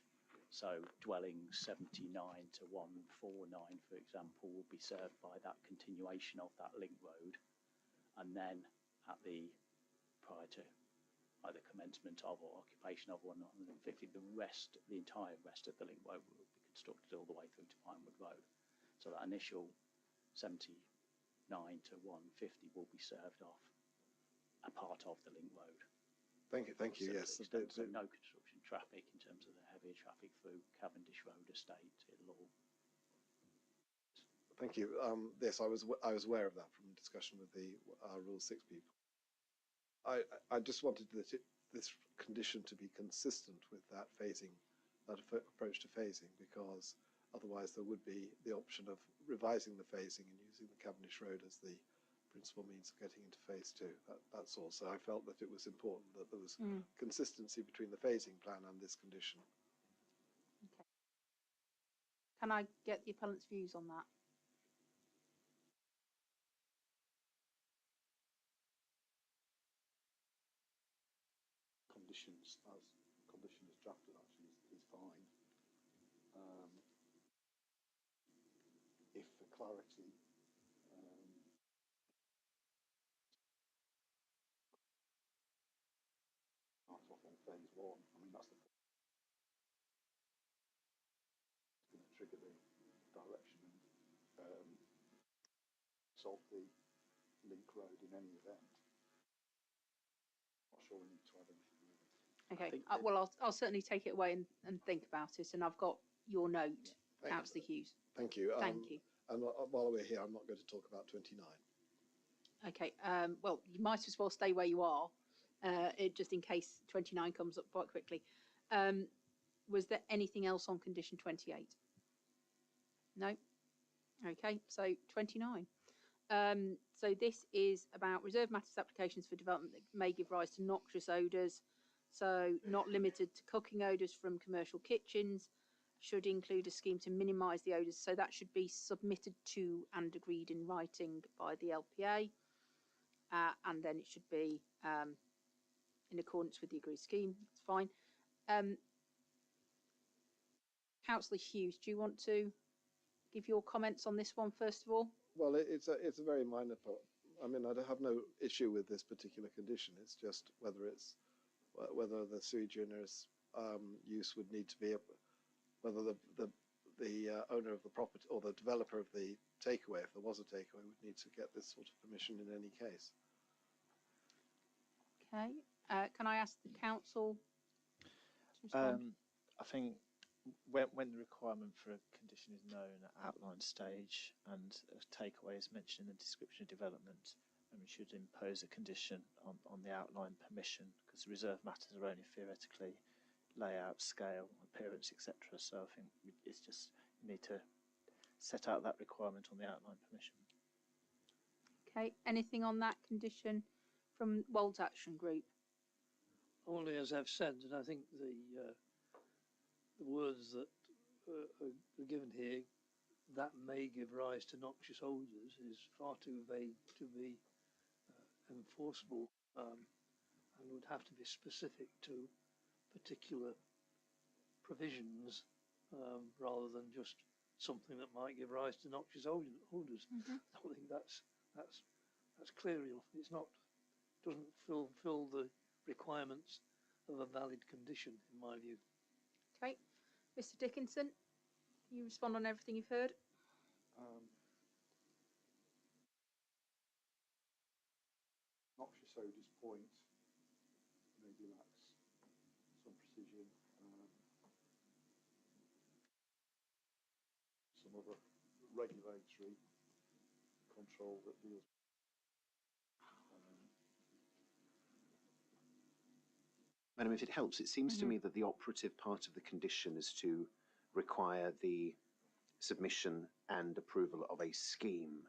So dwellings 79 to 149, for example, will be served by that continuation of that link road, and then prior to either commencement of or occupation of 150, the entire rest of the link road will be constructed all the way through to Pinewood Road. So that initial 79 to 150 will be served off a part of the link road. Thank you. Yes. So no construction traffic in terms of the heavier traffic through Cavendish Road estate. It'll all. Thank you. Yes, I was aware of that from discussion with the Rule 6 people. I just wanted this condition to be consistent with that phasing, that approach to phasing, because otherwise there would be the option of revising the phasing and using the Cavendish Road as the principal means of getting into phase 2. That's all. So I felt that it was important that there was consistency between the phasing plan and this condition. Okay. Can I get the appellant's views on that? conditions as drafted actually is fine. If for clarity, start off on phase one. I mean, that's going to trigger the direction and solve the link road in any event. Not sure we need to add anything really. Okay, well, I'll certainly take it away and think about it, and I've got your note, Councillor Hughes. Thank you. Thank you. And while we're here, I'm not going to talk about 29. Okay, well, you might as well stay where you are, just in case 29 comes up quite quickly. Was there anything else on condition 28? No? Okay, so 29. So this is about reserved matters applications for development that may give rise to noxious odours. So not limited to cooking odours from commercial kitchens, should include a scheme to minimise the odours. So that should be submitted to and agreed in writing by the LPA. And then it should be in accordance with the agreed scheme. That's fine. Councillor Hughes, do you want to give your comments on this one first of all? Well, it's a very minor part. I mean, I have no issue with this particular condition. It's just whether the sui generis use would need to be, whether the owner of the property or the developer of the takeaway, if there was a takeaway, would need to get this sort of permission in any case. Okay. Can I ask the council to respond? I think when the requirement for a condition is known at outline stage and a takeaway is mentioned in the description of development, and we should impose a condition on the outline permission, because reserved matters are only theoretically layout, scale, appearance, etc. So I think it's just, you need to set out that requirement on the outline permission. Okay. Anything on that condition from Wold Action Group? Only as I've said, and I think the words that are given here, that may give rise to noxious odours, is far too vague to be enforceable, and would have to be specific to particular provisions rather than just something that might give rise to noxious odours. I don't think that's clear enough. It's not, doesn't fulfil the requirements of a valid condition, in my view. Okay. Mr. Dickinson, can you respond on everything you've heard? Noxious odours point maybe lacks some precision. Some other regulatory control that deals. Madam, if it helps, it seems to me that the operative part of the condition is to require the submission and approval of a scheme.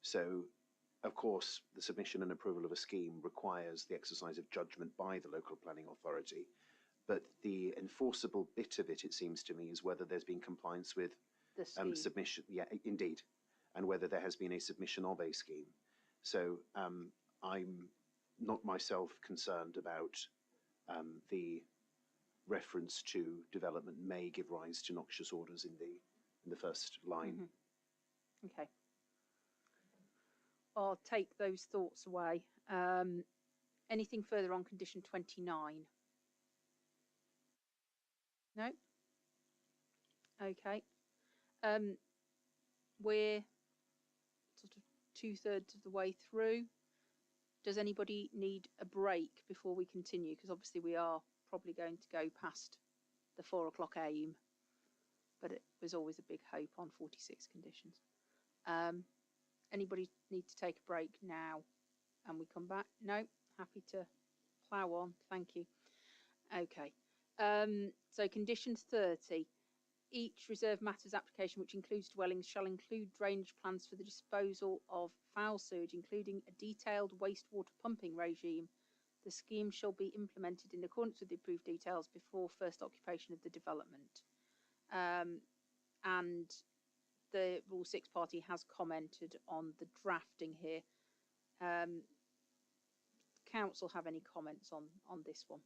So, of course, the submission and approval of a scheme requires the exercise of judgment by the local planning authority. But the enforceable bit of it, it seems to me, is whether there's been compliance with the submission. Yeah, indeed. And whether there has been a submission of a scheme. So I'm not myself concerned about the reference to development may give rise to noxious odours in the first line. Okay. I'll take those thoughts away. Anything further on condition 29? No? Okay. We're sort of 2/3 of the way through. Does anybody need a break before we continue? Because obviously we are probably going to go past the 4 o'clock aim, but it was always a big hope on 46 conditions. Anybody need to take a break now and we come back? No? Happy to plough on. Thank you. Okay. So condition 30. Each reserved matters application which includes dwellings shall include drainage plans for the disposal of foul sewage, including a detailed wastewater pumping regime. The scheme shall be implemented in accordance with the approved details before first occupation of the development. And the Rule 6 party has commented on the drafting here. Council have any comments on this one?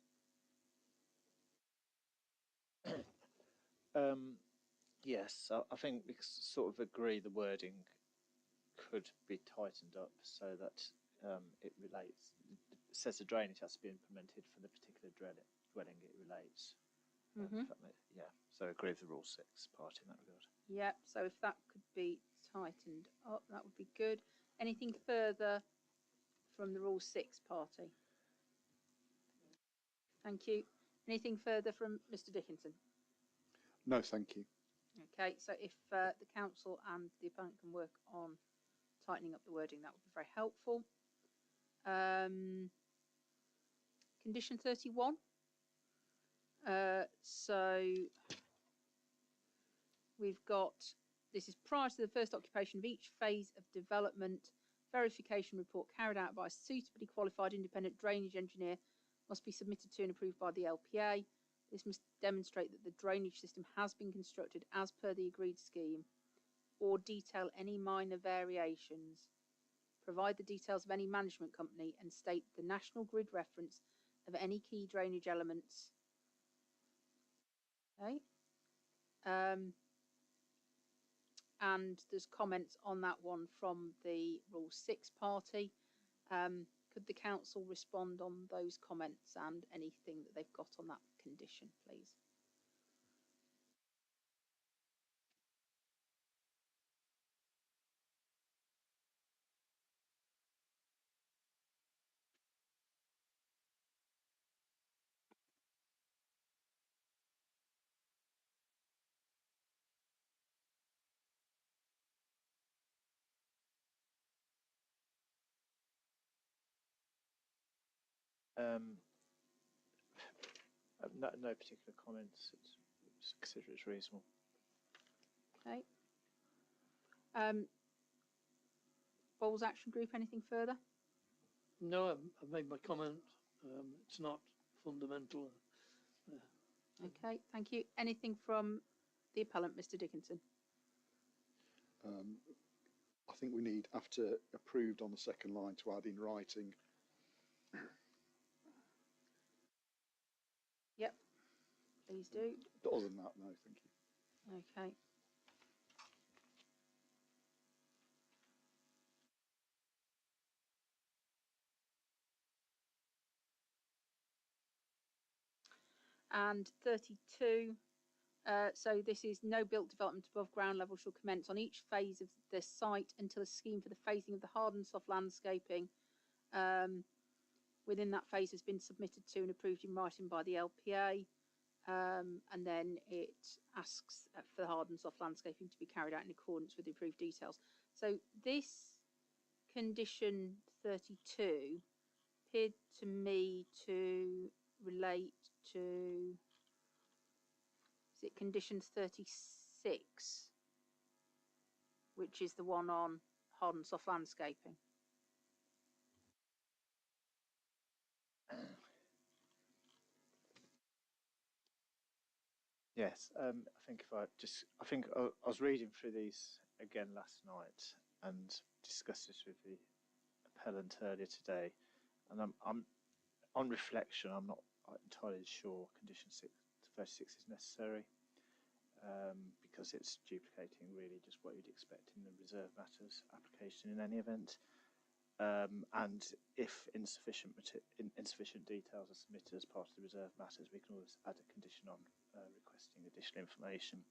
Yes, I think we sort of agree the wording could be tightened up so that it relates. It says the drainage has to be implemented for the particular dwelling it relates. Yeah, so I agree with the Rule 6 part in that regard. Yeah, so if that could be tightened up, that would be good. Anything further from the Rule 6 party? Thank you. Anything further from Mr. Dickinson? No, thank you. Okay, so if the council and the appellant can work on tightening up the wording, that would be very helpful. Condition 31. So we've got, this is prior to the first occupation of each phase of development, verification report carried out by a suitably qualified independent drainage engineer must be submitted to and approved by the LPA. This must demonstrate that the drainage system has been constructed as per the agreed scheme, or detail any minor variations. Provide the details of any management company and state the national grid reference of any key drainage elements. Okay. And there's comments on that one from the Rule 6 party. Could the council respond on those comments and anything that they've got on that condition, please? No particular comments. Consider it's reasonable. Okay. Bowles Action Group, anything further? No, I've made my comment. It's not fundamental. Okay, thank you. Anything from the appellant, Mr. Dickinson? I think we need, after approved on the second line, to add in writing. Yep, please do. Other than that, no, thank you. Okay. And 32, so this is no built development above ground level shall commence on each phase of the site until a scheme for the phasing of the hard and soft landscaping within that phase has been submitted to and approved in writing by the LPA. And then it asks for the hard and soft landscaping to be carried out in accordance with the approved details. So this condition 32 appeared to me to relate to, is it condition 36, which is the one on hard and soft landscaping? Yes, I think I was reading through these again last night and discussed this with the appellant earlier today, and I'm on reflection, I'm not entirely sure condition 36 is necessary, because it's duplicating really just what you'd expect in the reserve matters application in any event. And if insufficient details are submitted as part of the reserve matters, we can always add a condition on requesting additional information.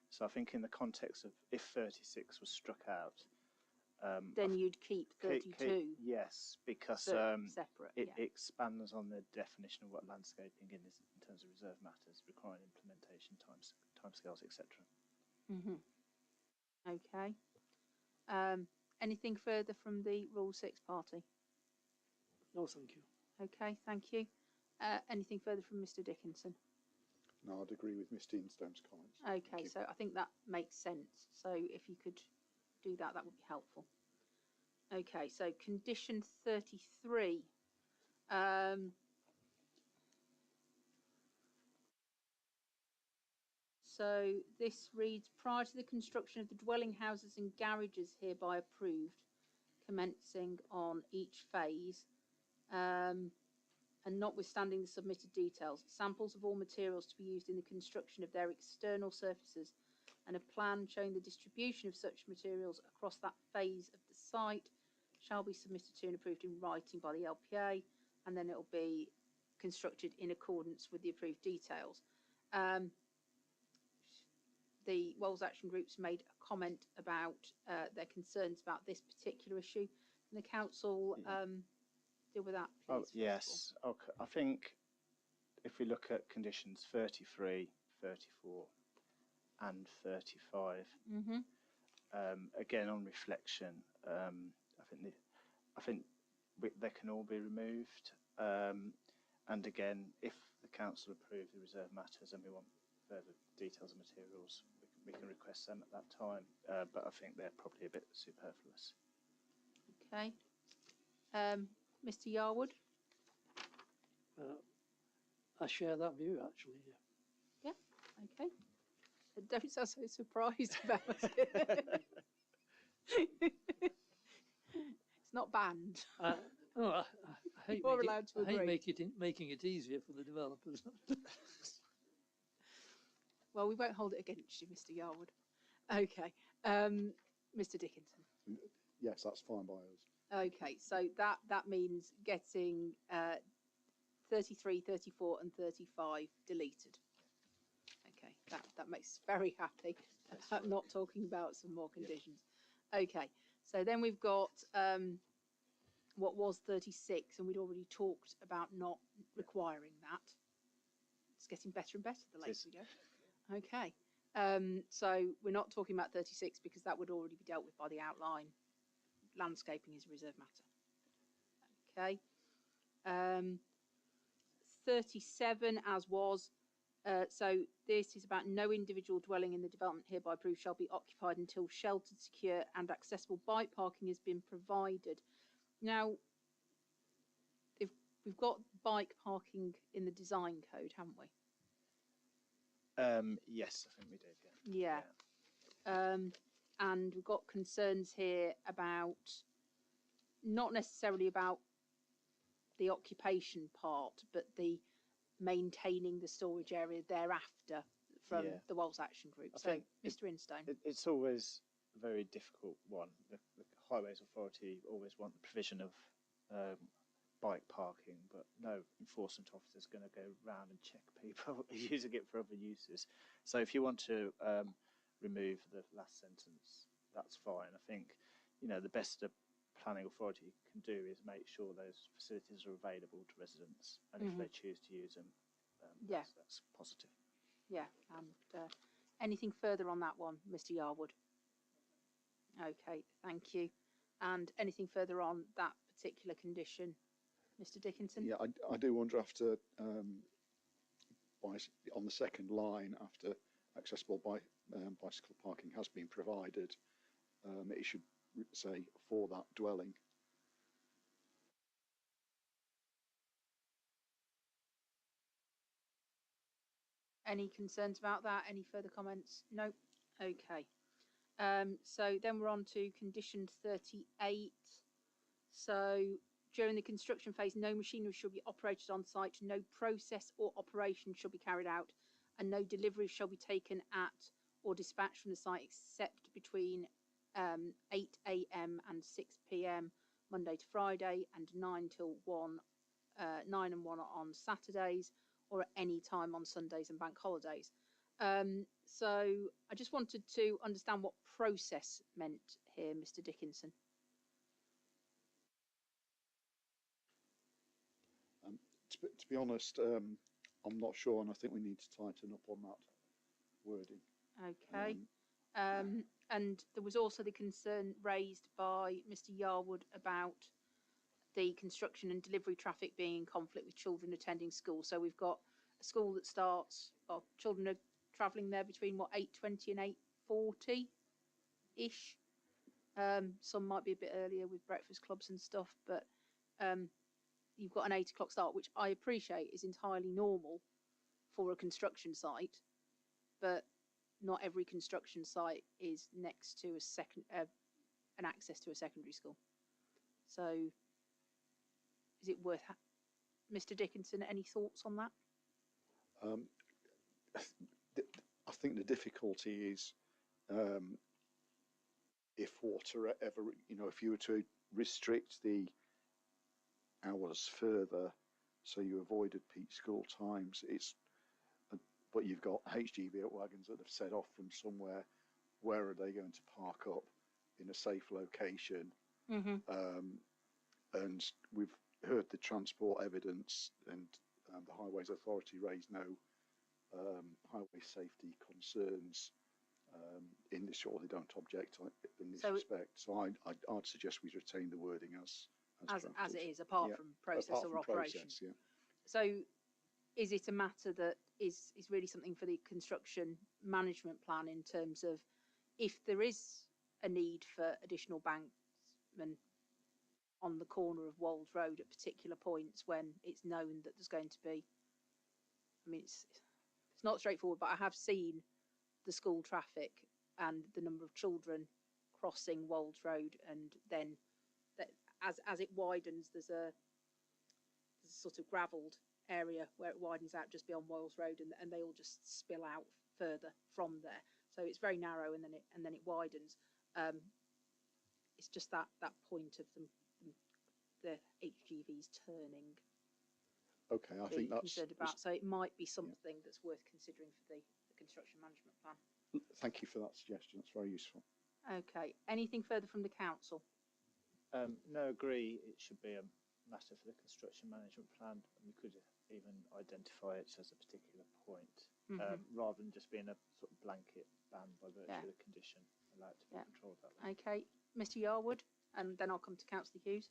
So I think in the context of if 36 was struck out, then you'd keep 32. Yes, because separate, it expands on the definition of what landscaping is in terms of reserve matters, requiring implementation, timescales, etc. Okay. Anything further from the Rule 6 party? No, thank you. Okay, thank you. Anything further from Mr. Dickinson? No, I'd agree with Mr. Instone's comments. Okay, so I think that makes sense. So if you could do that, that would be helpful. Okay, so condition 33. So this reads, prior to the construction of the dwelling houses and garages hereby approved, commencing on each phase, and notwithstanding the submitted details, samples of all materials to be used in the construction of their external surfaces and a plan showing the distribution of such materials across that phase of the site shall be submitted to and approved in writing by the LPA, and then it will be constructed in accordance with the approved details. The Wales Action Groups made a comment about their concerns about this particular issue. Can the council deal with that, please? Oh, yes. Okay. I think if we look at conditions 33, 34 and 35, again, on reflection, I think they can all be removed. And again, if the council approve the reserve matters and we want further details and materials, we can request them at that time. But I think they're probably a bit superfluous. Okay. Mr. Yarwood? I share that view, actually. Yeah. Okay. Don't sound so surprised about it. It's not banned. I hate, You're allowed to agree. Making it easier for the developers. Well, we won't hold it against you, Mr. Yarwood. Okay. Mr. Dickinson. Yes, that's fine by us. Okay, so that means getting 33, 34 and 35 deleted. Okay, that makes us very happy. Not talking about some more conditions. Yeah. Okay, so then we've got what was 36, and we'd already talked about not requiring that. It's getting better and better the later we go. Okay, so we're not talking about 36 because that would already be dealt with by the outline. Landscaping is a reserve matter. Okay. 37 as was. So this is about no individual dwelling in the development hereby approved shall be occupied until sheltered, secure and accessible bike parking has been provided. Now, we've got bike parking in the design code, haven't we? Yes, I think we did, yeah. And we've got concerns here about, not necessarily about the occupation part, but the maintaining the storage area thereafter from the Wales Action Group. So, Mr. Instone. It's always a very difficult one. The Highways Authority always want the provision of bike parking, but no enforcement officer is going to go round and check people using it for other uses. So if you want to remove the last sentence, that's fine. I think, the best the planning authority can do is make sure those facilities are available to residents, and if they choose to use them, that's positive. Yeah, and anything further on that one, Mr. Yarwood? Okay, thank you. And anything further on that particular condition, Mr. Dickinson? Yeah, I do wonder after, on the second line, after accessible bicycle parking has been provided, it should say for that dwelling. Any concerns about that? Any further comments? No? Okay. So then we're on to condition 38. So during the construction phase, no machinery shall be operated on site, no process or operation shall be carried out, and no deliveries shall be taken at or dispatched from the site except between 8 AM and 6 PM Monday to Friday, and 9 and 1 on Saturdays, or at any time on Sundays and bank holidays. So I just wanted to understand what process meant here, Mr. Dickinson. To be honest, I'm not sure, and I think we need to tighten up on that wording. Okay. And there was also the concern raised by Mr. Yarwood about the construction and delivery traffic being in conflict with children attending school. So we've got a school that starts, children are travelling there between 8:20 and 8:40-ish. Some might be a bit earlier with breakfast clubs and stuff, but you've got an 8 o'clock start, which I appreciate is entirely normal for a construction site, but not every construction site is next to an access to a secondary school. So is it worth Mr. Dickinson, any thoughts on that? Um, I think the difficulty is if water ever, if you were to restrict the hours further, so you avoided peak school times, but you've got HGV wagons that have set off from somewhere. Where are they going to park up in a safe location? Mm-hmm. And we've heard the transport evidence, and the Highways Authority raised no highway safety concerns in this, or they don't object in this respect. So I'd suggest we retain the wording as it is, apart from process or operation. Process, yeah. So is it a matter that is really something for the construction management plan, in terms of if there is a need for additional bankmen on the corner of Wolds Road at particular points when it's known that there's going to be, I mean, it's not straightforward, but I have seen the school traffic and the number of children crossing Wolds Road, and then as it widens, there's a sort of gravelled area where it widens out just beyond Wolds Road, and they all just spill out further from there. So it's very narrow, and then it widens. It's just that point of the HGVs turning. Okay, I think that's concerned about. So it might be something that's worth considering for the construction management plan. Thank you for that suggestion. It's very useful. Okay. Anything further from the council? No, agree. It should be a matter for the construction management plan, and we could even identify it as a particular point, rather than just being a sort of blanket ban by virtue of the condition. Allow it to be controlled that way. Okay, Mr. Yarwood, and then I'll come to Councillor Hughes.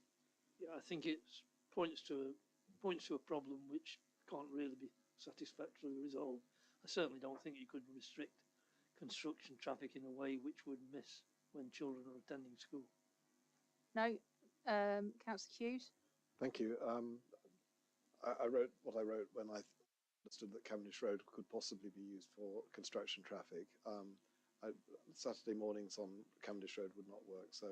Yeah, I think it points to a problem which can't really be satisfactorily resolved. I certainly don't think you could restrict construction traffic in a way which would miss when children are attending school. No, Councillor Hughes. Thank you. I wrote what I wrote when I understood that Cavendish Road could possibly be used for construction traffic. Saturday mornings on Cavendish Road would not work, so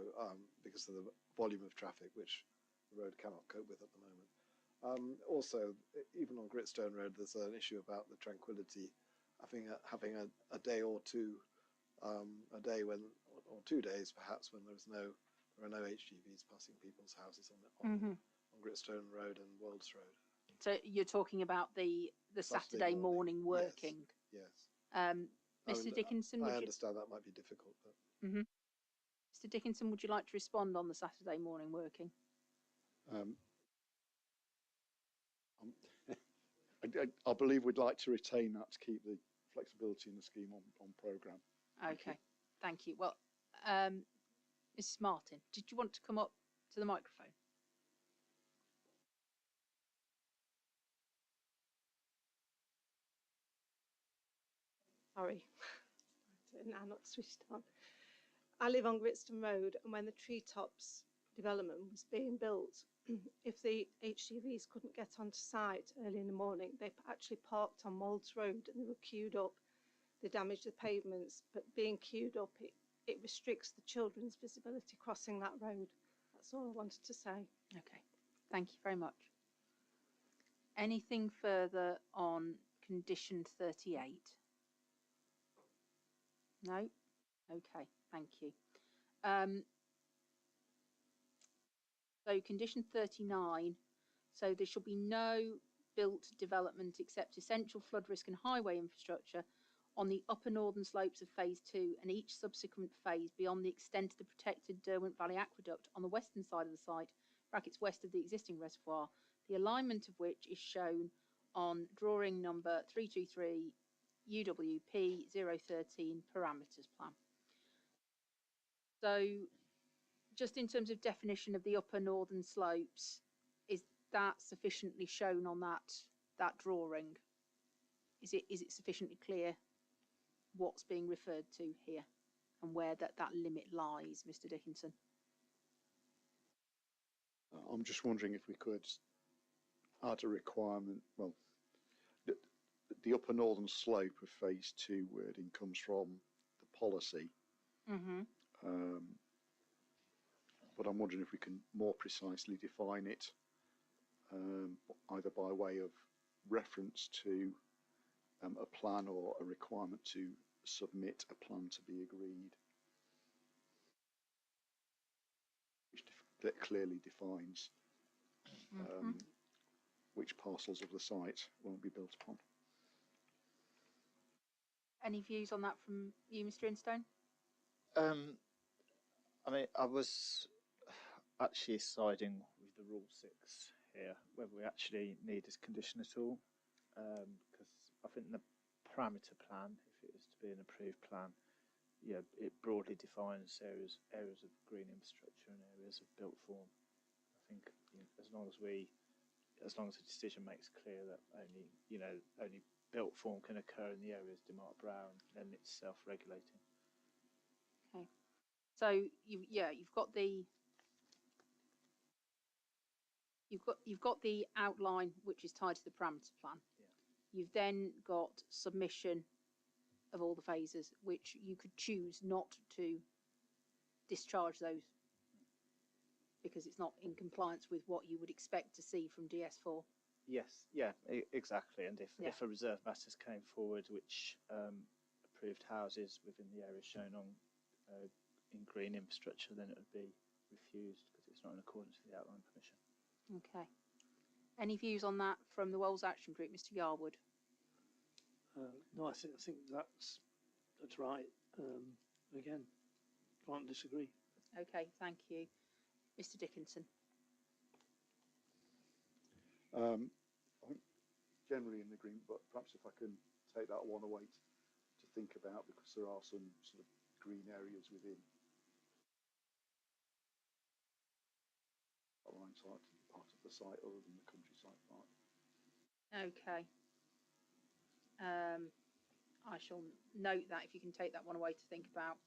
because of the volume of traffic which the road cannot cope with at the moment. Also, even on Gritstone Road, there's an issue about the tranquility. Having a day or two, a day when, or 2 days perhaps, when there are no HGVs passing people's houses on Gritstone Road and Wolds Road. So you're talking about the Saturday morning working. Yes. Mr. Dickinson. I understand that might be difficult, but. Mr. Dickinson, would you like to respond on the Saturday morning working? I believe we'd like to retain that to keep the flexibility in the scheme on programme. Okay, thank you. Well, Mrs. Martin, did you want to come up to the microphone? Sorry, now not switched on. I live on Gritstone Road, and when the Treetops development was being built, if the HGVs couldn't get onto site early in the morning, they actually parked on Wolds Road and they were queued up. They damaged the pavements, but being queued up, it restricts the children's visibility crossing that road. That's all I wanted to say. Okay, thank you very much. Anything further on condition 38? No? Okay, thank you. So condition 39, so there shall be no built development except essential flood risk and highway infrastructure on the upper northern slopes of phase 2 and each subsequent phase beyond the extent of the protected Derwent Valley Aqueduct on the western side of the site, brackets west of the existing reservoir, the alignment of which is shown on drawing number 323 UWP 013 parameters plan. So just in terms of definition of the upper northern slopes, is that sufficiently shown on that drawing? Is it sufficiently clear what's being referred to here and where that limit lies, Mr. Dickinson? I'm just wondering if we could add a requirement. Well, the upper northern slope of phase 2 wording comes from the policy. But I'm wondering if we can more precisely define it either by way of reference to a plan or a requirement to submit a plan to be agreed, which that clearly defines which parcels of the site won't be built upon. Any views on that from you, Mr. Instone? I mean, I was actually siding with the Rule 6 here, whether we actually need this condition at all, because I think the parameter plan, if it was to be an approved plan, yeah, it broadly defines areas of green infrastructure and areas of built form. I think as long as the decision makes clear that only built form can occur in the areas demarked brown, then it's self-regulating. Okay. So you've got the outline which is tied to the parameter plan. Yeah. You've then got submission of all the phases, which you could choose not to discharge those because it's not in compliance with what you would expect to see from DS4. Yes, yeah, exactly. And if a reserve matters came forward which approved houses within the area shown on in green infrastructure, then it would be refused because it's not in accordance with the outline permission. Okay. Any views on that from the Wells Action Group, Mr. Yarwood? No, I think that's right. Again, can't disagree. Okay, thank you. Mr. Dickinson. I think generally in agreement, but perhaps if I can take that one away to think about, because there are some sort of green areas within outline site, part of the site other than the countryside part. Okay. I shall note that if you can take that one away to think about.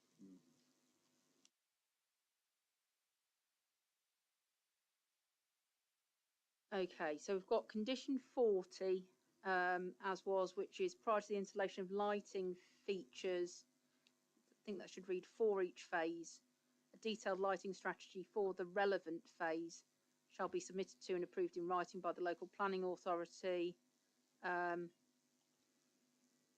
Okay, so we've got condition 40 as was, which is prior to the installation of lighting features. I think that should read for each phase. A detailed lighting strategy for the relevant phase shall be submitted to and approved in writing by the local planning authority.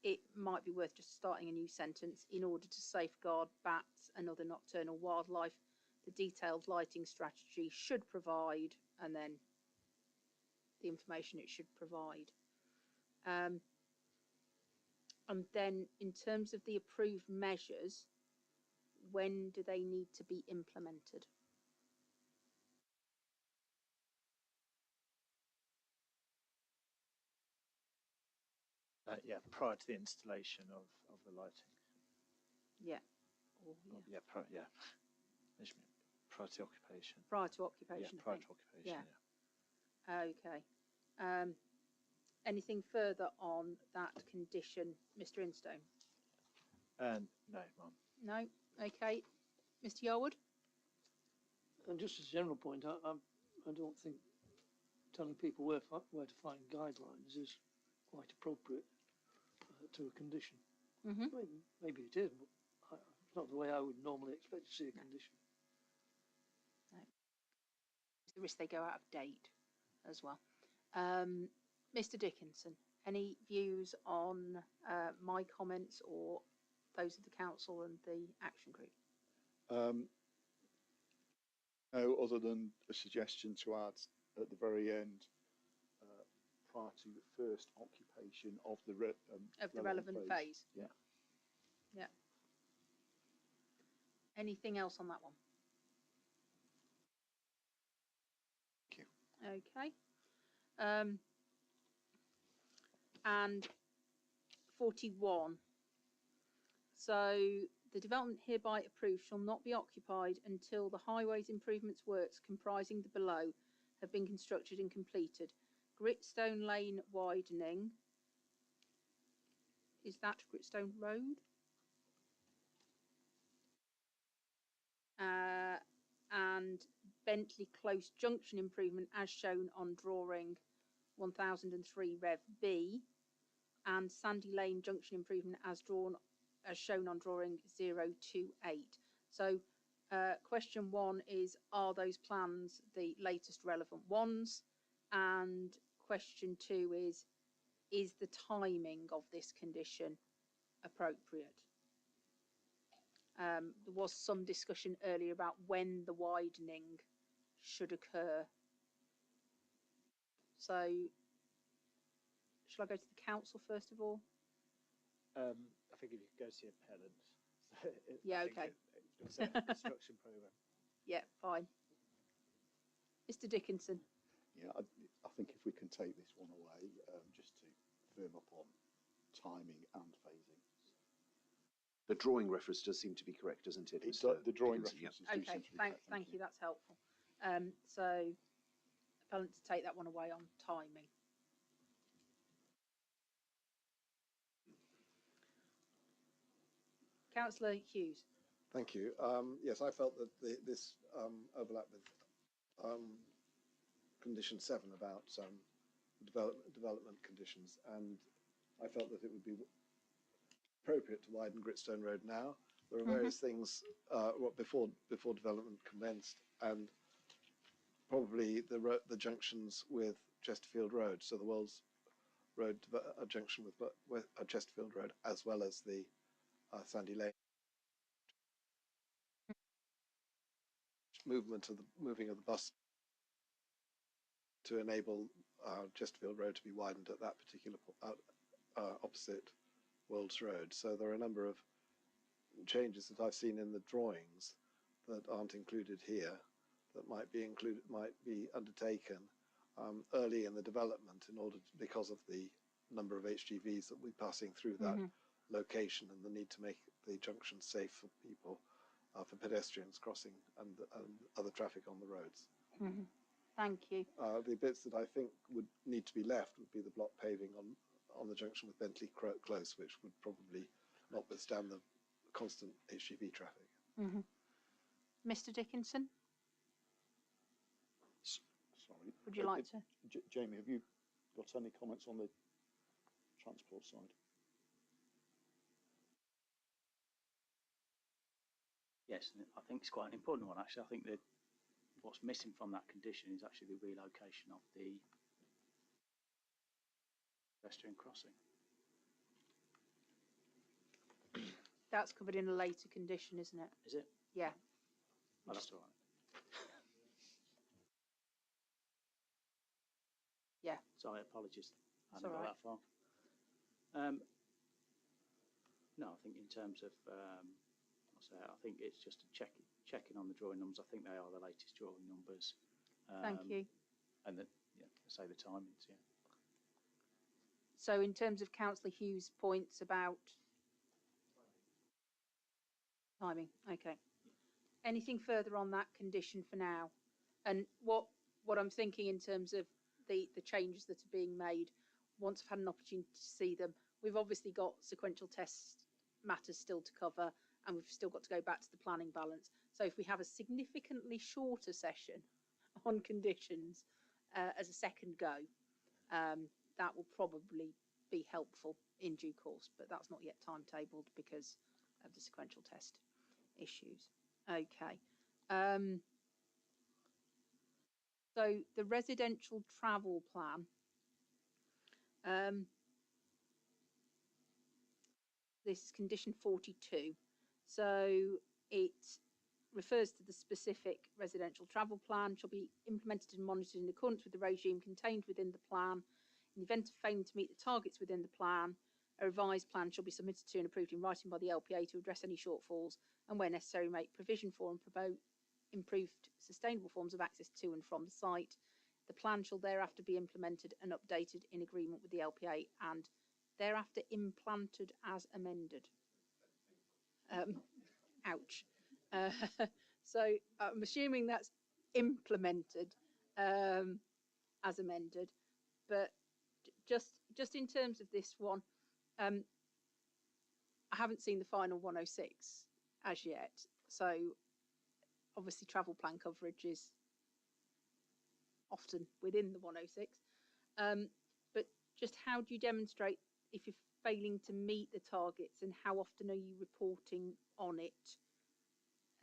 It might be worth just starting a new sentence. In order to safeguard bats and other nocturnal wildlife, the detailed lighting strategy should provide, and then the information it should provide. And then in terms of the approved measures, when do they need to be implemented? Yeah, prior to the installation of the lighting. Yeah. Measurement prior to occupation. Prior to occupation. Yeah, prior to occupation. Yeah. Okay. Anything further on that condition, Mr. Instone? No, Mum. No. Okay. Mr. Yarwood? And just as a general point, I don't think telling people where to find guidelines is quite appropriate to a condition. Mm-hmm. Maybe it is, but it's not the way I would normally expect to see a condition. No. The risk they go out of date as well. Mr. Dickinson, any views on my comments or those of the council and the action group? No, other than a suggestion to add at the very end, prior to the first occupation of the relevant phase. Yeah. Yeah. Anything else on that one? Thank you. Okay. And 41. So the development hereby approved shall not be occupied until the highways improvements works comprising the below have been constructed and completed. Gritstone Lane widening. Is that Gritstone Road? And Bentley Close Junction improvement as shown on drawing 1003 Rev B, and Sandy Lane Junction improvement as shown on drawing 028. So question 1 is, are those plans the latest relevant ones? And question 2 is the timing of this condition appropriate? There was some discussion earlier about when the widening should occur. So, shall I go to the council first of all? I think if you could go to the appellant. Yeah, okay. It's a construction programme. Yeah, fine. Mr. Dickinson. Yeah, I think if we can take this one away, just to firm up on timing and phasing. The drawing reference does seem to be correct, doesn't it? The drawing Dickinson? references Okay, do seem to be correct. thank you. That's helpful. So, appellant to take that one away on timing. Councillor Hughes. Thank you. Yes, I felt that this overlapped with condition 7 about development conditions, and I felt that it would be appropriate to widen Gritstone Road now. There are various things before development commenced, and probably the junctions with Chesterfield Road, so the Wells Road junction with Chesterfield Road, as well as the Sandy Lane. Moving of the bus to enable Chesterfield Road to be widened at that particular opposite Wolds Road. So there are a number of changes that I've seen in the drawings that aren't included here that might be undertaken early in the development in order because of the number of HGVs that we're passing through that location and the need to make the junction safe for people. For pedestrians crossing and other traffic on the roads. Thank you. The bits that I think would need to be left would be the block paving on the junction with Bentley Close, which would probably not withstand the constant HGV traffic. Mr. Dickinson? Sorry. Would you like to? Jamie, have you got any comments on the transport side? Yes, I think it's quite an important one actually. I think that what's missing from that condition is actually the relocation of the pedestrian crossing. That's covered in a later condition, isn't it? Is it? Yeah. Oh, that's all right. Yeah. Sorry, apologies. I It's haven't all got right. that far. No, I think in terms of, I think it's just a checking on the drawing numbers. I think they are the latest drawing numbers. Thank you. And say the timings, yeah. So in terms of Councillor Hughes' points about timing, okay. Anything further on that condition for now? And what I'm thinking in terms of the changes that are being made, once I've had an opportunity to see them, we've obviously got sequential test matters still to cover, and we've still got to go back to the planning balance. So if we have a significantly shorter session on conditions as a second go, that will probably be helpful in due course, but that's not yet timetabled because of the sequential test issues. Okay. So the residential travel plan, this is condition 42. So it refers to the specific residential travel plan shall be implemented and monitored in accordance with the regime contained within the plan. In the event of failing to meet the targets within the plan, a revised plan shall be submitted to and approved in writing by the LPA to address any shortfalls and, where necessary, make provision for and promote improved sustainable forms of access to and from the site. The plan shall thereafter be implemented and updated in agreement with the LPA and thereafter implanted as amended. Ouch. So I'm assuming that's implemented as amended, but just in terms of this one, I haven't seen the final 106 as yet. So obviously travel plan coverage is often within the 106. But just how do you demonstrate if you're failing to meet the targets, and how often are you reporting on it,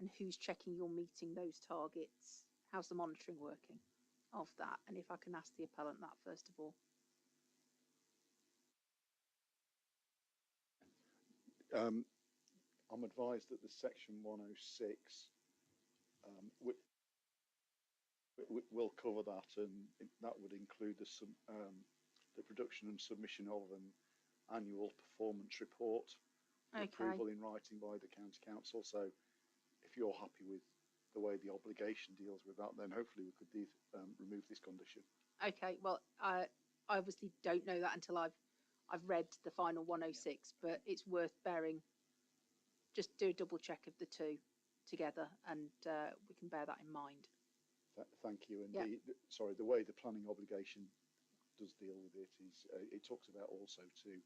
and who's checking you're meeting those targets? How's the monitoring working? of that, and if I can ask the appellant that first of all. I'm advised that the section 106 will cover that, and that would include the production and submission of an annual performance report, Okay. approval in writing by the county council. So if you're happy with the way the obligation deals with that, then hopefully we could remove this condition. Okay, well, I obviously don't know that until I've read the final 106, but it's worth just do a double check of the two together, and we can bear that in mind. Thank you. And yeah. the way the planning obligation does deal with it is it talks about also to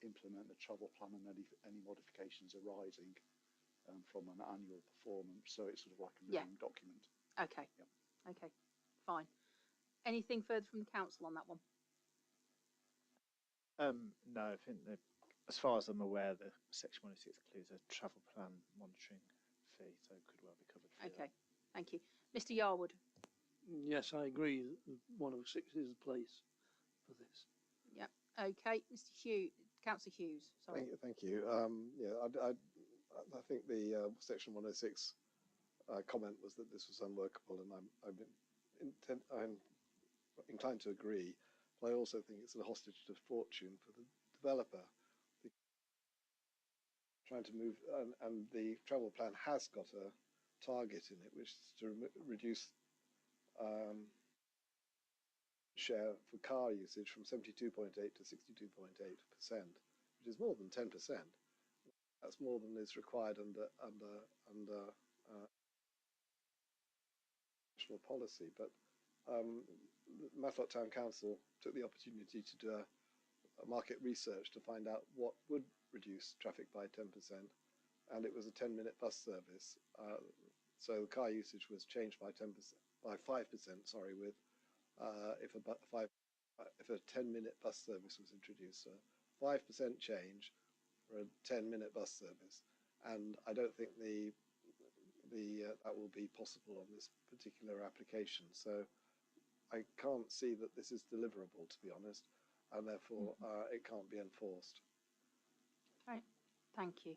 implement the travel plan and any modifications arising from an annual performance. So it's sort of like a living document. Okay. Okay, fine. Anything further from the council on that one? No, I think that, as far as I'm aware, the Section 106 includes a travel plan monitoring fee, so it could well be covered. Okay, thank you. Mr. Yarwood? Yes, I agree that 106 is the place for this. Yep. Okay, Mr. Hughes, Councillor Hughes. Sorry. Thank you. I think the Section 106 comment was that this was unworkable, and I'm inclined to agree. But I also think it's a hostage to fortune for the developer. Trying to move, and the travel plan has got a target in it, which is to reduce share for car usage from 72.8 to 62.8%, which is more than 10%. That's more than is required under national policy. But Matlock Town Council took the opportunity to do a market research to find out what would reduce traffic by 10%, and it was a 10-minute bus service. So car usage was changed by 5%. Sorry, with if a 10-minute bus service was introduced, so 5% change for a 10-minute bus service, and I don't think that will be possible on this particular application. So I can't see that this is deliverable, to be honest, and therefore it can't be enforced. Right, thank you.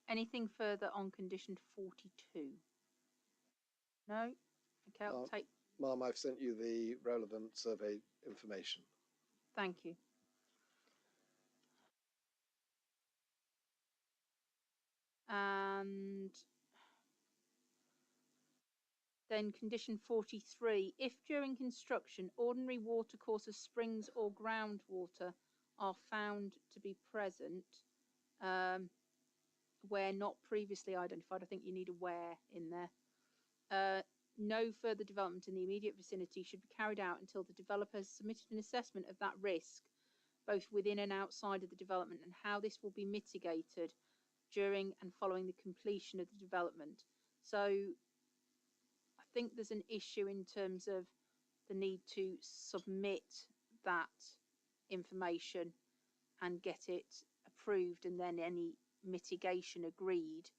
Anything further on condition 42? No? Okay, I'll take... Ma'am, I've sent you the relevant survey information. Thank you. And then condition 43, if during construction ordinary water courses, springs or groundwater are found to be present where not previously identified, I think you need a where in there. No further development in the immediate vicinity should be carried out until the developer has submitted an assessment of that risk, both within and outside of the development, and how this will be mitigated during and following the completion of the development. So I think there's an issue in terms of the need to submit that information and get it approved, and then any mitigation agreed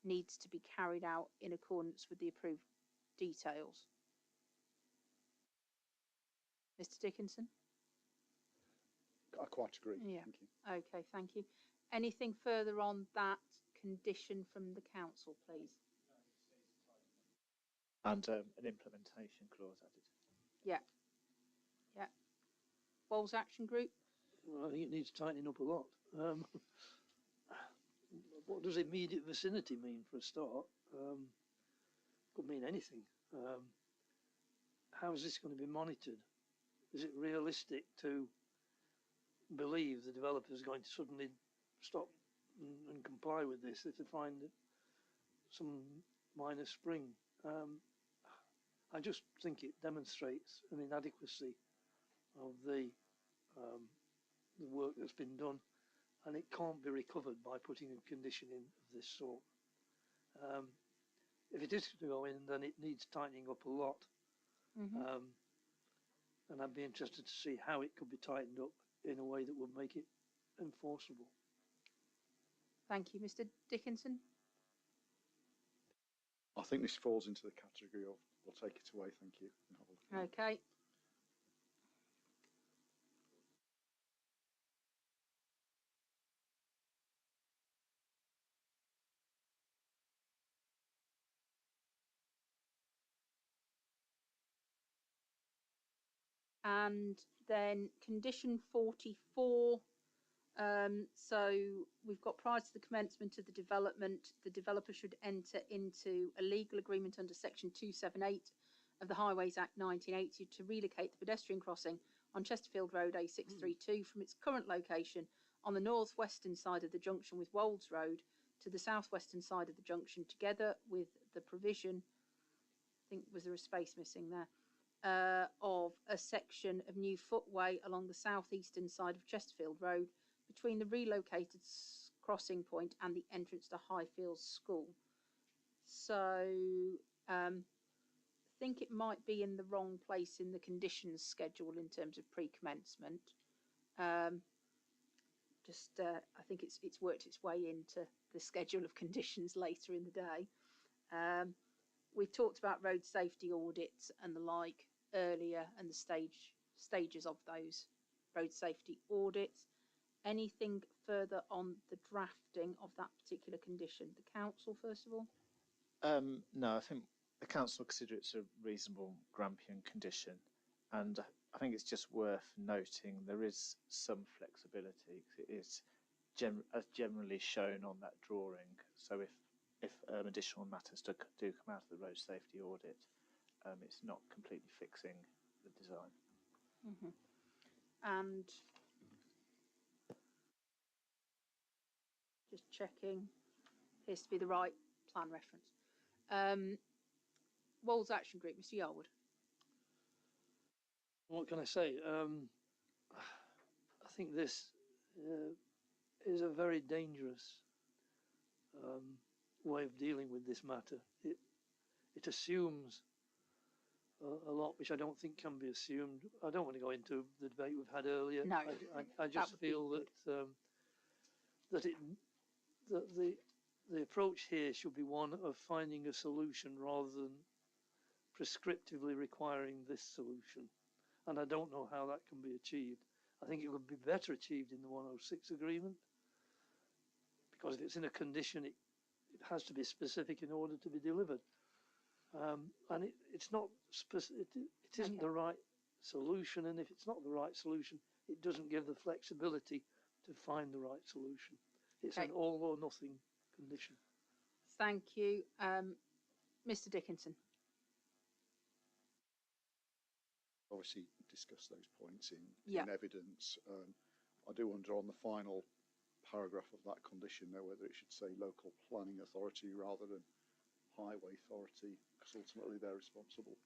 needs to be carried out in accordance with the approved details. Mr. Dickinson? I quite agree. Yeah. Thank you. Okay, thank you. Anything further on that condition from the council, please? And an implementation clause added. Yeah. Yeah. Walls Action Group? Well, I think it needs tightening up a lot. What does immediate vicinity mean for a start? Could mean anything. How is this going to be monitored? Is it realistic to believe the developer is going to suddenly stop and comply with this if they find some minor spring? I just think it demonstrates an inadequacy of the work that's been done, and it can't be recovered by putting a condition in of this sort. If it is to go in, then it needs tightening up a lot. And I'd be interested to see how it could be tightened up in a way that would make it enforceable. Thank you. Mr. Dickinson? I think this falls into the category of we'll take it away. Thank you. And have a look at it. Okay. And then condition 44. So we've got prior to the commencement of the development, the developer should enter into a legal agreement under section 278 of the Highways Act 1980 to relocate the pedestrian crossing on Chesterfield Road A632 from its current location on the northwestern side of the junction with Wolds Road to the southwestern side of the junction, together with the provision, I think, was there a space missing there, of a section of new footway along the southeastern side of Chesterfield Road between the relocated crossing point and the entrance to Highfields School. So I think it might be in the wrong place in the conditions schedule in terms of pre-commencement. I think it's worked its way into the schedule of conditions later in the day. We've talked about road safety audits and the like earlier, and the stages of those road safety audits. Anything further on the drafting of that particular condition? The council, first of all? No, I think the council consider it's a reasonable Grampian condition, and I think it's just worth noting there is some flexibility. It is as generally shown on that drawing. So if additional matters do come out of the road safety audit, it's not completely fixing the design. Mm-hmm. And just checking, appears to be the right plan reference. Wolds Action Group, Mr. Yarwood. What can I say? I think this is a very dangerous way of dealing with this matter. It assumes a lot which I don't think can be assumed. I don't want to go into the debate we've had earlier. No, I just feel that the approach here should be one of finding a solution rather than prescriptively requiring this solution. And I don't know how that can be achieved. I think it would be better achieved in the 106 agreement, because if it's in a condition, it has to be specific in order to be delivered. And it's not it isn't the right solution, and if it's not the right solution, it doesn't give the flexibility to find the right solution. It's an all or nothing condition. Thank you. Mr. Dickinson. Obviously discuss those points in evidence. I do wonder on the final paragraph of that condition though whether it should say local planning authority rather than highway authority, because ultimately they're responsible.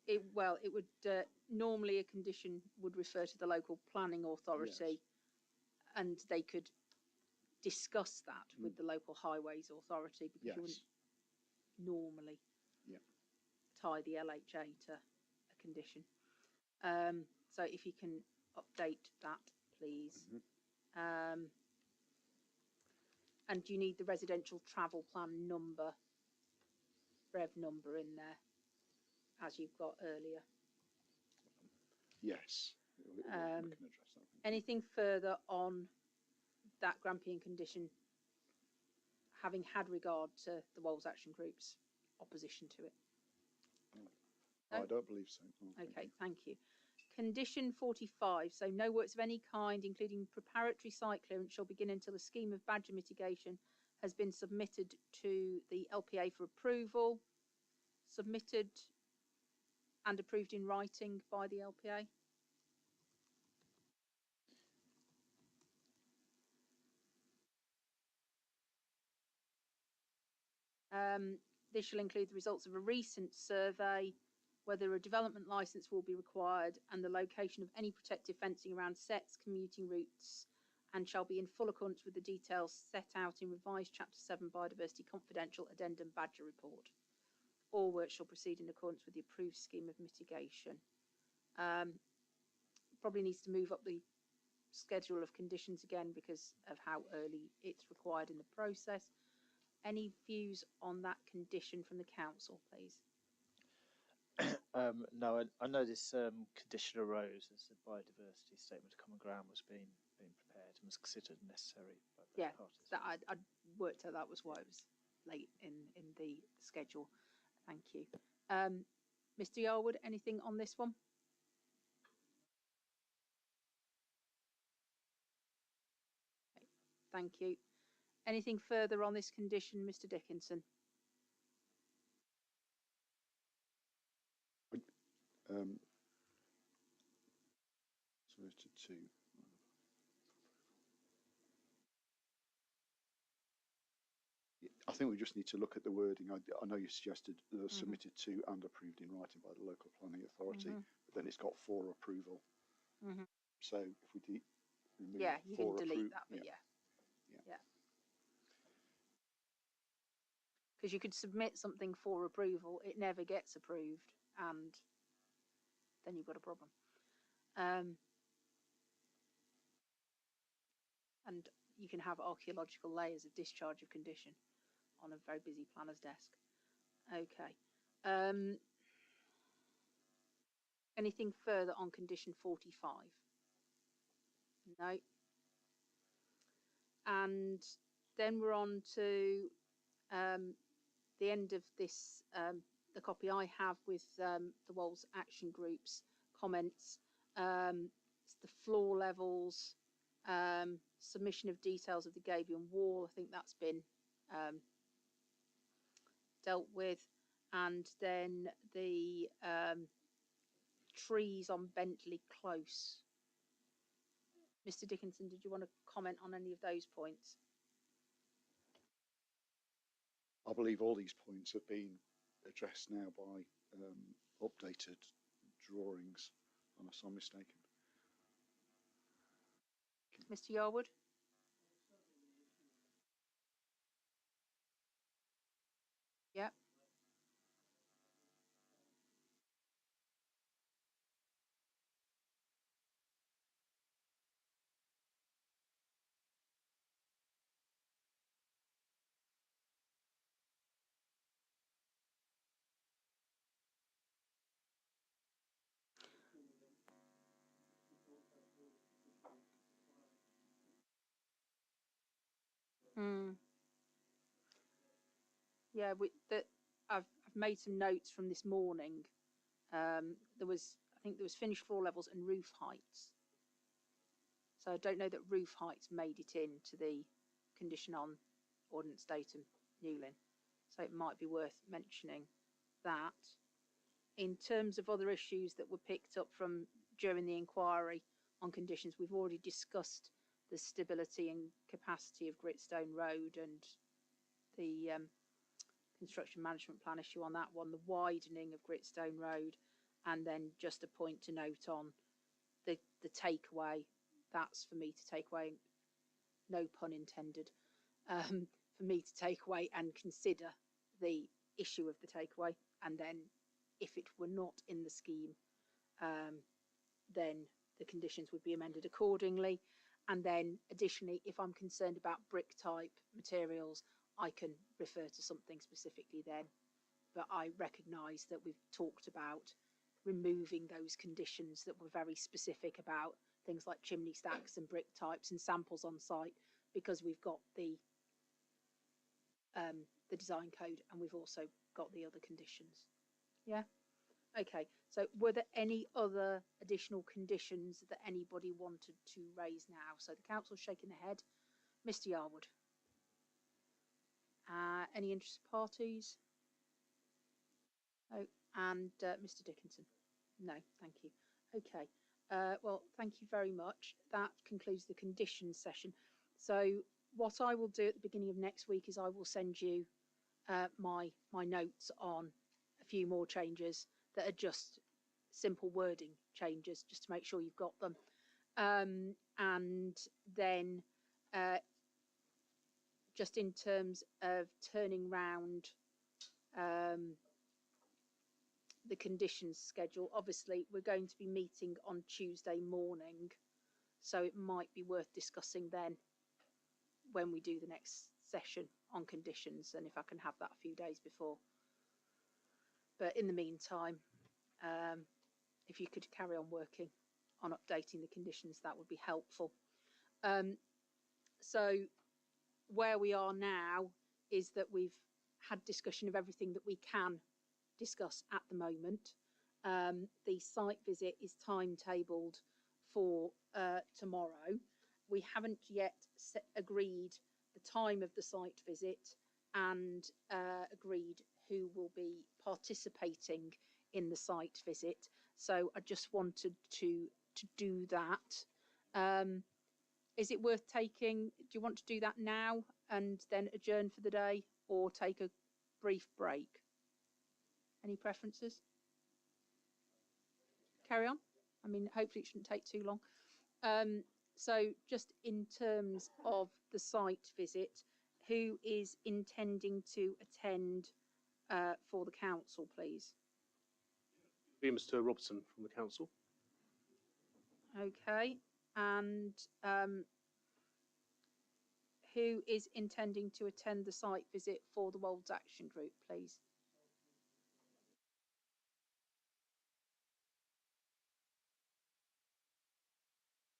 It would normally a condition would refer to the local planning authority, and they could discuss that with the local highways authority, because you wouldn't normally tie the LHA to a condition. So if you can update that, please. And do you need the residential travel plan number, rev number in there, as you've got earlier? Yes. We can address that. Anything further on that Grampian condition, having had regard to the Wolds Action Group's opposition to it? No? I don't believe so. No, okay, thank you. Condition 45, so no works of any kind, including preparatory site clearance, shall begin until a scheme of badger mitigation has been submitted to the LPA for approval. Submitted and approved in writing by the LPA. This shall include the results of a recent survey, whether a development licence will be required, and the location of any protective fencing around sets, commuting routes, and shall be in full accordance with the details set out in revised Chapter 7 Biodiversity Confidential Addendum Badger Report. All work shall proceed in accordance with the approved scheme of mitigation. Probably needs to move up the schedule of conditions again because of how early it's required in the process. any views on that condition from the council, please? No, I know this condition arose as the biodiversity statement of common ground was being prepared and was considered necessary by both Yeah, parties. that I worked out that was why it was late in the schedule. Thank you. Mr. Yarwood, anything on this one? Okay, thank you. Anything further on this condition, Mr. Dickinson? Submitted to. I think we just need to look at the wording. I know you suggested submitted to and approved in writing by the local planning authority, but then it's got for approval. So if we remove Yeah, you can delete that, but yeah. Because you could submit something for approval, it never gets approved, and then you've got a problem. And you can have archaeological layers of discharge of condition on a very busy planner's desk. Okay. Anything further on condition 45? No. And then we're on to the end of this, the copy I have with the Walls Action Group's comments. It's the floor levels, submission of details of the Gabion wall. I think that's been dealt with. And then the trees on Bentley Close. Mr. Dickinson, did you want to comment on any of those points? I believe all these points have been addressed now by updated drawings, unless I'm mistaken. Mr. Yarwood? Yep. Yeah, I've made some notes from this morning. I think there was finished floor levels and roof heights. So I don't know that roof heights made it into the condition on Ordnance Datum Newlyn. So it might be worth mentioning that. In terms of other issues that were picked up from during the inquiry on conditions, we've already discussed the stability and capacity of Gritstone Road and the construction management plan issue on that one, the widening of Gritstone Road, and then just a point to note on the takeaway. That's for me to take away, no pun intended, for me to take away and consider the issue of the takeaway, and then if it were not in the scheme, then the conditions would be amended accordingly. And then additionally, if I'm concerned about brick type materials, I can refer to something specifically then. But I recognise that we've talked about removing those conditions that were very specific about things like chimney stacks and brick types and samples on site, because we've got the design code and we've also got the other conditions. Yeah. Okay, so were there any other additional conditions that anybody wanted to raise now? So the council's shaking their head. Mr. Yarwood. Any interested parties? Oh, and Mr. Dickinson. No, thank you. Okay. Well, thank you very much. That concludes the conditions session. So what I will do at the beginning of next week is I will send you my notes on a few more changes that are just simple wording changes, just to make sure you've got them. And then just in terms of turning round the conditions schedule, obviously we're going to be meeting on Tuesday morning, so it might be worth discussing then when we do the next session on conditions, and if I can have that a few days before. But in the meantime, if you could carry on working on updating the conditions, that would be helpful. So where we are now is that we've had discussion of everything that we can discuss at the moment. The site visit is timetabled for tomorrow. We haven't yet agreed the time of the site visit and agreed who will be participating in the site visit. So I just wanted to do that. Is it worth taking? Do you want to do that now and then adjourn for the day, or take a brief break? Any preferences? Carry on. I mean, hopefully it shouldn't take too long. So just in terms of the site visit, who is intending to attend for the council, please? Be Mr. Robson from the council. Okay, and who is intending to attend the site visit for the Wolds Action Group, please?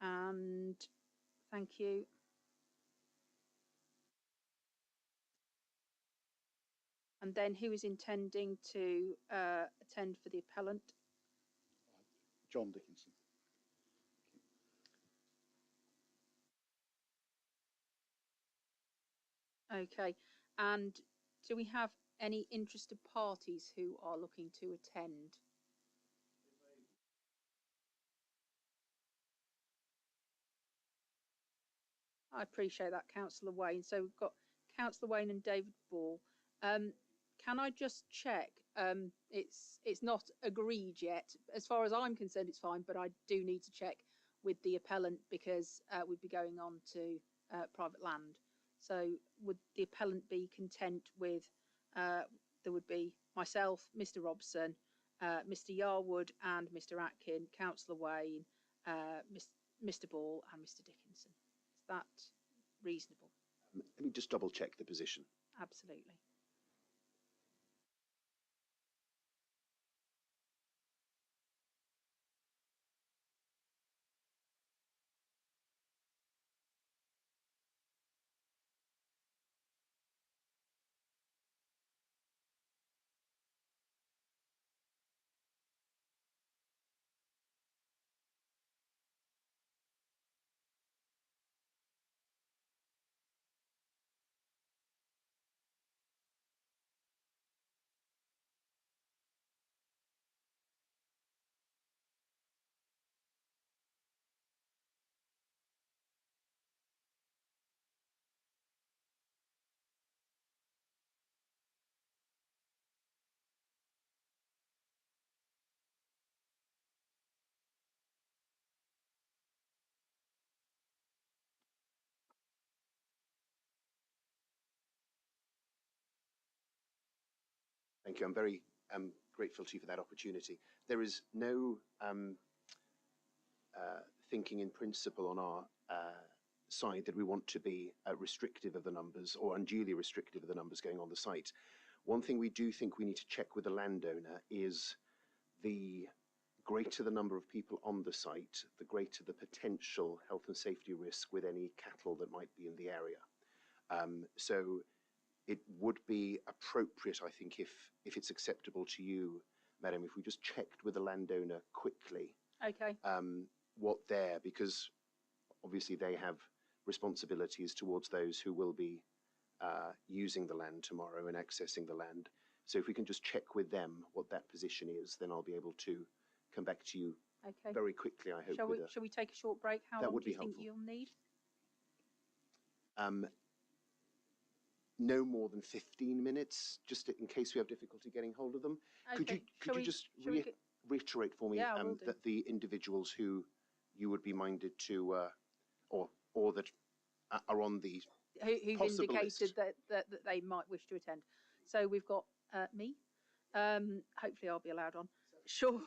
And thank you. And then who is intending to attend for the appellant? John Dickinson. Okay, and do we have any interested parties who are looking to attend? I appreciate that, Councillor Wayne. So we've got Councillor Wayne and David Ball. Can I just check? It's not agreed yet. As far as I'm concerned, it's fine, but I do need to check with the appellant because we'd be going on to private land. So would the appellant be content with, there would be myself, Mr. Robson, Mr. Yarwood and Mr. Atkin, Councillor Wayne, Mr. Ball and Mr. Dickinson. Is that reasonable? Let me just double check the position. Absolutely. Thank you. I'm very grateful to you for that opportunity. There is no thinking in principle on our side that we want to be restrictive of the numbers or unduly restrictive of the numbers going on the site. One thing we do think we need to check with the landowner is the greater the number of people on the site, the greater the potential health and safety risk with any cattle that might be in the area. So it would be appropriate, I think, if it's acceptable to you, Madam, if we just checked with the landowner quickly. Okay. Because obviously they have responsibilities towards those who will be using the land tomorrow and accessing the land. So if we can just check with them what that position is, then I'll be able to come back to you very quickly, I hope. Shall we take a short break? How long do you think you'll need? No more than 15 minutes, just in case we have difficulty getting hold of them. Okay. Could you just reiterate for me that the individuals who you would be minded to, or that are on the who've indicated that they might wish to attend? So we've got me. Hopefully, I'll be allowed on. Sure.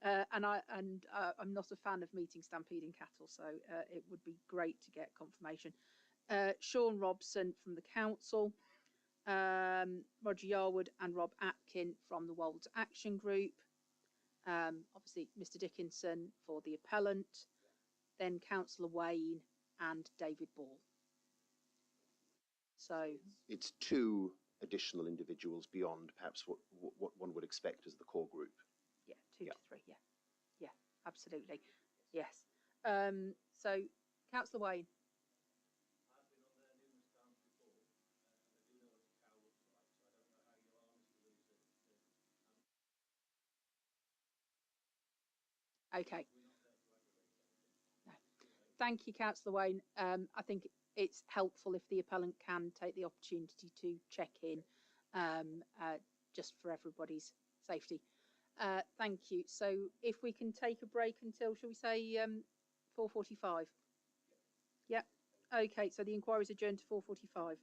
And I'm not a fan of meeting stampeding cattle, so it would be great to get confirmation. Sean Robson from the council, Roger Yarwood and Rob Atkin from the Wolds Action Group, obviously Mr Dickinson for the appellant, then Councillor Wayne and David Ball. So it's two additional individuals beyond perhaps what one would expect as the core group. Yeah, two to three. Yeah, absolutely. Yes. So Councillor Wayne. Okay. No. Thank you, Councillor Wayne. I think it's helpful if the appellant can take the opportunity to check in, just for everybody's safety. Thank you. So if we can take a break until, shall we say, 4:45? Yeah. Okay. So the inquiry is adjourned to 4:45.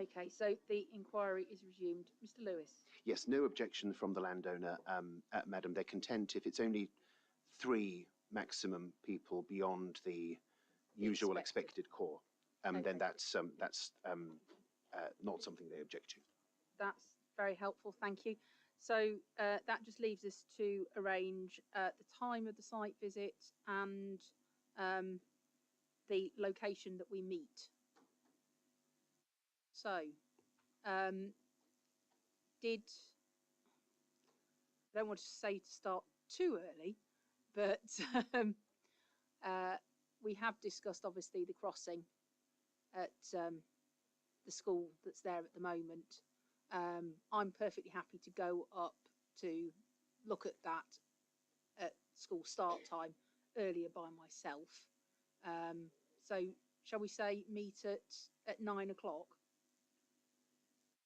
Okay, so the inquiry is resumed. Mr. Lewis. Yes, no objection from the landowner, Madam. They're content if it's only 3 maximum people beyond the usual expected core. Okay. Then that's not something they object to. That's very helpful, thank you. So that just leaves us to arrange the time of the site visit and the location that we meet. So, I don't want to say to start too early, but we have discussed obviously the crossing at the school that's there at the moment. I'm perfectly happy to go up to look at that at school start time earlier by myself. So shall we say meet at 9 o'clock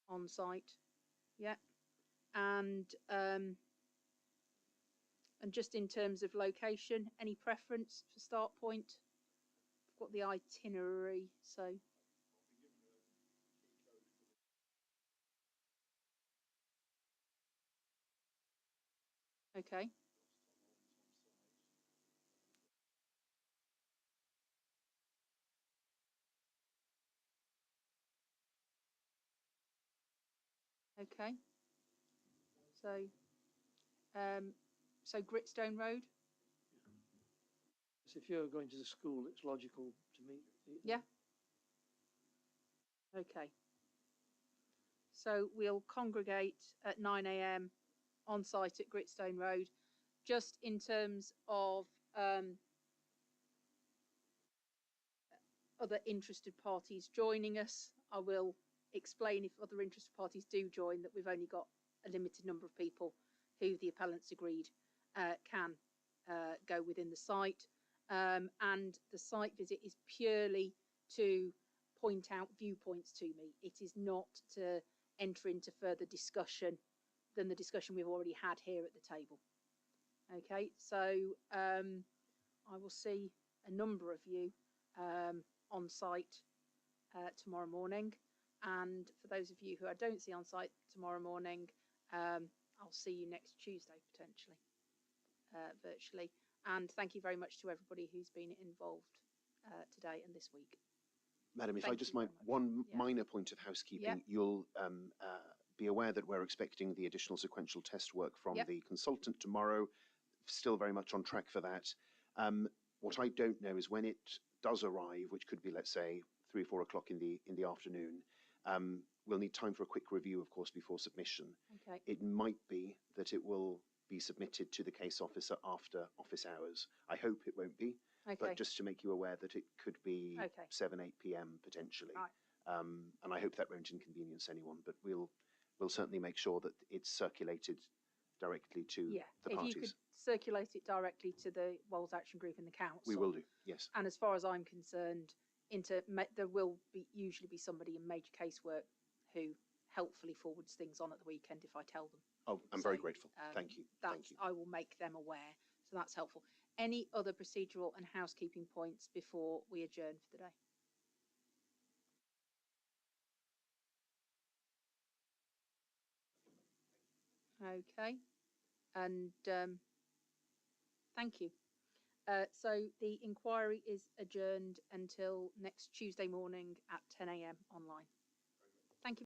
on site? Yeah. And just in terms of location, any preference for start point? I've got the itinerary, so. Okay. Okay. So Gritstone Road. So if you're going to the school, it's logical to meet. Yeah. Okay. So we'll congregate at 9 a.m. on site at Gritstone Road. Just in terms of other interested parties joining us, I will explain if other interested parties do join that we've only got a limited number of people who the appellants agreed can go within the site. And the site visit is purely to point out viewpoints to me. It is not to enter into further discussion than the discussion we've already had here at the table. Okay, so I will see a number of you on site tomorrow morning. And for those of you who I don't see on site tomorrow morning, I'll see you next Tuesday, potentially, virtually. And thank you very much to everybody who's been involved today and this week. Madam, if I just might, one minor point of housekeeping, you'll be aware that we're expecting the additional sequential test work from the consultant tomorrow, still very much on track for that. What I don't know is when it does arrive, which could be, let's say, 3 or 4 o'clock in the afternoon, we'll need time for a quick review, of course, before submission. Okay. It might be that it will be submitted to the case officer after office hours. I hope it won't be, but just to make you aware that it could be 7, 8 p.m. potentially. Right. And I hope that won't inconvenience anyone, but we'll certainly make sure that it's circulated directly to the parties. If you could circulate it directly to the Wolds Action Group and the council. We will do, yes. And as far as I'm concerned, there will usually be somebody in major casework who helpfully forwards things on at the weekend if I tell them. Oh, I'm very grateful. Thank you. Thank you. I will make them aware, so that's helpful. Any other procedural and housekeeping points before we adjourn for the day? Okay, and thank you. So the inquiry is adjourned until next Tuesday morning at 10 a.m. online.